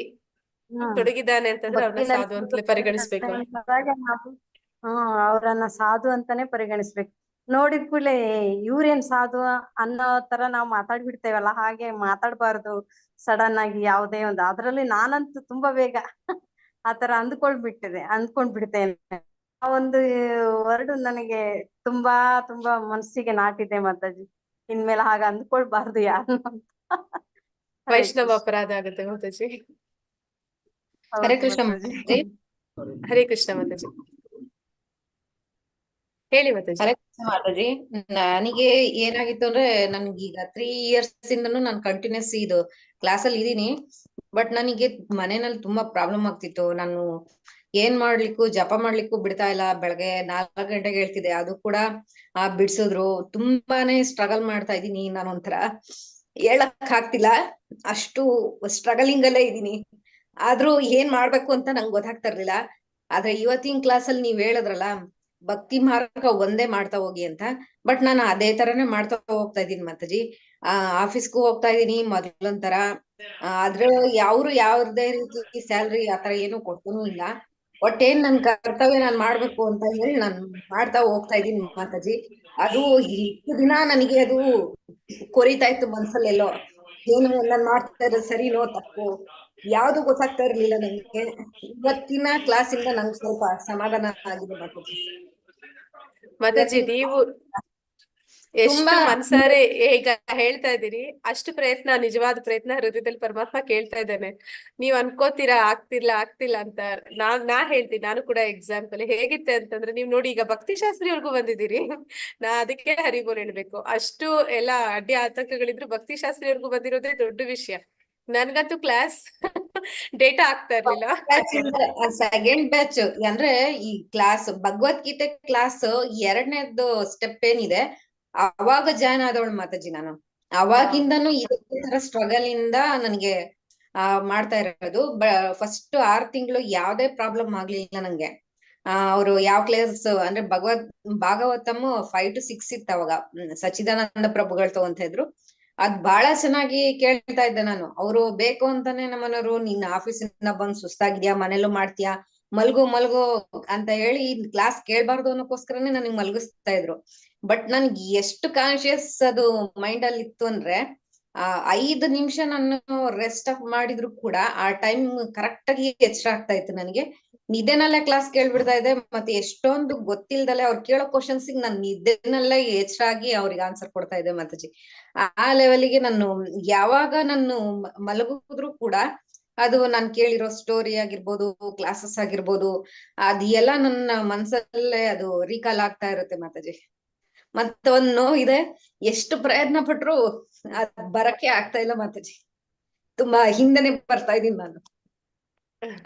ತೊಡಗಿದ್ದಾನೆ ಅಂತಂದ್ರೆ ಅವ್ರನ್ನ ಭಕ್ತಿನಲ್ಲಿ ಸಾಧು ಅಂತಲೇ ಪರಿಗಣಿಸ್ಬೇಕು. ನಾವು ಅವ್ರನ್ನ ಸಾಧು ಅಂತಾನೆ ಪರಿಗಣಿಸ್ಬೇಕು. ನೋಡಿದ ಕೂಡಲೇ ಇವ್ರೇನ್ ಸಾಧು ಅನ್ನೋ ತರ ನಾವು ಮಾತಾಡ್ಬಿಡ್ತೇವಲ್ಲ, ಹಾಗೆ ಮಾತಾಡ್ಬಾರ್ದು ಸಡನ್ ಆಗಿ ಯಾವುದೇ ಒಂದು. ಅದ್ರಲ್ಲಿ ನಾನಂತೂ ತುಂಬಾ ಬೇಗ ಆತರ ಅಂದ್ಕೊಂಡ್ಬಿಡ್ತೇನೆ. ಆ ಒಂದು ವರ್ಡ್ ನನಗೆ ತುಂಬಾ ತುಂಬಾ ಮನಸ್ಸಿಗೆ ನಾಟಿದೆ ಮಾತಾಜಿ. ಇನ್ಮೇಲೆ ಹಾಗ ಅಂದ್ಕೊಳ್ಬಾರ್ದು ಯಾರು ಅಂತ. ಹರೇ ವೈಷ್ಣವ ಕೃಷ್ಣ. ಅಪರಾಧ ಆಗುತ್ತೆ ಮಾತಾಜಿ. ಹರೇ ಹೌದು ಕೃಷ್ಣ ಮಾತಾಜಿ. ಮಾತಾಜಿ. ಹರೇ ಕೃಷ್ಣ ಮಾತಾಜಿ. ಹೇಳಿ ಮಾತಾಜಿ. ಹರೇ ಕೃಷ್ಣ ಮಾತಾಜಿ. ನನಗೆ ಏನಾಗಿತ್ತು ಅಂದ್ರೆ, ನನ್ಗೀಗ 3 years ಇಂದನು ನಾನು ಕಂಟಿನ್ಯೂಸ್ ಇದು ಕ್ಲಾಸ್ ಅಲ್ಲಿ ಇದೀನಿ. ಬಟ್ ನನಗೆ ಮನೆಯಲ್ಲಿ ತುಂಬಾ ಪ್ರಾಬ್ಲಮ್ ಆಗ್ತಿತ್ತು. ನಾನು ಏನ್ ಮಾಡ್ಲಿಕ್ಕೂ ಜಪ ಮಾಡ್ಲಿಕ್ಕೂ ಬಿಡ್ತಾ ಇಲ್ಲ. ಬೆಳಗ್ಗೆ 4 ಗಂಟೆಗೆ ಹೇಳ್ತಿದ್ದೆ, ಅದು ಕೂಡ ಬಿಡ್ಸಿದ್ರು. ತುಂಬಾನೇ ಸ್ಟ್ರಗಲ್ ಮಾಡ್ತಾ ಇದೀನಿ. ನಾನು ಒಂಥರ ಹೇಳಕ್ ಆಗ್ತಿಲ್ಲ, ಅಷ್ಟು ಸ್ಟ್ರಗಲಿಂಗ್ ಅಲ್ಲೇ ಇದೀನಿ. ಆದ್ರೂ ಏನ್ ಮಾಡ್ಬೇಕು ಅಂತ ನಂಗೆ ಗೊತ್ತಾಗ್ತಾ ಇರ್ಲಿಲ್ಲ. ಆದ್ರೆ ಇವತ್ತಿನ ಕ್ಲಾಸ್ ಅಲ್ಲಿ ನೀವ್ ಹೇಳಿದ್ರಲ್ಲ, ಭಕ್ತಿ ಮಾರ್ಗ ಒಂದೇ ಮಾಡ್ತಾ ಹೋಗಿ ಅಂತ. ಬಟ್ ನಾನು ಅದೇ ತರನೇ ಮಾಡ್ತಾ ಹೋಗ್ತಾ ಇದೀನಿ ಮಾತಾಜಿ. ಆಫೀಸ್ಗೂ ಹೋಗ್ತಾ ಇದೀನಿ ಮೊದ್ಲೊಂಥರ. ಆದ್ರೆ ಯಾವ್ದೇ ರೀತಿ ಸ್ಯಾಲ್ರಿ ಆತರ ಏನು ಕೊಡ್ತಾನೂ ಇಲ್ಲ. ಒಟ್ಟೇನ್ ನನ್ ಕರ್ತವ್ಯ ನಾನ್ ಮಾಡ್ಬೇಕು ಅಂತ ಹೇಳಿ ನಾನ್ ಮಾಡ್ತಾ ಹೋಗ್ತಾ ಇದೀನಿ ಮಾತಾಜಿ. ಅದು ಇಷ್ಟು ದಿನ ನನಗೆ ಅದು ಕೊರಿತಾ ಇತ್ತು ಮನ್ಸಲ್ಲೆಲ್ಲೋ, ಏನು ನಾನ್ ಮಾಡ್ತಾ ಇರೋದು ಸರಿನೋ ತಪ್ಪು ಯಾವ್ದು ಗೊತ್ತಾಗ್ತಾ ಇರ್ಲಿಲ್ಲ ನಂಗೆ. ಇವತ್ತಿನ ಕ್ಲಾಸ್ ಇಂದ ನಂಗೆ ಸ್ವಲ್ಪ ಸಮಾಧಾನ ಆಗಿದೆ ಮಾತಾಜಿ. ಮಾತಾಜಿ, ನೀವು ಎಷ್ಟು ತುಂಬಾ ಮನ್ಸಾರೆ ಈಗ ಹೇಳ್ತಾ ಇದ್ದೀರಿ, ಅಷ್ಟು ಪ್ರಯತ್ನ, ನಿಜವಾದ ಪ್ರಯತ್ನ ಹೃದಯದಲ್ಲಿ ಪರಮಾತ್ಮ ಕೇಳ್ತಾ ಇದ್ದಾನೆ. ನೀವ್ ಅನ್ಕೋತೀರಾ ಆಗ್ತಿಲ್ಲ ಅಂತ. ನಾ ಹೇಳ್ತೀನಿ, ನಾನು ಕೂಡ ಎಕ್ಸಾಂಪಲ್ ಹೇಗಿತ್ತೆ ಅಂತಂದ್ರೆ, ನೀವ್ ನೋಡಿ ಈಗ ಭಕ್ತಿ ಶಾಸ್ತ್ರಿವರೆಗೂ ಬಂದಿದ್ದೀರಿ. ನಾ ಅದಕ್ಕೆ ಹರಿಬೋಲ್ ಹೇಳ್ಬೇಕು. ಅಷ್ಟು ಎಲ್ಲಾ ಅಡ್ಡಿ ಆತಂಕಗಳಿದ್ರು ಭಕ್ತಿ ಶಾಸ್ತ್ರಿವರೆಗೂ ಬಂದಿರೋದೇ ದೊಡ್ಡ ವಿಷಯ. ನನ್ಗಂತೂ ಕ್ಲಾಸ್ ಡೇಟಾ ಆಗ್ತಾ ಇರ್ಲಿಲ್ಲ. ಸೆಕೆಂಡ್ ಬ್ಯಾಚ್ ಅಂದ್ರೆ ಈ ಕ್ಲಾಸ್ ಭಗವದ್ಗೀತೆ ಕ್ಲಾಸ್ 2ನೇದು ಸ್ಟೆಪ್ ಏನಿದೆ, ಅವಾಗ ಜಾಯ್ನ್ ಆದವಳು ಮಾತಾಜಿ ನಾನು. ಅವಾಗಿಂದನು ಇದೇ ತರ ಸ್ಟ್ರಗಲ್ ಇಂದ ನನ್ಗೆ ಮಾಡ್ತಾ ಇರೋದು. ಫಸ್ಟ್ 6 ತಿಂಗಳು ಯಾವ್ದೇ ಪ್ರಾಬ್ಲಮ್ ಆಗ್ಲಿಲ್ಲ ನಂಗೆ. ಅವ್ರು ಯಾವ ಕ್ಲಾಸ್ ಅಂದ್ರೆ ಭಾಗವತಮ್ 5 to 6 ಇತ್ತು ಅವಾಗ. ಸಚ್ಚಿದಾನಂದ ಪ್ರಭುಗಳು ತಗೊಂತ ಇದ್ರು. ಅದ್ ಬಹಳ ಚೆನ್ನಾಗಿ ಕೇಳ್ತಾ ಇದ್ದೆ ನಾನು. ಅವ್ರು ಬೇಕು ಅಂತಾನೆ ನಮ್ಮನವರು, ನೀನ್ ಆಫೀಸಿಂದ ಬಂದ್ ಸುಸ್ತಾಗಿದ್ಯಾ, ಮನೇಲೂ ಮಾಡ್ತೀಯಾ, ಮಲ್ಗು ಅಂತ ಹೇಳಿ ಕ್ಲಾಸ್ ಕೇಳ್ಬಾರ್ದು ಅನ್ನೋಕ್ಕೋಸ್ಕರನೇ ನನಗ್ ಮಲ್ಗಿಸ್ತಾ ಇದ್ರು. ಬಟ್ ನನ್ಗೆ ಎಷ್ಟು ಕಾನ್ಶಿಯಸ್ ಅದು ಮೈಂಡ್ ಅಲ್ಲಿ ಇತ್ತು ಅಂದ್ರೆ, 5 ನಿಮಿಷ ನಾನು ರೆಸ್ಟ್ ಆಫ್ ಮಾಡಿದ್ರು ಕೂಡ ಆ ಟೈಮ್ ಕರೆಕ್ಟ್ ಆಗಿ ಎಚ್ಚರ ಆಗ್ತಾ ಇತ್ತು ನನಗೆ. ನಿದ್ದೆನಲ್ಲೇ ಕ್ಲಾಸ್ ಕೇಳ್ಬಿಡ್ತಾ ಇದೆ. ಮತ್ತೆ ಎಷ್ಟೊಂದು ಗೊತ್ತಿಲ್ದಲೆ ಅವ್ರು ಕೇಳೋ ಕ್ವಶನ್ಸ್ ನಾನು ನಿದ್ದೆನಲ್ಲೇ ಎಚ್ಚರ ಆಗಿ ಅವ್ರಿಗೆ ಆನ್ಸರ್ ಕೊಡ್ತಾ ಇದ್ದೆ ಮಾತಾಜಿ. ಆ ಲೆವೆಲ್ಗೆ ನಾನು ಯಾವಾಗ ನಾನು ಮಲಗಿದ್ರು ಕೂಡ ಅದು ನಾನ್ ಕೇಳಿರೋ ಸ್ಟೋರಿ ಆಗಿರ್ಬೋದು, ಕ್ಲಾಸಸ್ ಆಗಿರ್ಬೋದು, ಅದ್ ಎಲ್ಲ ನನ್ನ ಮನ್ಸಲ್ಲೇ ಅದು ರೀಕಾಲ್ ಆಗ್ತಾ ಇರುತ್ತೆ ಮಾತಾಜಿ. ಮತ್ತೊಂದು ನೋವು ಇದೆ, ಎಷ್ಟು ಪ್ರಯತ್ನ ಪಟ್ರು ಅದ್ ಬರಕ್ಕೆ ಆಗ್ತಾ ಇಲ್ಲ ಮಾತಾಜಿ. ತುಂಬಾ ಹಿಂದೆನೆ ಬರ್ತಾ ಇದೀನಿ ನಾನು.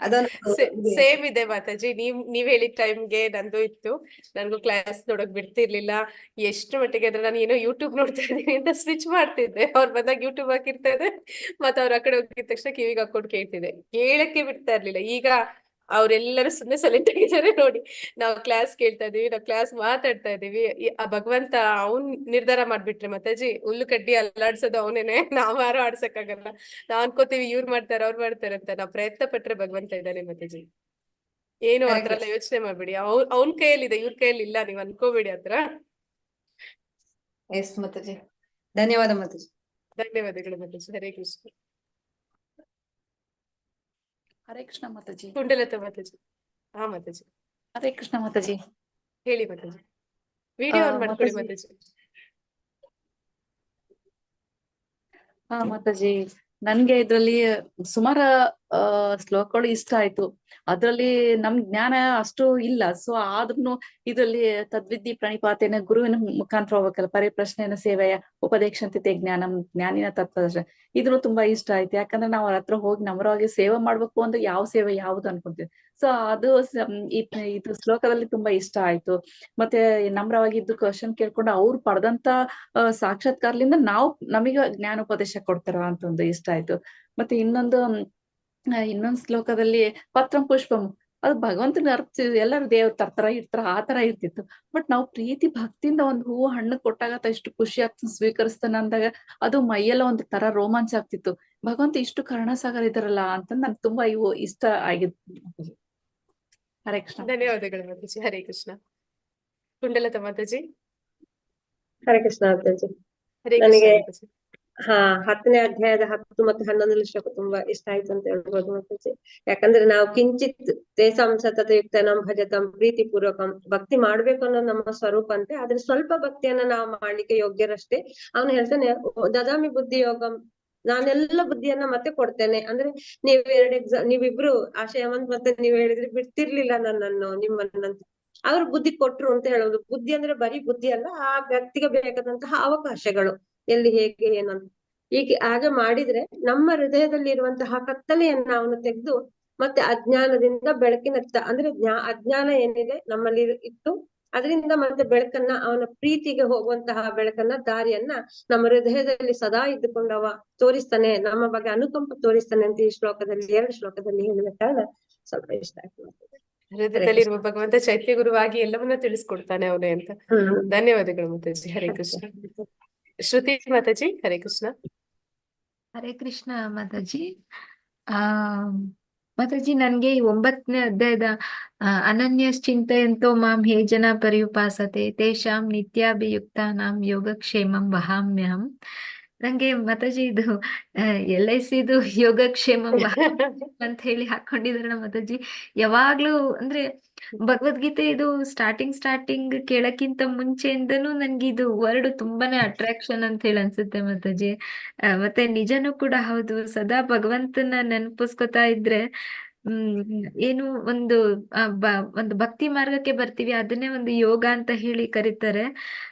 ಅದೊಂದು ಇದೆ. ಸೇಮ್ ಇದೆ ಮಾತಾಜಿ. ನೀವ್ ಹೇಳಿದ ಟೈಮ್ಗೆ ನಂದು ಇತ್ತು. ನನ್ಗೂ ಕ್ಲಾಸ್ ನೋಡಕ್ ಬಿಡ್ತಿರ್ಲಿಲ್ಲ. ಎಷ್ಟು ಮಟ್ಟಿಗೆ ಅಂದ್ರೆ ನಾನು ಏನೋ ಯೂಟ್ಯೂಬ್ ನೋಡ್ತಾ ಇದೀನಿ ಅಂತ ಸ್ವಿಚ್ ಮಾಡ್ತಿದ್ದೆ. ಅವ್ರು ಬಂದಾಗ ಯೂಟ್ಯೂಬ್ ಹಾಕಿರ್ತಾ ಇದ್ದೆ, ಮತ್ತೆ ಅವ್ರ ಆ ಕಡೆ ಹೋಗಿದ ತಕ್ಷಣ ಕಿವಿಗೆ ಹಾಕೊಂಡು ಕೇಳ್ತಿದ್ದೆ. ಕೇಳಕ್ಕೆ ಬಿಡ್ತಾ ಇರ್ಲಿಲ್ಲ. ಈಗ ಅವ್ರೆಲ್ಲರೂ ಸುಮ್ನೆ ಸೈಲೆಂಟ್ ಆಗಿದ್ದಾರೆ ನೋಡಿ. ನಾವು ಕ್ಲಾಸ್ ಕೇಳ್ತಾ ಇದೀವಿ, ನಾವು ಕ್ಲಾಸ್ ಮಾತಾಡ್ತಾ ಇದೀವಿ. ಆ ಭಗವಂತ ಅವ್ನ್ ನಿರ್ಧಾರ ಮಾಡ್ಬಿಟ್ರೆ ಮಾತಾಜಿ, ಹುಲ್ಲು ಕಡ್ಡಿ ಅಲ್ಲಾಡ್ಸೋದು ಅವನೇನೆ, ನಾವ್ಯಾರು ಆಡ್ಸಕ್ಕಾಗಲ್ಲ. ನಾವ್ ಅನ್ಕೋತೀವಿ ಇವ್ರು ಮಾಡ್ತಾರೆ ಅವ್ರು ಮಾಡ್ತಾರೆ ಅಂತ. ನಾವ್ ಪ್ರಯತ್ನ ಪಟ್ರೆ ಭಗವಂತ ಇದ್ದಾನೆ ಮಾತಾಜಿ. ಏನು Correct. ಆತರ ಯೋಚನೆ ಮಾಡ್ಬೇಡಿ. ಅವ್ನ್ ಕೈಯಲ್ಲಿದೆ, ಇವ್ರ ಕೈಯಲ್ಲಿ ಇಲ್ಲ, ನೀವ್ ಅನ್ಕೋಬೇಡಿ ಆತರ. ಎಸ್ ಮಾತಾಜಿ, ಧನ್ಯವಾದ ಮಾತಾಜಿ. ಧನ್ಯವಾದಗಳು ಮಾತಾಜಿ. ಹರೇ ಕೃಷ್ಣ. ಹರೇ ಕೃಷ್ಣ ಮಾತಾಜಿ. ಕುಂಡಲತಾ ಮಾತಾಜಿ. ಹಾ ಮಾತಾಜಿ, ಹರೇ ಕೃಷ್ಣ ಮಾತಾಜಿ. ಹೇಳಿ ಮಾತಾಜಿ. ವಿಡಿಯೋ ಆನ್ ಮಾಡ್ಕೊಳ್ಳಿ ಮಾತಾಜಿ. ಮಾತಾಜಿ. ಹಾ ಮಾತಾಜಿ, ನನ್ಗೆ ಇದ್ರಲ್ಲಿ ಸುಮಾರ ಶ್ಲೋಕಗಳು ಇಷ್ಟ ಆಯ್ತು. ಅದ್ರಲ್ಲಿ ನಮ್ ಜ್ಞಾನ ಅಷ್ಟು ಇಲ್ಲ. ಸೊ ಆದ್ರೂ ಇದ್ರಲ್ಲಿ ತದ್ವಿದ್ಧಿ ಪ್ರಣಿಪಾತೇನ ಗುರುವಿನ ಮುಖಾಂತರ ಹೋಗ್ಬೇಕಲ್ಲ, ಪರಿಪ್ರಶ್ನೆನ ಸೇವೆಯ ಉಪದೇಶಂತಿತೆ ಜ್ಞಾನಂ ಜ್ಞಾನಿನ ತತ್ವ. ಇದ್ನು ತುಂಬಾ ಇಷ್ಟ ಆಯ್ತು. ಯಾಕಂದ್ರೆ ನಾವು ಅವ್ರ ಹತ್ರ ಹೋಗಿ ನಮ್ರವಾಗಿ ಸೇವೆ ಮಾಡ್ಬೇಕು ಅಂದ್ರೆ ಯಾವ ಸೇವೆ ಯಾವ್ದು ಅನ್ಕೊಂತೀವಿ. ಸೊ ಅದು ಇದು ಶ್ಲೋಕದಲ್ಲಿ ತುಂಬಾ ಇಷ್ಟ ಆಯ್ತು. ಮತ್ತೆ ನಮ್ರವಾಗಿ ಇದ್ದು ಕ್ವಶನ್ ಕೇಳ್ಕೊಂಡು ಅವ್ರು ಪಡೆದಂತ ಸಾಕ್ಷಾತ್ಕಾರದಿಂದ ನಮಗ ಜ್ಞಾನೋಪದೇಶ ಕೊಡ್ತಾರ ಅಂತ ಒಂದು ಇಷ್ಟ ಆಯ್ತು. ಮತ್ತೆ ಇನ್ನೊಂದು ಶ್ಲೋಕದಲ್ಲಿ ಪತ್ರಂ ಪುಷ್ಪಂ, ಅದು ಭಗವಂತನ ಅರ್ಪಿಸಿ ಎಲ್ಲರೂ ದೇವ್ರ ತರ್ತಾರ ಇರ್ತಾರ ಆ ತರ ಇರ್ತಿತ್ತು. ಬಟ್ ನಾವು ಪ್ರೀತಿ ಭಕ್ತಿಯಿಂದ ಒಂದು ಹೂವು ಹಣ್ಣು ಕೊಟ್ಟಾಗ ಎಷ್ಟು ಖುಷಿ ಆಗ್ತದೆ, ಸ್ವೀಕರಿಸ್ತಾನ ಅಂದಾಗ ಅದು ಮೈಯೆಲ್ಲ ಒಂದು ತರ ರೋಮಾಂಚ ಆಗ್ತಿತ್ತು. ಭಗವಂತ ಇಷ್ಟು ಕರುಣಾಸಾಗರ ಇದಾರಲ್ಲ ಅಂತ ನನ್ಗೆ ತುಂಬಾ ಇವು ಇಷ್ಟ ಆಗಿತ್ತು. ಹರೇ ಕೃಷ್ಣ. ಧನ್ಯವಾದಗಳು ಮಾತಾಜಿ. ಹರೇ ಕೃಷ್ಣ. ಕುಂಡಲತಾ ಮಾತಾಜಿ. ಹರೇ ಕೃಷ್ಣ ಮಾತಾಜಿ. ಹರೇ ಕೃಷ್ಣ ನನಗೆ ಮಾತಾಜಿ. 10ನೇ ಅಧ್ಯಾಯದ 10 ಮತ್ತು 11ನೇ ಶ್ಲೋಕ ತುಂಬಾ ಇಷ್ಟ ಆಯ್ತು ಅಂತ ಹೇಳ್ಬೋದು ಮಾತಾಜಿ. ಯಾಕಂದ್ರೆ ನಾವು ಕಿಂಚಿತ್ ತೇಸಾಂ ಸತತ ಯುಕ್ತನಂ ಭಜತಂ ಪ್ರೀತಿ ಪೂರ್ವಕಂ, ಭಕ್ತಿ ಮಾಡ್ಬೇಕು ಅನ್ನೋದು ನಮ್ಮ ಸ್ವರೂಪ ಅಂತೆ. ಆದ್ರೆ ಸ್ವಲ್ಪ ಭಕ್ತಿಯನ್ನ ನಾವು ಮಾಡ್ಲಿಕ್ಕೆ ಯೋಗ್ಯರಷ್ಟೇ. ಅವನು ಹೇಳ್ತಾನೆ ದದಾಮಿ ಬುದ್ಧಿ ಯೋಗಂ, ನಾನೆಲ್ಲ ಬುದ್ಧಿಯನ್ನ ಮತ್ತೆ ಕೊಡ್ತೇನೆ. ಅಂದ್ರೆ ನೀವಿಬ್ರು ಆಶಯವಂತ್ ಮತ್ತೆ ನೀವ್ ಹೇಳಿದ್ರೆ ಬಿಡ್ತಿರ್ಲಿಲ್ಲ ನನ್ನನ್ನು ನಿಮ್ಮನ್ನಂತ. ಅವ್ರು ಬುದ್ಧಿ ಕೊಟ್ರು ಅಂತ ಹೇಳೋದು. ಬುದ್ಧಿ ಅಂದ್ರೆ ಬರೀ ಬುದ್ಧಿ ಅಲ್ಲ, ಆ ವ್ಯಕ್ತಿಗೆ ಬೇಕಾದಂತಹ ಅವಕಾಶಗಳು ಎಲ್ಲಿ ಹೇಗೆ ಏನಂತ. ಈಗ ಹಾಗೆ ಮಾಡಿದ್ರೆ ನಮ್ಮ ಹೃದಯದಲ್ಲಿ ಇರುವಂತಹ ಕತ್ತಲೆಯನ್ನ ಅವನು ತೆಗೆದು ಮತ್ತೆ ಅಜ್ಞಾನದಿಂದ ಬೆಳಕಿನತ್ತ, ಅಂದ್ರೆ ಅಜ್ಞಾನ ಏನಿದೆ ನಮ್ಮಲ್ಲಿ ಇತ್ತು ಅದರಿಂದ ಮತ್ತೆ ಬೆಳಕನ್ನ, ಅವನ ಪ್ರೀತಿಗೆ ಹೋಗುವಂತಹ ಬೆಳಕನ್ನ, ದಾರಿಯನ್ನ ನಮ್ಮ ಹೃದಯದಲ್ಲಿ ಸದಾ ಇದ್ದುಕೊಂಡು ಅವ ತೋರಿಸ್ತಾನೆ, ನಮ್ಮ ಬಗ್ಗೆ ಅನುಕಂಪ ತೋರಿಸ್ತಾನೆ ಅಂತ ಈ ಶ್ಲೋಕದಲ್ಲಿ 2 ಶ್ಲೋಕದಲ್ಲಿ ಹೇಳಿದ ಕಾರಣ ಸ್ವಲ್ಪ ಇಷ್ಟ ಆಯ್ತು. ಹೃದಯದಲ್ಲಿರುವ ಭಗವಂತ ಚೈತ್ಯ ಗುರುವಾಗಿ ಎಲ್ಲವನ್ನ ತಿಳಿಸ್ಕೊಡ್ತಾನೆ ಅವನೇ ಅಂತ. ಧನ್ಯವಾದಗಳು ಮಾತಾಜಿ. ಹರೇ ಕೃಷ್ಣ. ಶ್ರುತಿ ಮಾತಾಜಿ. ಹರೇ ಕೃಷ್ಣ. ಹರೇ ಕೃಷ್ಣ ಮಾತಾಜಿ. ಆ ಮಾತಾಜಿ, ನನ್ಗೆ ಈ 9ನೇ ಅಧ್ಯಾಯದ ಅನನ್ಯಶ್ಚಿಂತಯಂತೋ ಮಾಂ ಹೇ ಜನ ಪರ್ಯುಪಾಸತೆ ತೇಷಾಂ ನಿತ್ಯಾಭಿಯುಕ್ತಾನಾಂ ಯೋಗಕ್ಷೇಮಂ ವಹಾಮ್ಯಹಂ. ನಂಗೆ ಮಾತಾಜಿ ಇದು LICದು ಯೋಗಕ್ಷೇಮಂ ಅಂತ ಹೇಳಿ ಹಾಕೊಂಡಿದಾರೆ ಮಾತಾಜಿ. ಯಾವಾಗ್ಲೂ ಅಂದ್ರೆ ಭಗವದ್ಗೀತೆ ಇದು ಸ್ಟಾರ್ಟಿಂಗ್ ಕೇಳಕ್ಕಿಂತ ಮುಂಚೆಯಿಂದನೂ ನನ್ಗೆ ಇದು ವರ್ಡ್ ತುಂಬಾನೇ ಅಟ್ರಾಕ್ಷನ್ ಅಂತ ಹೇಳಿ ಅನ್ಸುತ್ತೆ ಮಾತಾಜಿ. ಮತ್ತೆ ನಿಜನೂ ಕೂಡ ಹೌದು. ಸದಾ ಭಗವಂತನ ನೆನಪಿಸ್ಕೊತಾ ಇದ್ರೆ ಏನು ಒಂದು ಒಂದು ಭಕ್ತಿ ಮಾರ್ಗಕ್ಕೆ ಬರ್ತೀವಿ. ಅದನ್ನೇ ಒಂದು ಯೋಗ ಅಂತ ಹೇಳಿ ಕರೀತಾರೆ.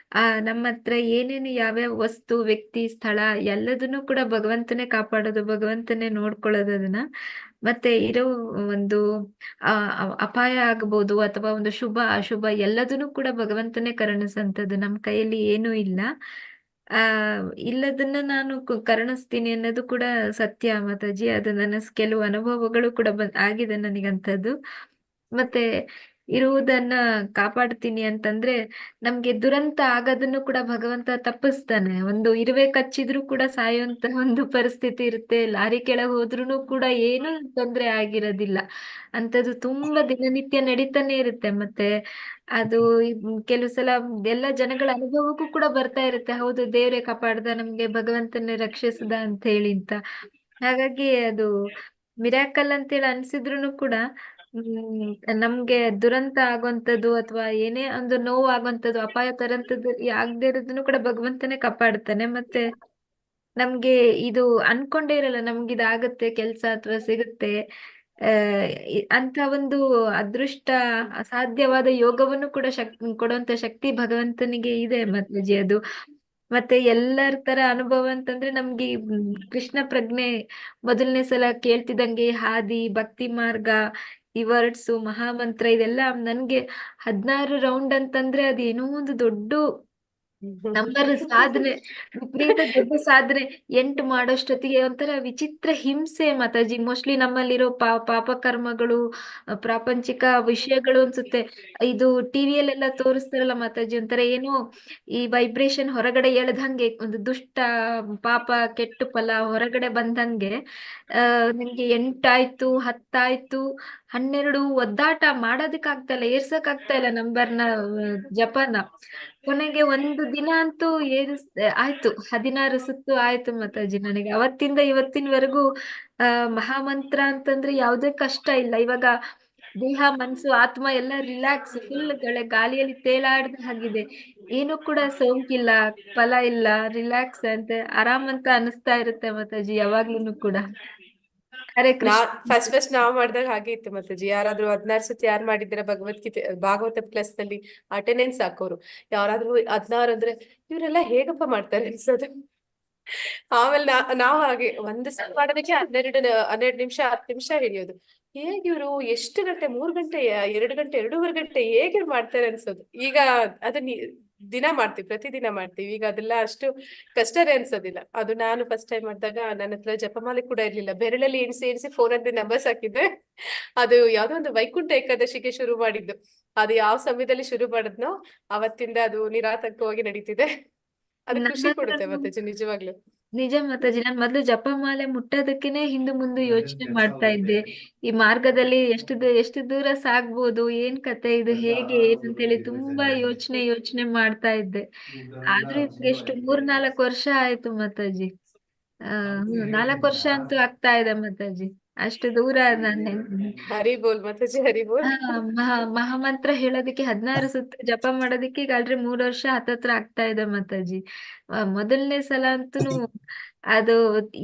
ನಮ್ಮ ಹತ್ರ ಏನೇನು ಯಾವ್ಯಾವ ವಸ್ತು, ವ್ಯಕ್ತಿ, ಸ್ಥಳ ಎಲ್ಲದನ್ನು ಕೂಡ ಭಗವಂತನೇ ಕಾಪಾಡೋದು, ಭಗವಂತನೇ ನೋಡ್ಕೊಳ್ಳೋದು ಅದನ್ನ. ಮತ್ತೆ ಇರೋ ಒಂದು ಅಪಾಯ ಆಗ್ಬೋದು ಅಥವಾ ಒಂದು ಶುಭ ಅಶುಭ ಎಲ್ಲದನ್ನು ಕೂಡ ಭಗವಂತನೇ ಕರುಣಿಸಂತದ್ದು. ನಮ್ಮ ಕೈಯಲ್ಲಿ ಏನೂ ಇಲ್ಲ. ಇಲ್ಲದನ್ನ ನಾನು ಕರುಣಿಸ್ತೀನಿ ಅನ್ನೋದು ಕೂಡ ಸತ್ಯ ಮಾತಾಜಿ. ಅದು ನನ್ನ ಕೆಲವು ಅನುಭವಗಳು ಕೂಡ ಆಗಿದೆ ನನಗಂತದ್ದು. ಮತ್ತೆ ಇರುವುದನ್ನ ಕಾಪಾಡ್ತೀನಿ ಅಂತಂದ್ರೆ ನಮ್ಗೆ ದುರಂತ ಆಗೋದನ್ನು ಕೂಡ ಭಗವಂತ ತಪ್ಪಿಸ್ತಾನೆ. ಒಂದು ಇರುವೆ ಕಚ್ಚಿದ್ರು ಕೂಡ ಸಾಯುವಂತ ಒಂದು ಪರಿಸ್ಥಿತಿ ಇರುತ್ತೆ. ಲಾರಿ ಕೆಳಗೆ ಹೋದ್ರೂ ಕೂಡ ಏನು ತೊಂದ್ರೆ ಆಗಿರೋದಿಲ್ಲ. ಅಂತದ್ದು ತುಂಬಾ ದಿನನಿತ್ಯ ನಡೀತಾನೆ ಇರುತ್ತೆ. ಮತ್ತೆ ಅದು ಕೆಲವು ಸಲ ಎಲ್ಲ ಜನಗಳ ಅನುಭವಕ್ಕೂ ಕೂಡ ಬರ್ತಾ ಇರುತ್ತೆ. ಹೌದು, ದೇವ್ರೆ ಕಾಪಾಡ್ದ, ನಮ್ಗೆ ಭಗವಂತನೇ ರಕ್ಷಿಸ್ದ ಅಂತ ಹೇಳಿ ಅಂತ. ಹಾಗಾಗಿ ಅದು ಮಿರಾಕಲ್ ಅಂತೇಳಿ ಅನ್ಸಿದ್ರು ಕೂಡ ನಮ್ಗೆ ದುರಂತ ಆಗುವಂತದ್ದು ಅಥವಾ ಏನೇ ಒಂದು ನೋವು ಆಗುವಂತದ್ದು, ಅಪಾಯ ತರಂತದ್ದು ಆಗದೆ ಇರೋದನ್ನು ಕೂಡ ಭಗವಂತನೇ ಕಾಪಾಡ್ತಾನೆ. ಮತ್ತೆ ನಮ್ಗೆ ಇದು ಅನ್ಕೊಂಡೇ ಇರಲ್ಲ ನಮ್ಗೆ ಇದಾಗತ್ತೆ ಕೆಲ್ಸ ಅಥವಾ ಸಿಗುತ್ತೆ ಅಂತ ಒಂದು ಅದೃಷ್ಟ, ಅಸಾಧ್ಯವಾದ ಯೋಗವನ್ನು ಕೂಡ ಕೊಡುವಂತ ಶಕ್ತಿ ಭಗವಂತನಿಗೆ ಇದೆ ಮಾತಾಜಿ. ಅದು ಮತ್ತೆ ಎಲ್ಲರ ತರ ಅನುಭವ ಅಂತಂದ್ರೆ ನಮ್ಗೆ ಕೃಷ್ಣ ಪ್ರಜ್ಞೆ ಮೊದಲನೇ ಸಲ ಕೇಳ್ತಿದಂಗೆ ಹಾದಿ, ಭಕ್ತಿ ಮಾರ್ಗ, ಈ ವರ್ಡ್ಸು, ಮಹಾಮಂತ್ರ ಇದೆಲ್ಲ ನನ್ಗೆ 16 ರೌಂಡ್ ಅಂತಂದ್ರೆ ಅದೇನೋ ಒಂದು ದೊಡ್ಡ ನಂಬರ್ ಸಾಧನೆ, ವಿಪರೀತ ದೊಡ್ಡ ಸಾಧನೆ. 8 ಮಾಡೋಷ್ಟೊತ್ತಿಗೆ ಒಂಥರ ವಿಚಿತ್ರ ಹಿಂಸೆ ಮಾತಾಜಿ. ಮೋಸ್ಟ್ಲಿ ನಮ್ಮಲ್ಲಿರೋ ಪಾಪ ಕರ್ಮಗಳು, ಪ್ರಾಪಂಚಿಕ ವಿಷಯಗಳು ಅನ್ಸುತ್ತೆ. ಇದು ಟಿವಿಯಲ್ಲೆಲ್ಲ ತೋರಿಸ್ತಾರಲ್ಲ ಮಾತಾಜಿ, ಒಂಥರ ಏನೋ ಈ ವೈಬ್ರೇಷನ್ ಹೊರಗಡೆ ಎಳ್ದಂಗೆ, ಒಂದು ದುಷ್ಟ ಪಾಪ ಕೆಟ್ಟ ಫಲ ಹೊರಗಡೆ ಬಂದಂಗೆ. ನಂಗೆ 8 ಆಯ್ತು, 10 ಆಯ್ತು, 12 ಒದ್ದಾಟ ಮಾಡೋದಕ್ ಆಗ್ತಾ ಇಲ್ಲ, ಏರ್ಸಕ್ ಆಗ್ತಾ ಇಲ್ಲ ನಂಬರ್ನ, ಜಪನ. ಕೊನೆಗೆ ಒಂದು ದಿನ ಅಂತೂ ಆಯ್ತು, 16 ಸುತ್ತು ಆಯ್ತು ಮಾತಾಜಿ. ನನಗೆ ಅವತ್ತಿಂದ ಇವತ್ತಿನವರೆಗೂ ಮಹಾಮಂತ್ರ ಅಂತಂದ್ರೆ ಯಾವುದೇ ಕಷ್ಟ ಇಲ್ಲ. ಇವಾಗ ದೇಹ, ಮನಸ್ಸು, ಆತ್ಮ ಎಲ್ಲ ರಿಲ್ಯಾಕ್ಸ್, ಫುಲ್ ಗಾಳಿಯಲ್ಲಿ ತೇಲಾಡ್ದ ಹಾಗಿದೆ. ಏನು ಕೂಡ ಸೋಂಕಿಲ್ಲ, ಫಲ ಇಲ್ಲ, ರಿಲ್ಯಾಕ್ಸ್ ಅಂತ ಆರಾಮ್ ಅಂತ ಅನಿಸ್ತಾ ಇರುತ್ತೆ ಮಾತಾಜಿ ಯಾವಾಗ್ಲೂ ಕೂಡ. ಹರೇ ಕೃಷ್ಣ. ಫಸ್ಟ್ ನಾವ್ ಮಾಡ್ದಾಗ ಹಾಗೆ ಇತ್ತು ಮಾತಾಜಿ. ಯಾರಾದ್ರೂ 16 ಸತಿ ಯಾರು ಮಾಡಿದ್ದೀರಾ ಭಗವದ್ಗೀತೆ ಭಾಗವತ ಕ್ಲಾಸ್ ನಲ್ಲಿ ಅಟೆಂಡೆನ್ಸ್ ಹಾಕೋರು. ಯಾರಾದ್ರೂ 16 ಅಂದ್ರೆ ಇವರೆಲ್ಲ ಹೇಗಪ್ಪ ಮಾಡ್ತಾರೆ ಅನ್ಸೋದು. ಆಮೇಲೆ ನಾವ್ ಹಾಗೆ ಒಂದು ಸಲ ಮಾಡೋದಕ್ಕೆ 12 ನಿಮಿಷ 10 ನಿಮಿಷ ಹಿಡಿಯೋದು. ಹೇಗೆ ಇವ್ರು ಎಷ್ಟು ಗಂಟೆ, 3 ಗಂಟೆ, 2 ಗಂಟೆ, 2.5 ಗಂಟೆ ಹೇಗೆ ಇವ್ರು ಮಾಡ್ತಾರೆ ಅನ್ಸೋದು. ಈಗ ಅದನ್ನ ದಿನ ಮಾಡ್ತೀವಿ, ಪ್ರತಿದಿನ ಮಾಡ್ತೀವಿ. ಈಗ ಅದೆಲ್ಲ ಅಷ್ಟು ಕಷ್ಟನೇ ಅನ್ಸೋದಿಲ್ಲ. ಅದು ನಾನು ಫಸ್ಟ್ ಟೈಮ್ ಮಾಡಿದಾಗ ನನ್ನ ಹತ್ರ ಜಪಮಾಲೆ ಕೂಡ ಇರ್ಲಿಲ್ಲ. ಬೆರಳಲ್ಲಿ ಎಣಿಸಿ ಫೋನಲ್ಲಿ ನಂಬರ್ಸ್ ಹಾಕಿದ್ದೆ. ಅದು ಯಾವ್ದೋ ಒಂದು ವೈಕುಂಠ ಏಕಾದಶಿಗೆ ಶುರು ಮಾಡಿದ್ದು. ಅದು ಯಾವ ಸಮಯದಲ್ಲಿ ಶುರು ಮಾಡಿದ್ನೋ ಅವತ್ತಿಂದ ಅದು ನಿರಾತಂಕವಾಗಿ ನಡೀತಿದೆ. ಅದು ಖುಷಿ ಕೊಡುತ್ತೆ ಮಾತಾಜಿ ನಿಜವಾಗ್ಲು. ನಿಜ ಮಾತಾಜಿ. ನಾನ್ ಮೊದ್ಲು ಜಪಮಾಲೆ ಮುಟ್ಟೋದಕ್ಕೇನೆ ಹಿಂದೆ ಮುಂದೆ ಯೋಚನೆ ಮಾಡ್ತಾ ಇದ್ದೆ. ಈ ಮಾರ್ಗದಲ್ಲಿ ಎಷ್ಟು ದೂರ ಸಾಗ್ಬೋದು, ಏನ್ ಕತೆ ಇದು, ಹೇಗೆ ಏನಂತೇಳಿ ತುಂಬಾ ಯೋಚನೆ ಮಾಡ್ತಾ ಇದ್ದೆ. ಆದ್ರೂ ಎಷ್ಟು 3-4 ವರ್ಷ ಆಯ್ತು ಮಾತಾಜಿ. 4 ವರ್ಷ ಅಂತೂ ಆಗ್ತಾ ಇದೆ ಮಾತಾಜಿ. ಅಷ್ಟು ದೂರ ನಾನು ಹರಿಬೋಲ್ ಮಾತಾಜಿ, ಹರಿಬೋಲ್. ಮಹಾಮಂತ್ರ ಹೇಳೋದಕ್ಕೆ 16 ಸುತ್ತು ಜಪ ಮಾಡೋದಕ್ಕೆ ಈಗ ಆಲ್ರೆಡಿ 3 ವರ್ಷ ಹತ್ತತ್ರ ಆಗ್ತಾ ಇದೆ ಮಾತಾಜಿ. ಮೊದಲನೇ ಸಲ ಅಂತೂ ಅದು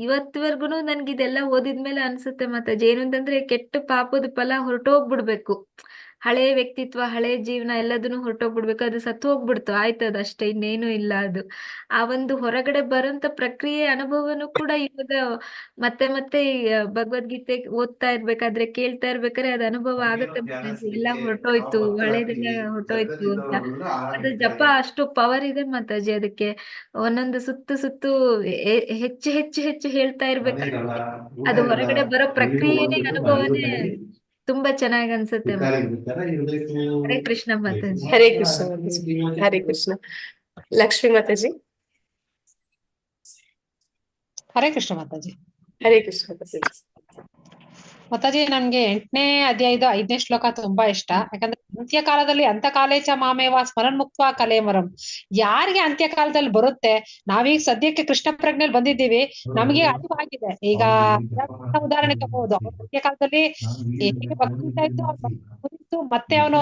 ಇವತ್ವರ್ಗುನು ನನ್ಗೆ ಇದೆಲ್ಲ ಓದಿದ್ಮೇಲೆ ಅನ್ಸುತ್ತೆ ಮಾತಾಜಿ, ಏನು ಅಂತಂದ್ರೆ ಕೆಟ್ಟ ಪಾಪದ ಫಲ ಹೊರಟೋಗ್ಬಿಡ್ಬೇಕು. ಹಳೆ ವ್ಯಕ್ತಿತ್ವ, ಹಳೆ ಜೀವನ ಎಲ್ಲದನ್ನು ಹೊರಟೋಗ್ಬಿಡ್ಬೇಕು. ಅದು ಸತ್ತು ಹೋಗ್ಬಿಡ್ತು, ಆಯ್ತದ ಅಷ್ಟೇ, ಇನ್ನೇನು ಇಲ್ಲ. ಅದು ಆ ಒಂದು ಹೊರಗಡೆ ಬರೋಂತ ಪ್ರಕ್ರಿಯೆ ಅನುಭವನು ಕೂಡ ಇವಾಗ ಮತ್ತೆ ಮತ್ತೆ ಭಗವದ್ಗೀತೆ ಓದ್ತಾ ಇರ್ಬೇಕಾದ್ರೆ, ಕೇಳ್ತಾ ಇರ್ಬೇಕಾದ್ರೆ ಅದು ಅನುಭವ ಆಗುತ್ತೆ ಮಾತಾಜಿ. ಎಲ್ಲ ಹೊರಟೋಯ್ತು, ಹಳೇದೆಲ್ಲ ಹೊರಟೋಯ್ತು ಅಂತ. ಅದು ಜಪ ಅಷ್ಟು ಪವರ್ ಇದೆ ಮಾತಾಜಿ. ಅದಕ್ಕೆ ಒಂದೊಂದು ಸುತ್ತು ಹೆಚ್ಚು ಹೇಳ್ತಾ ಇರ್ಬೇಕಾದ್ರೆ ಅದು ಹೊರಗಡೆ ಬರೋ ಪ್ರಕ್ರಿಯೆನೇ, ಅನುಭವನೇ ತುಂಬಾ ಚೆನ್ನಾಗಿ ಅನ್ಸುತ್ತೆ. ಹರೇ ಕೃಷ್ಣ ಮಾತಾಜಿ. ಹರೇ ಕೃಷ್ಣ ಮಾತಾಜಿ. ಹರೇ ಕೃಷ್ಣ. ಲಕ್ಷ್ಮೀ ಮಾತಾಜಿ. ಹರೇ ಕೃಷ್ಣ ಮಾತಾಜಿ. ಹರೇ ಕೃಷ್ಣ ಮಾತಾಜಿ. ಮಾತಾಜಿ, ನನ್ಗೆ 8ನೇ ಅಧ್ಯಾಯದ 5ನೇ ಶ್ಲೋಕ ತುಂಬಾ ಇಷ್ಟ. ಯಾಕಂದ್ರೆ ಅಂತ್ಯಕಾಲದಲ್ಲಿ ಅಂತಕಾಲೇ ಚ ಮಾಮೇವ ಸ್ಮರನ್ ಮುಕ್ತ ಕಲೇಮರಂ. ಯಾರಿಗೆ ಅಂತ್ಯಕಾಲದಲ್ಲಿ ಬರುತ್ತೆ, ನಾವೀಗ ಸದ್ಯಕ್ಕೆ ಕೃಷ್ಣ ಪ್ರಜ್ಞೆಯಲ್ಲಿ ಬಂದಿದ್ದೀವಿ, ನಮಗೆ ಅರಿವಾಗಿದೆ. ಈಗ ಉದಾಹರಣೆ ತಗೋಬಹುದು. ಅಂತ್ಯಕಾಲದಲ್ಲಿ ಹೇಗೆ ಭಕ್ತಿ ಇತ್ತು, ಮತ್ತೆ ಅವನು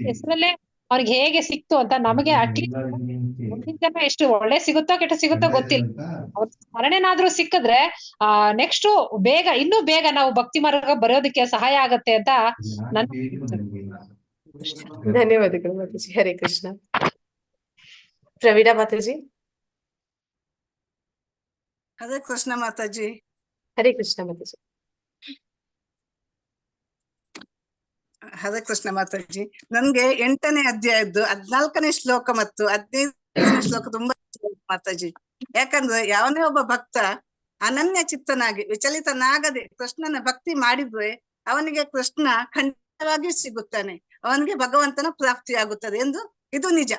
ಹೆಸರಲ್ಲೇ ಅವ್ರಿಗೆ ಹೇಗೆ ಸಿಕ್ತು ಅಂತ ನಮಗೆ ಅಟ್ಲೀಸ್ಟ್ ಮುಂದಿನ ಜನ್ಮ ಎಷ್ಟು ಒಳ್ಳೆ ಸಿಗುತ್ತೋ ಕೆಟ್ಟ ಸಿಗುತ್ತೋ ಗೊತ್ತಿಲ್ಲ. ಅವ್ರ ಸ್ಮರಣೆನಾದ್ರೂ ಸಿಕ್ಕಿದ್ರೆ ನೆಕ್ಸ್ಟ್ ಇನ್ನೂ ಬೇಗ ನಾವು ಭಕ್ತಿ ಮಾರ್ಗ ಬರೋದಕ್ಕೆ ಸಹಾಯ ಆಗತ್ತೆ ಅಂತ ನನ್ನ ಧನ್ಯವಾದಗಳು ಮಾತಾಜಿ. ಹರೇ ಕೃಷ್ಣ. ಪ್ರವೀಣಾ ಮಾತಾಜಿ. ಹರೇ ಕೃಷ್ಣ ಮಾತಾಜಿ. ಹರೇ ಕೃಷ್ಣ ಮಾತಾಜಿ. ಹರೇ ಕೃಷ್ಣ ಮಾತಾಜಿ. ನನ್ಗೆ 8ನೇ ಅಧ್ಯಾಯದ್ದು 14ನೇ ಶ್ಲೋಕ ಮತ್ತು 15ನೇ ಶ್ಲೋಕ ತುಂಬಾ ಇಷ್ಟ ಆಯ್ತು ಮಾತಾಜಿ. ಯಾಕಂದ್ರೆ ಯಾವನೇ ಒಬ್ಬ ಭಕ್ತ ಅನನ್ಯ ಚಿತ್ತನಾಗಿ ವಿಚಲಿತನಾಗದೆ ಕೃಷ್ಣನ ಭಕ್ತಿ ಮಾಡಿದ್ರೆ ಅವನಿಗೆ ಕೃಷ್ಣ ಖಂಡಿತವಾಗಿ ಸಿಗುತ್ತಾನೆ, ಅವನಿಗೆ ಭಗವಂತನ ಪ್ರಾಪ್ತಿಯಾಗುತ್ತದೆ ಎಂದು ಇದು ನಿಜ.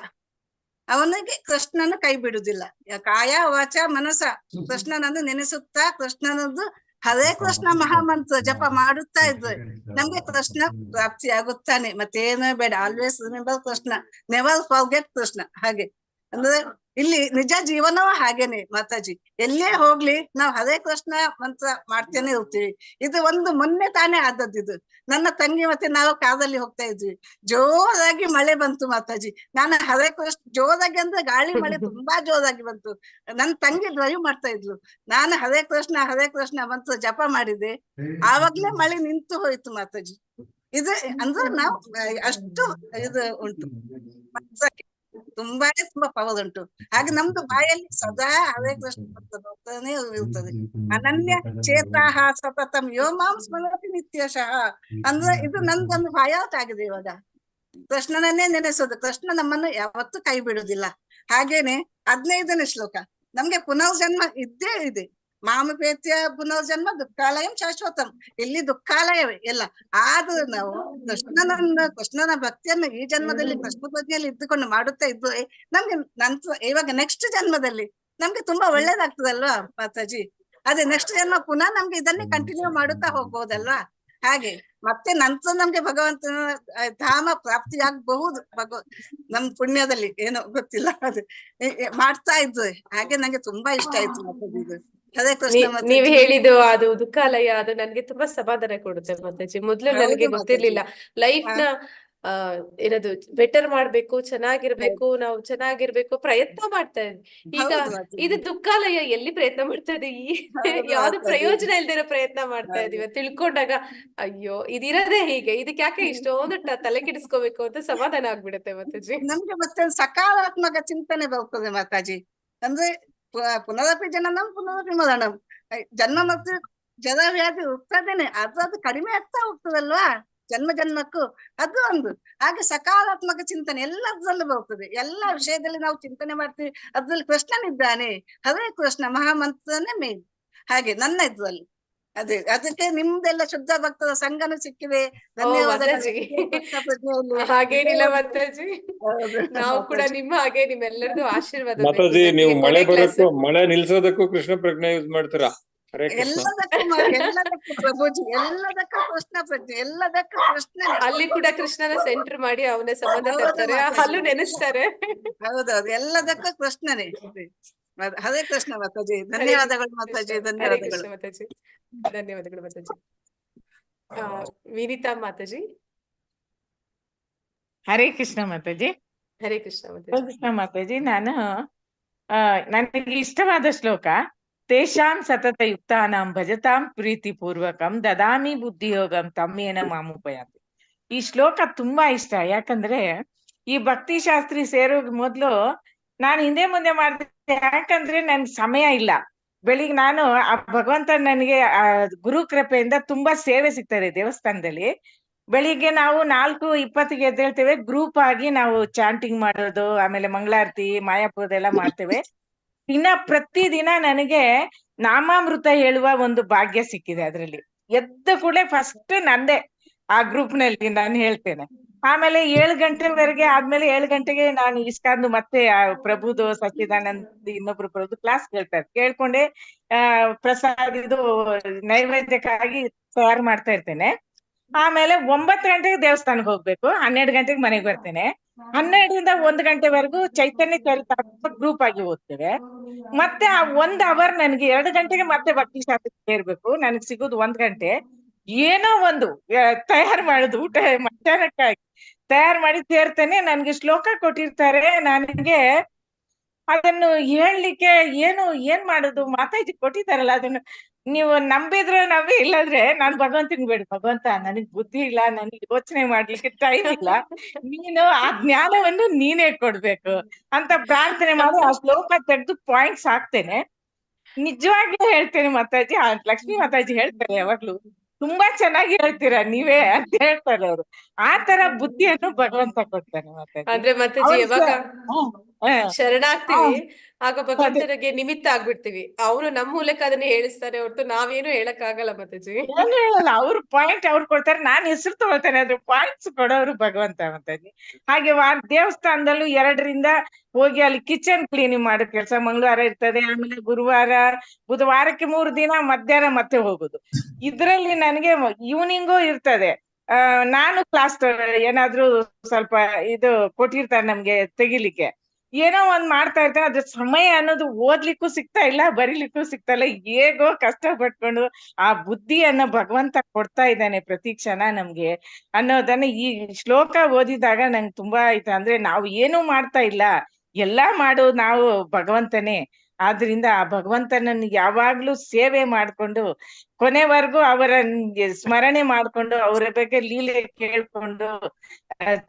ಅವನಿಗೆ ಕೃಷ್ಣನ ಕೈ ಬಿಡುವುದಿಲ್ಲ. ಕಾಯ ವಾಚ ಮನಸ ಕೃಷ್ಣನನ್ನು ನೆನೆಸುತ್ತಾ ಕೃಷ್ಣನದ್ದು ಹರೇ ಕೃಷ್ಣ ಮಹಾಮಂತ್ರ ಜಪ ಮಾಡುತ್ತಾ ಇದ್ರೆ ನಮ್ಗೆ ಕೃಷ್ಣ ಪ್ರಾಪ್ತಿ ಆಗುತ್ತಾನೆ. ಮತ್ತೇನೋ ಬೇಡ, always remember Krishna, never forget Krishna. ಹಾಗೆ ಅಂದ್ರೆ ಇಲ್ಲಿ ನಿಜ ಜೀವನವೂ ಹಾಗೇನೆ ಮಾತಾಜಿ. ಎಲ್ಲೇ ಹೋಗ್ಲಿ ನಾವು ಹರೇ ಕೃಷ್ಣ ಮಂತ್ರ ಮಾಡ್ತೇನೆ ಇರ್ತೀವಿ. ಇದು ಒಂದು ಮೊನ್ನೆ ತಾನೇ ಆದದ್ದು. ಇದು ನನ್ನ ತಂಗಿ ಮತ್ತೆ ನಾವು ಕಾರಲ್ಲಿ ಹೋಗ್ತಾ ಇದ್ವಿ, ಜೋರಾಗಿ ಮಳೆ ಬಂತು ಮಾತಾಜಿ. ನಾನು ಹರೇ ಕೃಷ್ಣ ಜೋರಾಗಿ ಅಂದ್ರೆ ಗಾಳಿ ಮಳೆ ತುಂಬಾ ಜೋರಾಗಿ ಬಂತು. ನನ್ ತಂಗಿ ಡ್ರೈವ್ ಮಾಡ್ತಾ ಇದ್ಲು, ನಾನು ಹರೇ ಕೃಷ್ಣ ಮಂತ್ರ ಜಪ ಮಾಡಿದೆ. ಆವಾಗ್ಲೇ ಮಳೆ ನಿಂತು ಹೋಯ್ತು ಮಾತಾಜಿ. ಇದು ಅಂದ್ರೆ ನಾವು ಅಷ್ಟು ಇದು ಉಂಟು ತುಂಬಾ ಪವರ್ ಉಂಟು. ಹಾಗೆ ನಮ್ದು ಬಾಯಲ್ಲಿ ಸದಾ ಹರೇ ಕೃಷ್ಣ ಬರ್ತಾನೆ ಇರ್ತದೆ. ಅನನ್ಯ ಚೇತಾಹ ಸತತಂ ಯೋ ಮಾಂ ಸ್ಮರತಿ ನಿತ್ಯಶಃ ಅಂದ್ರೆ ಇದು ನಂದೊಂದು ಬಾಯಾಟ ಆಗಿದೆ ಇವಾಗ. ಕೃಷ್ಣನನ್ನೇ ನೆನೆಸೋದು. ಕೃಷ್ಣ ನಮ್ಮನ್ನು ಯಾವತ್ತೂ ಕೈ ಬಿಡುದಿಲ್ಲ. ಹಾಗೇನೆ 15ನೇ ಶ್ಲೋಕ, ನಮ್ಗೆ ಪುನರ್ಜನ್ಮ ಇದ್ದೇ ಇದೆ. ಮಾಮಪೇತ್ಯ ಪುನರ್ಜನ್ಮ ದುಃಖಾಲಯಂ ಶಾಶ್ವತಂ. ಇಲ್ಲಿ ದುಃಖಾಲಯವೇ ಎಲ್ಲ. ಆದ್ರೂ ನಾವು ಕೃಷ್ಣನ ಭಕ್ತಿಯನ್ನು ಈ ಜನ್ಮದಲ್ಲಿ ಕೃಷ್ಣ ಪ್ರಜ್ಞೆಯಲ್ಲಿ ಇದ್ದುಕೊಂಡು ಮಾಡುತ್ತಾ ಇದ್ರೆ ನಮ್ಗೆ ನಂತರ ಇವಾಗ ನೆಕ್ಸ್ಟ್ ಜನ್ಮದಲ್ಲಿ ನಮ್ಗೆ ತುಂಬಾ ಒಳ್ಳೇದಾಗ್ತದಲ್ವಾ ಮಾತಾಜಿ? ಅದೇ ನೆಕ್ಸ್ಟ್ ಜನ್ಮ ಪುನಃ ನಮ್ಗೆ ಇದನ್ನೇ ಕಂಟಿನ್ಯೂ ಮಾಡುತ್ತಾ ಹೋಗ್ಬೋದಲ್ವಾ? ಹಾಗೆ ಮತ್ತೆ ನಂತರ ನಮ್ಗೆ ಭಗವಂತನ ಧಾಮ ಪ್ರಾಪ್ತಿಯಾಗಬಹುದು. ನಮ್ ಪುಣ್ಯದಲ್ಲಿ ಏನೋ ಗೊತ್ತಿಲ್ಲ, ಅದು ಮಾಡ್ತಾ ಇದ್ವಿ. ಹಾಗೆ ನಂಗೆ ತುಂಬಾ ಇಷ್ಟ ಆಯ್ತು ಮಾತಾಜಿ ಇದು. ಹರೇ ಕೃಷ್ಣ ನೀವ್ ಮಾತಾಜಿ. ಹೇಳಿದ್ದು ಅದು ದುಃಖಾಲಯ, ಅದು ನನ್ಗೆ ತುಂಬಾ ಸಮಾಧಾನ ಕೊಡುತ್ತೆ ಮಾತಾಜಿ. ಮೊದ್ಲು ನನಗೆ ಹೌದು ಗೊತ್ತಿರ್ಲಿಲ್ಲ ಲೈಫ್ ಹಾ. ನ ಏನದು ಬೆಟರ್ ಮಾಡ್ಬೇಕು, ಚೆನ್ನಾಗಿರ್ಬೇಕು, ನಾವು ಚೆನ್ನಾಗಿರ್ಬೇಕು ಪ್ರಯತ್ನ ಮಾಡ್ತಾ ಇದ್ವಿ. ಈಗ ಹೌದು ಮಾತಾಜಿ. ಇದು ದುಃಖಾಲಯ, ಎಲ್ಲಿ ಪ್ರಯತ್ನ ಮಾಡ್ತಾ ಇದೀವಿ? ಹೌದು ಯಾವ್ದು ಮಾತಾಜಿ. ಪ್ರಯೋಜನ ಇಲ್ದಿರೋ ಪ್ರಯತ್ನ ಮಾಡ್ತಾ ಹೌದು. ಇದೀವಿ. ತಿಳ್ಕೊಂಡಾಗ ಅಯ್ಯೋ ಇದಿರೋದೇ ಹೀಗೆ, ಇದಕ್ಕೆ ಯಾಕೆ ಇಷ್ಟೊಂದು ತಲೆ ಕೆಡಿಸ್ಕೋಬೇಕು ಅಂತ ಸಮಾಧಾನ ಆಗ್ಬಿಡುತ್ತೆ ಮಾತಾಜಿ. ನಮ್ಗೆ ಮತ್ತೆ ಸಕಾರಾತ್ಮಕ ಚಿಂತನೆ ಬರ್ತದೆ ಮಾತಾಜಿ. ಅಂದ್ರೆ ಪುನರಪಿ ಜನನಂ ಪುನರಪಿ ಮರಣಂ. ಜನ್ಮ ಮತ್ತು ಜರ ವ್ಯಾಧಿ ಹೋಗ್ತದೇನೆ, ಅದು ಕಡಿಮೆ ಆಗ್ತಾ ಹೋಗ್ತದಲ್ವಾ ಜನ್ಮ ಜನ್ಮಕ್ಕೂ. ಅದು ಒಂದು. ಹಾಗೆ ಸಕಾರಾತ್ಮಕ ಚಿಂತನೆ ಎಲ್ಲದರಲ್ಲೂ ಬರ್ತದೆ. ಎಲ್ಲ ವಿಷಯದಲ್ಲಿ ನಾವು ಚಿಂತನೆ ಮಾಡ್ತೀವಿ. ಅದ್ರಲ್ಲಿ ಕೃಷ್ಣನಿದ್ದಾನೆ, ಹರೇ ಕೃಷ್ಣ ಮಹಾಮಂತ್ರನೇ ಮೇನ್. ಹಾಗೆ ನನ್ನ ಇದ್ರಲ್ಲಿ ಅದೇ ಅದಕ್ಕೆ ನಿಮ್ದೆಲ್ಲ ಶುದ್ಧ ಭಕ್ತರ ಸಂಘನೂ ಸಿಕ್ಕಿದೆ. ಧನ್ಯವಾದಗಳು. ಮಾತಾಜಿ ಕೃಷ್ಣ ಪ್ರಜ್ಞೆಯಲ್ಲಿ ಹಾಗೇನಿಲ್ಲ ಮಾತಾಜಿ, ಹೌದು ನಾವು ಕೂಡ ಮಾತಾಜಿ. ನಿಮ್ಮ ಹಾಗೆ ನಿಮ್ಮೆಲ್ಲರದು ಆಶೀರ್ವಾದ ಬೇಕು. ಮಾತಾಜಿ, ನೀವು ನಮ್ಗೆ ಮಳೆ ಕೊನೆ ಕ್ಲಾಸ್ ಬರೋಕ್ಕೂ ಮಳೆ ನಿಲ್ಸೋದಕ್ಕೂ ಕೃಷ್ಣ ಪ್ರಜ್ಞೆ ಯೂಸ್ ಮಾಡ್ತೀರಾ? ಹರೇ ಕೃಷ್ಣ. ಎಲ್ಲದಕ್ಕೂ ಪ್ರಭುಜಿ, ಎಲ್ಲದಕ್ಕೂ ಕೃಷ್ಣ ಪ್ರಜ್ಞೆ, ಎಲ್ಲದಕ್ಕೂ ಕೃಷ್ಣನೇ. ಅಲ್ಲಿ ಕೂಡ ಕೃಷ್ಣನ ಸೆಂಟರ್ ಮಾಡಿ ಅವನೇ ಸಂಬಂಧ ಹೌದು ತರ್ತಾರೆ, ಮಾತಾಜಿ. ಅಲ್ಲೂ ನೆನೆಸ್ತಾರೆ. ಹೌದೌದು, ಎಲ್ಲದಕ್ಕೂ ಕೃಷ್ಣನೇ. ಹರೇ ಕೃಷ್ಣ ಮಾತಾಜಿ. ಹರೇ ಧನ್ಯವಾದಗಳು ಮಾತಾಜಿ, ಕೃಷ್ಣ, ಹರೇ ಕೃಷ್ಣ ಧನ್ಯವಾದಗಳು. ಮಾತಾಜಿ, ಧನ್ಯವಾದಗಳು ಮಾತಾಜಿ. ವಿನಿತಾ ಮಾತಾಜಿ. ಹರೇ ಕೃಷ್ಣ ಮಾತಾಜಿ. ಹರೇ ಕೃಷ್ಣ ಹರೇ ಮಾತಾಜಿ. ಕೃಷ್ಣ ಮಾತಾಜಿ. ನಾನು ನನಗೆ ಇಷ್ಟವಾದ ಶ್ಲೋಕ, ತೇಷಾಂ ಸತತ ಯುಕ್ತಾನಾಂ ಭಜತಾಂ ಪ್ರೀತಿ ಪೂರ್ವಕಂ ದದಾಮಿ ಬುದ್ಧಿಯೋಗಂ ತಮ್ಮೇನ ಮಾಮುಪಯಾಂತಿ. ಈ ಶ್ಲೋಕ ತುಂಬಾ ಇಷ್ಟ. ಯಾಕಂದ್ರೆ ಈ ಭಕ್ತಿ ಶಾಸ್ತ್ರಿ ಸೇರೋ ಮೊದ್ಲು ನಾನು ಹಿಂದೆ ಮುಂದೆ ಮಾಡ್ತಿದ್ದೆ. ಯಾಕಂದ್ರೆ ನನ್ಗೆ ಸಮಯ ಇಲ್ಲ. ಬೆಳಿಗ್ಗೆ ನಾನು ಆ ಭಗವಂತ ನನಗೆ ಗುರು ಕೃಪೆಯಿಂದ ತುಂಬಾ ಸೇವೆ ಸಿಗ್ತದೆ ದೇವಸ್ಥಾನದಲ್ಲಿ. ಬೆಳಿಗ್ಗೆ ನಾವು 4:20 ಎದ್ದೇಳ್ತೇವೆ. ಗ್ರೂಪ್ ಆಗಿ ನಾವು ಚಾಂಟಿಂಗ್ ಮಾಡೋದು, ಆಮೇಲೆ ಮಂಗಳಾರತಿ ಮಾಯಾಪುರದೆಲ್ಲ ಮಾಡ್ತೇವೆ. ಪ್ರತಿದಿನ ನನಗೆ ನಾಮಾಮೃತ ಹೇಳುವ ಒಂದು ಭಾಗ್ಯ ಸಿಕ್ಕಿದೆ. ಅದ್ರಲ್ಲಿ ಎದ್ದ ಕೂಡಲೇ ಫಸ್ಟ್ ನಂದೇ ಆ ಗ್ರೂಪ್ ನಲ್ಲಿ ನಾನು ಹೇಳ್ತೇನೆ. ಆಮೇಲೆ 7 ಗಂಟೆವರೆಗೆ ಆದ್ಮೇಲೆ 7 ಗಂಟೆಗೆ ನಾನು ಇಸ್ಕಾಂದು ಮತ್ತೆ ಪ್ರಭುದು ಸಚ್ಚಿದಾನಂದ ಇನ್ನೊಬ್ರು ಬರೋದು ಕ್ಲಾಸ್ ಕೇಳ್ತಾರೆ. ಕೇಳ್ಕೊಂಡೆ ಪ್ರಸಾದ ಇದು ನೈವೇದ್ಯಕ್ಕಾಗಿ ತಯಾರು ಮಾಡ್ತಾ ಇರ್ತೇನೆ. ಆಮೇಲೆ 9 ಗಂಟೆಗೆ ದೇವಸ್ಥಾನಕ್ಕೆ ಹೋಗ್ಬೇಕು. 12 ಗಂಟೆಗೆ ಮನೆಗೆ ಬರ್ತೇನೆ. 12ರಿಂದ 1 ಗಂಟೆವರೆಗೂ ಚೈತನ್ಯ ಚರಿತಾಮೃತ ಗ್ರೂಪ್ ಆಗಿ ಓದ್ತೇವೆ. ಮತ್ತೆ ಆ 1 ಅವರ್ ನನಗೆ 2 ಗಂಟೆಗೆ ಮತ್ತೆ ಭಕ್ತಿ ಶಾಸ್ತ್ರಕ್ಕೆ ಸೇರ್ಬೇಕು. ನನಗೆ ಸಿಗೋದು 1 ಗಂಟೆ. ಏನೋ ಒಂದು ತಯಾರು ಮಾಡುದು, ಊಟ ಮಧ್ಯಾಹ್ನಕ್ಕಾಗಿ ತಯಾರು ಮಾಡಿ ಸೇರ್ತೇನೆ. ನನ್ಗೆ ಶ್ಲೋಕ ಕೊಟ್ಟಿರ್ತಾರೆ. ನನಗೆ ಅದನ್ನು ಹೇಳ್ಲಿಕ್ಕೆ ಏನ್ ಮಾಡುದು, ಮಾತಾಜಿ ಕೊಟ್ಟಿದ್ದಾರಲ್ಲ, ಅದನ್ನು ನೀವು ನಂಬಿದ್ರೆ ನಂಬಿ, ಇಲ್ಲದ್ರೆ ನಾನ್ ಭಗವಂತನ್ ಬೇಡ, ಭಗವಂತ ನನಗ್ ಬುದ್ಧಿ ಇಲ್ಲ, ನನಗೆ ಯೋಚನೆ ಮಾಡ್ಲಿಕ್ಕೆ ಟೈಮ್ ಇಲ್ಲ, ನೀನು ಆ ಜ್ಞಾನವನ್ನು ನೀನೇ ಕೊಡ್ಬೇಕು ಅಂತ ಪ್ರಾರ್ಥನೆ ಮಾಡಿ ಆ ಶ್ಲೋಕ ತೆಗೆದು ಪಾಯಿಂಟ್ಸ್ ಹಾಕ್ತೇನೆ. ನಿಜವಾಗ್ಲೂ ಹೇಳ್ತೇನೆ ಮಾತಾಜಿ, ಆ ಲಕ್ಷ್ಮೀ ಮಾತಾಜಿ ಹೇಳ್ತಾರೆ ಯಾವಾಗ್ಲೂ, ತುಂಬಾ ಚೆನ್ನಾಗಿ ಹೇಳ್ತೀರಾ ನೀವೇ ಅಂತ ಹೇಳ್ತಾರೆ ಅವರು. ಆ ತರ ಬುದ್ಧಿಯನ್ನು ಭಗವಂತ ಕೊಡ್ತಾನೆ ಮಾತಾಜಿ. ಅಂದ್ರೆ ಮಾತಾಜಿ ಯಾವಾಗ ಶರಣಾಗ್ತಿವಿ ಆಗ ಭಗವಂತನಿಗೆ ನಿಮಿತ್ತ ಆಗ್ಬಿಡ್ತೀವಿ. ಅವನು ನಮ್ ಮೂಲಕ ಅದನ್ನ ಹೇಳಿಸ್ತಾರೆ ಹೊರತು ನಾವೇನು ಹೇಳಕ್ ಆಗಲ್ಲ ಮಾತಾಜಿ. ಏನು ಹೇಳಲ್ಲ, ಅವ್ರ ಪಾಯಿಂಟ್ ಅವ್ರು ಕೊಡ್ತಾರೆ, ನಾನ್ ಹೆಸರು ತಗೊಳ್ತೇನೆ, ಅದ್ರ ಪಾಯಿಂಟ್ಸ್ ಕೊಡೋರು ಭಗವಂತ ಮಾತಾಜಿ. ಹಾಗೆ ದೇವಸ್ಥಾನದಲ್ಲೂ 2ರಿಂದ ಹೋಗಿ ಅಲ್ಲಿ ಕಿಚನ್ ಕ್ಲೀನಿಂಗ್ ಮಾಡೋ ಕೆಲಸ ಮಂಗಳವಾರ ಇರ್ತದೆ. ಆಮೇಲೆ ಗುರುವಾರ, ಬುಧವಾರಕ್ಕೆ 3 ದಿನ ಮಧ್ಯಾಹ್ನ ಮತ್ತೆ ಹೋಗುದು. ಇದ್ರಲ್ಲಿ ನನಗೆ ಈವ್ನಿಂಗು ಇರ್ತದೆ. ನಾನು ಕ್ಲಾಸ್ ಏನಾದ್ರೂ ಸ್ವಲ್ಪ ಇದು ಕೊಟ್ಟಿರ್ತಾರೆ ನಮ್ಗೆ ತೆಗಿಲಿಕ್ಕೆ, ಏನೋ ಒಂದ್ ಮಾಡ್ತಾ ಇರ್ತೇನೆ. ಅದ್ರ ಸಮಯ ಅನ್ನೋದು ಓದ್ಲಿಕ್ಕೂ ಸಿಗ್ತಾ ಇಲ್ಲ, ಬರೀಲಿಕ್ಕೂ ಸಿಗ್ತಾ ಇಲ್ಲ. ಹೇಗೋ ಕಷ್ಟ ಪಟ್ಕೊಂಡು ಆ ಬುದ್ಧಿಯನ್ನ ಭಗವಂತ ಕೊಡ್ತಾ ಇದ್ದಾನೆ ಪ್ರತಿ ಕ್ಷಣ ನಮ್ಗೆ ಅನ್ನೋದನ್ನ ಈ ಶ್ಲೋಕ ಓದಿದಾಗ ನಂಗೆ ತುಂಬಾ ಆಯ್ತು. ಅಂದ್ರೆ ನಾವು ಏನೂ ಮಾಡ್ತಾ ಇಲ್ಲ, ಎಲ್ಲಾ ಮಾಡೋದು ನಾವು ಭಗವಂತನೇ ಆದ್ರಿಂದ ಆ ಭಗವಂತನನ್ನು ಯಾವಾಗ್ಲೂ ಸೇವೆ ಮಾಡ್ಕೊಂಡು ಕೊನೆವರೆಗೂ ಅವರ ಸ್ಮರಣೆ ಮಾಡ್ಕೊಂಡು ಅವರ ಬಗ್ಗೆ ಲೀಲೆ ಕೇಳ್ಕೊಂಡು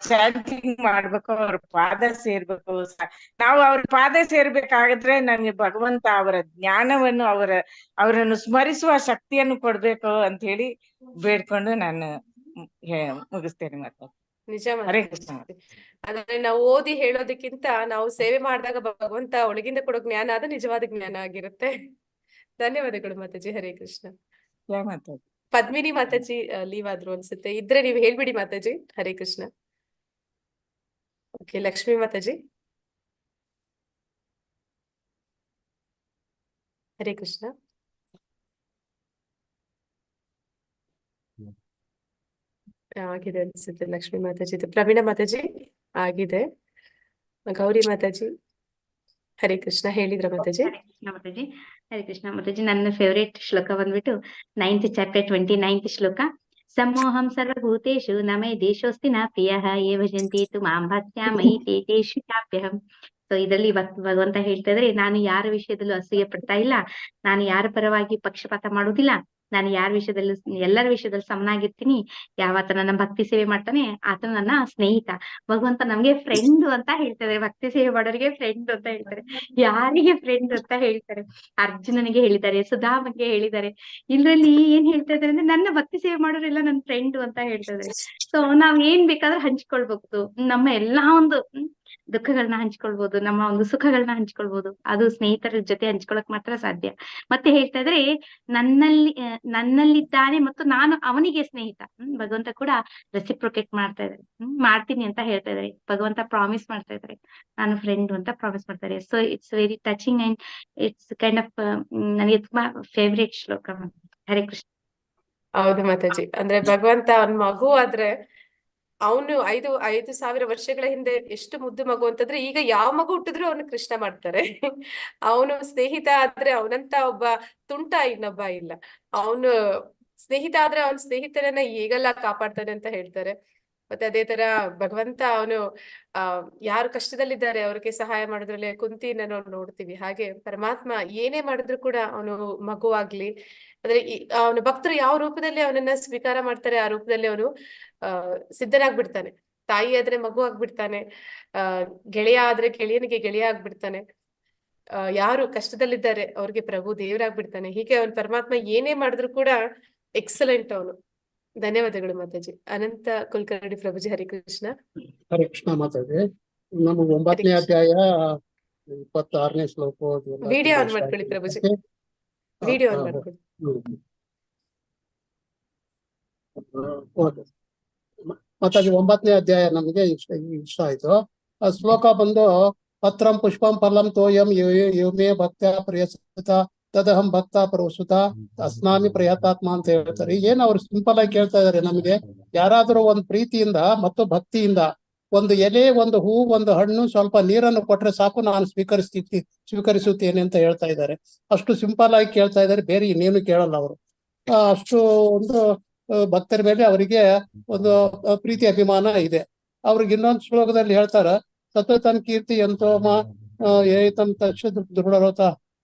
ಚಾಂಟಿಂಗ್ ಮಾಡ್ಬೇಕು, ಅವ್ರ ಪಾದ ಸೇರ್ಬೇಕು. ನಾವು ಅವ್ರ ಪಾದ ಸೇರ್ಬೇಕಾಗಿದ್ರೆ ನನಗೆ ಭಗವಂತ ಅವರ ಜ್ಞಾನವನ್ನು ಅವರನ್ನು ಸ್ಮರಿಸುವ ಶಕ್ತಿಯನ್ನು ಕೊಡ್ಬೇಕು ಅಂತ ಹೇಳಿ ಬೇಡ್ಕೊಂಡು ನಾನು ಮುಗಿಸ್ತೇನೆ. ಮತ್ತೆ ನಿಜ ಹರೇ ಮಾತಾಜಿ. ಕೃಷ್ಣ. ಅಂದ್ರೆ ನಾವು ಓದಿ ಹೇಳೋದಕ್ಕಿಂತ ನಾವು ಸೇವೆ ಮಾಡಿದಾಗ ಭಗವಂತ ಒಳಗಿಂದ ಕೊಡೋ ಜ್ಞಾನ ಅದು ನಿಜವಾದ ಜ್ಞಾನ ಆಗಿರುತ್ತೆ. ಧನ್ಯವಾದಗಳು ಮಾತಾಜಿ. ಹರೇ ಕೃಷ್ಣ. ಜಯ ಮಾತಾಜಿ. ಪದ್ಮಿನಿ ಮಾತಾಜಿ ಲೀವ್ ಆದ್ರು ಅನ್ಸುತ್ತೆ, ಇದ್ರೆ ನೀವು ಹೇಳ್ಬಿಡಿ ಮಾತಾಜಿ. ಹರೇ ಕೃಷ್ಣ. ಓಕೆ, ಲಕ್ಷ್ಮೀ ಮಾತಾಜಿ. ಹರೇ ಕೃಷ್ಣ. ಆಗಿದೆ ಅನ್ಸುತ್ತೆ ಲಕ್ಷ್ಮೀ ಮಾತಾಜಿ. ಪ್ರವೀಣ ಮಾತಾಜಿ ಆಗಿದೆ. ಗೌರಿ ಮಾತಾಜಿ. ಹರೇ ಕೃಷ್ಣ. ಹೇಳಿದ್ರ ಮಾತಾಜಿ? ಹರೇ ಕೃಷ್ಣ ಮಾತಾಜಿ. ಹರೇ ಕೃಷ್ಣ ಮಾತಾಜಿ. ನನ್ನ ಫೇವರೇಟ್ ಶ್ಲೋಕ ಬಂದ್ಬಿಟ್ಟು 9th ಚಾಪ್ಟರ್ 29th ಶ್ಲೋಕ. ಸಮೋಹಂ ಸರ್ವಭೂತೇಷು ನ ಮೇ ದೇಶೋಸ್ತಿ ನ ಪ್ರಿಯಃ ಯೇ ಭಜಂತಿ ತು ಮಾಂ ಭಕ್ತ್ಯಾ ಮಯಿ ತೇ ತೇಷು ಚಾಪ್ಯಹಂ. ಸೊ ಇದರಲ್ಲಿ ಭಗವಂತ ಹೇಳ್ತಾ ಇದ್ರೆ, ನಾನು ಯಾರ ವಿಷಯದಲ್ಲೂ ಅಸೂಯೆ ಪಡ್ತಾ ಇಲ್ಲ, ನಾನು ಯಾರ ಪರವಾಗಿ ಪಕ್ಷಪಾತ ಮಾಡುವುದಿಲ್ಲ, ನಾನು ಯಾರ ವಿಷಯದಲ್ಲೂ ಎಲ್ಲರ ವಿಷಯದಲ್ಲಿ ಸಮನಾಗಿರ್ತೀನಿ. ಯಾವತ್ತ ನನ್ನ ಭಕ್ತಿ ಸೇವೆ ಮಾಡ್ತಾನೆ ಆತ ನನ್ನ ಸ್ನೇಹಿತ. ಭಗವಂತ ನಮ್ಗೆ ಫ್ರೆಂಡ್ ಅಂತ ಹೇಳ್ತಾರೆ, ಭಕ್ತಿ ಸೇವೆ ಮಾಡೋರಿಗೆ ಫ್ರೆಂಡ್ ಅಂತ ಹೇಳ್ತಾರೆ. ಯಾರಿಗೆ ಫ್ರೆಂಡ್ ಅಂತ ಹೇಳ್ತಾರೆ? ಅರ್ಜುನನಿಗೆ ಹೇಳಿದ್ದಾರೆ, ಸುಧಾಮಗೆ ಹೇಳಿದ್ದಾರೆ. ಇದ್ರಲ್ಲಿ ಏನ್ ಹೇಳ್ತಾ ಇದಾರೆ ಅಂದ್ರೆ, ನನ್ನ ಭಕ್ತಿ ಸೇವೆ ಮಾಡೋರೆಲ್ಲ ನನ್ನ ಫ್ರೆಂಡ್ ಅಂತ ಹೇಳ್ತಾ ಇದಾರೆ. ಸೊ ನಾವ್ ಏನ್ ಬೇಕಾದ್ರೂ ಹಂಚ್ಕೊಳ್ಬಹುದು, ನಮ್ಮ ಎಲ್ಲಾ ಒಂದು ದುಃಖಗಳನ್ನ ಹಂಚ್ಕೊಳ್ಬಹುದು, ನಮ್ಮ ಒಂದು ಸುಖಗಳನ್ನ ಹಂಚ್ಕೊಳ್ಬಹುದು. ಅದು ಸ್ನೇಹಿತರ ಜೊತೆ ಹಂಚ್ಕೊಳಕ್ ಮಾತ್ರ ಸಾಧ್ಯ. ಮತ್ತೆ ಹೇಳ್ತಾ ಇದ್ರೆ, ನನ್ನಲ್ಲಿದ್ದಾನೆ ಮತ್ತು ನಾನು ಅವನಿಗೆ ಸ್ನೇಹಿತ. ಭಗವಂತ ಕೂಡ ರೆಸಿಪ್ರೊಕೇಟ್ ಮಾಡ್ತಾ ಇದ್ದಾರೆ, ಮಾಡ್ತೀನಿ ಅಂತ ಹೇಳ್ತಾ ಇದ್ದಾರೆ. ಭಗವಂತ ಪ್ರಾಮಿಸ್ ಮಾಡ್ತಾ ಇದ್ದಾರೆ, ನಾನು ಫ್ರೆಂಡ್ ಅಂತ ಪ್ರಾಮಿಸ್ ಮಾಡ್ತಾರೆ. So it's very touching and it's kind of ನನಗೆ ತುಂಬಾ ಫೇವ್ರೇಟ್ ಶ್ಲೋಕ. ಹರೇ ಕೃಷ್ಣ. ಹೌದು ಮಾತಾಜಿ. ಅಂದ್ರೆ ಭಗವಂತ ಅವನ್ ಮಗು ಆದ್ರೆ ಅವನು 5,000 ವರ್ಷಗಳ ಹಿಂದೆ ಎಷ್ಟು ಮುದ್ದು ಮಗು ಅಂತಂದ್ರೆ, ಈಗ ಯಾವ ಮಗು ಹುಟ್ಟಿದ್ರು ಅವನು ಕೃಷ್ಣ ಮಾಡ್ತಾರೆ. ಅವನು ಸ್ನೇಹಿತ ಆದ್ರೆ ಅವನಂತ ಒಬ್ಬ ತುಂಟ ಇನ್ನೊಬ್ಬ ಇಲ್ಲ. ಅವನು ಸ್ನೇಹಿತ ಆದ್ರೆ ಅವನ ಸ್ನೇಹಿತರನ್ನ ಹೇಗೆಲ್ಲ ಕಾಪಾಡ್ತಾನೆ ಅಂತ ಹೇಳ್ತಾರೆ. ಮತ್ತೆ ಅದೇ ತರ ಭಗವಂತ ಅವನು ಯಾರು ಕಷ್ಟದಲ್ಲಿದ್ದಾರೆ ಅವ್ರಿಗೆ ಸಹಾಯ ಮಾಡೋದ್ರಲ್ಲಿ ಕುಂತಿನ ನಾವು ನೋಡ್ತೀವಿ. ಹಾಗೆ ಪರಮಾತ್ಮ ಏನೇ ಮಾಡಿದ್ರು ಕೂಡ ಅವನು ಮಗು ಆಗ್ಲಿ, ಅಂದ್ರೆ ಅವನ ಭಕ್ತರು ಯಾವ ರೂಪದಲ್ಲಿ ಅವನನ್ನ ಸ್ವೀಕಾರ ಮಾಡ್ತಾರೆ ಆ ರೂಪದಲ್ಲಿ ಅವನು ಸಿದ್ಧನಾಗ್ಬಿಡ್ತಾನೆ. ತಾಯಿ ಆದ್ರೆ ಮಗು ಆಗ್ಬಿಡ್ತಾನೆ, ಗೆಳೆಯ ಆದ್ರೆ ಗೆಳೆಯನಿಗೆ ಗೆಳೆಯ ಆಗ್ಬಿಡ್ತಾನೆ, ಯಾರು ಕಷ್ಟದಲ್ಲಿದ್ದಾರೆ ಅವ್ರಿಗೆ ಪ್ರಭು ದೇವರಾಗ್ಬಿಡ್ತಾನೆ. ಹೀಗೆ ಅವನ್ ಪರಮಾತ್ಮ ಏನೇ ಮಾಡಿದ್ರು ಕೂಡ ಎಕ್ಸಲೆಂಟ್ ಅವನು. ಧನ್ಯವಾದಗಳು ಮಾತಾಜಿ. ಅನಂತ ಕುಲಕರ್ಣಿ ಪ್ರಭುಜಿ. ಹರಿ ಕೃಷ್ಣ. ಹರೇ ಕೃಷ್ಣ ಮಾತಾಜಿ. ನಮಗೆ 9ನೇ ಅಧ್ಯಾಯ 26ನೇ ಶ್ಲೋಕ ವಿಡಿಯೋ ಆನ್ ಮಾಡ್ಕೊಳ್ಳಿ ಪ್ರಭುಜಿ, ವಿಡಿಯೋ ಆನ್ ಮಾಡ್ಕೊಳ್ಳಿ. ಮಾತಾಜಿ 9ನೇ ಅಧ್ಯಾಯ ನಮಗೆ ಇಷ್ಟ ಆಯ್ತು. ಆ ಶ್ಲೋಕ ಬಂದು, ಪತ್ರಂ ಪುಷ್ಪಂ ಫಲಂ ತೋಯಂ ಯುಮೇ ಭಕ್ತ್ಯಾ ಪ್ರಿಯಸುತ ತದಹಂ ಭಕ್ತ ಪರೋಸುತ ಅಸ್ನಾಮಿ ಪ್ರಯತಾತ್ಮ ಅಂತ ಹೇಳ್ತಾರೆ. ಏನ್ ಅವ್ರು ಸಿಂಪಲ್ ಆಗಿ ಕೇಳ್ತಾ ಇದಾರೆ, ನಮಗೆ ಯಾರಾದ್ರೂ ಒಂದು ಪ್ರೀತಿಯಿಂದ ಮತ್ತು ಭಕ್ತಿಯಿಂದ ಒಂದು ಎಲೆ, ಒಂದು ಹೂ, ಒಂದು ಹಣ್ಣು, ಸ್ವಲ್ಪ ನೀರನ್ನು ಕೊಟ್ರೆ ಸಾಕು, ನಾನು ಸ್ವೀಕರಿಸುತ್ತೇನೆ ಅಂತ ಹೇಳ್ತಾ ಇದ್ದಾರೆ. ಅಷ್ಟು ಸಿಂಪಲ್ ಆಗಿ ಕೇಳ್ತಾ ಇದ್ದಾರೆ, ಬೇರೆ ಇನ್ನೇನು ಕೇಳಲ್ಲ ಅವರು. ಅಷ್ಟು ಒಂದು ಭಕ್ತರ ಮೇಲೆ ಅವರಿಗೆ ಒಂದು ಪ್ರೀತಿ ಅಭಿಮಾನ ಇದೆ. ಅವ್ರಿಗೆ ಇನ್ನೊಂದು ಶ್ಲೋಕದಲ್ಲಿ ಹೇಳ್ತಾರ, ಸತತಂ ಕೀರ್ತಿ ಯಂತೋಮ ಏತಂ ತಕ್ಷ ದೃಢರೋತ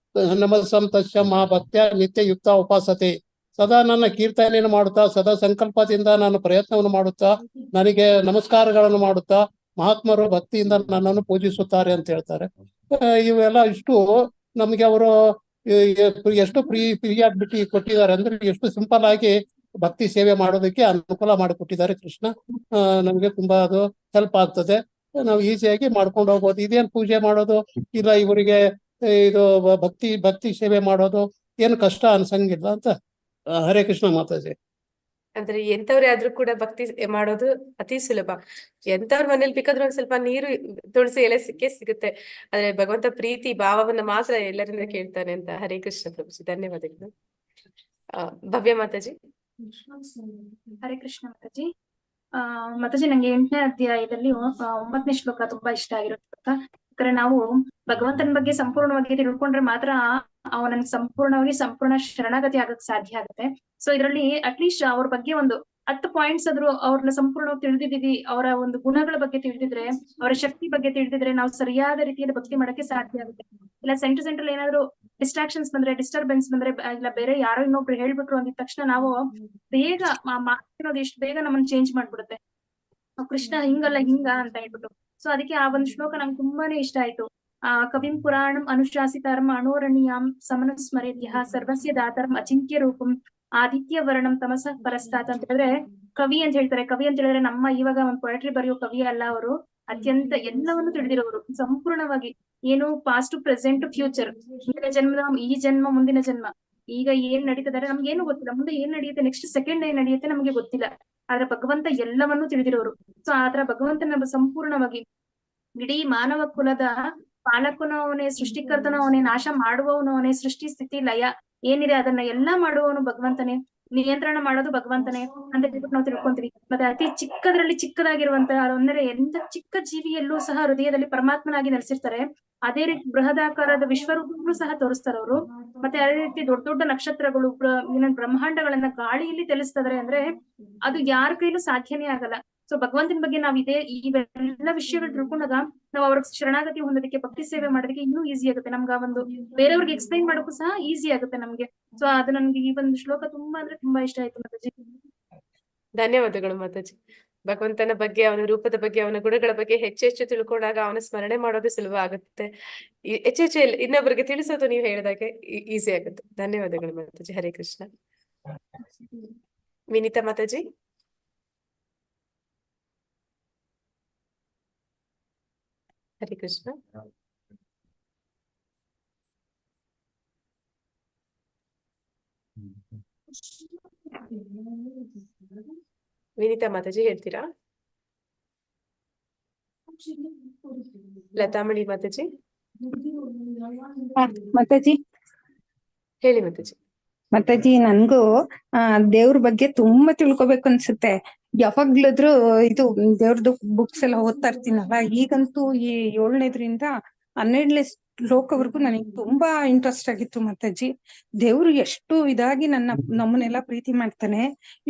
ನಮಸ್ಸಂ ತಸ್ಯ ಮಾ ಭಕ್ತ್ಯ ನಿತ್ಯ ಯುಕ್ತ ಉಪಾಸತೆ. ಸದಾ ನನ್ನ ಕೀರ್ತನೆಯನ್ನು ಮಾಡುತ್ತಾ, ಸದಾ ಸಂಕಲ್ಪದಿಂದ ನಾನು ಪ್ರಯತ್ನವನ್ನು ಮಾಡುತ್ತಾ, ನನಗೆ ನಮಸ್ಕಾರಗಳನ್ನು ಮಾಡುತ್ತಾ ಮಹಾತ್ಮರು ಭಕ್ತಿಯಿಂದ ನನ್ನನ್ನು ಪೂಜಿಸುತ್ತಾರೆ ಅಂತ ಹೇಳ್ತಾರೆ. ಇವೆಲ್ಲ ಇಷ್ಟು ನಮ್ಗೆ ಅವರು ಎಷ್ಟು ಪ್ರಿಯಾಗ್ಬಿಟ್ಟು ಕೊಟ್ಟಿದ್ದಾರೆ ಅಂದ್ರೆ, ಎಷ್ಟು ಸಿಂಪಲ್ ಆಗಿ ಭಕ್ತಿ ಸೇವೆ ಮಾಡೋದಕ್ಕೆ ಅನುಕೂಲ ಮಾಡಿಕೊಟ್ಟಿದ್ದಾರೆ ಕೃಷ್ಣ. ನಮ್ಗೆ ತುಂಬಾ ಅದು ಹೆಲ್ಪ್ ಆಗ್ತದೆ, ನಾವು ಈಸಿಯಾಗಿ ಮಾಡ್ಕೊಂಡು ಹೋಗ್ಬೋದು. ಇದೇನ್ ಪೂಜೆ ಮಾಡೋದು ಇಲ್ಲ, ಇವರಿಗೆ ಇದು ಭಕ್ತಿ ಸೇವೆ ಮಾಡೋದು ಏನು ಕಷ್ಟ ಅನ್ಸಂಗಿಲ್ಲ ಅಂತ. ಹರೇ ಕೃಷ್ಣ ಮಾತಾಜಿ. ಅಂದ್ರೆ ಎಂತವ್ರೇ ಆದ್ರೂ ಕೂಡ ಭಕ್ತಿ ಮಾಡೋದು ಅತಿ ಸುಲಭ. ಎಂತವ್ರ ಮನೇಲಿ ಬೇಕಾದ್ರೂ ಒಂದ್ ಸ್ವಲ್ಪ ನೀರು, ತುಳಸಿ ಎಲೆ ಸಿಗುತ್ತೆ. ಆದ್ರೆ ಭಗವಂತ ಪ್ರೀತಿ ಭಾವವನ್ನ ಮಾತ್ರ ಎಲ್ಲರಿಂದ ಕೇಳ್ತಾನೆ ಅಂತ. ಹರೇ ಕೃಷ್ಣ ಪ್ರಭುಜಿ. ಧನ್ಯವಾದಗಳು. ಭವ್ಯ ಮಾತಾಜಿ. ಹರೇ ಕೃಷ್ಣ ಮಾತಾಜಿ. ಮಾತಾಜಿ, ನಂಗೆ 8ನೇ ಅಧ್ಯಾಯದಲ್ಲಿ 9ನೇ ಶ್ಲೋಕ ತುಂಬಾ ಇಷ್ಟ ಆಗಿರುತ್ತೆ. ಯಾಕಂದ್ರೆ ನಾವು ಭಗವಂತನ ಬಗ್ಗೆ ಸಂಪೂರ್ಣವಾಗಿ ತಿಳ್ಕೊಂಡ್ರೆ ಮಾತ್ರ ಅವನನ್ನ ಸಂಪೂರ್ಣ ಶರಣಾಗತಿ ಆಗಕ್ ಸಾಧ್ಯ ಆಗುತ್ತೆ. ಸೊ ಇದರಲ್ಲಿ ಅಟ್ಲೀಸ್ಟ್ ಅವ್ರ ಬಗ್ಗೆ ಒಂದು 10 ಪಾಯಿಂಟ್ಸ್ ಆದ್ರೂ ಅವ್ರನ್ನ ಸಂಪೂರ್ಣವಾಗಿ ತಿಳಿದಿದೀವಿ, ಅವರ ಒಂದು ಗುಣಗಳ ಬಗ್ಗೆ ತಿಳಿದಿದ್ರೆ, ಅವರ ಶಕ್ತಿ ಬಗ್ಗೆ ತಿಳಿದಿದ್ರೆ ನಾವು ಸರಿಯಾದ ರೀತಿಯಲ್ಲಿ ಭಕ್ತಿ ಮಾಡಕ್ಕೆ ಸಾಧ್ಯ ಆಗುತ್ತೆ. ಇಲ್ಲ ಸೆಂಟ್ರಲ್ ಏನಾದ್ರು ಡಿಸ್ಟ್ರಾಕ್ಷನ್ಸ್ ಬಂದ್ರೆ, ಡಿಸ್ಟರ್ಬೆನ್ಸ್ ಬಂದ್ರೆ, ಇಲ್ಲ ಬೇರೆ ಯಾರೋ ಇನ್ನೊಬ್ರು ಹೇಳ್ಬಿಟ್ರು ಅಂದಿದ ತಕ್ಷಣ ನಾವು ಬೇಗ ಮಾತಾಡೋದು ಎಷ್ಟು ಬೇಗ ನಮ್ಮನ್ನ ಚೇಂಜ್ ಮಾಡ್ಬಿಡುತ್ತೆ. ಕೃಷ್ಣ ಹಿಂಗಲ್ಲ ಹಿಂಗ ಅಂತ ಹೇಳ್ಬಿಟ್ಟು. ಸೊ ಅದಕ್ಕೆ ಆ ಒಂದು ಶ್ಲೋಕ ನಂಗೆ ತುಂಬಾನೇ ಇಷ್ಟ ಆಯ್ತು. ಕವಿಂ ಪುರಾಣಂ ಅನುಶಾಸಿತಾರಂ ಅಣೋರಣೀಯಾಂ ಸಮನುಸ್ಮರೇತ್ಯಃ ಸರ್ವಸ್ಯ ದಾತರಂ ಅಚಿಂತ್ಯ ರೂಪಂ ಆದಿತ್ಯ ವರ್ಣಂ ತಮಸ ಪರಸ್ತಾತ್ ಅಂತ ಹೇಳಿದ್ರೆ ಕವಿ ಅಂತ ಹೇಳ್ತಾರೆ. ಕವಿ ಅಂತ ಹೇಳಿದ್ರೆ ನಮ್ಮ ಇವಾಗ ಒಂದು ಪೊಯಟ್ರಿ ಬರೆಯೋ ಕವಿ ಅಲ್ಲ, ಅವರು ಅತ್ಯಂತ ಎಲ್ಲವನ್ನು ತಿಳಿದಿರೋರು ಸಂಪೂರ್ಣವಾಗಿ. ಏನು ಪಾಸ್ಟ್ ಪ್ರೆಸೆಂಟ್ ಫ್ಯೂಚರ್, ಹಿಂದಿನ ಜನ್ಮ, ಈ ಜನ್ಮ, ಮುಂದಿನ ಜನ್ಮ, ಈಗ ಏನ್ ನಡೀತಿದ್ದಾರೆ ನಮ್ಗೆ ಏನು ಗೊತ್ತಿಲ್ಲ, ಮುಂದೆ ಏನ್ ನಡೆಯುತ್ತೆ, ನೆಕ್ಸ್ಟ್ ಸೆಕೆಂಡ್ ಏನ್ ನಡೆಯುತ್ತೆ ನಮ್ಗೆ ಗೊತ್ತಿಲ್ಲ. ಆದ್ರೆ ಭಗವಂತ ಎಲ್ಲವನ್ನೂ ತಿಳಿದಿರೋರು. ಸೊ ಆತರ ಭಗವಂತನ ಸಂಪೂರ್ಣವಾಗಿ ಇಡೀ ಮಾನವ ಕುಲದ ಪಾಲಕನು ಅವನೇ, ಸೃಷ್ಟಿಕರ್ತನು ಅವನೇ, ನಾಶ ಮಾಡುವವನು ಅವನೇ, ಸೃಷ್ಟಿ ಸ್ಥಿತಿ ಲಯ ಏನಿದೆ ಅದನ್ನ ಎಲ್ಲಾ ಮಾಡುವವನು ಭಗವಂತನೇ, ನಿಯಂತ್ರಣ ಮಾಡೋದು ಭಗವಂತನೇ ಅಂತ ಹೇಳ್ಬಿಟ್ಟು ನಾವು ತಿಳ್ಕೊಂತೀವಿ. ಮತ್ತೆ ಅತಿ ಚಿಕ್ಕದ್ರಲ್ಲಿ ಚಿಕ್ಕದಾಗಿರುವಂತಹ ಅಂದ್ರೆ ಎಂತ ಚಿಕ್ಕ ಜೀವಿಯಲ್ಲೂ ಸಹ ಹೃದಯದಲ್ಲಿ ಪರಮಾತ್ಮನಾಗಿ ನೆಲೆಸಿರ್ತಾರೆ. ಅದೇ ರೀತಿ ಬೃಹದಾಕಾರದ ವಿಶ್ವರೂಪಗಳು ಸಹ ತೋರಿಸ್ತಾರೆ ಅವರು. ಮತ್ತೆ ಅದೇ ರೀತಿ ದೊಡ್ಡ ದೊಡ್ಡ ನಕ್ಷತ್ರಗಳು, ಬ್ರಹ್ಮಾಂಡಗಳನ್ನ ಗಾಳಿಯಲ್ಲಿ ತಿಳಿಸ್ತದ್ರೆ ಅಂದ್ರೆ ಅದು ಯಾರ ಕೈಲೂ ಸಾಧ್ಯನೇ ಆಗಲ್ಲ. ಸೊ ಭಗವಂತನ ಬಗ್ಗೆ ನಾವ್ ಇವೆಲ್ಲ ವಿಷಯಗಳು ತಿಳ್ಕೊಂಡಾಗ ನಾವು ಅವ್ರಿಗೆ ಶರಣಾಗತಿ ಹೊಂದೋದಕ್ಕೆ, ಭಕ್ತಿ ಸೇವೆ ಮಾಡೋದಕ್ಕೆ ಇನ್ನೂ ಈಸಿ ಆಗುತ್ತೆ. ನಮ್ಗ ಒಂದು ಬೇರೆಯವ್ರಿಗೆ ಎಕ್ಸ್ಪ್ಲೈನ್ ಮಾಡೋಕ್ಕೂ ಸಹ ಈಸಿ ಆಗುತ್ತೆ ನಮ್ಗೆ. ಸೊ ಅದು ನನ್ಗೆ ಈ ಒಂದು ಶ್ಲೋಕ ತುಂಬಾ ಅಂದ್ರೆ ತುಂಬಾ ಇಷ್ಟ ಆಯ್ತು ಮಾತಾಜಿ. ಧನ್ಯವಾದಗಳು ಮಾತಾಜಿ. ಭಗವಂತನ ಬಗ್ಗೆ, ಅವನ ರೂಪದ ಬಗ್ಗೆ, ಅವನ ಗುಣಗಳ ಬಗ್ಗೆ ಹೆಚ್ಚೆಚ್ಚು ತಿಳ್ಕೊಂಡಾಗ ಅವನ ಸ್ಮರಣೆ ಮಾಡೋದು ಸುಲಭ ಆಗುತ್ತೆ. ಹೆಚ್ಚೆಚ್ಚು ಇನ್ನೊಬ್ಬರಿಗೆ ತಿಳಿಸೋದು ನೀವು ಹೇಳಿದಾಗೆ ಈಸಿ ಆಗುತ್ತೆ. ಧನ್ಯವಾದಗಳು ಮಾತಾಜಿ. ಹರೇ ಕೃಷ್ಣ. ವಿನೀತಾ ಮಾತಾಜಿ. ಹರೇ ಕೃಷ್ಣ. ವಿನೀತಾ ಮಾತಾಜಿ ಹೇಳ್ತೀರಾ? ಲತಾಮಣಿ ಮಾತಾಜಿ. ಮಾತಾಜಿ ಹೇಳಿ ಮಾತಾಜಿ. ಮಾತಾಜಿ, ನನ್ಗೂ ದೇವ್ರ ಬಗ್ಗೆ ತುಂಬಾ ತಿಳ್ಕೊಬೇಕು ಅನ್ಸುತ್ತೆ. ಯಾವಾಗ್ಲಾದ್ರೂ ಇದು ದೇವ್ರದ್ದು ಬುಕ್ಸ್ ಎಲ್ಲ ಓದ್ತಾ ಇರ್ತೀನಲ್ಲ, ಈಗಂತೂ ಈ 7ನೇದ್ರಿಂದ 12ನೇ ಶ್ಲೋಕವರೆಗೂ ನನಗೆ ತುಂಬಾ ಇಂಟ್ರೆಸ್ಟ್ ಆಗಿತ್ತು ಮಾತಾಜಿ. ದೇವ್ರು ಎಷ್ಟು ಇದಾಗಿ ನಮ್ಮನ್ನೆಲ್ಲ ಪ್ರೀತಿ ಮಾಡ್ತಾನೆ,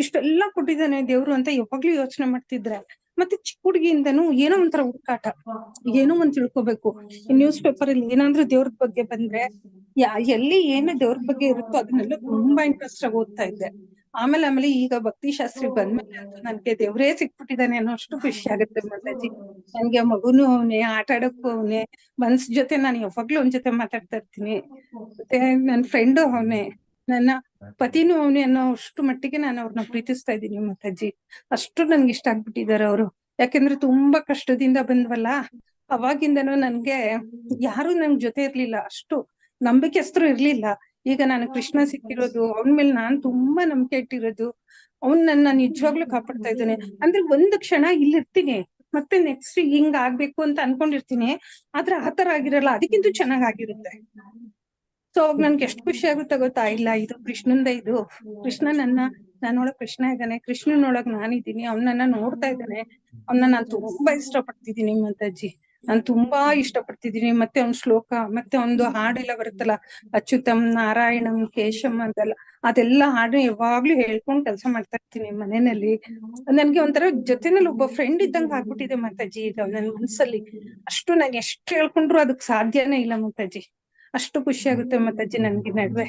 ಇಷ್ಟೆಲ್ಲಾ ಕೊಟ್ಟಿದ್ದಾನೆ ದೇವ್ರು ಅಂತ ಯಾವಾಗ್ಲೂ ಯೋಚನೆ ಮಾಡ್ತಿದ್ರೆ. ಮತ್ತೆ ಚಿಕ್ಕ ಹುಡುಗಿಯಿಂದನೂ ಏನೋ ಒಂಥರ ಹುಡುಕಾಟ, ಏನೋ ಒಂದ್ ತಿಳ್ಕೊಬೇಕು. ಈ ನ್ಯೂಸ್ ಪೇಪರ್ ಅಲ್ಲಿ ಏನಾದ್ರೂ ದೇವ್ರ ಬಗ್ಗೆ ಬಂದ್ರೆ ಎಲ್ಲಿ ಏನು ದೇವ್ರ ಬಗ್ಗೆ ಇರುತ್ತೋ ಅದನ್ನೆಲ್ಲ ತುಂಬಾ ಇಂಟ್ರೆಸ್ಟ್ ಆಗಿ ಓದ್ತಾ ಇದ್ದೆ. ಆಮೇಲೆ ಈಗ ಭಕ್ತಿ ಶಾಸ್ತ್ರಿ ಬಂದ್ಮೇಲೆ ಅಂತೂ ನನ್ಗೆ ದೇವ್ರೇ ಸಿಕ್ಬಿಟ್ಟಿದ್ದಾನೆ ಅನ್ನೋ ಅಷ್ಟು ಖುಷಿ ಆಗುತ್ತೆ ಮಾತಾಜಿ. ನನ್ಗೆ ಮಗುನು ಅವನೇ, ಆಟ ಆಡಕ್ಕೂ ಅವನೇ, ಮನ್ಸ್ ಜೊತೆ ನಾನು ಯಾವಾಗ್ಲೂ ಅವನ ಜೊತೆ ಮಾತಾಡ್ತಾ ಇರ್ತೀನಿ. ಮತ್ತೆ ನನ್ ಫ್ರೆಂಡು ಅವನೇ, ನನ್ನ ಪತಿನೂ ಅವನೇ ಅನ್ನೋ ಅಷ್ಟು ಮಟ್ಟಿಗೆ ನಾನು ಅವ್ರನ್ನ ಪ್ರೀತಿಸ್ತಾ ಇದ್ದೀನಿ ಮಾತಾಜಿ. ಅಷ್ಟು ನನ್ಗೆ ಇಷ್ಟ ಆಗ್ಬಿಟ್ಟಿದ್ದಾರೆ ಅವರು. ಯಾಕೆಂದ್ರೆ ತುಂಬಾ ಕಷ್ಟದಿಂದ ಬಂದ್ವಲ್ಲ, ಅವಾಗಿಂದನೂ ನನ್ಗೆ ಯಾರು ನನ್ ಜೊತೆ ಇರ್ಲಿಲ್ಲ, ಅಷ್ಟು ನಂಬಿಕೆಸ್ತರು ಇರ್ಲಿಲ್ಲ. ಈಗ ನಾನು ಕೃಷ್ಣ ಸಿಕ್ಕಿರೋದು, ಅವನ ಮೇಲೆ ನಾನ್ ತುಂಬಾ ನಂಬಿಕೆ ಇಟ್ಟಿರೋದು, ಅವ್ನ್ ನನ್ನ ನಿಜವಾಗ್ಲೂ ಕಾಪಾಡ್ತಾ ಇದ್ದಾನೆ. ಅಂದ್ರೆ ಒಂದು ಕ್ಷಣ ಇಲ್ಲಿರ್ತೀನಿ, ಮತ್ತೆ ನೆಕ್ಸ್ಟ್ ಹಿಂಗ್ ಆಗ್ಬೇಕು ಅಂತ ಅನ್ಕೊಂಡಿರ್ತೀನಿ, ಆದ್ರೆ ಆತರ ಆಗಿರಲ್ಲ, ಅದಕ್ಕಿಂತ ಚೆನ್ನಾಗ್ ಆಗಿರುತ್ತೆ. ಸೊ ಅವಾಗ ನನ್ಗೆ ಎಷ್ಟು ಖುಷಿ ಆಗುತ್ತೆ ಗೊತ್ತಾ? ಇಲ್ಲ, ಇದು ಕೃಷ್ಣಂದ, ಇದು ಕೃಷ್ಣ ನನ್ನೊಳಗ್ ಕೃಷ್ಣ ಇದ್ದಾನೆ, ಕೃಷ್ಣನೊಳಗ್ ನಾನಿದ್ದೀನಿ, ಅವ್ನನ್ನ ನೋಡ್ತಾ ಇದ್ದಾನೆ, ಅವ್ನ ನಾನ್ ತುಂಬಾ ಇಷ್ಟಪಡ್ತಿದ್ದೀನಿ ಮಾತಾಜಿ. ನಾನ್ ತುಂಬಾ ಇಷ್ಟಪಡ್ತಿದ್ದೀನಿ. ಮತ್ತೆ ಅವ್ನ್ ಶ್ಲೋಕ, ಮತ್ತೆ ಒಂದು ಹಾಡೆಲ್ಲ ಬರುತ್ತಲ್ಲ, ಅಚ್ಯುತಂ ನಾರಾಯಣಂ ಕೇಶಂ ಅಂತೆಲ್ಲ, ಅದೆಲ್ಲ ಹಾಡು ಯಾವಾಗ್ಲೂ ಹೇಳ್ಕೊಂಡ್ ಕೆಲ್ಸ ಮಾಡ್ತಾ ಇರ್ತೀನಿ ಮನೆಯಲ್ಲಿ. ನನ್ಗೆ ಒಂಥರ ಜೊತೆನಲ್ಲಿ ಒಬ್ಬ ಫ್ರೆಂಡ್ ಇದ್ದಂಗ ಆಗ್ಬಿಟ್ಟಿದೆ ಮಾತಾಜಿ ಈಗ ನನ್ ಮನ್ಸಲ್ಲಿ. ಅಷ್ಟು ನಾನು ಎಷ್ಟು ಹೇಳ್ಕೊಂಡ್ರು ಅದಕ್ ಸಾಧ್ಯನೇ ಇಲ್ಲ ಮಾತಾಜಿ. ಅಷ್ಟು ಖುಷಿ ಆಗುತ್ತೆ ಮಾತಾಜಿ ನನ್ಗೆ ನಡುವೆ.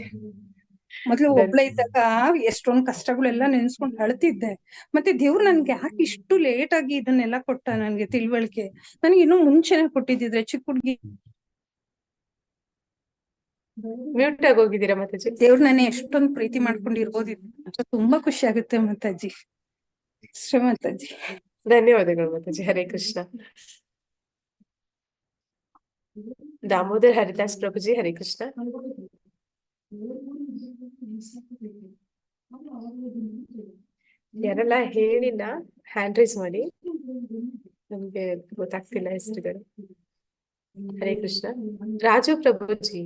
ಮೊದ್ಲು ಒಬ್ಳೆ ಇದ್ದಾಗ ಎಷ್ಟೊಂದ್ ಕಷ್ಟಗಳೆಲ್ಲ ನೆನ್ಸ್ಕೊಂಡ್ ಅಳ್ತಿದ್ದೆ. ಮತ್ತೆ ದೇವ್ರು ನನ್ಗೆ ಯಾಕೆ ಇಷ್ಟು ಲೇಟ್ ಆಗಿ ಇದನ್ನೆಲ್ಲ ಕೊಟ್ಟ ನನ್ಗೆ ತಿಳುವಳಿಕೆ? ನನ್ಗೆ ಇನ್ನೂ ಮುಂಚೆನೆ ಕೊಟ್ಟಿದ್ರೆ ಚಿಕ್ಕ ಹುಡ್ಗಿ. ಮ್ಯೂಟ್ ಆಗಿ ಹೋಗಿದ್ದೀರಾ ಮಾತಾಜಿ? ದೇವ್ರು ನನ್ನ ಎಷ್ಟೊಂದ್ ಪ್ರೀತಿ ಮಾಡ್ಕೊಂಡಿರ್ಬೋದಿತ್ತು. ತುಂಬಾ ಖುಷಿ ಆಗುತ್ತೆ ಮಾತಾಜಿ. ಅಷ್ಟೇ ಮಾತಾಜಿ. ಧನ್ಯವಾದಗಳು ಮಾತಾಜಿ. ಹರೇ ಕೃಷ್ಣ. ದಾಮೋದರ್ ಹರಿದಾಸ್ ಪ್ರಭುಜಿ. ಹರೇ ಕೃಷ್ಣ. ಯಾರೆಲ್ಲ ಹೇಳಿಲ್ಲ ಹ್ಯಾಂಡ್ ರೈಸ್ ಮಾಡಿ, ನಮ್ಗೆ ಗೊತ್ತಾಗ್ತಿಲ್ಲ ಹೆಸರುಗಳು. ಹರೇ ಕೃಷ್ಣ. ರಾಜು ಪ್ರಭುಜಿ.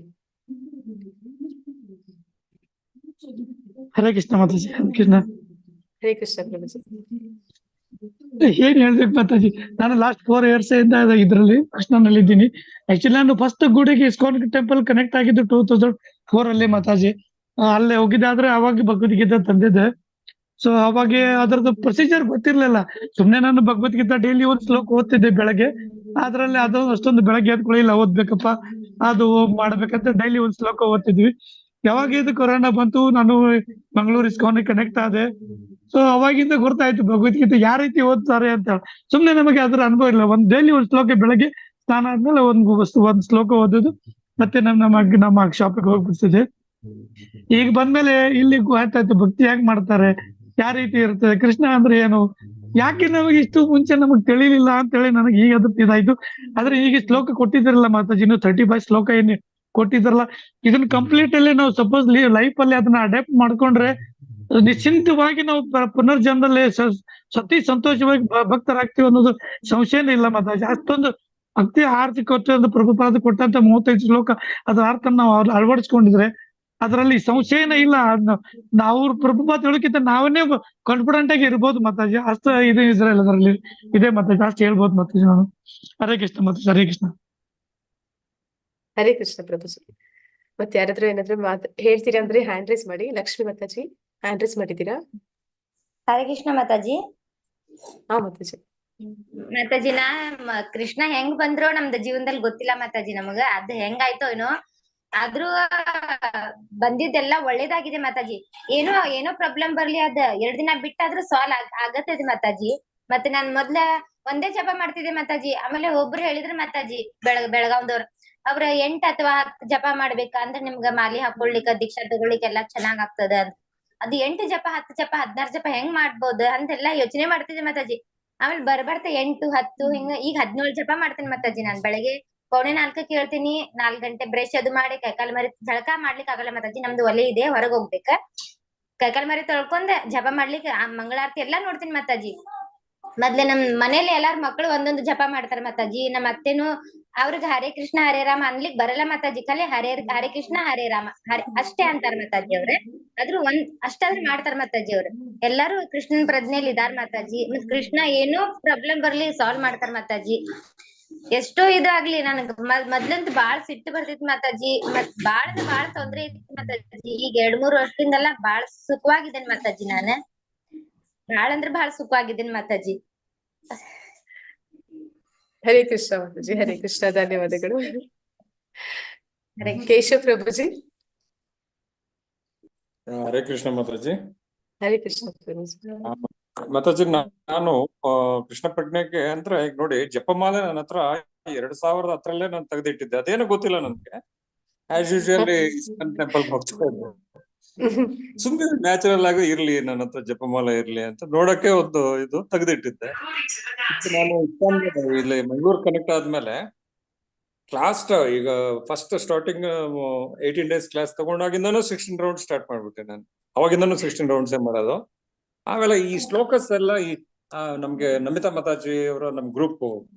ಹರೇ ಕೃಷ್ಣ ಮಾತಾಜಿ. ಹರೇ ಕೃಷ್ಣ. ಹರೇ ಕೃಷ್ಣ ಪ್ರಭುಜಿ. ಏನ್ ಹೇಳ್ಬೇಕು ಮಾತಾಜಿ, ನಾನು ಲಾಸ್ಟ್ 4 years ಇಂದ ಇದ್ರಲ್ಲಿ ಕೃಷ್ಣನಲ್ಲಿ ಇದ್ದೀನಿ. ಆಕ್ಚುಲಿ ನಾನು ಫಸ್ಟ್ ಗುಡಿಗೆ ಇಸ್ಕಾನ್ ಟೆಂಪಲ್ ಕನೆಕ್ಟ್ ಆಗಿದ್ದು 2004 ಅಲ್ಲಿ ಮಾತಾಜಿ. ಅಲ್ಲೇ ಹೋಗಿದ್ದಾದ್ರೆ ಅವಾಗ ಭಗವದ್ಗೀತೆ ತಂದಿದ್ದೆ. ಸೊ ಅವಾಗ ಅದ್ರದ್ದು ಪ್ರೊಸೀಜರ್ ಗೊತ್ತಿರ್ಲಿಲ್ಲ. ಸುಮ್ನೆ ನಾನು ಭಗವದ್ಗೀತಾ ಡೈಲಿ ಒಂದ್ ಶ್ಲೋಕ ಓದ್ತಿದ್ದೆ ಬೆಳಗ್ಗೆ. ಅದ್ರಲ್ಲಿ ಅದು ಅಷ್ಟೊಂದು ಬೆಳಗ್ಗೆ ಎದ್ಕೊಳ್ಳಿಲ್ಲ, ಓದ್ಬೇಕಪ್ಪ ಅದು ಮಾಡ್ಬೇಕಂತ ಡೈಲಿ ಒಂದ್ ಶ್ಲೋಕ ಓದ್ತಿದ್ವಿ. ಯಾವಾಗ ಇದು ಕೊರೋನಾ ಬಂತು, ನಾನು ಮಂಗಳೂರು ಇಸ್ಕಾನ್ ಕನೆಕ್ಟ್ ಆದೆ. ಸೊ ಅವಾಗಿಂದ ಗೊತ್ತಾಯ್ತು ಭಗವದ್ಗೀತೆ ಯಾವ ರೀತಿ ಓದ್ತಾರೆ ಅಂತ. ಸುಮ್ನೆ ನಮಗೆ ಅದ್ರ ಅನುಭವ ಇಲ್ಲ. ಡೈಲಿ ಒಂದ್ ಶ್ಲೋಕ ಬೆಳಗ್ಗೆ ಸ್ನಾನ ಆದ್ಮೇಲೆ ಒಂದ್ ಶ್ಲೋಕ ಓದೋದು, ಮತ್ತೆ ನಮ್ಮ ಶಾಪಿಗೆ ಹೋಗ್ಬಿಡ್ತಿದೆ. ಈಗ ಬಂದ್ಮೇಲೆ ಇಲ್ಲಿ ಗೊತ್ತಾಯ್ತು ಭಕ್ತಿ ಹೇಗ್ ಮಾಡ್ತಾರೆ, ಯಾವ ರೀತಿ ಇರ್ತದೆ, ಕೃಷ್ಣ ಅಂದ್ರೆ ಏನು, ಯಾಕೆ ನಮಗೆ ಇಷ್ಟು ಮುಂಚೆ ನಮಗ್ ತಿಳಿಲಿಲ್ಲ ಅಂತ ಹೇಳಿ ನನಗೆ ಈಗ ಅದು ಇದಾಯ್ತು. ಆದ್ರೆ ಈಗ ಶ್ಲೋಕ ಕೊಟ್ಟಿದ್ರಲ್ಲ ಮಾತಾಜಿ, 35 ಶ್ಲೋಕ ಏನ್ ಕೊಟ್ಟಿದ್ರಲ್ಲ, ಇದನ್ನ ಕಂಪ್ಲೀಟ್ ಅಲ್ಲಿ ನಾವು ಸಪೋಸ್ ಲೈಫ್ ಅಲ್ಲಿ ಅದನ್ನ ಅಡಾಪ್ಟ್ ಮಾಡ್ಕೊಂಡ್ರೆ ನಿಶ್ಚಿಂತವಾಗಿ ನಾವು ಪುನರ್ಜನ್ಮದಲ್ಲಿ ಸತಿ ಸಂತೋಷವಾಗಿ ಭಕ್ತರಾಗ್ತೀವಿ ಅನ್ನೋದು ಸಂಶಯನೇ ಇಲ್ಲ ಮಾತಾಜಿ. ಅಷ್ಟೊಂದು ಭಕ್ತಿ ಆರ್ತಿ ಕೊಟ್ಟಂತ ಪ್ರಭುಪಾದ ಕೊಟ್ಟಂತ 35 ಶ್ಲೋಕ ಅದ್ರ ಅರ್ಥ ನಾವು ಅಳವಡಿಸ್ಕೊಂಡಿದ್ರೆ ಅದರಲ್ಲಿ ಸಂಶಯನೇ ಇಲ್ಲ. ನಾವು ಪ್ರಭುಪಾದ ಹೇಳೋಕ್ಕಿಂತ ನಾವನ್ನೇ ಕಾನ್ಫಿಡೆಂಟ್ ಆಗಿ ಇರ್ಬೋದು ಮಾತಾಜಿ. ಅಷ್ಟು ಇದು ಇದ್ರಲ್ಲ ಅದರಲ್ಲಿ ಇದೆ ಮಾತಾಜಿ, ಅಷ್ಟು ಹೇಳ್ಬೋದು ಮಾತಾಜಿ ನಾನು. ಹರೇ ಕೃಷ್ಣ ಮಾತಾಜಿ, ಹರೇ ಕೃಷ್ಣ. ಹರೇ ಕೃಷ್ಣ ಪ್ರಭುಜಿ. ಮತ್ತೆ ಯಾರಾದ್ರೂ ಏನಾದ್ರು ಹೇಳ್ತೀರಾ ಅಂದ್ರೆ ಹ್ಯಾಂಡ್ ರೈಸ್ ಮಾಡಿ. ಲಕ್ಷ್ಮಿ ಮಾತಾಜಿ ಹ್ಯಾಂಡ್ ರೈಸ್ ಮಾಡಿದ್ದೀರಾ? ಹರೇ ಕೃಷ್ಣ ಮಾತಾಜಿ. ಹಾ ಮಾತಾಜಿ. ಮಾತಾಜಿ ಕೃಷ್ಣ ಹೆಂಗ್ ಬಂದ್ರು ನಮ್ದು ಜೀವನದಲ್ಲಿ ಗೊತ್ತಿಲ್ಲ ಮಾತಾಜಿ. ನಮಗ ಅದ್ ಹೆಂಗಾಯ್ತೋ ಏನೋ, ಆದ್ರೂ ಬಂದಿದ್ದೆಲ್ಲ ಒಳ್ಳೇದಾಗಿದೆ ಮಾತಾಜಿ. ಏನೋ ಪ್ರಾಬ್ಲಮ್ ಬರ್ಲಿ ಅದ್ 2 ದಿನ ಬಿಟ್ಟಾದ್ರೂ ಸಾಲ್ವ್ ಆಗತ್ತದೆ ಮಾತಾಜಿ. ಮತ್ತೆ ನಾನ್ ಮೊದ್ಲ ಒಂದೇ ಜಪ ಮಾಡ್ತಿದ್ದೆ ಮಾತಾಜಿ. ಆಮೇಲೆ ಒಬ್ರು ಹೇಳಿದ್ರು ಮಾತಾಜಿ ಬೆಳಗಾವ್ದವ್ರು, ಅವ್ರ 8 ಅಥವಾ 10 ಜಪ ಮಾಡ್ಬೇಕ ಅಂದ್ರೆ ನಿಮ್ಗ ಮಾಲಿ ಹಾಕೊಳ್ಲಿಕ್ಕ ದೀಕ್ಷಾ ತಗೊಳ್ಳಿಕ್ ಎಲ್ಲಾ ಚೆನ್ನಾಗ್ ಆಗ್ತದ ಅಂತ. ಅದು 8 ಜಪ 10 ಜಪ 16 ಜಪ ಹೆಂಗ್ ಮಾಡ್ಬೋದು ಅಂತೆಲ್ಲಾ ಯೋಚನೆ ಮಾಡ್ತಿದ್ದೆ ಮಾತಾಜಿ. ಆಮೇಲೆ ಬರ್ಬರ್ತ 8 10 ಹಿಂಗ ಈಗ 17 ಜಪ ಮಾಡ್ತೇನೆ ಮಾತಾಜಿ. ನಾನ್ ಬೆಳಗ್ಗೆ 3:45 ಹೇಳ್ತೀನಿ, 4 ಗಂಟೆ ಬ್ರಷ್ ಅದು ಮಾಡಿ ಕೈಕಾಲ್ ಮರಿ ಜಳಕ ಮಾಡ್ಲಿಕ್ ಆಗಲ್ಲ ಮಾತಾಜಿ. ನಮ್ದು ಒಲೆ ಇದೆ, ಹೊರಗ್ ಹೋಗ್ಬೇಕ. ಕೈಕಾಲ್ ಮರಿ ತೊಳ್ಕೊಂಡ್ ಜಪ ಮಾಡ್ಲಿಕ್ಕೆ ಮಂಗಳಾರತಿ ಎಲ್ಲಾ ನೋಡ್ತೀನಿ ಮಾತಾಜಿ. ಮೊದ್ಲೆ ನಮ್ ಮನೇಲಿ ಎಲ್ಲಾರ್ ಮಕ್ಳು ಒಂದೊಂದು ಜಪ ಮಾಡ್ತಾರ ಮಾತಾಜಿ. ನಮ್ಮ ಅತ್ತೆನು ಅವ್ರಿಗೆ ಹರೇ ಕೃಷ್ಣ ಹರೇ ರಾಮ ಅನ್ಲಿಕ್ ಬರಲ್ಲ ಮಾತಾಜಿ. ಕಲೆ ಹರೇ ಕೃಷ್ಣ ಹರೇ ರಾಮ ಅಷ್ಟೇ ಅಂತಾರ ಮಾತಾಜಿ ಅವ್ರೆ. ಆದ್ರೂ ಅಷ್ಟಾದ್ರೂ ಮಾಡ್ತಾರ ಮಾತಾಜಿ ಅವ್ರು. ಎಲ್ಲಾರು ಕೃಷ್ಣನ್ ಪ್ರಜ್ಞೆಯಲ್ಲಿ ಇದಾರ್ ಮಾತಾಜಿ. ಮತ್ ಕೃಷ್ಣ ಏನೋ ಪ್ರಾಬ್ಲಮ್ ಬರ್ಲಿ ಸಾಲ್ವ್ ಮಾಡ್ತಾರ ಮಾತಾಜಿ. ಎಷ್ಟೋ ಇದಾಗ್ಲಿ ನನಗ್ ಮೊದ್ಲಂತೂ ಬಾಳ್ ಸಿಟ್ಟು ಬರ್ತಿತ್ ಮಾತಾಜಿ. ಮತ್ ಬಾಳ್ ತೊಂದ್ರೆ ಇತ್ತು ಮಾತಾಜಿ. ಈಗ 2-3 ವರ್ಷದಿಂದೆಲ್ಲ ಬಾಳ್ ಸುಖವಾಗಿದ್ದೇನೆ ಮಾತಾಜಿ. ನಾನು ಬಾಳ್ ಸುಖವಾಗಿದ್ದೇನೆ ಮಾತಾಜಿ. ಹರೇ ಕೃಷ್ಣ ಮಾತಾಜಿ, ಹರೇ ಕೃಷ್ಣ. ಧನ್ಯವಾದಗಳು. ಕೇಶವ್ ಪ್ರಭುಜಿ. ಹರೇ ಕೃಷ್ಣ ಮಾತಾಜಿ. ಹರೇ ಕೃಷ್ಣ ಪ್ರಭುಜಿ. ಮಾತಾಜಿ, ನಾನು ಕೃಷ್ಣ ಪ್ರಜ್ಞೆಗೆ ಅಂದ್ರೆ ಈಗ ನೋಡಿ, ಜಪಮಾಲೆ ನನ್ನ ಹತ್ರ 2010 ನಾನು ತೆಗೆದಿಟ್ಟಿದ್ದೆ. ಅದೇನೋ ಗೊತ್ತಿಲ್ಲ ನನ್ಗೆ. ಆಸ್ ಯೂಶುವಲಿ ಇಸ್ಕಾನ್ ಟೆಂಪಲ್ ಹೋಗ್ತಾ ಇದ್ದೆ. ಸುಮ್ನೆ ನ್ಯಾಚುರಲ್ ಆಗಿ ಇರ್ಲಿ ನನ್ನ ಹತ್ರ ಜಪಮಾಲೆ ಇರ್ಲಿ ಅಂತ ನೋಡಕ್ಕೆ ಒಂದು ಇದು ತೆಗೆದಿಟ್ಟಿದ್ದೆ. ನಾನು ಇಲ್ಲಿ ಮಂಗಳೂರು ಕನೆಕ್ಟ್ ಆದ್ಮೇಲೆ ಕ್ಲಾಸ್ ಈಗ ಫಸ್ಟ್ ಸ್ಟಾರ್ಟಿಂಗ್ 18 days ಕ್ಲಾಸ್ ತಗೊಂಡಾಗಿಂದನೂ 16 ರೌಂಡ್ ಸ್ಟಾರ್ಟ್ ಮಾಡ್ಬಿಟ್ಟೆ ನಾನು. ಅವಾಗಿಂದನೂ 16 ರೌಂಡ್ಸೇ ಮಾಡೋದು. ಆಮೇಲೆ ಈ ಶ್ಲೋಕಸ್ ಎಲ್ಲ ನಮ್ಗೆ ನಮಿತಾ ಮಾತಾಜಿ ಅವರ ನಮ್ ಗ್ರೂಪ್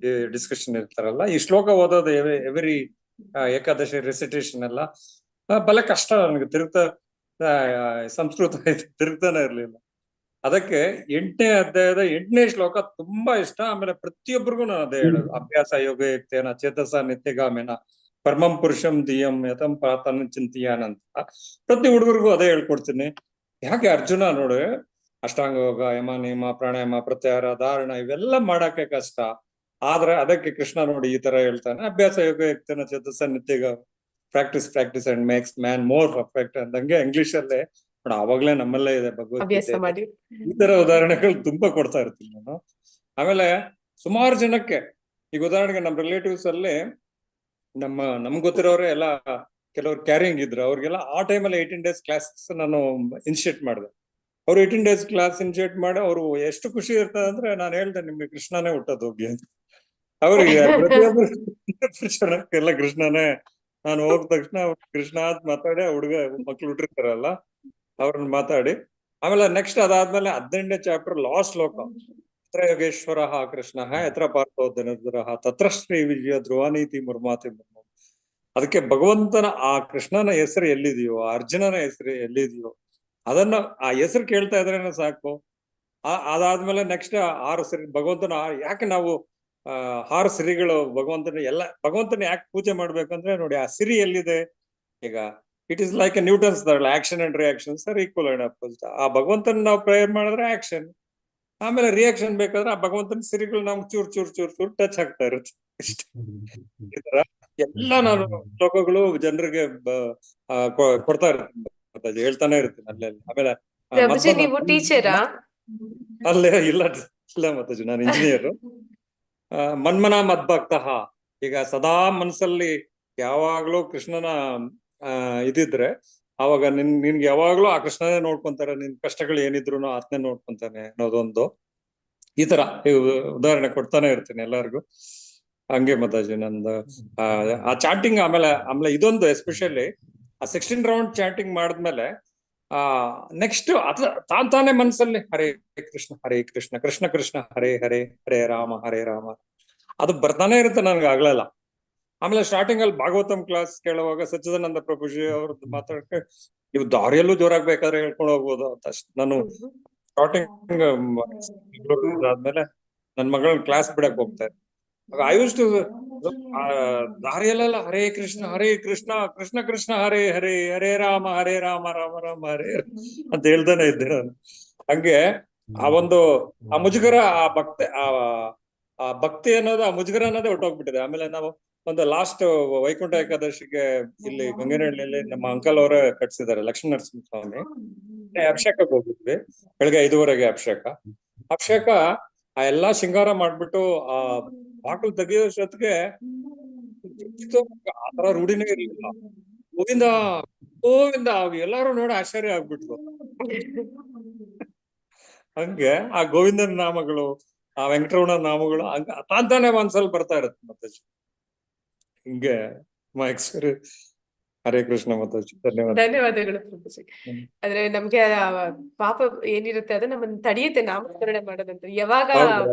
ಡಿಸ್ಕಷನ್ ಇರ್ತಾರಲ್ಲ, ಈ ಶ್ಲೋಕ ಓದೋದು ಎವ್ರಿ ಏಕಾದಶಿ ರೆಸಿಟೇಷನ್ ಎಲ್ಲ ಬಹಳ ಕಷ್ಟ ನನಗೆ. ಸಂಸ್ಕೃತ ತಿರುಗ್ತಾನೆ ಇರ್ಲಿಲ್ಲ. ಅದಕ್ಕೆ 8ನೇ ಅಧ್ಯಾಯದ 8ನೇ ಶ್ಲೋಕ ತುಂಬಾ ಇಷ್ಟ. ಆಮೇಲೆ ಪ್ರತಿಯೊಬ್ಬರಿಗೂ ನಾನು ಅದೇ ಹೇಳೋದು, ಅಭ್ಯಾಸ ಯೋಗ ಯುಕ್ತೇನ ಚೇತಸ ನಿತ್ಯಗಾಮಿನ ಪರಮಂ ಪುರುಷಂ ದಿಯಂ ಯತಂ ಪ್ರಾತನ್ ಚಿಂತಿಯಾನ್ ಅಂತ ಪ್ರತಿ ಹುಡುಗರಿಗೂ ಅದೇ ಹೇಳ್ಕೊಡ್ತೀನಿ. ಯಾಕೆ ಅರ್ಜುನ ನೋಡು, ಅಷ್ಟಾಂಗ ಯೋಗ, ಯಮ ನಿಯಮ, ಪ್ರಾಣಾಯಾಮ, ಪ್ರತ್ಯಾಹಾರ, ಧಾರಣ ಇವೆಲ್ಲ ಮಾಡಕ್ಕೆ ಕಷ್ಟ. ಆದ್ರೆ ಅದಕ್ಕೆ ಕೃಷ್ಣ ನೋಡಿ ಈ ತರ ಹೇಳ್ತಾನೆ, ಅಭ್ಯಾಸ ಯೋಗ ಯುಕ್ತೇನ ಚೇತಸ ನಿತ್ಯಗ practice and makes man more perfect ಅಂದಂಗೆ ಇಂಗ್ಲಿಷ್ ಅಲ್ಲೇ ನೋಡ. ಅವಾಗ್ಲೇ ನಮ್ಮಲ್ಲೇ ಇದೆ ಭಗವದ್ಗೀತೆ. ಈ ತರ ಉದಾಹರಣೆಗಳು ತುಂಬಾ ಕೊಡ್ತಾ ಇರ್ತೀನಿ ನಾನು. ಆಮೇಲೆ ಸುಮಾರು ಜನಕ್ಕೆ ಈಗ ಉದಾಹರಣೆಗೆ ನಮ್ಮ ರಿಲೇಟಿವ್ಸ್ ಅಲ್ಲಿ ನಮ್ಗೆ ಗೊತ್ತಿರೋರೆ ಎಲ್ಲ ಕೆಲವ್ರು ಕ್ಯಾರಿಂಗ್ ಇದ್ರು. ಅವ್ರಿಗೆಲ್ಲ ಆ ಟೈಮಲ್ಲಿ 18 days ಕ್ಲಾಸ್ ನಾನು ಇನಿಷಿಯೇಟ್ ಮಾಡಿದೆ. ಅವ್ರು 18 days ಕ್ಲಾಸ್ ಇನಿಷಿಯೇಟ್ ಮಾಡಿ ಅವ್ರು ಎಷ್ಟು ಖುಷಿ ಇರ್ತದೆ ಅಂದ್ರೆ, ನಾನು ಹೇಳ್ದೆ ನಿಮ್ಗೆ ಕೃಷ್ಣನೇ ಹುಟ್ಟೋದು ಹೋಗಿ ಅಂತ. ಅವ್ರಿಗೆ ಪ್ರತಿಯೊಬ್ಬರು ಎಲ್ಲ ಕೃಷ್ಣನೇ. ನಾನು ಹೋದ ತಕ್ಷಣ ಕೃಷ್ಣ ಅಂತ ಮಾತಾಡಿ ಹುಡುಗ ಮಕ್ಳು ಹುಟ್ಟಿರ್ತಾರಲ್ಲ ಅವ್ರನ್ನ ಮಾತಾಡಿ, ಆಮೇಲೆ ನೆಕ್ಸ್ಟ್ ಅದಾದ್ಮೇಲೆ 18ನೇ ಚಾಪ್ಟರ್ ಲಾಸ್ಟ್ ಶ್ಲೋಕ, ಯತ್ರ ಯೋಗೇಶ್ವರ ಕೃಷ್ಣ ಯತ್ರ ಪಾರ್ಥೋ ಧನುರ್ಧರ ತತ್ರ ಶ್ರೀ ವಿಜಯ ಧ್ರುವಾನೀತಿ ಮುರ್ಮಾತಿ ಮುರ್ಮ. ಅದಕ್ಕೆ ಭಗವಂತನ ಆ ಕೃಷ್ಣನ ಹೆಸರು ಎಲ್ಲಿದೆಯೋ, ಅರ್ಜುನನ ಹೆಸರು ಎಲ್ಲಿದೆಯೋ ಅದನ್ನ ಆ ಹೆಸರು ಕೇಳ್ತಾ ಇದ್ರೇನೆ ಸಾಕು. ಅದಾದ್ಮೇಲೆ ನೆಕ್ಸ್ಟ್ 6 ಸಿರಿ ಭಗವಂತನ. ಯಾಕೆ ನಾವು 6 ಸಿರಿಗಳು ಭಗವಂತನ ಯಾಕೆ ಪೂಜೆ ಮಾಡ್ಬೇಕಂದ್ರೆ ನೋಡಿ, ಆ ಸಿರಿ ಎಲ್ಲಿದೆ. ಈಗ it is like a Newton's action and reactions are equal and opposite. ಆ ಭಗವಂತನ ನಾವು ಪ್ರೇಯರ್ ಮಾಡಿದ್ರೆ ಆಕ್ಷನ್, ಆಮೇಲೆ ರಿಯಾಕ್ಷನ್ ಬೇಕಾದ್ರೆ ಆ ಭಗವಂತನ ಸಿರಿಗಳು ನಮ್ಗೆ ಚೂರ್ ಚೂರ್ ಚೂರ್ ಚೂರ್ ಟಚ್ ಆಗ್ತಾ ಇರುತ್ತೆ ಇಷ್ಟೇ. ಈ ತರ ಎಲ್ಲ ನಾನು ಶ್ಲೋಕಗಳು ಜನರಿಗೆ ಕೊಡ್ತಾ ಇರ್ತೀನಿ, ಹೇಳ್ತಾನೆ ಇರ್ತೀನಿ ಅಲ್ಲೆಲ್ಲ. ಆಮೇಲೆ ಪ್ರಭುಜಿ ನೀವು ಟೀಚರಾ? ಅಲ್ಲೇ ಇಲ್ಲ ಮಾತಾಜಿ, ನಾನು ಇಂಜಿನಿಯರ್. ಮನ್ಮನ ಮದ್ಭಕ್ತ, ಈಗ ಸದಾ ಮನಸ್ಸಲ್ಲಿ ಯಾವಾಗ್ಲೂ ಕೃಷ್ಣನ ಇದಿದ್ರೆ ಅವಾಗ ನಿನ್ಗೆ ಯಾವಾಗ್ಲೂ ಆ ಕೃಷ್ಣನೇ ನೋಡ್ಕೊಂತಾರೆ, ನಿನ್ ಕಷ್ಟಗಳು ಏನಿದ್ರು ಆತನೇ ನೋಡ್ಕೊಂತಾನೆ ಅನ್ನೋದೊಂದು. ಈ ತರ ಉದಾಹರಣೆ ಕೊಡ್ತಾನೆ ಇರ್ತೀನಿ ಎಲ್ಲರಿಗೂ. ಹಂಗೆ ಮಾತಾಜಿ ನಂದು ಆ ಚಾಟಿಂಗ್. ಆಮೇಲೆ ಇದೊಂದು ಎಸ್ಪೆಷಲಿ ಆ 16 ರೌಂಡ್ ಚಾಟಿಂಗ್ ಮಾಡಿದ್ಮೇಲೆ ನೆಕ್ಸ್ಟ್ ತಾನೇ ಮನ್ಸಲ್ಲಿ ಹರೇ ಕೃಷ್ಣ ಕೃಷ್ಣ ಕೃಷ್ಣ ಹರೇ ಹರೇ ಹರೇ ರಾಮ ಅದು ಬರ್ತಾನೆ ಇರುತ್ತೆ ನನ್ಗೆ ಆಗ್ಲಲ್ಲ. ಆಮೇಲೆ ಸ್ಟಾರ್ಟಿಂಗ್ ಅಲ್ಲಿ ಭಾಗವತಂ ಕ್ಲಾಸ್ ಕೇಳುವಾಗ ಸಚ್ಚಿದಾನಂದ ಪ್ರಭುಜಿ ಅವ್ರದ್ದು ಮಾತಾಡಕ್ಕೆ ನೀವು ದಾರಿಯಲ್ಲೂ ಜೋರಾಗಿ ಬೇಕಾದ್ರೆ ಹೇಳ್ಕೊಂಡು ಹೋಗ್ಬೋದು ಅಂತ ನಾನು ಸ್ಟಾರ್ಟಿಂಗ್ ಆದ್ಮೇಲೆ ನನ್ ಮಗಳನ್ನ ಕ್ಲಾಸ್ ಬಿಡಕ್ ಹೋಗ್ತಾ ಇದ್ದೆ. I use to ದಾರಿಯಲ್ಲೆಲ್ಲ Hare Krishna Krishna Krishna ಹರೇ ಹರೇ ಹರೇ ರಾಮ ರಾಮ ರಾಮ ಹರೇ ಅಂತ ಹೇಳ್ತಾನೆ ಇದ್ದೆ ನಾನು. ಹಂಗೆ ಆ ಮುಜುಗರ, ಆ ಭಕ್ತಿ ಅನ್ನೋದು, ಆ ಮುಜುಗರ ಅನ್ನೋದೇ ಹೊಟ್ಟೋಗ್ಬಿಟ್ಟಿದೆ. ಆಮೇಲೆ ನಾವು ಒಂದು ಲಾಸ್ಟ್ ವೈಕುಂಠ ಏಕಾದಶಿಗೆ ಇಲ್ಲಿ ಗಂಗನಹಳ್ಳಿಯಲ್ಲಿ ನಮ್ಮ ಅಂಕಲ್ ಅವರೇ ಕಟ್ಸಿದ್ದಾರೆ, ಲಕ್ಷ್ಮೀ ನರಸಿಂಹ ಸ್ವಾಮಿ. ಅಭಿಷೇಕಕ್ಕೆ ಹೋಗಿದ್ವಿ, ಬೆಳಗ್ಗೆ 5:30ಗೆ ಅಭಿಷೇಕ. ಆ ಎಲ್ಲಾ ಶೃಂಗಾರ ಮಾಡ್ಬಿಟ್ಟು ಆ ಬಾಕಲು ತೆಗಿಯೋಷ್ಟೊತ್ತಿಗೆ ಆತರ ರೂಢಿನೇ ಇರ್ಲಿಲ್ಲ. ಗೋವಿಂದ ಎಲ್ಲಾರು ನೋಡಿ ಆಶ್ಚರ್ಯ ಆಗ್ಬಿಟ್ರು. ಹಂಗೆ ಆ ಗೋವಿಂದನ ನಾಮಗಳು, ಆ ವೆಂಕಟರಮಣ ನಾಮಗಳು ತಾನೇ ಮನ್ಸಲ್ಲಿ ಬರ್ತಾ ಇರತ್ತೆ ಮಾತಾಜಿ. ಹಿಂಗೆ ಮೈ ಎಕ್ಸ್ಪೀರಿಯನ್ಸ್. ಹರೇ ಕೃಷ್ಣ ಮಾತಾಜಿ, ಧನ್ಯವಾದಗಳು ಪ್ರಭುಜಿ. ಆದ್ರೆ ನಮ್ಗೆ ಪಾಪ ಏನಿರುತ್ತೆ ಅದು ನಮ್ಮನ್ನ ತಡೆಯುತ್ತೆ ನಾಮಸ್ಮರಣೆ ಮಾಡೋದಂತ. ಯಾವಾಗ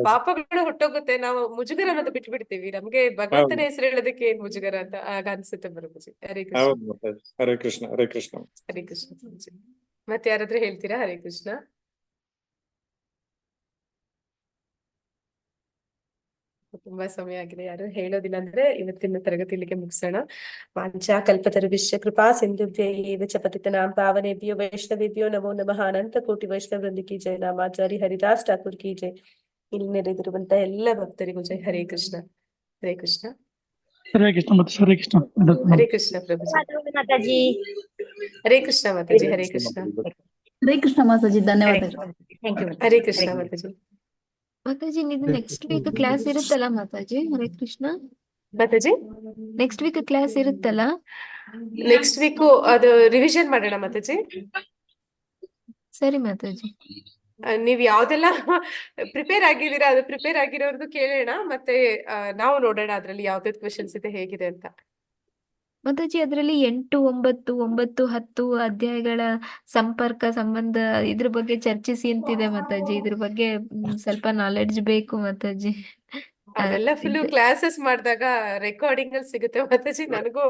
ಪಾಪಗಳು ಹೊಟ್ಟೋಗುತ್ತೆ ನಾವು ಮುಜುಗರ ಅನ್ನೋದು ಬಿಟ್ಟು ಬಿಡ್ತೀವಿ. ನಮ್ಗೆ ಭಗವಂತನ ಹೆಸರು ಹೇಳೋದಕ್ಕೆ ಏನ್ ಮುಜುಗರ ಅಂತ ಆಗ ಅನ್ಸುತ್ತೆ ಪ್ರಭುಜಿ. ಹರೇ ಕೃಷ್ಣ. ಹರೇ ಕೃಷ್ಣ ಹರೇ ಕೃಷ್ಣ ಹರೇ ಕೃಷ್ಣ ಪ್ರಭುಜಿ. ಮತ್ತೆ ಯಾರಾದ್ರೂ ಹೇಳ್ತೀರಾ? ಹರೇ ಕೃಷ್ಣ. ತುಂಬಾ ಸಮಯ ಆಗಿದೆ, ಯಾರು ಹೇಳೋದಿಲ್ಲ ಅಂದ್ರೆ ಇವತ್ತಿನ ತರಗತಿ ಇಲ್ಲಿಗೆ ಮುಗಿಸೋಣ. ವಾಂಛಾ ಕಲ್ಪತರುಭ್ಯಶ್ಚ ಕೃಪಾ ಸಿಂಧುಭ್ಯೈವ ಚ ಪತಿತನಾಂ ಪಾವನೇಭ್ಯೋ ವೈಷ್ಣವೇಭ್ಯೋ ನಮೋ ನಮಃ. ಅನಂತ ಕೋಟಿ ವೈಷ್ಣವ ವೃಂದ ಕಿ ಜೈ. ನಾಮಾಚಾರಿ ಹರಿದಾಸ್ ಠಾಕೂರ್ ಕಿ ಜೈ. ಇಲ್ಲಿ ನೆರೆದಿರುವಂತ ಎಲ್ಲ ಭಕ್ತರಿಗೂ ಜೈ. ಹರೇ ಕೃಷ್ಣ. ಹರೇ ಕೃಷ್ಣ. ಹರೇ ಕೃಷ್ಣ ಮತ್ತು ಹರೇ ಕೃಷ್ಣ. ಹರೇ ಕೃಷ್ಣ ಪ್ರಭುಜಿ. ಮಾತಾಜಿ. ಹರೇ ಕೃಷ್ಣ ಮಾತಾಜಿ. ಹರೇ ಕೃಷ್ಣ. ಹರೇ ಕೃಷ್ಣ ಮಾತಾಜಿ, ಧನ್ಯವಾದಗಳು. ಹರೇ ಕೃಷ್ಣ ಮಾತಾಜಿ. ಮಾತಾಜಿ ಇದು ನೆಕ್ಸ್ಟ್ ವೀಕ್ ಕ್ಲಾಸ್ ಇರುತ್ತಲ್ಲ ಮಾತಾಜಿ? ಹರೇ ಕೃಷ್ಣ ಮಾತಾಜಿ. ನೆಕ್ಸ್ಟ್ ವೀಕ್ ಕ್ಲಾಸ್ ಇರುತ್ತಲ್ಲ? ನೆಕ್ಸ್ಟ್ ವೀಕ್ ಅದು ರಿವಿಷನ್ ಮಾಡೋಣ ಮಾತಾಜಿ. ಸರಿ ಮಾತಾಜಿ. ನೀವ್ ಯಾವ್ದೆಲ್ಲ ಪ್ರಿಪೇರ್ ಆಗಿದ್ದೀರಾ ಅದು ಪ್ರಿಪೇರ್ ಆಗಿರೋರ್ದು ಕೇಳೋಣ, ಮತ್ತೆ ನಾವು ನೋಡೋಣ ಅದ್ರಲ್ಲಿ ಯಾವ್ದಾವ್ದು ಕ್ವೆಶನ್ಸ್ ಇದೆ ಹೇಗಿದೆ ಅಂತ. ಮಾತಾಜಿ ಅದ್ರಲ್ಲಿ 8, 9, 9, 10 ಅಧ್ಯಾಯಗಳ ಸಂಪರ್ಕ ಸಂಬಂಧ ಇದ್ರ ಬಗ್ಗೆ ಚರ್ಚಿಸಿ ಅಂತಿದೆ ಮಾತಾಜಿ. ಇದ್ರ ಬಗ್ಗೆ ಸ್ವಲ್ಪ ನಾಲೆಡ್ಜ್ ಬೇಕು ಮಾತಾಜಿ. ಅದೆಲ್ಲ ಫುಲ್ ಕ್ಲಾಸಸ್ ಮಾಡಿದಾಗ ರೆಕಾರ್ಡಿಂಗ್ ಅಲ್ಲಿ ಸಿಗುತ್ತೆ ಮಾತಾಜಿ. ನನಗೂ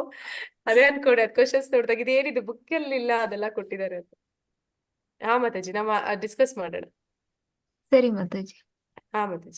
ಅದೇ ಅನ್ಕೊಂಡೆ, ಅದ್ ಕ್ವಶನ್ಸ್ ನೋಡಿದಾಗ ಇದೇನಿದು ಬುಕ್ ಅಲ್ಲಿ ಇಲ್ಲ ಅದೆಲ್ಲ ಕೊಟ್ಟಿದ್ದಾರೆ ಅಂತ. ಹಾ ಮಾತಾಜಿ, ನಾವು ಡಿಸ್ಕಸ್ ಮಾಡೋಣ. ಸರಿ ಮಾತಾಜಿ. ಹಾ ಮಾತಾಜಿ.